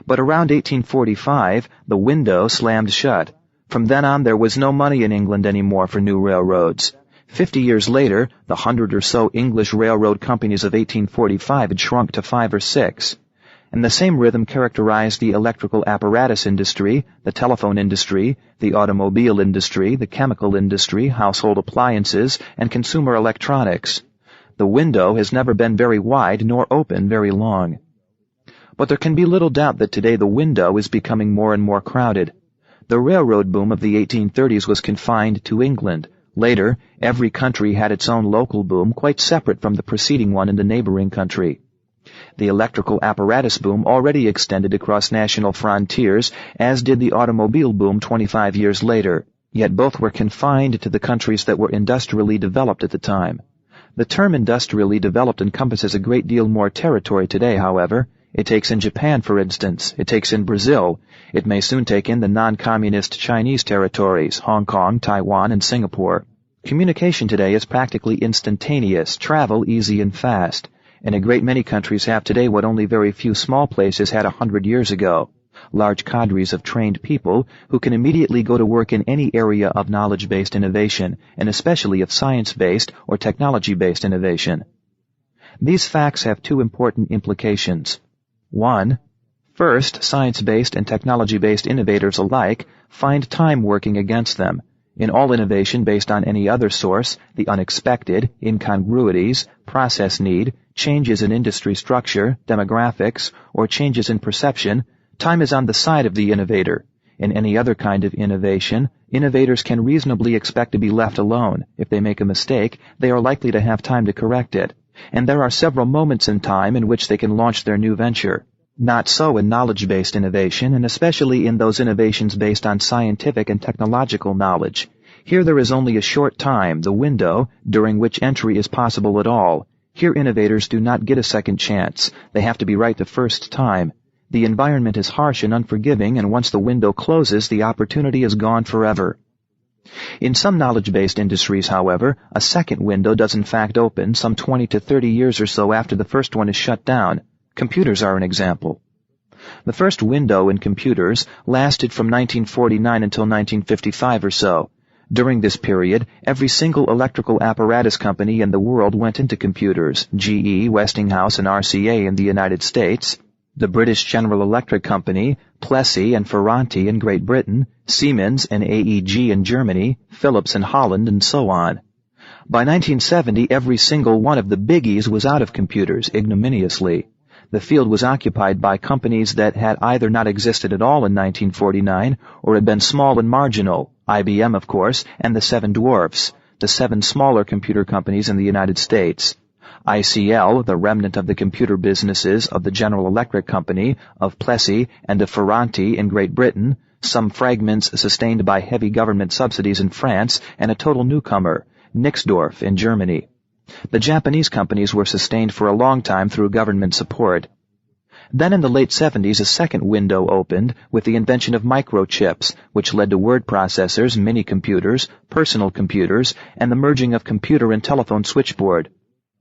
Speaker 1: But around 1845, the window slammed shut. From then on, there was no money in England anymore for new railroads. 50 years later, the 100 or so English railroad companies of 1845 had shrunk to 5 or 6. And the same rhythm characterized the electrical apparatus industry, the telephone industry, the automobile industry, the chemical industry, household appliances, and consumer electronics. The window has never been very wide nor open very long. But there can be little doubt that today the window is becoming more and more crowded. The railroad boom of the 1830s was confined to England. Later, every country had its own local boom, quite separate from the preceding one in the neighboring country. The electrical apparatus boom already extended across national frontiers, as did the automobile boom 25 years later, yet both were confined to the countries that were industrially developed at the time. The term industrially developed encompasses a great deal more territory today, however. It takes in Japan, for instance. It takes in Brazil. It may soon take in the non-communist Chinese territories, Hong Kong, Taiwan, and Singapore. Communication today is practically instantaneous, travel easy and fast. And a great many countries have today what only very few small places had 100 years ago. Large cadres of trained people who can immediately go to work in any area of knowledge-based innovation, and especially of science-based or technology-based innovation. These facts have two important implications. 1. First, science-based and technology-based innovators alike find time working against them. In all innovation based on any other source, the unexpected, incongruities, process need, changes in industry structure, demographics, or changes in perception, time is on the side of the innovator. In any other kind of innovation, innovators can reasonably expect to be left alone. If they make a mistake, they are likely to have time to correct it. And there are several moments in time in which they can launch their new venture. Not so in knowledge-based innovation, and especially in those innovations based on scientific and technological knowledge. Here there is only a short time, the window, during which entry is possible at all. Here innovators do not get a second chance. They have to be right the first time. The environment is harsh and unforgiving, and once the window closes, the opportunity is gone forever. In some knowledge-based industries, however, a second window does in fact open some 20 to 30 years or so after the first one is shut down. Computers are an example. The first window in computers lasted from 1949 until 1955 or so. During this period, every single electrical apparatus company in the world went into computers, GE, Westinghouse, and RCA in the United States, the British General Electric Company, Plessey and Ferranti in Great Britain, Siemens and AEG in Germany, Philips in Holland, and so on. By 1970, every single one of the biggies was out of computers, ignominiously. The field was occupied by companies that had either not existed at all in 1949 or had been small and marginal, IBM, of course, and the Seven Dwarfs, the 7 smaller computer companies in the United States. ICL, the remnant of the computer businesses of the General Electric Company, of Plessey, and of Ferranti in Great Britain, some fragments sustained by heavy government subsidies in France, and a total newcomer, Nixdorf in Germany. The Japanese companies were sustained for a long time through government support. Then in the late 70s, a second window opened with the invention of microchips, which led to word processors, mini-computers, personal computers, and the merging of computer and telephone switchboard.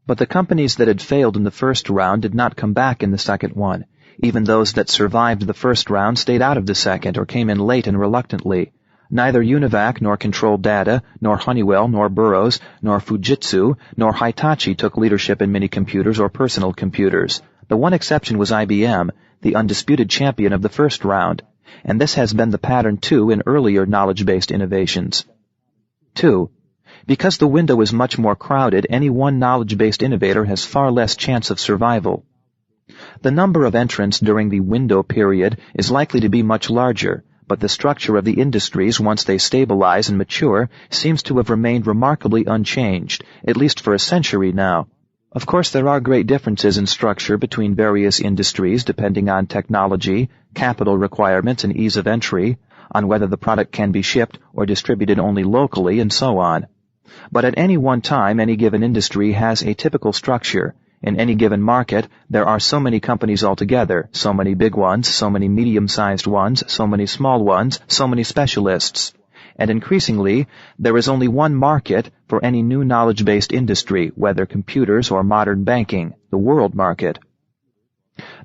Speaker 1: But the companies that had failed in the first round did not come back in the second one. Even those that survived the first round stayed out of the second or came in late and reluctantly. Neither Univac, nor Control Data, nor Honeywell, nor Burroughs, nor Fujitsu, nor Hitachi took leadership in mini-computers or personal computers. The one exception was IBM, the undisputed champion of the first round, and this has been the pattern too in earlier knowledge-based innovations. 2. Because the window is much more crowded, any one knowledge-based innovator has far less chance of survival. The number of entrants during the window period is likely to be much larger, but the structure of the industries once they stabilize and mature seems to have remained remarkably unchanged, at least for a century now. Of course, there are great differences in structure between various industries depending on technology, capital requirements, and ease of entry, on whether the product can be shipped or distributed only locally, and so on. But at any one time, any given industry has a typical structure. In any given market, there are so many companies altogether, so many big ones, so many medium-sized ones, so many small ones, so many specialists. And increasingly, there is only one market for any new knowledge-based industry, whether computers or modern banking, the world market.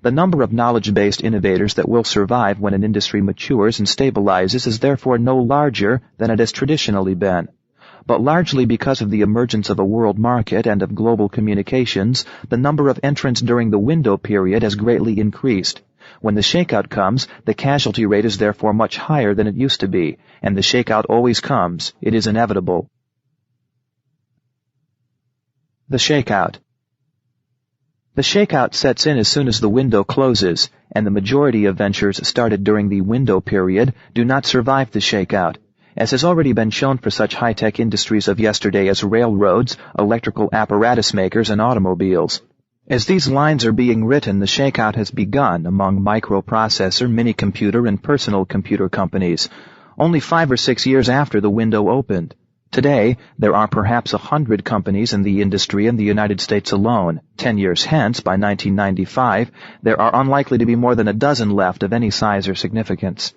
Speaker 1: The number of knowledge-based innovators that will survive when an industry matures and stabilizes is therefore no larger than it has traditionally been. But largely because of the emergence of a world market and of global communications, the number of entrants during the window period has greatly increased. When the shakeout comes, the casualty rate is therefore much higher than it used to be, and the shakeout always comes. It is inevitable. The shakeout. The shakeout sets in as soon as the window closes, and the majority of ventures started during the window period do not survive the shakeout, as has already been shown for such high-tech industries of yesterday as railroads, electrical apparatus makers, and automobiles. As these lines are being written, the shakeout has begun among microprocessor, mini-computer, and personal computer companies, only 5 or 6 years after the window opened. Today, there are perhaps 100 companies in the industry in the United States alone. 10 years hence, by 1995, there are unlikely to be more than a dozen left of any size or significance.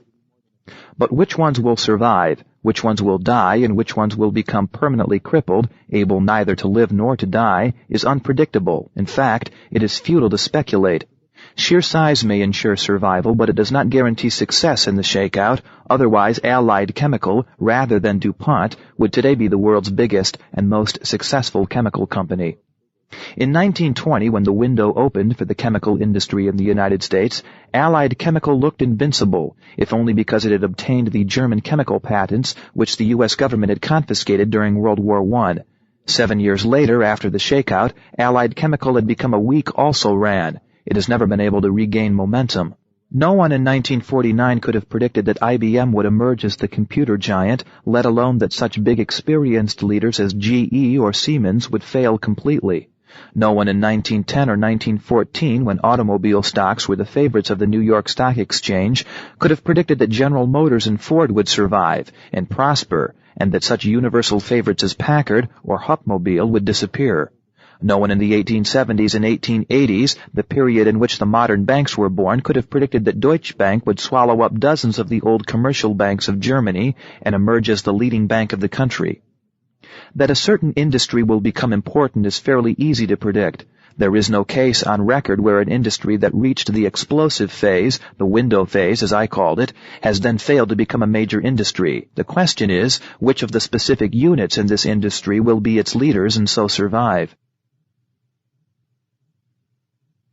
Speaker 1: But which ones will survive, which ones will die, and which ones will become permanently crippled, able neither to live nor to die, is unpredictable. In fact, it is futile to speculate. Sheer size may ensure survival, but it does not guarantee success in the shakeout. Otherwise, Allied Chemical, rather than DuPont, would today be the world's biggest and most successful chemical company. In 1920, when the window opened for the chemical industry in the United States, Allied Chemical looked invincible, if only because it had obtained the German chemical patents, which the U.S. government had confiscated during World War I. 7 years later, after the shakeout, Allied Chemical had become a weak also-ran. It has never been able to regain momentum. No one in 1949 could have predicted that IBM would emerge as the computer giant, let alone that such big experienced leaders as GE or Siemens would fail completely. No one in 1910 or 1914, when automobile stocks were the favorites of the New York Stock Exchange, could have predicted that General Motors and Ford would survive and prosper, and that such universal favorites as Packard or Hupmobile would disappear. No one in the 1870s and 1880s, the period in which the modern banks were born, could have predicted that Deutsche Bank would swallow up dozens of the old commercial banks of Germany and emerge as the leading bank of the country. That a certain industry will become important is fairly easy to predict. There is no case on record where an industry that reached the explosive phase, the window phase as I called it, has then failed to become a major industry. The question is, which of the specific units in this industry will be its leaders and so survive?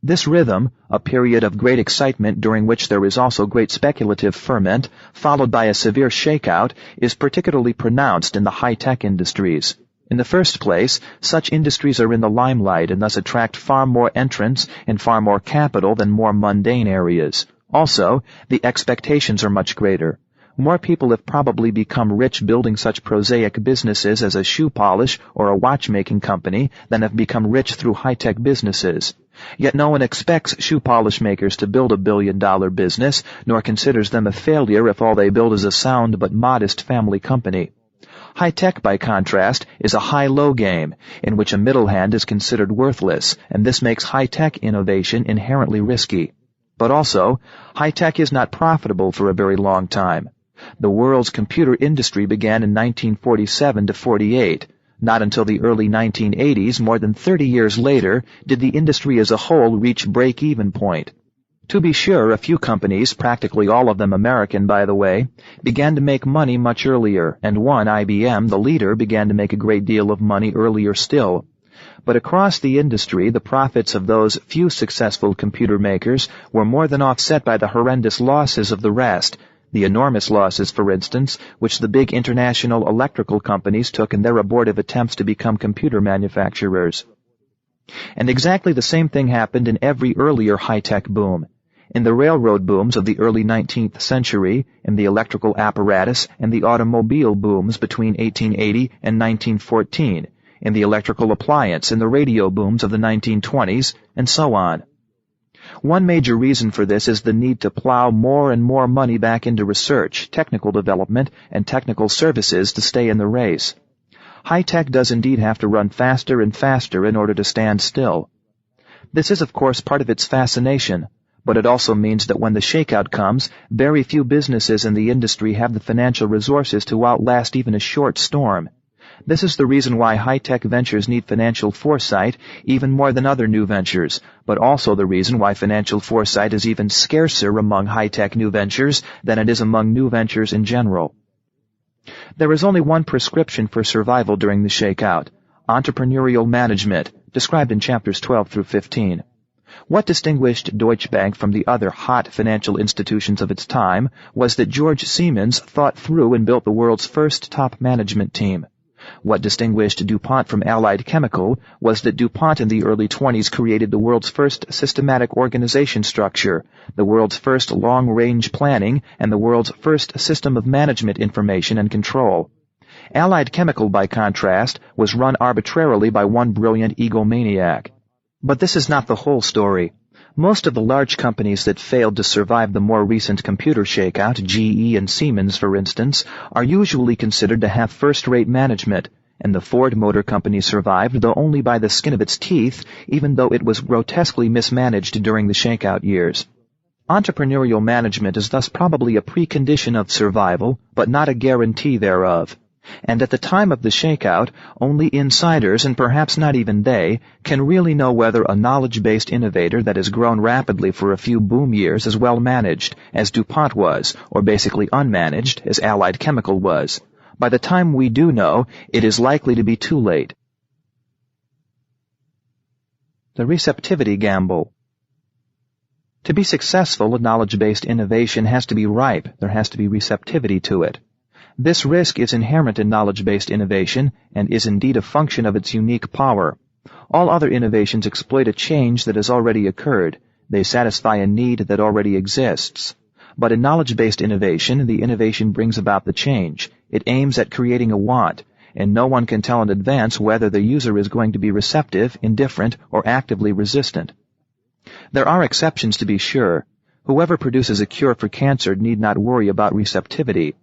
Speaker 1: This rhythm, a period of great excitement during which there is also great speculative ferment, followed by a severe shakeout, is particularly pronounced in the high-tech industries. In the first place, such industries are in the limelight and thus attract far more entrants and far more capital than more mundane areas. Also, the expectations are much greater. More people have probably become rich building such prosaic businesses as a shoe polish or a watchmaking company than have become rich through high-tech businesses. Yet no one expects shoe polish makers to build $1 billion business, nor considers them a failure if all they build is a sound but modest family company. High-tech, by contrast, is a high-low game, in which a middle hand is considered worthless, and this makes high-tech innovation inherently risky. But also, high-tech is not profitable for a very long time. The world's computer industry began in 1947 to 48. Not until the early 1980s, more than 30 years later, did the industry as a whole reach break-even point. To be sure, a few companies, practically all of them American by the way, began to make money much earlier, and one, IBM, the leader, began to make a great deal of money earlier still. But across the industry, the profits of those few successful computer makers were more than offset by the horrendous losses of the rest, the enormous losses, for instance, which the big international electrical companies took in their abortive attempts to become computer manufacturers. And exactly the same thing happened in every earlier high-tech boom. In the railroad booms of the early 19th century, in the electrical apparatus and the automobile booms between 1880 and 1914, in the electrical appliance and the radio booms of the 1920s, and so on. One major reason for this is the need to plow more and more money back into research, technical development, and technical services to stay in the race. High-tech does indeed have to run faster and faster in order to stand still. This is, of course, part of its fascination, but it also means that when the shakeout comes, very few businesses in the industry have the financial resources to outlast even a short storm. This is the reason why high-tech ventures need financial foresight even more than other new ventures, but also the reason why financial foresight is even scarcer among high-tech new ventures than it is among new ventures in general. There is only one prescription for survival during the shakeout: entrepreneurial management, described in chapters 12 through 15. What distinguished Deutsche Bank from the other hot financial institutions of its time was that George Siemens thought through and built the world's first top management team. What distinguished DuPont from Allied Chemical was that DuPont in the early 20s created the world's first systematic organization structure, the world's first long-range planning, and the world's first system of management information and control. Allied Chemical, by contrast, was run arbitrarily by one brilliant egomaniac. But this is not the whole story. Most of the large companies that failed to survive the more recent computer shakeout, GE and Siemens, for instance, are usually considered to have first-rate management, and the Ford Motor Company survived, though only by the skin of its teeth, even though it was grotesquely mismanaged during the shakeout years. Entrepreneurial management is thus probably a precondition of survival, but not a guarantee thereof. And at the time of the shakeout, only insiders, and perhaps not even they, can really know whether a knowledge-based innovator that has grown rapidly for a few boom years is well managed, as DuPont was, or basically unmanaged, as Allied Chemical was. By the time we do know, it is likely to be too late. The receptivity gamble. To be successful, a knowledge-based innovation has to be ripe. There has to be receptivity to it. This risk is inherent in knowledge-based innovation and is indeed a function of its unique power. All other innovations exploit a change that has already occurred. They satisfy a need that already exists. But in knowledge-based innovation, the innovation brings about the change. It aims at creating a want, and no one can tell in advance whether the user is going to be receptive, indifferent, or actively resistant. There are exceptions, to be sure. Whoever produces a cure for cancer need not worry about receptivity.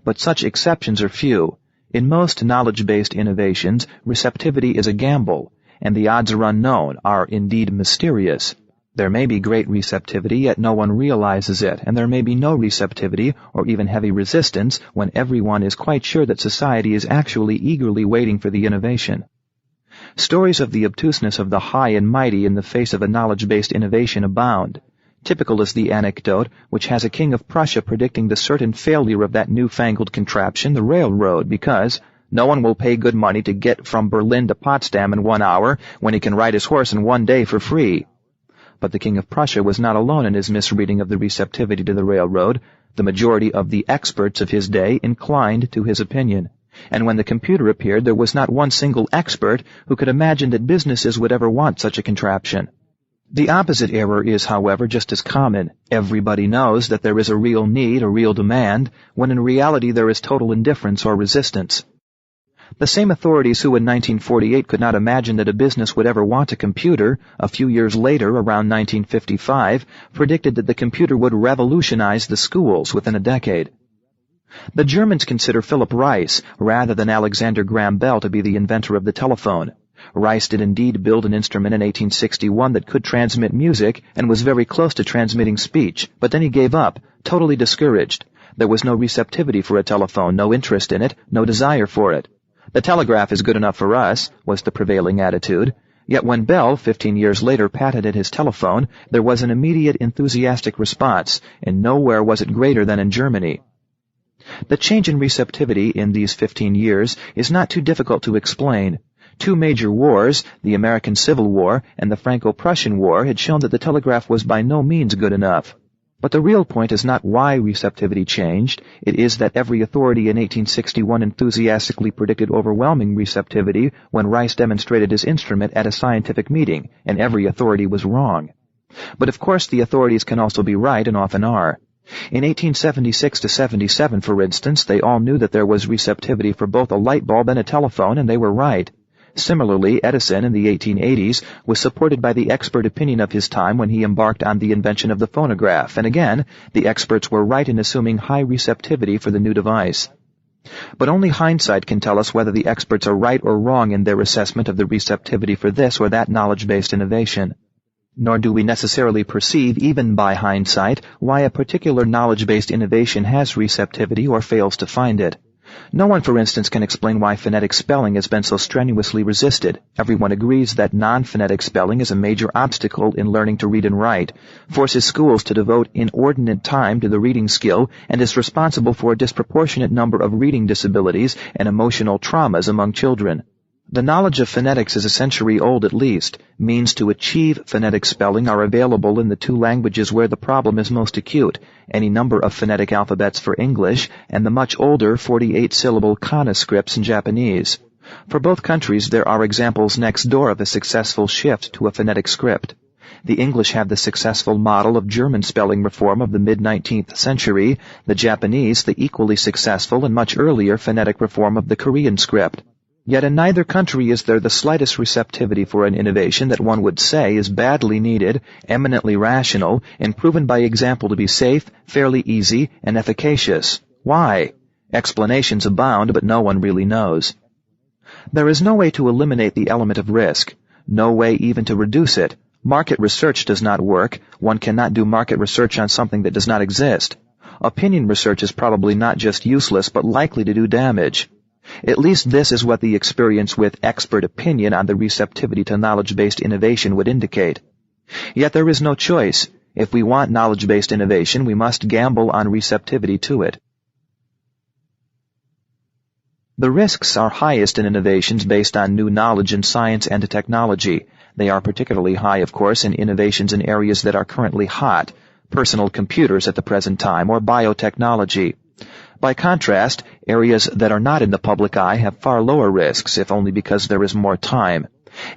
Speaker 1: But such exceptions are few. In most knowledge-based innovations, receptivity is a gamble, and the odds are unknown, are indeed mysterious. There may be great receptivity, yet no one realizes it, and there may be no receptivity or even heavy resistance when everyone is quite sure that society is actually eagerly waiting for the innovation. Stories of the obtuseness of the high and mighty in the face of a knowledge-based innovation abound. Typical is the anecdote which has a king of Prussia predicting the certain failure of that newfangled contraption, the railroad, because no one will pay good money to get from Berlin to Potsdam in 1 hour when he can ride his horse in 1 day for free. But the king of Prussia was not alone in his misreading of the receptivity to the railroad. The majority of the experts of his day inclined to his opinion. And when the computer appeared, there was not one single expert who could imagine that businesses would ever want such a contraption. The opposite error is, however, just as common. Everybody knows that there is a real need, a real demand, when in reality there is total indifference or resistance. The same authorities who in 1948 could not imagine that a business would ever want a computer, a few years later, around 1955, predicted that the computer would revolutionize the schools within a decade. The Germans consider Philip Reis, rather than Alexander Graham Bell, to be the inventor of the telephone. Reis did indeed build an instrument in 1861 that could transmit music and was very close to transmitting speech, but then he gave up, totally discouraged. There was no receptivity for a telephone, no interest in it, no desire for it. The telegraph is good enough for us, was the prevailing attitude. Yet when Bell, 15 years later, patented his telephone, there was an immediate enthusiastic response, and nowhere was it greater than in Germany. The change in receptivity in these 15 years is not too difficult to explain. 2 major wars, the American Civil War and the Franco-Prussian War, had shown that the telegraph was by no means good enough. But the real point is not why receptivity changed. It is that every authority in 1861 enthusiastically predicted overwhelming receptivity when Reis demonstrated his instrument at a scientific meeting, and every authority was wrong. But of course the authorities can also be right, and often are. In 1876 to 77, for instance, they all knew that there was receptivity for both a light bulb and a telephone, and they were right. Similarly, Edison in the 1880s was supported by the expert opinion of his time when he embarked on the invention of the phonograph, and again, the experts were right in assuming high receptivity for the new device. But only hindsight can tell us whether the experts are right or wrong in their assessment of the receptivity for this or that knowledge-based innovation. Nor do we necessarily perceive, even by hindsight, why a particular knowledge-based innovation has receptivity or fails to find it. No one, for instance, can explain why phonetic spelling has been so strenuously resisted. Everyone agrees that non-phonetic spelling is a major obstacle in learning to read and write, forces schools to devote inordinate time to the reading skill, and is responsible for a disproportionate number of reading disabilities and emotional traumas among children. The knowledge of phonetics is a century old at least. Means to achieve phonetic spelling are available in the two languages where the problem is most acute, any number of phonetic alphabets for English and the much older 48-syllable kana scripts in Japanese. For both countries, there are examples next door of a successful shift to a phonetic script. The English have the successful model of German spelling reform of the mid-19th century, the Japanese the equally successful and much earlier phonetic reform of the Korean script. Yet in neither country is there the slightest receptivity for an innovation that one would say is badly needed, eminently rational, and proven by example to be safe, fairly easy, and efficacious. Why? Explanations abound, but no one really knows. There is no way to eliminate the element of risk, no way even to reduce it. Market research does not work. One cannot do market research on something that does not exist. Opinion research is probably not just useless, but likely to do damage. At least this is what the experience with expert opinion on the receptivity to knowledge-based innovation would indicate. Yet there is no choice. If we want knowledge-based innovation, we must gamble on receptivity to it. The risks are highest in innovations based on new knowledge in science and technology. They are particularly high, of course, in innovations in areas that are currently hot, personal computers at the present time, or biotechnology. By contrast, areas that are not in the public eye have far lower risks, if only because there is more time.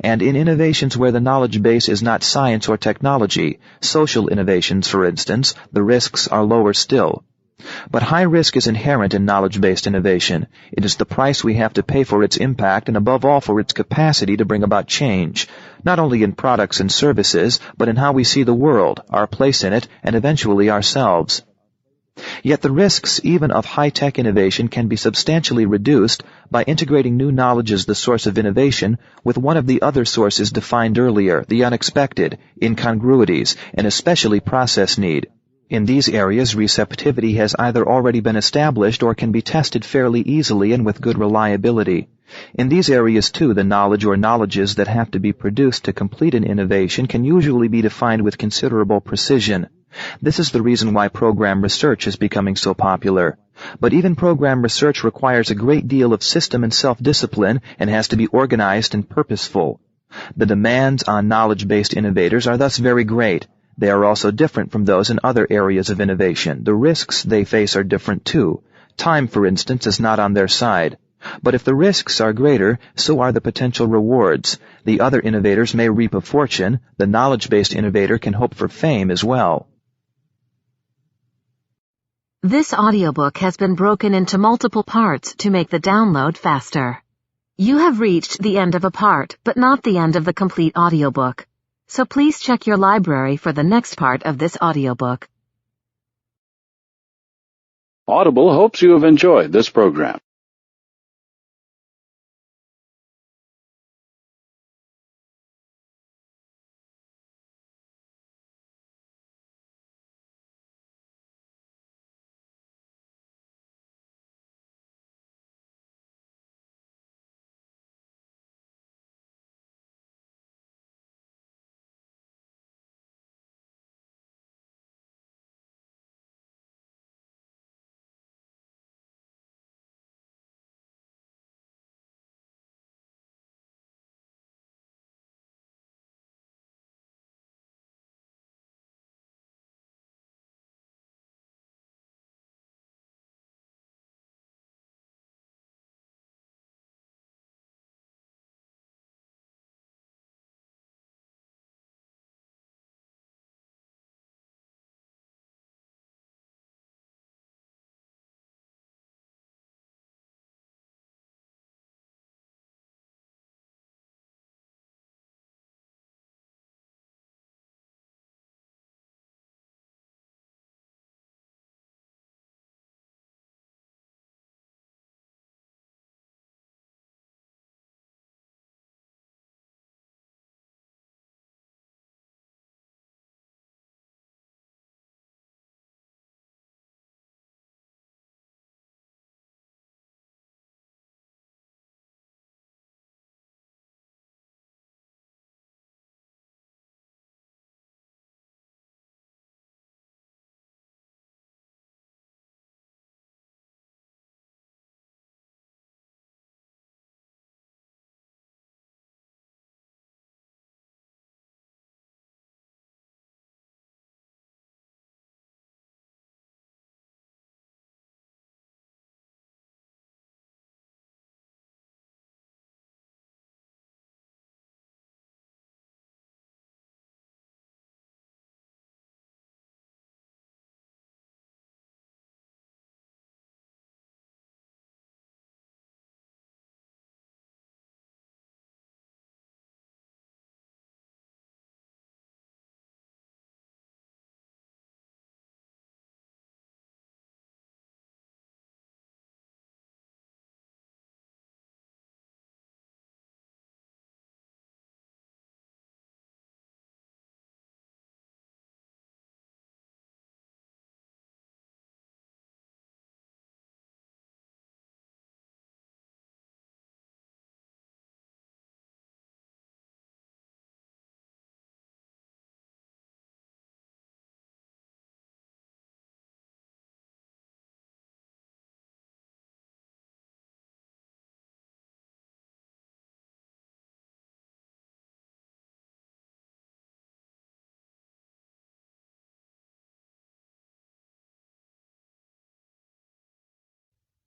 Speaker 1: And in innovations where the knowledge base is not science or technology, social innovations, for instance, the risks are lower still. But high risk is inherent in knowledge-based innovation. It is the price we have to pay for its impact and above all for its capacity to bring about change, not only in products and services, but in how we see the world, our place in it, and eventually ourselves. Yet the risks even of high-tech innovation can be substantially reduced by integrating new knowledge as the source of innovation with one of the other sources defined earlier, the unexpected, incongruities, and especially process need. In these areas, receptivity has either already been established or can be tested fairly easily and with good reliability. In these areas, too, the knowledge or knowledges that have to be produced to complete an innovation can usually be defined with considerable precision. This is the reason why program research is becoming so popular. But even program research requires a great deal of system and self-discipline and has to be organized and purposeful. The demands on knowledge-based innovators are thus very great. They are also different from those in other areas of innovation. The risks they face are different too. Time, for instance, is not on their side. But if the risks are greater, so are the potential rewards. The other innovators may reap a fortune. The knowledge-based innovator can hope for fame as well.
Speaker 2: This audiobook has been broken into multiple parts to make the download faster. You have reached the end of a part, but not the end of the complete audiobook. So please check your library for the next part of this audiobook.
Speaker 3: Audible hopes you have enjoyed this program.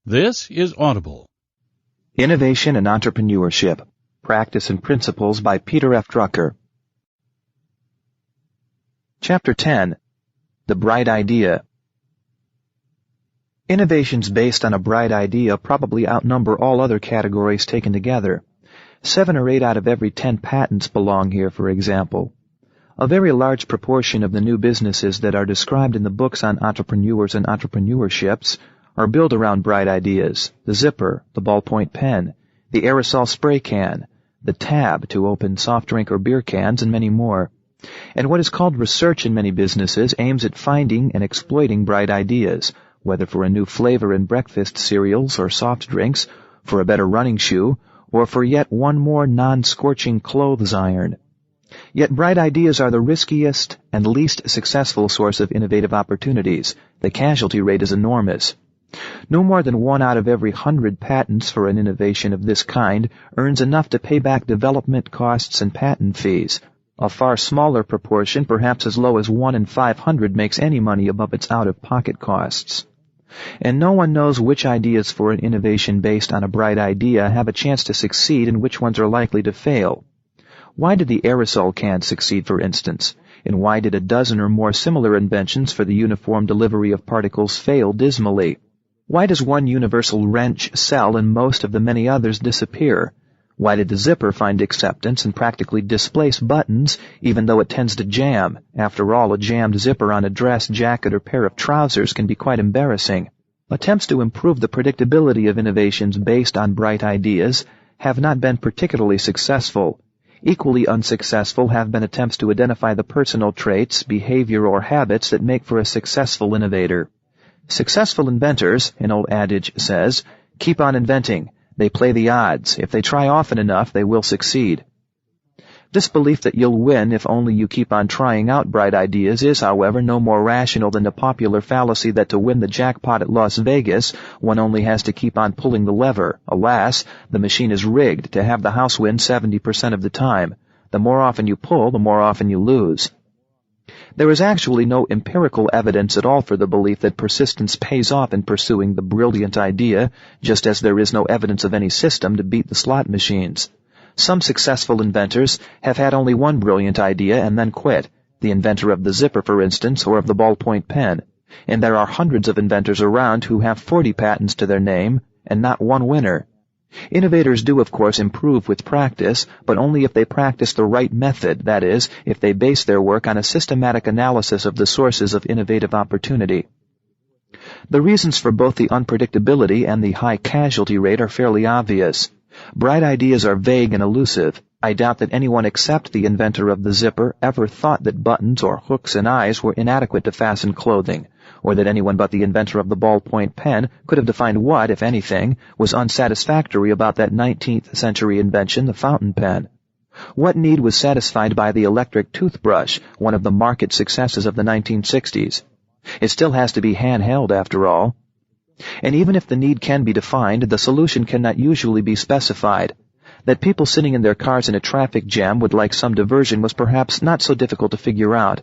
Speaker 4: This is Audible.
Speaker 1: Innovation and Entrepreneurship, Practice and Principles by Peter F. Drucker. Chapter 10. The Bright Idea. Innovations based on a bright idea probably outnumber all other categories taken together. 7 or 8 out of every 10 patents belong here, for example. A very large proportion of the new businesses that are described in the books on entrepreneurs and entrepreneurships are built around bright ideas: the zipper, the ballpoint pen, the aerosol spray can, the tab to open soft drink or beer cans, and many more. And what is called research in many businesses aims at finding and exploiting bright ideas, whether for a new flavor in breakfast cereals or soft drinks, for a better running shoe, or for yet one more non-scorching clothes iron. Yet bright ideas are the riskiest and least successful source of innovative opportunities. The casualty rate is enormous. No more than 1 out of every 100 patents for an innovation of this kind earns enough to pay back development costs and patent fees. A far smaller proportion, perhaps as low as 1 in 500, makes any money above its out-of-pocket costs. And no one knows which ideas for an innovation based on a bright idea have a chance to succeed and which ones are likely to fail. Why did the aerosol can succeed, for instance? And why did a dozen or more similar inventions for the uniform delivery of particles fail dismally? Why does one universal wrench sell and most of the many others disappear? Why did the zipper find acceptance and practically displace buttons, even though it tends to jam? After all, a jammed zipper on a dress, jacket, or pair of trousers can be quite embarrassing. Attempts to improve the predictability of innovations based on bright ideas have not been particularly successful. Equally unsuccessful have been attempts to identify the personal traits, behavior, or habits that make for a successful innovator. Successful inventors, an old adage says, keep on inventing. They play the odds. If they try often enough, they will succeed. This belief that you'll win if only you keep on trying out bright ideas is, however, no more rational than the popular fallacy that to win the jackpot at Las Vegas, one only has to keep on pulling the lever. Alas, the machine is rigged to have the house win 70% of the time. The more often you pull, the more often you lose. There is actually no empirical evidence at all for the belief that persistence pays off in pursuing the brilliant idea, just as there is no evidence of any system to beat the slot machines. Some successful inventors have had only one brilliant idea and then quit, the inventor of the zipper, for instance, or of the ballpoint pen. And there are hundreds of inventors around who have 40 patents to their name and not one winner. Innovators do, of course, improve with practice, but only if they practice the right method, that is, if they base their work on a systematic analysis of the sources of innovative opportunity. The reasons for both the unpredictability and the high casualty rate are fairly obvious. Bright ideas are vague and elusive. I doubt that anyone except the inventor of the zipper ever thought that buttons or hooks and eyes were inadequate to fasten clothing, or that anyone but the inventor of the ballpoint pen could have defined what, if anything, was unsatisfactory about that 19th century invention, the fountain pen. What need was satisfied by the electric toothbrush, one of the market successes of the 1960s? It still has to be handheld, after all. And even if the need can be defined, the solution cannot usually be specified. That people sitting in their cars in a traffic jam would like some diversion was perhaps not so difficult to figure out.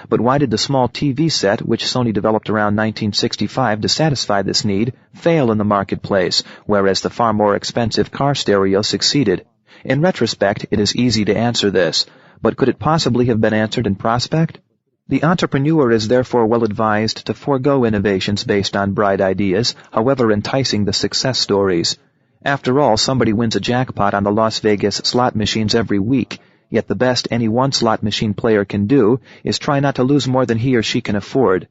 Speaker 1: But why did the small TV set, which Sony developed around 1965 to satisfy this need, fail in the marketplace, whereas the far more expensive car stereo succeeded? In retrospect, it is easy to answer this, but could it possibly have been answered in prospect? The entrepreneur is therefore well advised to forego innovations based on bright ideas, however enticing the success stories. After all, somebody wins a jackpot on the Las Vegas slot machines every week, yet the best any one slot machine player can do is try not to lose more than he or she can afford.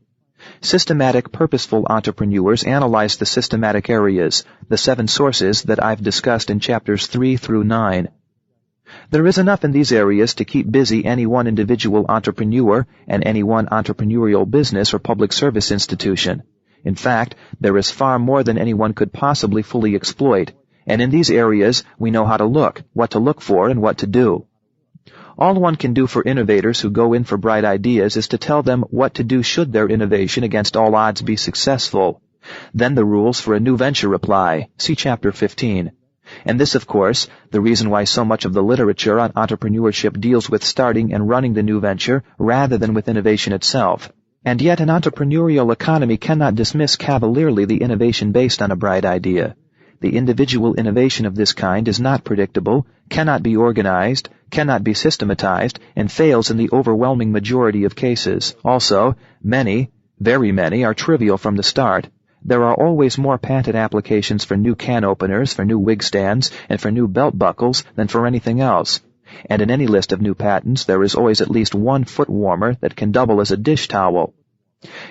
Speaker 1: Systematic, purposeful entrepreneurs analyze the systematic areas, the 7 sources that I've discussed in chapters 3 through 9. There is enough in these areas to keep busy any one individual entrepreneur and any one entrepreneurial business or public service institution. In fact, there is far more than anyone could possibly fully exploit, and in these areas we know how to look, what to look for, and what to do. All one can do for innovators who go in for bright ideas is to tell them what to do should their innovation against all odds be successful. Then the rules for a new venture apply. See Chapter 15. And this, of course, the reason why so much of the literature on entrepreneurship deals with starting and running the new venture rather than with innovation itself. And yet an entrepreneurial economy cannot dismiss cavalierly the innovation based on a bright idea. The individual innovation of this kind is not predictable, cannot be organized, cannot be systematized, and fails in the overwhelming majority of cases. Also, many, very many, are trivial from the start. There are always more patent applications for new can openers, for new wig stands, and for new belt buckles than for anything else. And in any list of new patents there is always at least one foot warmer that can double as a dish towel.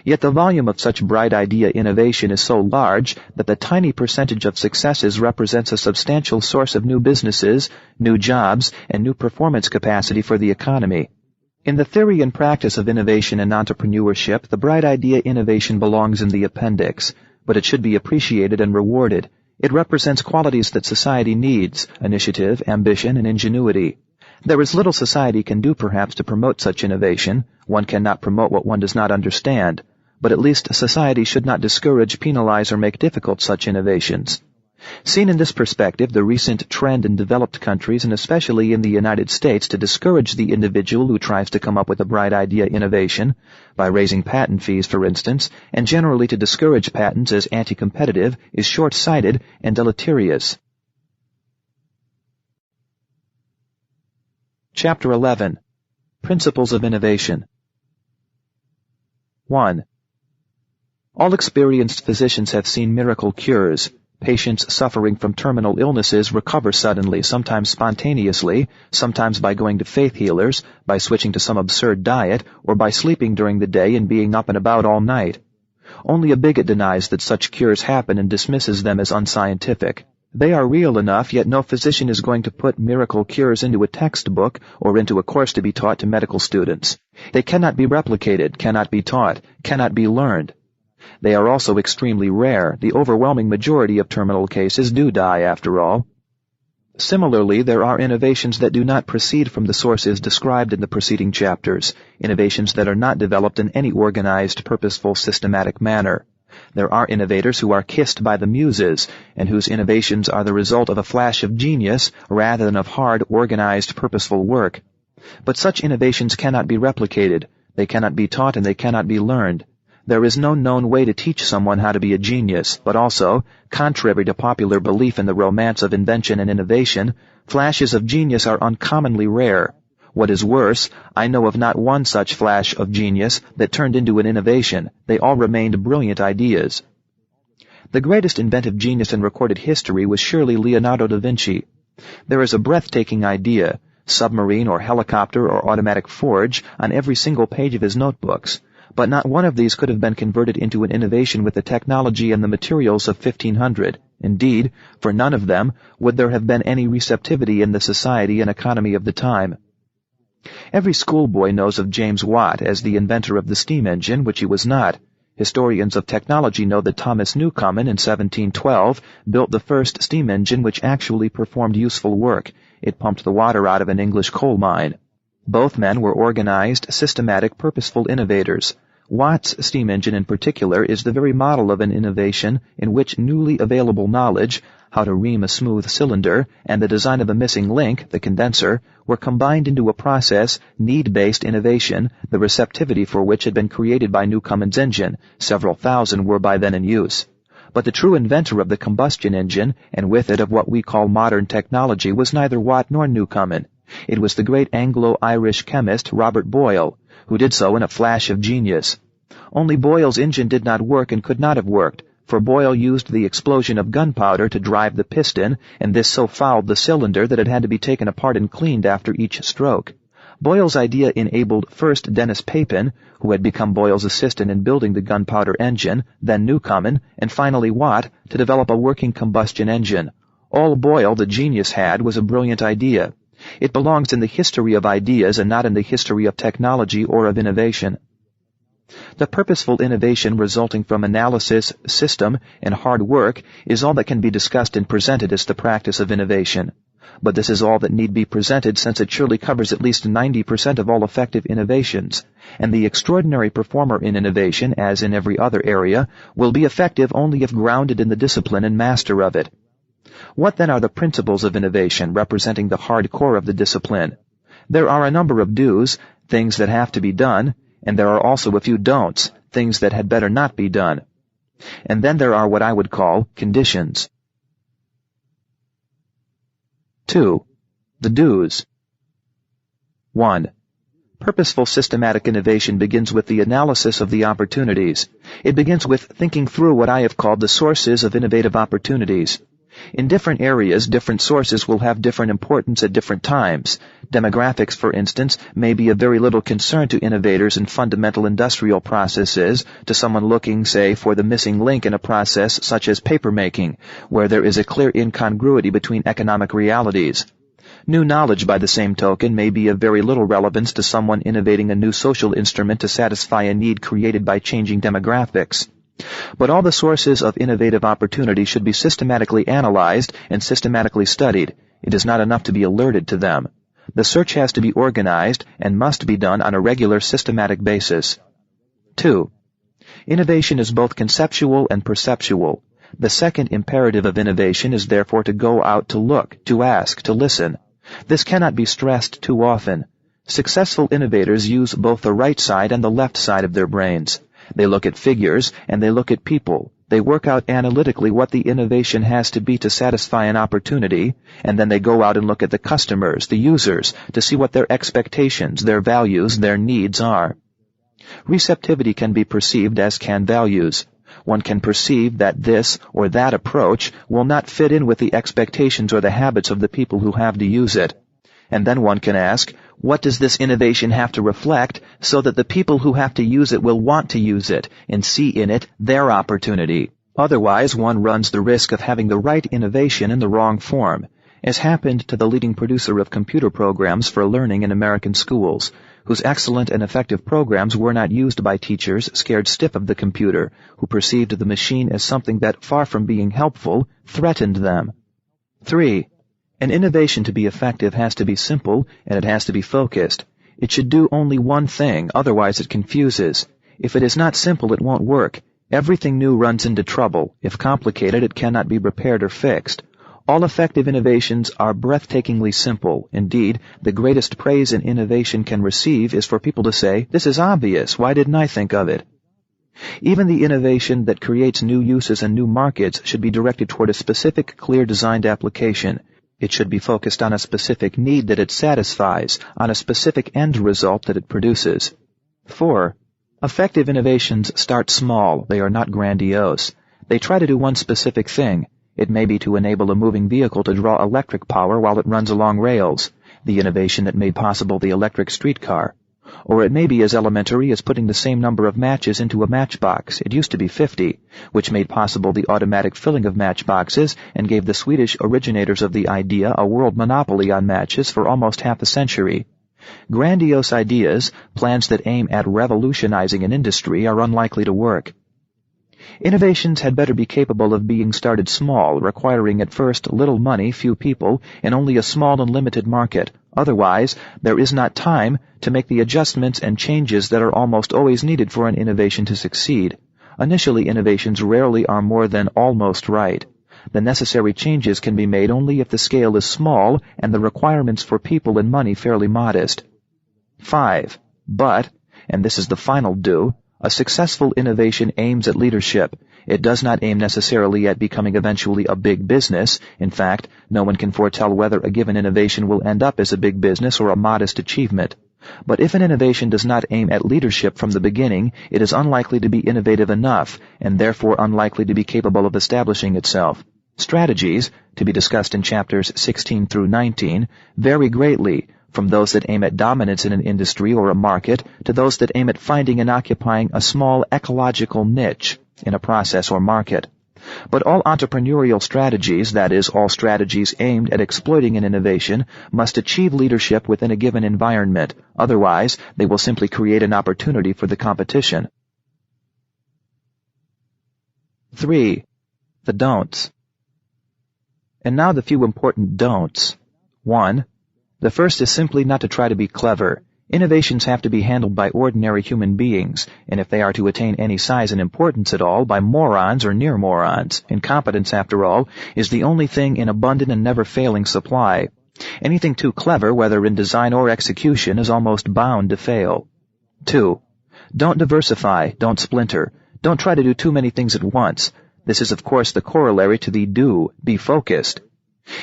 Speaker 1: Yet the volume of such bright idea innovation is so large that the tiny percentage of successes represents a substantial source of new businesses, new jobs, and new performance capacity for the economy. In the theory and practice of innovation and entrepreneurship, the bright idea innovation belongs in the appendix, but it should be appreciated and rewarded. It represents qualities that society needs: initiative, ambition, and ingenuity. There is little society can do, perhaps, to promote such innovation. One cannot promote what one does not understand, but at least society should not discourage, penalize, or make difficult such innovations. Seen in this perspective, the recent trend in developed countries, and especially in the United States, to discourage the individual who tries to come up with a bright idea innovation, by raising patent fees, for instance, and generally to discourage patents as anti-competitive, is short-sighted and deleterious. Chapter 11. Principles of Innovation. 1. All experienced physicians have seen miracle cures. Patients suffering from terminal illnesses recover suddenly, sometimes spontaneously, sometimes by going to faith healers, by switching to some absurd diet, or by sleeping during the day and being up and about all night. Only a bigot denies that such cures happen and dismisses them as unscientific. They are real enough, yet no physician is going to put miracle cures into a textbook or into a course to be taught to medical students. They cannot be replicated, cannot be taught, cannot be learned. They are also extremely rare. The overwhelming majority of terminal cases do die, after all. Similarly, there are innovations that do not proceed from the sources described in the preceding chapters, innovations that are not developed in any organized, purposeful, systematic manner. There are innovators who are kissed by the muses, and whose innovations are the result of a flash of genius rather than of hard, organized, purposeful work. But such innovations cannot be replicated, they cannot be taught, and they cannot be learned. There is no known way to teach someone how to be a genius, but also, contrary to popular belief in the romance of invention and innovation, flashes of genius are uncommonly rare. What is worse, I know of not one such flash of genius that turned into an innovation. They all remained brilliant ideas. The greatest inventive genius in recorded history was surely Leonardo da Vinci. There is a breathtaking idea, submarine or helicopter or automatic forge, on every single page of his notebooks. But not one of these could have been converted into an innovation with the technology and the materials of 1500. Indeed, for none of them would there have been any receptivity in the society and economy of the time. Every schoolboy knows of James Watt as the inventor of the steam engine, which he was not. Historians of technology know that Thomas Newcomen in 1712 built the first steam engine which actually performed useful work. It pumped the water out of an English coal mine. Both men were organized, systematic, purposeful innovators. Watt's steam engine in particular is the very model of an innovation in which newly available knowledge, how to ream a smooth cylinder, and the design of a missing link, the condenser, were combined into a process, need-based innovation, the receptivity for which had been created by Newcomen's engine. Several thousand were by then in use. But the true inventor of the combustion engine, and with it of what we call modern technology, was neither Watt nor Newcomen. It was the great Anglo-Irish chemist Robert Boyle, who did so in a flash of genius. Only Boyle's engine did not work and could not have worked, for Boyle used the explosion of gunpowder to drive the piston, and this so fouled the cylinder that it had to be taken apart and cleaned after each stroke. Boyle's idea enabled first Dennis Papin, who had become Boyle's assistant in building the gunpowder engine, then Newcomen, and finally Watt, to develop a working combustion engine. All Boyle, the genius, had was a brilliant idea. It belongs in the history of ideas and not in the history of technology or of innovation. The purposeful innovation resulting from analysis, system, and hard work is all that can be discussed and presented as the practice of innovation. But this is all that need be presented, since it surely covers at least 90% of all effective innovations, and the extraordinary performer in innovation, as in every other area, will be effective only if grounded in the discipline and master of it. What then are the principles of innovation, representing the hard core of the discipline? There are a number of do's, things that have to be done, And there are also a few don'ts, things that had better not be done. And then there are what I would call conditions. 2. The do's. 1. Purposeful systematic innovation begins with the analysis of the opportunities. It begins with thinking through what I have called the sources of innovative opportunities. In different areas, different sources will have different importance at different times. Demographics, for instance, may be of very little concern to innovators in fundamental industrial processes, to someone looking, say, for the missing link in a process such as papermaking, where there is a clear incongruity between economic realities. New knowledge, by the same token, may be of very little relevance to someone innovating a new social instrument to satisfy a need created by changing demographics. But all the sources of innovative opportunity should be systematically analyzed and systematically studied. It is not enough to be alerted to them. The search has to be organized and must be done on a regular, systematic basis. 2. Innovation is both conceptual and perceptual. The second imperative of innovation is therefore to go out to look, to ask, to listen. This cannot be stressed too often. Successful innovators use both the right side and the left side of their brains. They look at figures, and they look at people. They work out analytically what the innovation has to be to satisfy an opportunity, and then they go out and look at the customers, the users, to see what their expectations, their values, their needs are. Receptivity can be perceived as can values. One can perceive that this or that approach will not fit in with the expectations or the habits of the people who have to use it. And then one can ask, what does this innovation have to reflect so that the people who have to use it will want to use it and see in it their opportunity? Otherwise, one runs the risk of having the right innovation in the wrong form, as happened to the leading producer of computer programs for learning in American schools, whose excellent and effective programs were not used by teachers scared stiff of the computer, who perceived the machine as something that, far from being helpful, threatened them. 3. An innovation to be effective has to be simple, and it has to be focused. It should do only one thing, otherwise it confuses. If it is not simple, it won't work. Everything new runs into trouble. If complicated, it cannot be repaired or fixed. All effective innovations are breathtakingly simple. Indeed, the greatest praise an innovation can receive is for people to say, "This is obvious. Why didn't I think of it?" Even the innovation that creates new uses and new markets should be directed toward a specific, clear designed application. It should be focused on a specific need that it satisfies, on a specific end result that it produces. 4. Effective innovations start small. They are not grandiose. They try to do one specific thing. It may be to enable a moving vehicle to draw electric power while it runs along rails, the innovation that made possible the electric streetcar. Or it may be as elementary as putting the same number of matches into a matchbox. It used to be 50, which made possible the automatic filling of matchboxes and gave the Swedish originators of the idea a world monopoly on matches for almost half a century. Grandiose ideas, plans that aim at revolutionizing an industry, are unlikely to work. Innovations had better be capable of being started small, requiring at first little money, few people, and only a small and limited market. Otherwise, there is not time to make the adjustments and changes that are almost always needed for an innovation to succeed. Initially, innovations rarely are more than almost right. The necessary changes can be made only if the scale is small and the requirements for people and money fairly modest. 5. But, and this is the final do, a successful innovation aims at leadership. It does not aim necessarily at becoming eventually a big business. In fact, no one can foretell whether a given innovation will end up as a big business or a modest achievement. But if an innovation does not aim at leadership from the beginning, it is unlikely to be innovative enough, and therefore unlikely to be capable of establishing itself. Strategies, to be discussed in chapters 16 through 19, vary greatly, from those that aim at dominance in an industry or a market to those that aim at finding and occupying a small ecological niche in a process or market. But all entrepreneurial strategies, that is, all strategies aimed at exploiting an innovation, must achieve leadership within a given environment. Otherwise, they will simply create an opportunity for the competition. 3. The don'ts. And now the few important don'ts. 1. The first is simply not to try to be clever. Innovations have to be handled by ordinary human beings, and if they are to attain any size and importance at all, by morons or near morons. Incompetence, after all, is the only thing in abundant and never-failing supply. Anything too clever, whether in design or execution, is almost bound to fail. 2. Don't diversify, don't splinter, don't try to do too many things at once. This is, of course, the corollary to the do, be focused.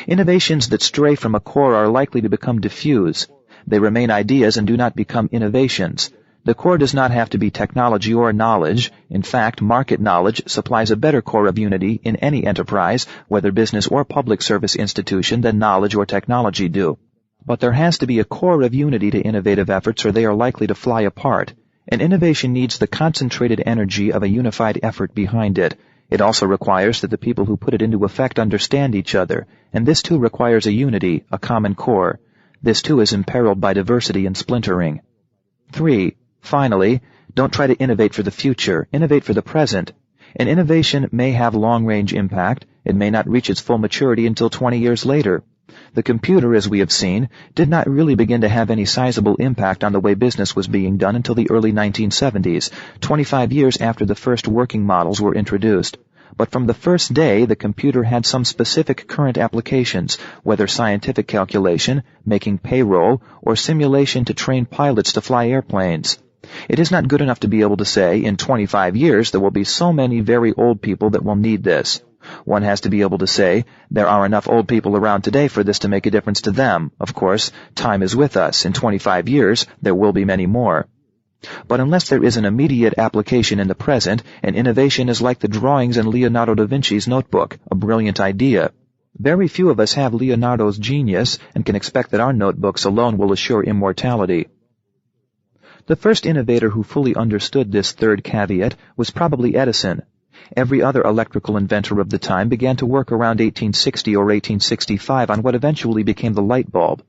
Speaker 1: Innovations that stray from a core are likely to become diffuse. They remain ideas and do not become innovations. The core does not have to be technology or knowledge. In fact, market knowledge supplies a better core of unity in any enterprise, whether business or public service institution, than knowledge or technology do. But there has to be a core of unity to innovative efforts, or they are likely to fly apart. An innovation needs the concentrated energy of a unified effort behind it. It also requires that the people who put it into effect understand each other, and this too requires a unity, a common core. This too is imperiled by diversity and splintering. 3. Finally, don't try to innovate for the future. Innovate for the present. An innovation may have long-range impact. It may not reach its full maturity until 20 years later. The computer, as we have seen, did not really begin to have any sizable impact on the way business was being done until the early 1970s, 25 years after the first working models were introduced. But from the first day, the computer had some specific current applications, whether scientific calculation, making payroll, or simulation to train pilots to fly airplanes. It is not good enough to be able to say, in 25 years there will be so many very old people that will need this. One has to be able to say, there are enough old people around today for this to make a difference to them. Of course, time is with us. In 25 years, there will be many more. But unless there is an immediate application in the present, an innovation is like the drawings in Leonardo da Vinci's notebook, a brilliant idea. Very few of us have Leonardo's genius and can expect that our notebooks alone will assure immortality. The first innovator who fully understood this third caveat was probably Edison. Every other electrical inventor of the time began to work around 1860 or 1865 on what eventually became the light bulb.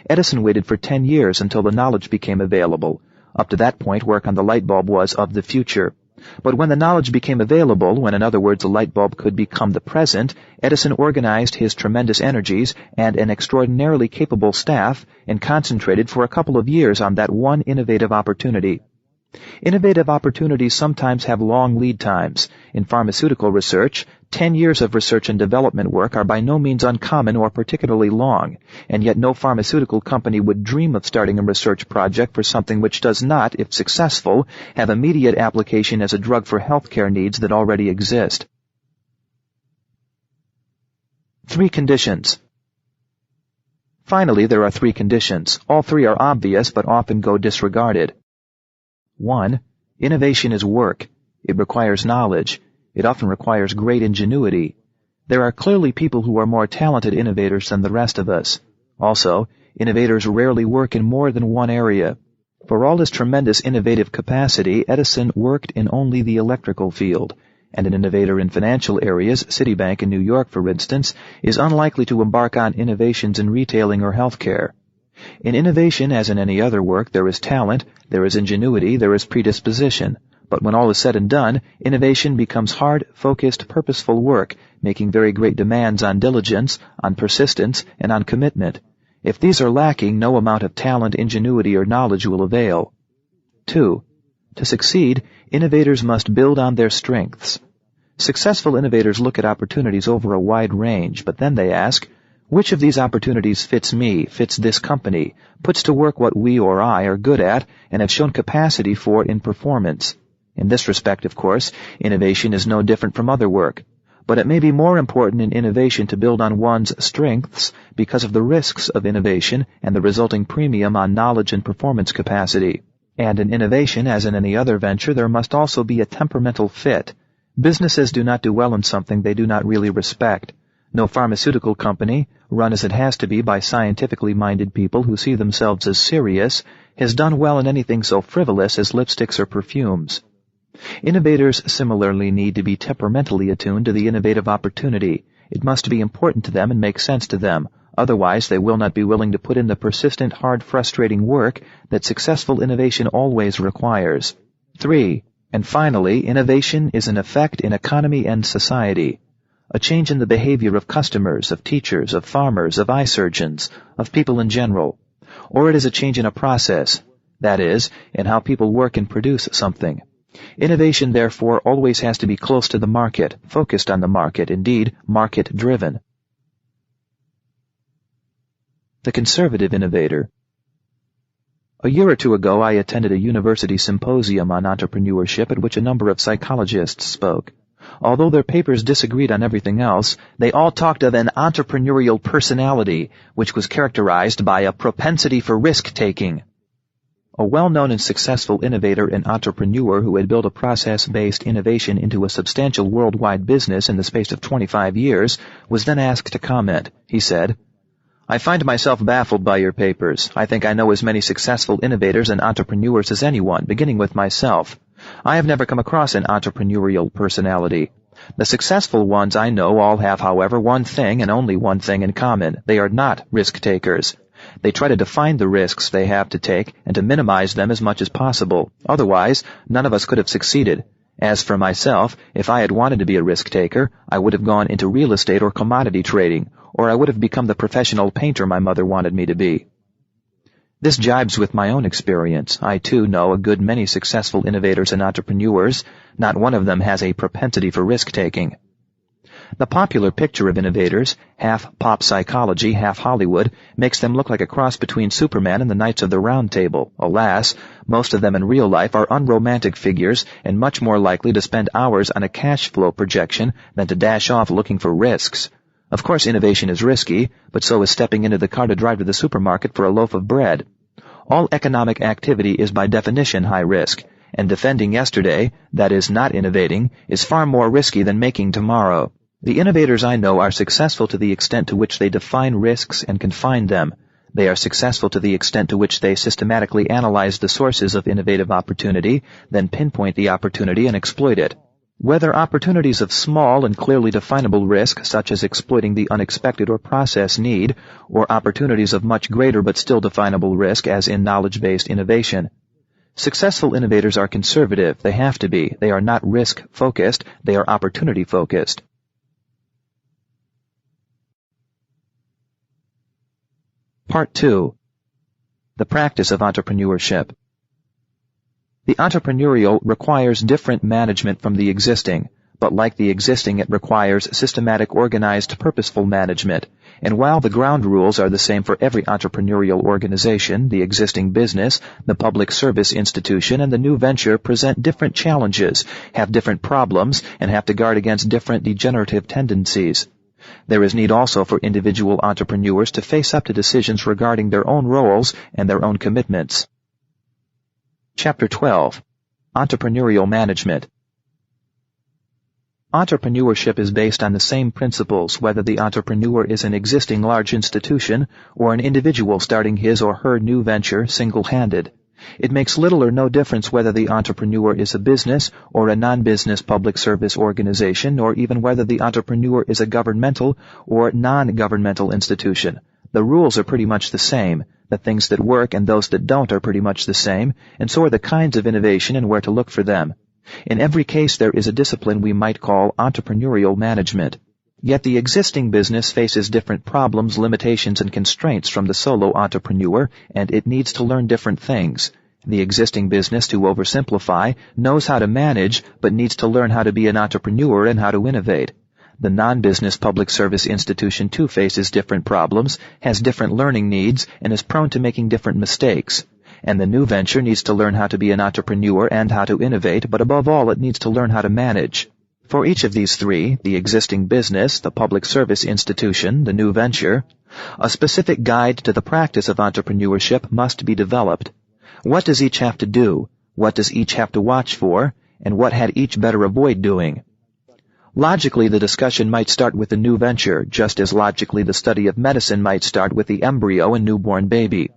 Speaker 1: Edison waited for 10 years until the knowledge became available. Up to that point, work on the light bulb was of the future. But when the knowledge became available, when in other words the light bulb could become the present, Edison organized his tremendous energies and an extraordinarily capable staff and concentrated for a couple of years on that one innovative opportunity. Innovative opportunities sometimes have long lead times. In pharmaceutical research, 10 years of research and development work are by no means uncommon or particularly long, and yet no pharmaceutical company would dream of starting a research project for something which does not, if successful, have immediate application as a drug for healthcare needs that already exist. 3 conditions. Finally, there are 3 conditions. All 3 are obvious but often go disregarded. 1. Innovation is work. It requires knowledge. It often requires great ingenuity. There are clearly people who are more talented innovators than the rest of us. Also, innovators rarely work in more than one area. For all his tremendous innovative capacity, Edison worked in only the electrical field, and an innovator in financial areas, Citibank in New York, for instance, is unlikely to embark on innovations in retailing or healthcare. In innovation, as in any other work, there is talent, there is ingenuity, there is predisposition. But when all is said and done, innovation becomes hard, focused, purposeful work, making very great demands on diligence, on persistence, and on commitment. If these are lacking, no amount of talent, ingenuity, or knowledge will avail. 2. To succeed, innovators must build on their strengths. Successful innovators look at opportunities over a wide range, but then they ask, which of these opportunities fits me, fits this company, puts to work what we or I are good at and have shown capacity for in performance? In this respect, of course, innovation is no different from other work. But it may be more important in innovation to build on one's strengths because of the risks of innovation and the resulting premium on knowledge and performance capacity. And in innovation, as in any other venture, there must also be a temperamental fit. Businesses do not do well in something they do not really respect. No pharmaceutical company, run as it has to be by scientifically minded people who see themselves as serious, has done well in anything so frivolous as lipsticks or perfumes. Innovators similarly need to be temperamentally attuned to the innovative opportunity. It must be important to them and make sense to them. Otherwise, they will not be willing to put in the persistent, hard, frustrating work that successful innovation always requires. 3. And finally, innovation is an effect in economy and society. A change in the behavior of customers, of teachers, of farmers, of eye surgeons, of people in general. Or it is a change in a process, that is, in how people work and produce something. Innovation, therefore, always has to be close to the market, focused on the market, indeed, market-driven. The conservative innovator. A year or two ago, I attended a university symposium on entrepreneurship at which a number of psychologists spoke. Although their papers disagreed on everything else, they all talked of an entrepreneurial personality, which was characterized by a propensity for risk-taking. A well-known and successful innovator and entrepreneur who had built a process-based innovation into a substantial worldwide business in the space of 25 years was then asked to comment. He said, "I find myself baffled by your papers. I think I know as many successful innovators and entrepreneurs as anyone, beginning with myself. I have never come across an entrepreneurial personality. The successful ones I know all have, however, one thing and only one thing in common. They are not risk-takers. They try to define the risks they have to take and to minimize them as much as possible. Otherwise, none of us could have succeeded. As for myself, if I had wanted to be a risk-taker, I would have gone into real estate or commodity trading, or I would have become the professional painter my mother wanted me to be." This jibes with my own experience. I, too, know a good many successful innovators and entrepreneurs. Not one of them has a propensity for risk-taking. The popular picture of innovators, half pop psychology, half Hollywood, makes them look like a cross between Superman and the Knights of the Round Table. Alas, most of them in real life are unromantic figures and much more likely to spend hours on a cash flow projection than to dash off looking for risks. Of course, innovation is risky, but so is stepping into the car to drive to the supermarket for a loaf of bread. All economic activity is by definition high risk, and defending yesterday, that is not innovating, is far more risky than making tomorrow. The innovators I know are successful to the extent to which they define risks and confine them. They are successful to the extent to which they systematically analyze the sources of innovative opportunity, then pinpoint the opportunity and exploit it. Whether opportunities of small and clearly definable risk, such as exploiting the unexpected or process need, or opportunities of much greater but still definable risk, as in knowledge-based innovation. Successful innovators are conservative. They have to be. They are not risk-focused. They are opportunity-focused. Part 2. The practice of entrepreneurship. The entrepreneurial requires different management from the existing, but like the existing it requires systematic, organized, purposeful management. And while the ground rules are the same for every entrepreneurial organization, the existing business, the public service institution, and the new venture present different challenges, have different problems, and have to guard against different degenerative tendencies. There is need also for individual entrepreneurs to face up to decisions regarding their own roles and their own commitments. Chapter 12. Entrepreneurial Management. Entrepreneurship is based on the same principles whether the entrepreneur is an existing large institution or an individual starting his or her new venture single-handed. It makes little or no difference whether the entrepreneur is a business or a non-business public service organization, or even whether the entrepreneur is a governmental or non-governmental institution. The rules are pretty much the same. The things that work and those that don't are pretty much the same, and so are the kinds of innovation and where to look for them. In every case there is a discipline we might call entrepreneurial management. Yet the existing business faces different problems, limitations, and constraints from the solo entrepreneur, and it needs to learn different things. The existing business, to oversimplify, knows how to manage, but needs to learn how to be an entrepreneur and how to innovate. The non-business public service institution too faces different problems, has different learning needs, and is prone to making different mistakes. And the new venture needs to learn how to be an entrepreneur and how to innovate, but above all it needs to learn how to manage. For each of these three, the existing business, the public service institution, the new venture, a specific guide to the practice of entrepreneurship must be developed. What does each have to do? What does each have to watch for? And what had each better avoid doing? Logically, the discussion might start with the new venture, just as logically the study of medicine might start with the embryo and newborn baby.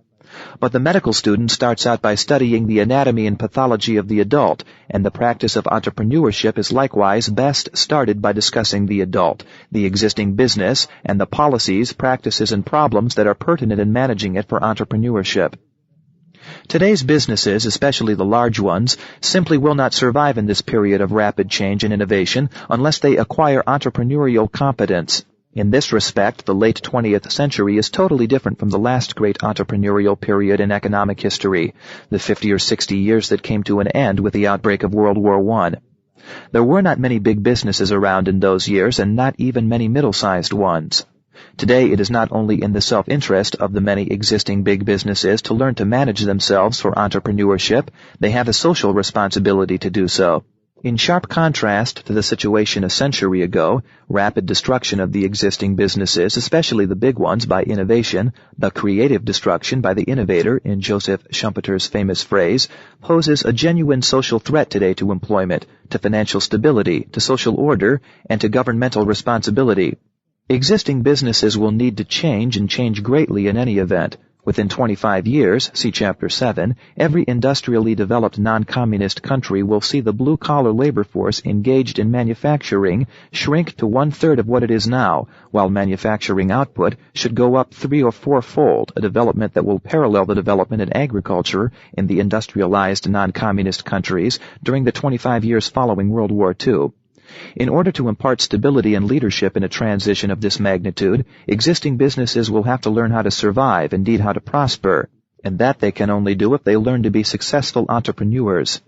Speaker 1: But the medical student starts out by studying the anatomy and pathology of the adult, and the practice of entrepreneurship is likewise best started by discussing the adult, the existing business, and the policies, practices, and problems that are pertinent in managing it for entrepreneurship. Today's businesses, especially the large ones, simply will not survive in this period of rapid change and innovation unless they acquire entrepreneurial competence. In this respect, the late 20th century is totally different from the last great entrepreneurial period in economic history, the 50 or 60 years that came to an end with the outbreak of World War I. There were not many big businesses around in those years, and not even many middle-sized ones. Today, it is not only in the self-interest of the many existing big businesses to learn to manage themselves for entrepreneurship, they have a social responsibility to do so. In sharp contrast to the situation a century ago, rapid destruction of the existing businesses, especially the big ones, by innovation, the creative destruction by the innovator, in Joseph Schumpeter's famous phrase, poses a genuine social threat today to employment, to financial stability, to social order, and to governmental responsibility. Existing businesses will need to change and change greatly in any event. Within 25 years, see Chapter 7, every industrially developed non-communist country will see the blue-collar labor force engaged in manufacturing shrink to one-third of what it is now, while manufacturing output should go up 3- or 4-fold, a development that will parallel the development in agriculture in the industrialized non-communist countries during the 25 years following World War II. In order to impart stability and leadership in a transition of this magnitude, existing businesses will have to learn how to survive, indeed how to prosper, and that they can only do if they learn to be successful entrepreneurs.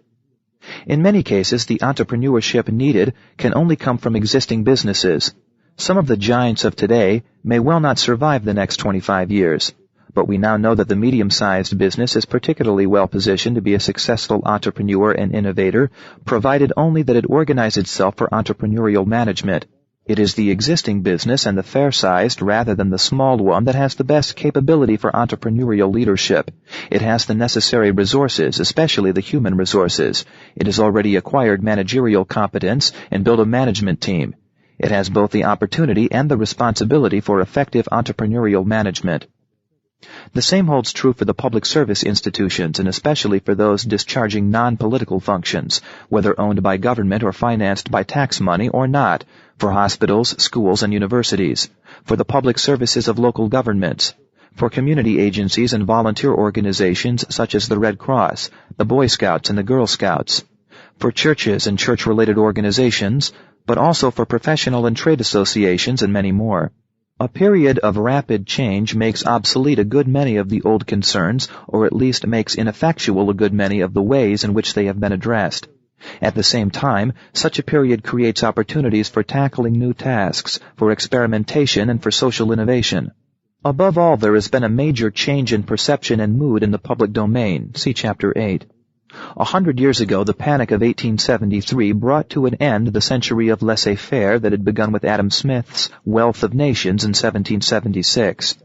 Speaker 1: In many cases, the entrepreneurship needed can only come from existing businesses. Some of the giants of today may well not survive the next 25 years. But we now know that the medium-sized business is particularly well positioned to be a successful entrepreneur and innovator, provided only that it organize itself for entrepreneurial management. It is the existing business and the fair-sized rather than the small one that has the best capability for entrepreneurial leadership. It has the necessary resources, especially the human resources. It has already acquired managerial competence and built a management team. It has both the opportunity and the responsibility for effective entrepreneurial management. The same holds true for the public service institutions, and especially for those discharging non-political functions, whether owned by government or financed by tax money or not, for hospitals, schools, and universities, for the public services of local governments, for community agencies and volunteer organizations such as the Red Cross, the Boy Scouts, and the Girl Scouts, for churches and church-related organizations, but also for professional and trade associations and many more. A period of rapid change makes obsolete a good many of the old concerns, or at least makes ineffectual a good many of the ways in which they have been addressed. At the same time, such a period creates opportunities for tackling new tasks, for experimentation, and for social innovation. Above all, there has been a major change in perception and mood in the public domain. See Chapter 8. 100 years ago, the Panic of 1873 brought to an end the century of laissez-faire that had begun with Adam Smith's Wealth of Nations in 1776.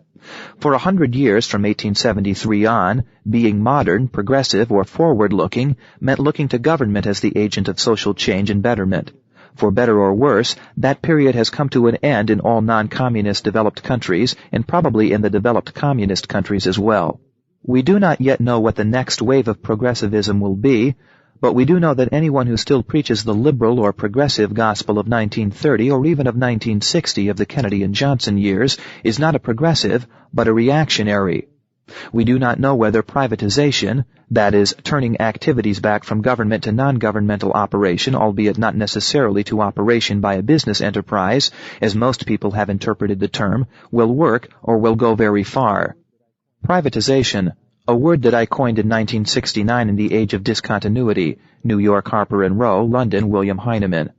Speaker 1: For 100 years from 1873 on, being modern, progressive, or forward-looking meant looking to government as the agent of social change and betterment. For better or worse, that period has come to an end in all non-communist developed countries, and probably in the developed communist countries as well. We do not yet know what the next wave of progressivism will be, but we do know that anyone who still preaches the liberal or progressive gospel of 1930 or even of 1960 of the Kennedy and Johnson years is not a progressive, but a reactionary. We do not know whether privatization, that is, turning activities back from government to non-governmental operation, albeit not necessarily to operation by a business enterprise, as most people have interpreted the term, will work or will go very far. Privatization, a word that I coined in 1969 in the age of discontinuity, New York, Harper & Row, London, William Heinemann.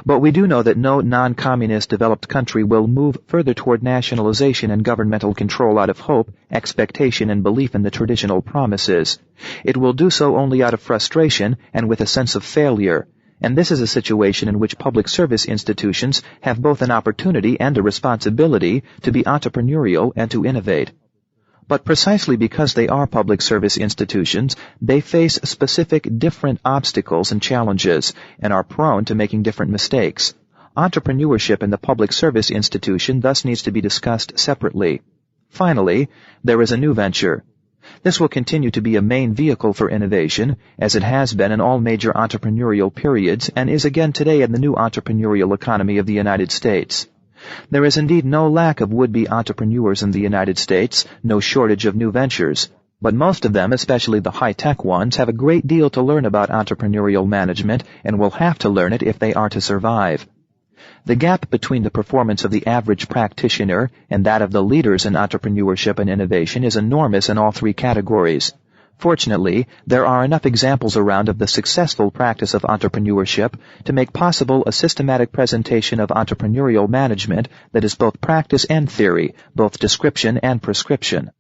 Speaker 1: But we do know that no non-communist developed country will move further toward nationalization and governmental control out of hope, expectation, and belief in the traditional promises. It will do so only out of frustration and with a sense of failure, and this is a situation in which public service institutions have both an opportunity and a responsibility to be entrepreneurial and to innovate. But precisely because they are public service institutions, they face specific different obstacles and challenges, and are prone to making different mistakes. Entrepreneurship in the public service institution thus needs to be discussed separately. Finally, there is a new venture. This will continue to be a main vehicle for innovation, as it has been in all major entrepreneurial periods, and is again today in the new entrepreneurial economy of the United States. There is indeed no lack of would-be entrepreneurs in the United States, no shortage of new ventures, but most of them, especially the high-tech ones, have a great deal to learn about entrepreneurial management and will have to learn it if they are to survive. The gap between the performance of the average practitioner and that of the leaders in entrepreneurship and innovation is enormous in all three categories. Fortunately, there are enough examples around of the successful practice of entrepreneurship to make possible a systematic presentation of entrepreneurial management that is both practice and theory, both description and prescription.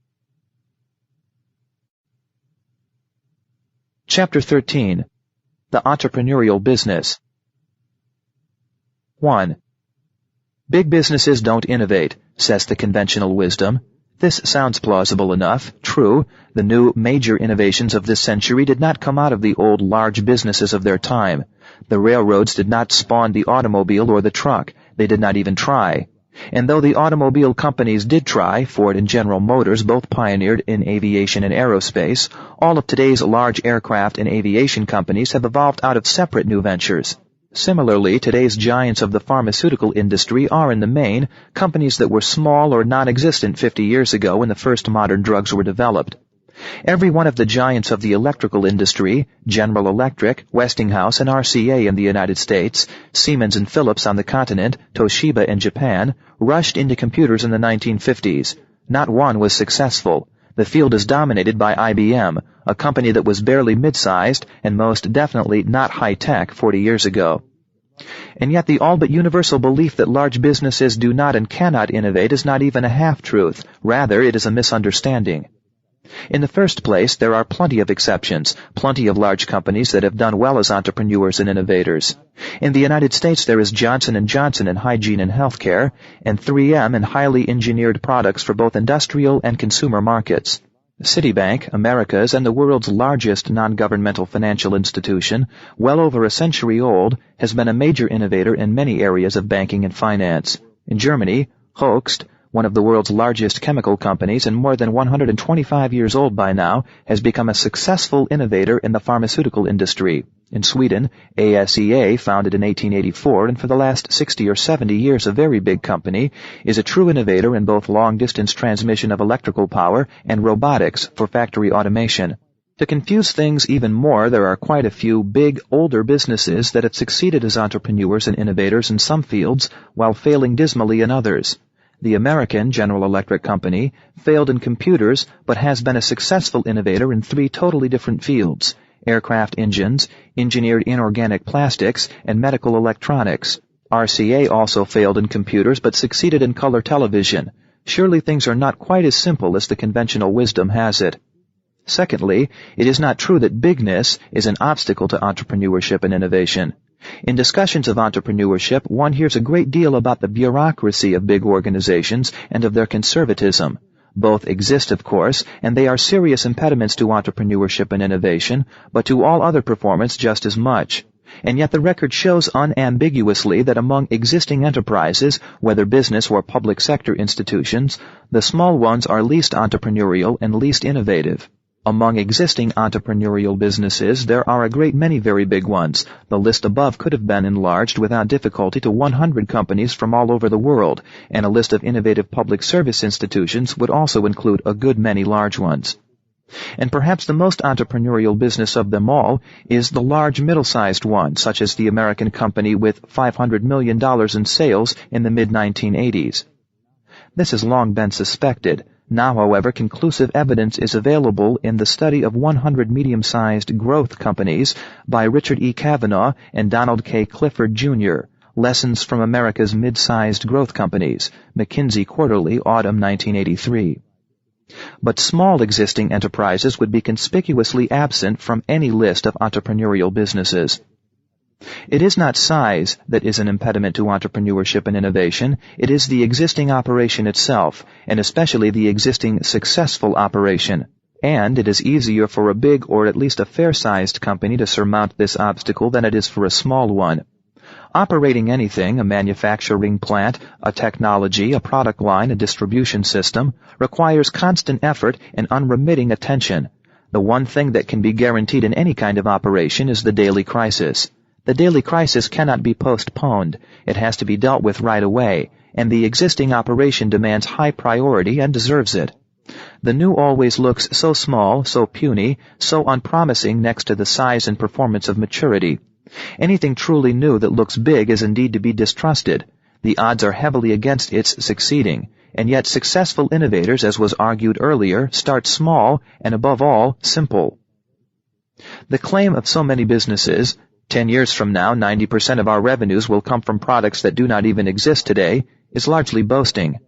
Speaker 1: Chapter 13. The Entrepreneurial Business. 1. Big businesses don't innovate, says the conventional wisdom. This sounds plausible enough. True, the new major innovations of this century did not come out of the old large businesses of their time. The railroads did not spawn the automobile or the truck. They did not even try. And though the automobile companies did try, Ford and General Motors both pioneered in aviation and aerospace, all of today's large aircraft and aviation companies have evolved out of separate new ventures. Similarly, today's giants of the pharmaceutical industry are, in the main, companies that were small or non-existent 50 years ago when the first modern drugs were developed. Every one of the giants of the electrical industry, General Electric, Westinghouse, and RCA in the United States, Siemens and Philips on the continent, Toshiba in Japan, rushed into computers in the 1950s. Not one was successful. The field is dominated by IBM, a company that was barely mid-sized and most definitely not high-tech 40 years ago. And yet the all-but universal belief that large businesses do not and cannot innovate is not even a half-truth. Rather, it is a misunderstanding. In the first place, there are plenty of exceptions, plenty of large companies that have done well as entrepreneurs and innovators. In the United States, there is Johnson & Johnson in hygiene and healthcare, and 3M in highly engineered products for both industrial and consumer markets. Citibank, America's and the world's largest non-governmental financial institution, well over a century old, has been a major innovator in many areas of banking and finance. In Germany, Hoechst, one of the world's largest chemical companies and more than 125 years old by now, has become a successful innovator in the pharmaceutical industry. In Sweden, ASEA, founded in 1884 and for the last 60 or 70 years a very big company, is a true innovator in both long-distance transmission of electrical power and robotics for factory automation. To confuse things even more, there are quite a few big, older businesses that have succeeded as entrepreneurs and innovators in some fields while failing dismally in others. The American General Electric Company failed in computers but has been a successful innovator in 3 totally different fields: aircraft engines, engineered inorganic plastics, and medical electronics. RCA also failed in computers but succeeded in color television. Surely things are not quite as simple as the conventional wisdom has it. Secondly, it is not true that bigness is an obstacle to entrepreneurship and innovation. In discussions of entrepreneurship, one hears a great deal about the bureaucracy of big organizations and of their conservatism. Both exist, of course, and they are serious impediments to entrepreneurship and innovation, but to all other performance just as much. And yet the record shows unambiguously that among existing enterprises, whether business or public sector institutions, the small ones are least entrepreneurial and least innovative. Among existing entrepreneurial businesses, there are a great many very big ones. The list above could have been enlarged without difficulty to 100 companies from all over the world, and a list of innovative public service institutions would also include a good many large ones. And perhaps the most entrepreneurial business of them all is the large middle-sized one, such as the American company with $500 million in sales in the mid-1980s. This has long been suspected. Now, however, conclusive evidence is available in the study of 100 medium-sized growth companies by Richard E. Kavanaugh and Donald K. Clifford, Jr., Lessons from America's Mid-Sized Growth Companies, McKinsey Quarterly, Autumn 1983. But small existing enterprises would be conspicuously absent from any list of entrepreneurial businesses. It is not size that is an impediment to entrepreneurship and innovation. It is the existing operation itself, and especially the existing successful operation. And it is easier for a big or at least a fair-sized company to surmount this obstacle than it is for a small one. Operating anything, a manufacturing plant, a technology, a product line, a distribution system, requires constant effort and unremitting attention. The one thing that can be guaranteed in any kind of operation is the daily crisis. The daily crisis cannot be postponed. It has to be dealt with right away, and the existing operation demands high priority and deserves it. The new always looks so small, so puny, so unpromising next to the size and performance of maturity. Anything truly new that looks big is indeed to be distrusted. The odds are heavily against its succeeding, and yet successful innovators, as was argued earlier, start small and, above all, simple. The claim of so many businesses, 10 years from now 90% of our revenues will come from products that do not even exist today, is largely boasting.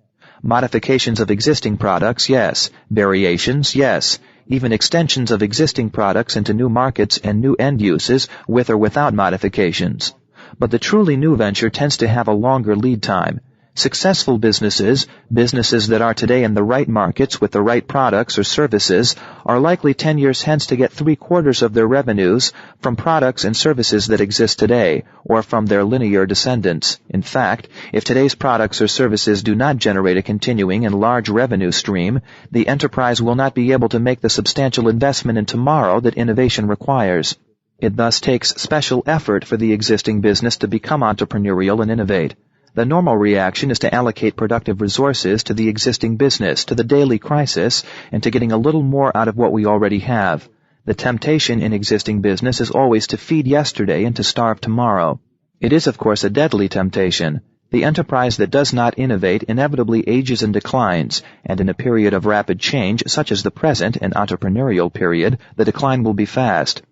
Speaker 1: Modifications of existing products, yes. Variations, yes. Even extensions of existing products into new markets and new end uses, with or without modifications. But the truly new venture tends to have a longer lead time. Successful businesses that are today in the right markets with the right products or services, are likely 10 years hence to get 3/4 of their revenues from products and services that exist today, or from their linear descendants. In fact, if today's products or services do not generate a continuing and large revenue stream, the enterprise will not be able to make the substantial investment in tomorrow that innovation requires. It thus takes special effort for the existing business to become entrepreneurial and innovate. The normal reaction is to allocate productive resources to the existing business, to the daily crisis, and to getting a little more out of what we already have. The temptation in existing business is always to feed yesterday and to starve tomorrow. It is, of course, a deadly temptation. The enterprise that does not innovate inevitably ages and declines, and in a period of rapid change, such as the present, an entrepreneurial period, the decline will be fast.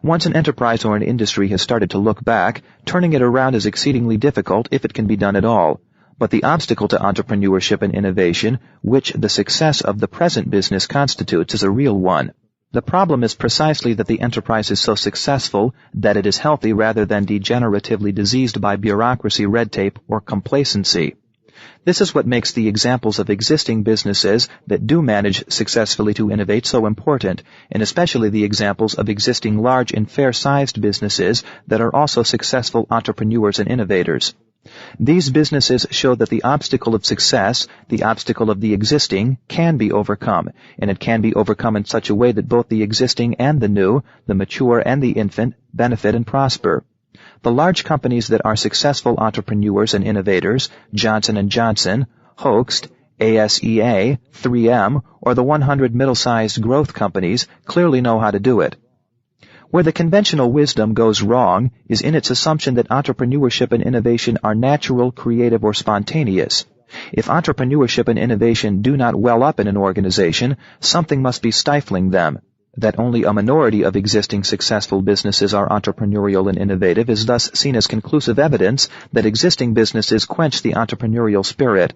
Speaker 1: Once an enterprise or an industry has started to look back, turning it around is exceedingly difficult if it can be done at all. But the obstacle to entrepreneurship and innovation, which the success of the present business constitutes, is a real one. The problem is precisely that the enterprise is so successful that it is healthy rather than degeneratively diseased by bureaucracy, red tape, or complacency. This is what makes the examples of existing businesses that do manage successfully to innovate so important, and especially the examples of existing large and fair-sized businesses that are also successful entrepreneurs and innovators. These businesses show that the obstacle of success, the obstacle of the existing, can be overcome, and it can be overcome in such a way that both the existing and the new, the mature and the infant, benefit and prosper. The large companies that are successful entrepreneurs and innovators, Johnson & Johnson, Hoechst, ASEA, 3M, or the 100 middle-sized growth companies, clearly know how to do it. Where the conventional wisdom goes wrong is in its assumption that entrepreneurship and innovation are natural, creative, or spontaneous. If entrepreneurship and innovation do not well up in an organization, something must be stifling them. That only a minority of existing successful businesses are entrepreneurial and innovative is thus seen as conclusive evidence that existing businesses quench the entrepreneurial spirit.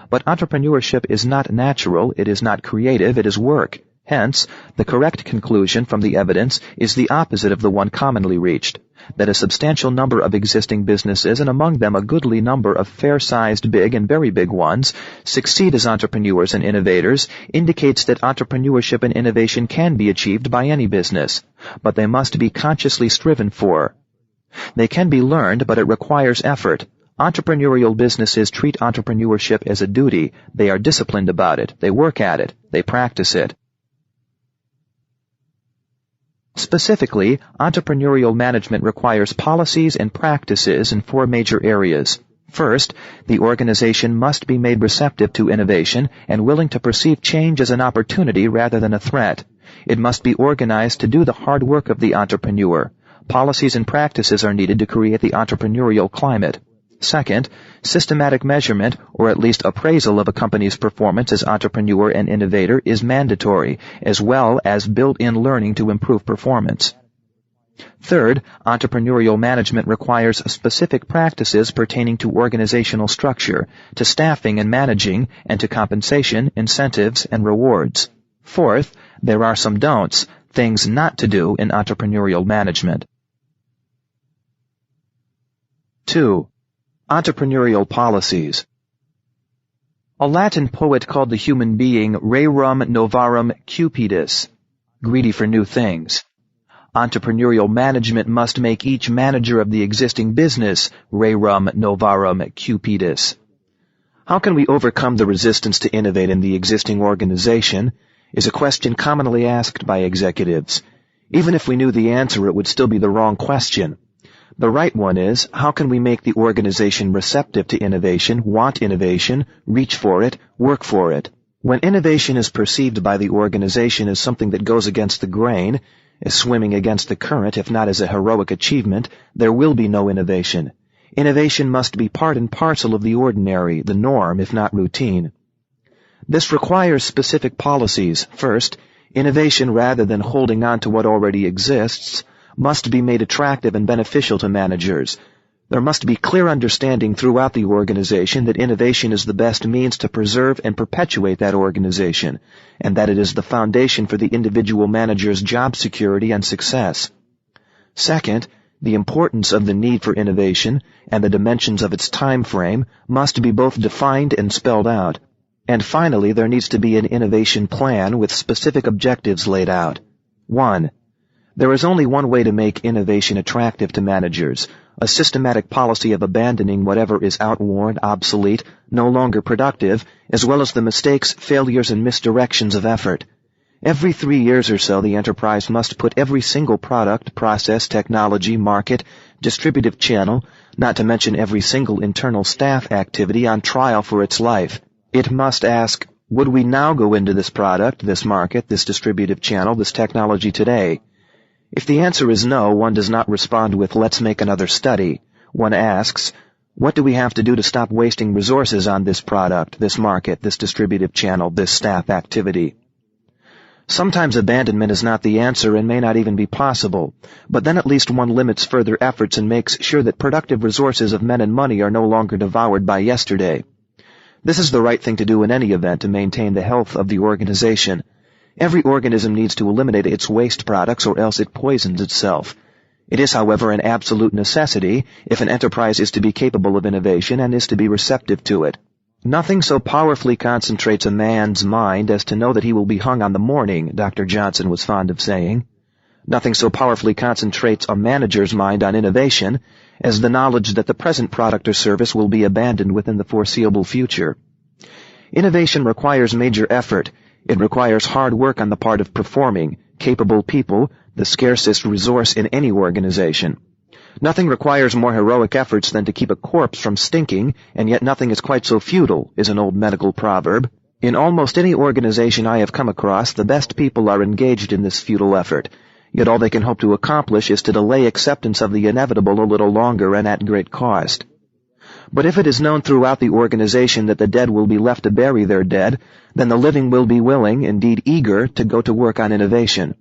Speaker 1: But entrepreneurship is not natural, it is not creative, it is work. Hence, the correct conclusion from the evidence is the opposite of the one commonly reached, that a substantial number of existing businesses, and among them a goodly number of fair-sized big and very big ones, succeed as entrepreneurs and innovators, indicates that entrepreneurship and innovation can be achieved by any business, but they must be consciously striven for. They can be learned, but it requires effort. Entrepreneurial businesses treat entrepreneurship as a duty. They are disciplined about it. They work at it. They practice it. Specifically, entrepreneurial management requires policies and practices in 4 major areas. First, the organization must be made receptive to innovation and willing to perceive change as an opportunity rather than a threat. It must be organized to do the hard work of the entrepreneur. Policies and practices are needed to create the entrepreneurial climate. Second, systematic measurement, or at least appraisal of a company's performance as entrepreneur and innovator is mandatory, as well as built-in learning to improve performance. Third, entrepreneurial management requires specific practices pertaining to organizational structure, to staffing and managing, and to compensation, incentives, and rewards. Fourth, there are some don'ts, things not to do in entrepreneurial management. 2. Entrepreneurial policies. A Latin poet called the human being rerum novarum cupidus, greedy for new things. Entrepreneurial management must make each manager of the existing business rerum novarum cupidus. How can we overcome the resistance to innovate in the existing organization is a question commonly asked by executives. Even if we knew the answer, it would still be the wrong question. The right one is, how can we make the organization receptive to innovation, want innovation, reach for it, work for it? When innovation is perceived by the organization as something that goes against the grain, as swimming against the current, if not as a heroic achievement, there will be no innovation. Innovation must be part and parcel of the ordinary, the norm, if not routine. This requires specific policies. First, innovation, rather than holding on to what already exists, must be made attractive and beneficial to managers. There must be clear understanding throughout the organization that innovation is the best means to preserve and perpetuate that organization, and that it is the foundation for the individual manager's job security and success. Second, the importance of the need for innovation and the dimensions of its time frame must be both defined and spelled out. And finally, there needs to be an innovation plan with specific objectives laid out. 1. There is only one way to make innovation attractive to managers: a systematic policy of abandoning whatever is outworn, obsolete, no longer productive, as well as the mistakes, failures, and misdirections of effort. Every 3 years or so, the enterprise must put every single product, process, technology, market, distributive channel, not to mention every single internal staff activity, on trial for its life. It must ask, would we now go into this product, this market, this distributive channel, this technology today? If the answer is no, one does not respond with, let's make another study. One asks, what do we have to do to stop wasting resources on this product, this market, this distributive channel, this staff activity? Sometimes abandonment is not the answer and may not even be possible, but then at least one limits further efforts and makes sure that productive resources of men and money are no longer devoured by yesterday. This is the right thing to do in any event to maintain the health of the organization. Every organism needs to eliminate its waste products or else it poisons itself. It is, however, an absolute necessity if an enterprise is to be capable of innovation and is to be receptive to it. Nothing so powerfully concentrates a man's mind as to know that he will be hung on the morning, Dr. Johnson was fond of saying. Nothing so powerfully concentrates a manager's mind on innovation as the knowledge that the present product or service will be abandoned within the foreseeable future. Innovation requires major effort. It requires hard work on the part of performing, capable people, the scarcest resource in any organization. Nothing requires more heroic efforts than to keep a corpse from stinking, and yet nothing is quite so futile, is an old medical proverb. In almost any organization I have come across, the best people are engaged in this futile effort, yet all they can hope to accomplish is to delay acceptance of the inevitable a little longer and at great cost. But if it is known throughout the organization that the dead will be left to bury their dead, then the living will be willing, indeed eager, to go to work on innovation.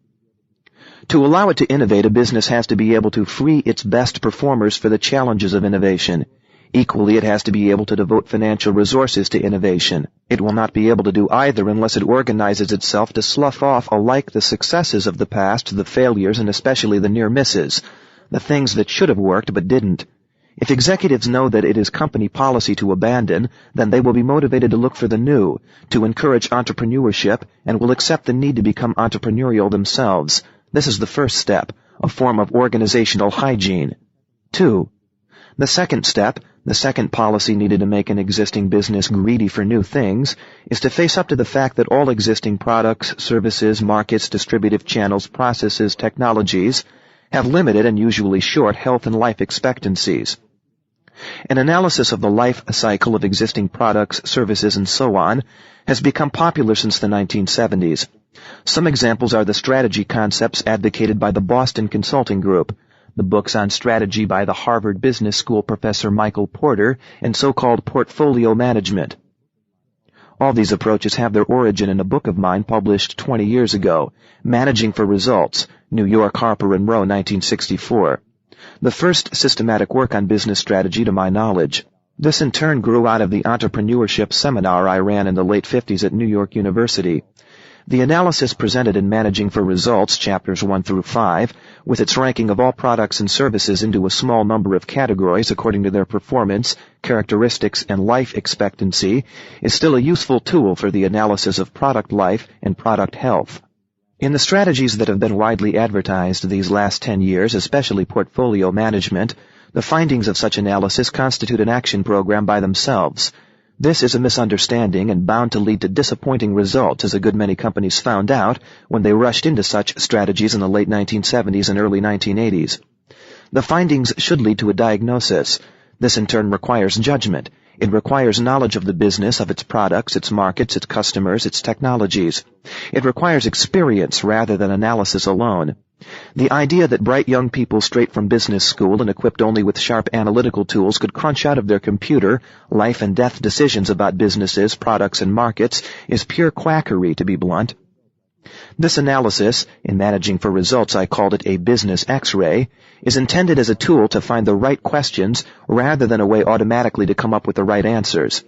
Speaker 1: To allow it to innovate, a business has to be able to free its best performers for the challenges of innovation. Equally, it has to be able to devote financial resources to innovation. It will not be able to do either unless it organizes itself to slough off alike the successes of the past, the failures, and especially the near misses, the things that should have worked but didn't. If executives know that it is company policy to abandon, then they will be motivated to look for the new, to encourage entrepreneurship, and will accept the need to become entrepreneurial themselves. This is the first step, a form of organizational hygiene. 2. The second step, the second policy needed to make an existing business greedy for new things, is to face up to the fact that all existing products, services, markets, distributive channels, processes, technologies have limited and usually short health and life expectancies. An analysis of the life cycle of existing products, services, and so on has become popular since the 1970s. Some examples are the strategy concepts advocated by the Boston Consulting Group, the books on strategy by the Harvard Business School professor Michael Porter, and so-called portfolio management. All these approaches have their origin in a book of mine published 20 years ago, Managing for Results, New York, Harper & Row, 1964. The first systematic work on business strategy to my knowledge. This in turn grew out of the entrepreneurship seminar I ran in the late 50s at New York University. The analysis presented in Managing for Results, chapters 1 through 5, with its ranking of all products and services into a small number of categories according to their performance, characteristics, and life expectancy, is still a useful tool for the analysis of product life and product health. In the strategies that have been widely advertised these last 10 years, especially portfolio management, the findings of such analysis constitute an action program by themselves. This is a misunderstanding and bound to lead to disappointing results, as a good many companies found out when they rushed into such strategies in the late 1970s and early 1980s. The findings should lead to a diagnosis. This in turn requires judgment. It requires knowledge of the business, of its products, its markets, its customers, its technologies. It requires experience rather than analysis alone. The idea that bright young people straight from business school and equipped only with sharp analytical tools could crunch out of their computer life and death decisions about businesses, products, and markets is pure quackery, to be blunt. This analysis, in Managing for Results I called it a business X-ray, is intended as a tool to find the right questions rather than a way automatically to come up with the right answers.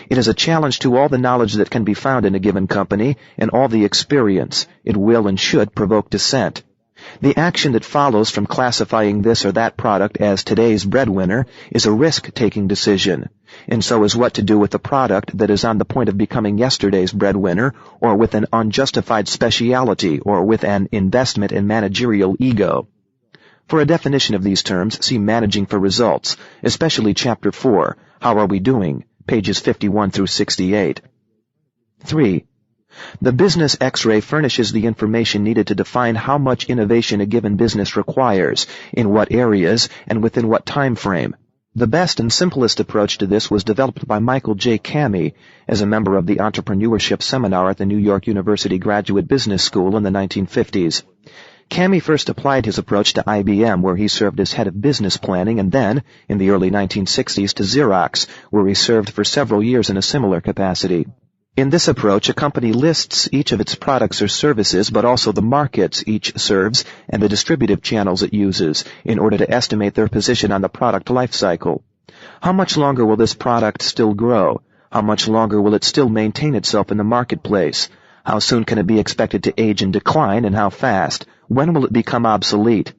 Speaker 1: It is a challenge to all the knowledge that can be found in a given company and all the experience. It will and should provoke dissent. The action that follows from classifying this or that product as today's breadwinner is a risk-taking decision, and so is what to do with the product that is on the point of becoming yesterday's breadwinner, or with an unjustified speciality, or with an investment in managerial ego. For a definition of these terms, see Managing for Results, especially Chapter 4, How Are We Doing?, pages 51 through 68. 3. The business X-ray furnishes the information needed to define how much innovation a given business requires, in what areas, and within what time frame. The best and simplest approach to this was developed by Michael J. Cammey as a member of the Entrepreneurship Seminar at the New York University Graduate Business School in the 1950s. Cammey first applied his approach to IBM, where he served as head of business planning, and then, in the early 1960s, to Xerox, where he served for several years in a similar capacity. In this approach, a company lists each of its products or services, but also the markets each serves and the distributive channels it uses, in order to estimate their position on the product life cycle. How much longer will this product still grow? How much longer will it still maintain itself in the marketplace? How soon can it be expected to age and decline, and how fast? When will it become obsolete?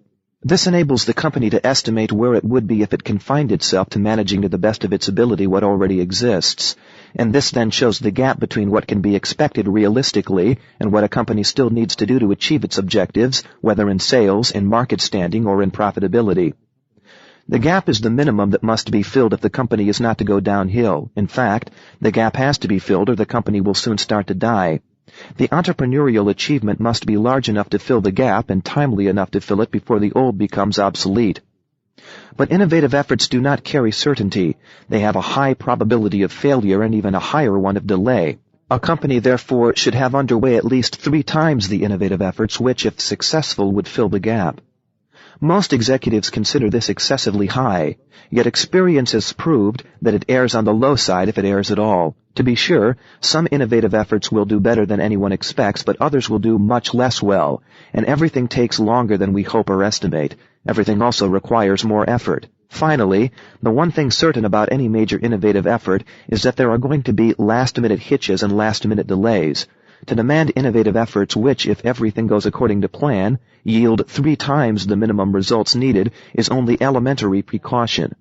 Speaker 1: This enables the company to estimate where it would be if it confined itself to managing to the best of its ability what already exists. And this then shows the gap between what can be expected realistically and what a company still needs to do to achieve its objectives, whether in sales, in market standing, or in profitability. The gap is the minimum that must be filled if the company is not to go downhill. In fact, the gap has to be filled or the company will soon start to die. The entrepreneurial achievement must be large enough to fill the gap and timely enough to fill it before the old becomes obsolete. But innovative efforts do not carry certainty. They have a high probability of failure and even a higher one of delay. A company, therefore, should have underway at least 3 times the innovative efforts which, if successful, would fill the gap. Most executives consider this excessively high, yet experience has proved that it errs on the low side if it errs at all. To be sure, some innovative efforts will do better than anyone expects, but others will do much less well, and everything takes longer than we hope or estimate. Everything also requires more effort. Finally, the one thing certain about any major innovative effort is that there are going to be last-minute hitches and last-minute delays. To demand innovative efforts which, if everything goes according to plan, yield 3 times the minimum results needed is only elementary precaution.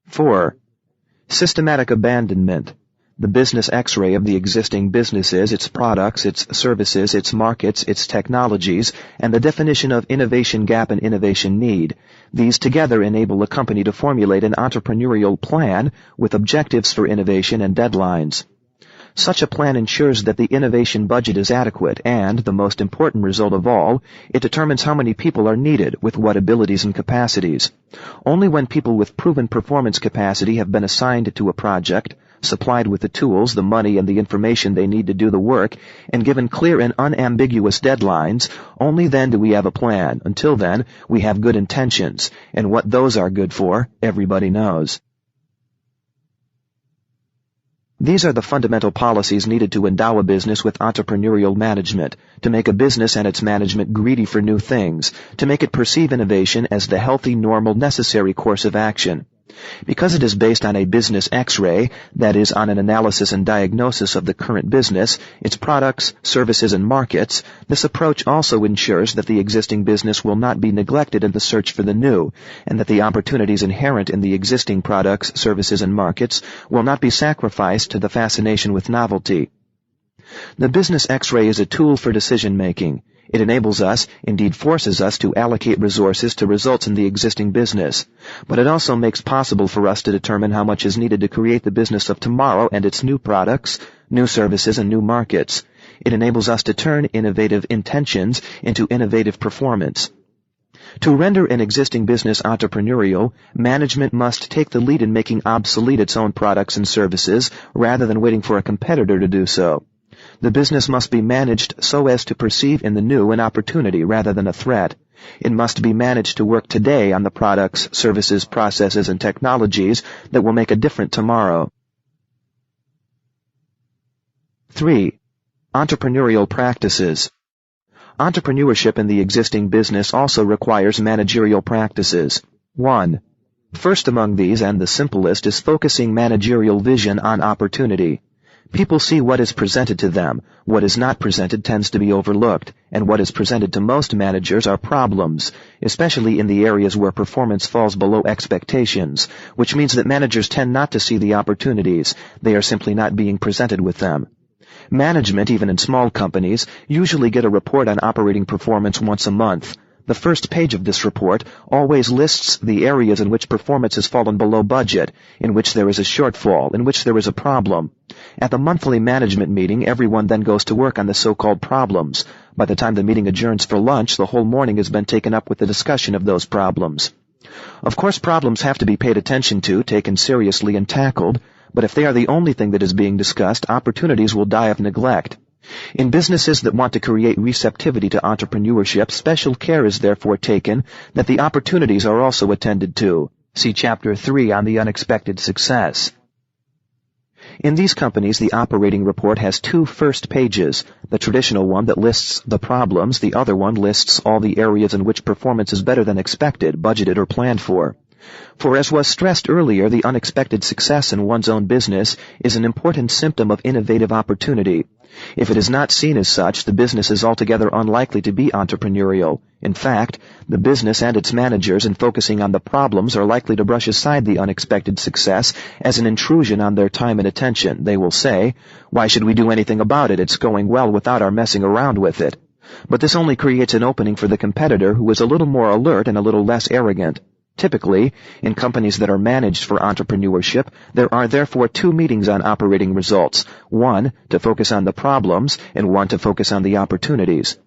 Speaker 1: 4. Systematic abandonment. The business X-ray of the existing businesses, its products, its services, its markets, its technologies, and the definition of innovation gap and innovation need. These together enable a company to formulate an entrepreneurial plan with objectives for innovation and deadlines. Such a plan ensures that the innovation budget is adequate and, the most important result of all, it determines how many people are needed, with what abilities and capacities. Only when people with proven performance capacity have been assigned to a project, supplied with the tools, the money, and the information they need to do the work, and given clear and unambiguous deadlines, only then do we have a plan. Until then, we have good intentions, and what those are good for, everybody knows. These are the fundamental policies needed to endow a business with entrepreneurial management, to make a business and its management greedy for new things, to make it perceive innovation as the healthy, normal, necessary course of action. Because it is based on a business X-ray, that is, on an analysis and diagnosis of the current business, its products, services, and markets, this approach also ensures that the existing business will not be neglected in the search for the new, and that the opportunities inherent in the existing products, services, and markets will not be sacrificed to the fascination with novelty. The business X-ray is a tool for decision-making. It enables us, indeed forces us, to allocate resources to results in the existing business. But it also makes possible for us to determine how much is needed to create the business of tomorrow and its new products, new services, and new markets. It enables us to turn innovative intentions into innovative performance. To render an existing business entrepreneurial, management must take the lead in making obsolete its own products and services rather than waiting for a competitor to do so. The business must be managed so as to perceive in the new an opportunity rather than a threat. It must be managed to work today on the products, services, processes, and technologies that will make a difference tomorrow. 3. Entrepreneurial practices. Entrepreneurship in the existing business also requires managerial practices. 1. First among these, and the simplest, is focusing managerial vision on opportunity. People see what is presented to them. What is not presented tends to be overlooked, and what is presented to most managers are problems, especially in the areas where performance falls below expectations, which means that managers tend not to see the opportunities. They are simply not being presented with them. Management, even in small companies, usually get a report on operating performance once a month. The first page of this report always lists the areas in which performance has fallen below budget, in which there is a shortfall, in which there is a problem. At the monthly management meeting, everyone then goes to work on the so-called problems. By the time the meeting adjourns for lunch, the whole morning has been taken up with the discussion of those problems. Of course, problems have to be paid attention to, taken seriously, and tackled, but if they are the only thing that is being discussed, opportunities will die of neglect. In businesses that want to create receptivity to entrepreneurship, special care is therefore taken that the opportunities are also attended to. See Chapter 3 on the unexpected success. In these companies, the operating report has 2 first pages, the traditional one that lists the problems, the other one lists all the areas in which performance is better than expected, budgeted, or planned for. For as was stressed earlier, the unexpected success in one's own business is an important symptom of innovative opportunity. If it is not seen as such, the business is altogether unlikely to be entrepreneurial. In fact, the business and its managers, in focusing on the problems, are likely to brush aside the unexpected success as an intrusion on their time and attention. They will say, "Why should we do anything about it? It's going well without our messing around with it." But this only creates an opening for the competitor, who is a little more alert and a little less arrogant. Typically, in companies that are managed for entrepreneurship, there are therefore 2 meetings on operating results, one to focus on the problems and one to focus on the opportunities.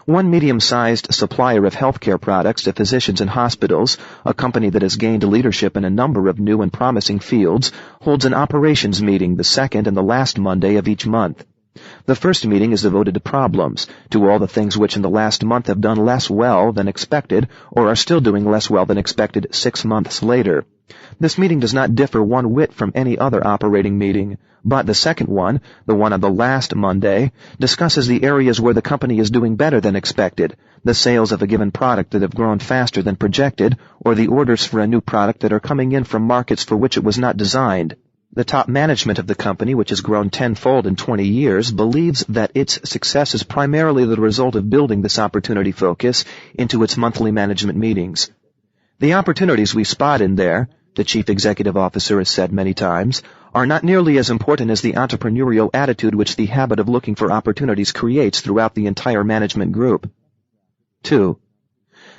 Speaker 1: One medium-sized supplier of healthcare products to physicians and hospitals, a company that has gained leadership in a number of new and promising fields, holds an operations meeting the second and the last Monday of each month. The first meeting is devoted to problems, to all the things which in the last month have done less well than expected, or are still doing less well than expected 6 months later. This meeting does not differ one whit from any other operating meeting, but the second one, the one on the last Monday, discusses the areas where the company is doing better than expected, the sales of a given product that have grown faster than projected, or the orders for a new product that are coming in from markets for which it was not designed. The top management of the company, which has grown tenfold in 20 years, believes that its success is primarily the result of building this opportunity focus into its monthly management meetings. The opportunities we spot in there, the chief executive officer has said many times, are not nearly as important as the entrepreneurial attitude which the habit of looking for opportunities creates throughout the entire management group. 2.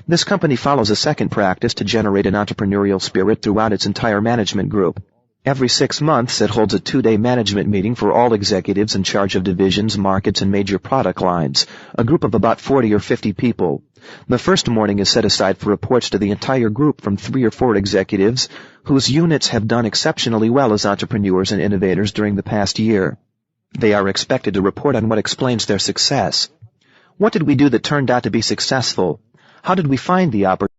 Speaker 1: This company follows a second practice to generate an entrepreneurial spirit throughout its entire management group. Every 6 months, it holds a 2-day management meeting for all executives in charge of divisions, markets, and major product lines, a group of about 40 or 50 people. The first morning is set aside for reports to the entire group from 3 or 4 executives whose units have done exceptionally well as entrepreneurs and innovators during the past year. They are expected to report on what explains their success. What did we do that turned out to be successful? How did we find the opportunity?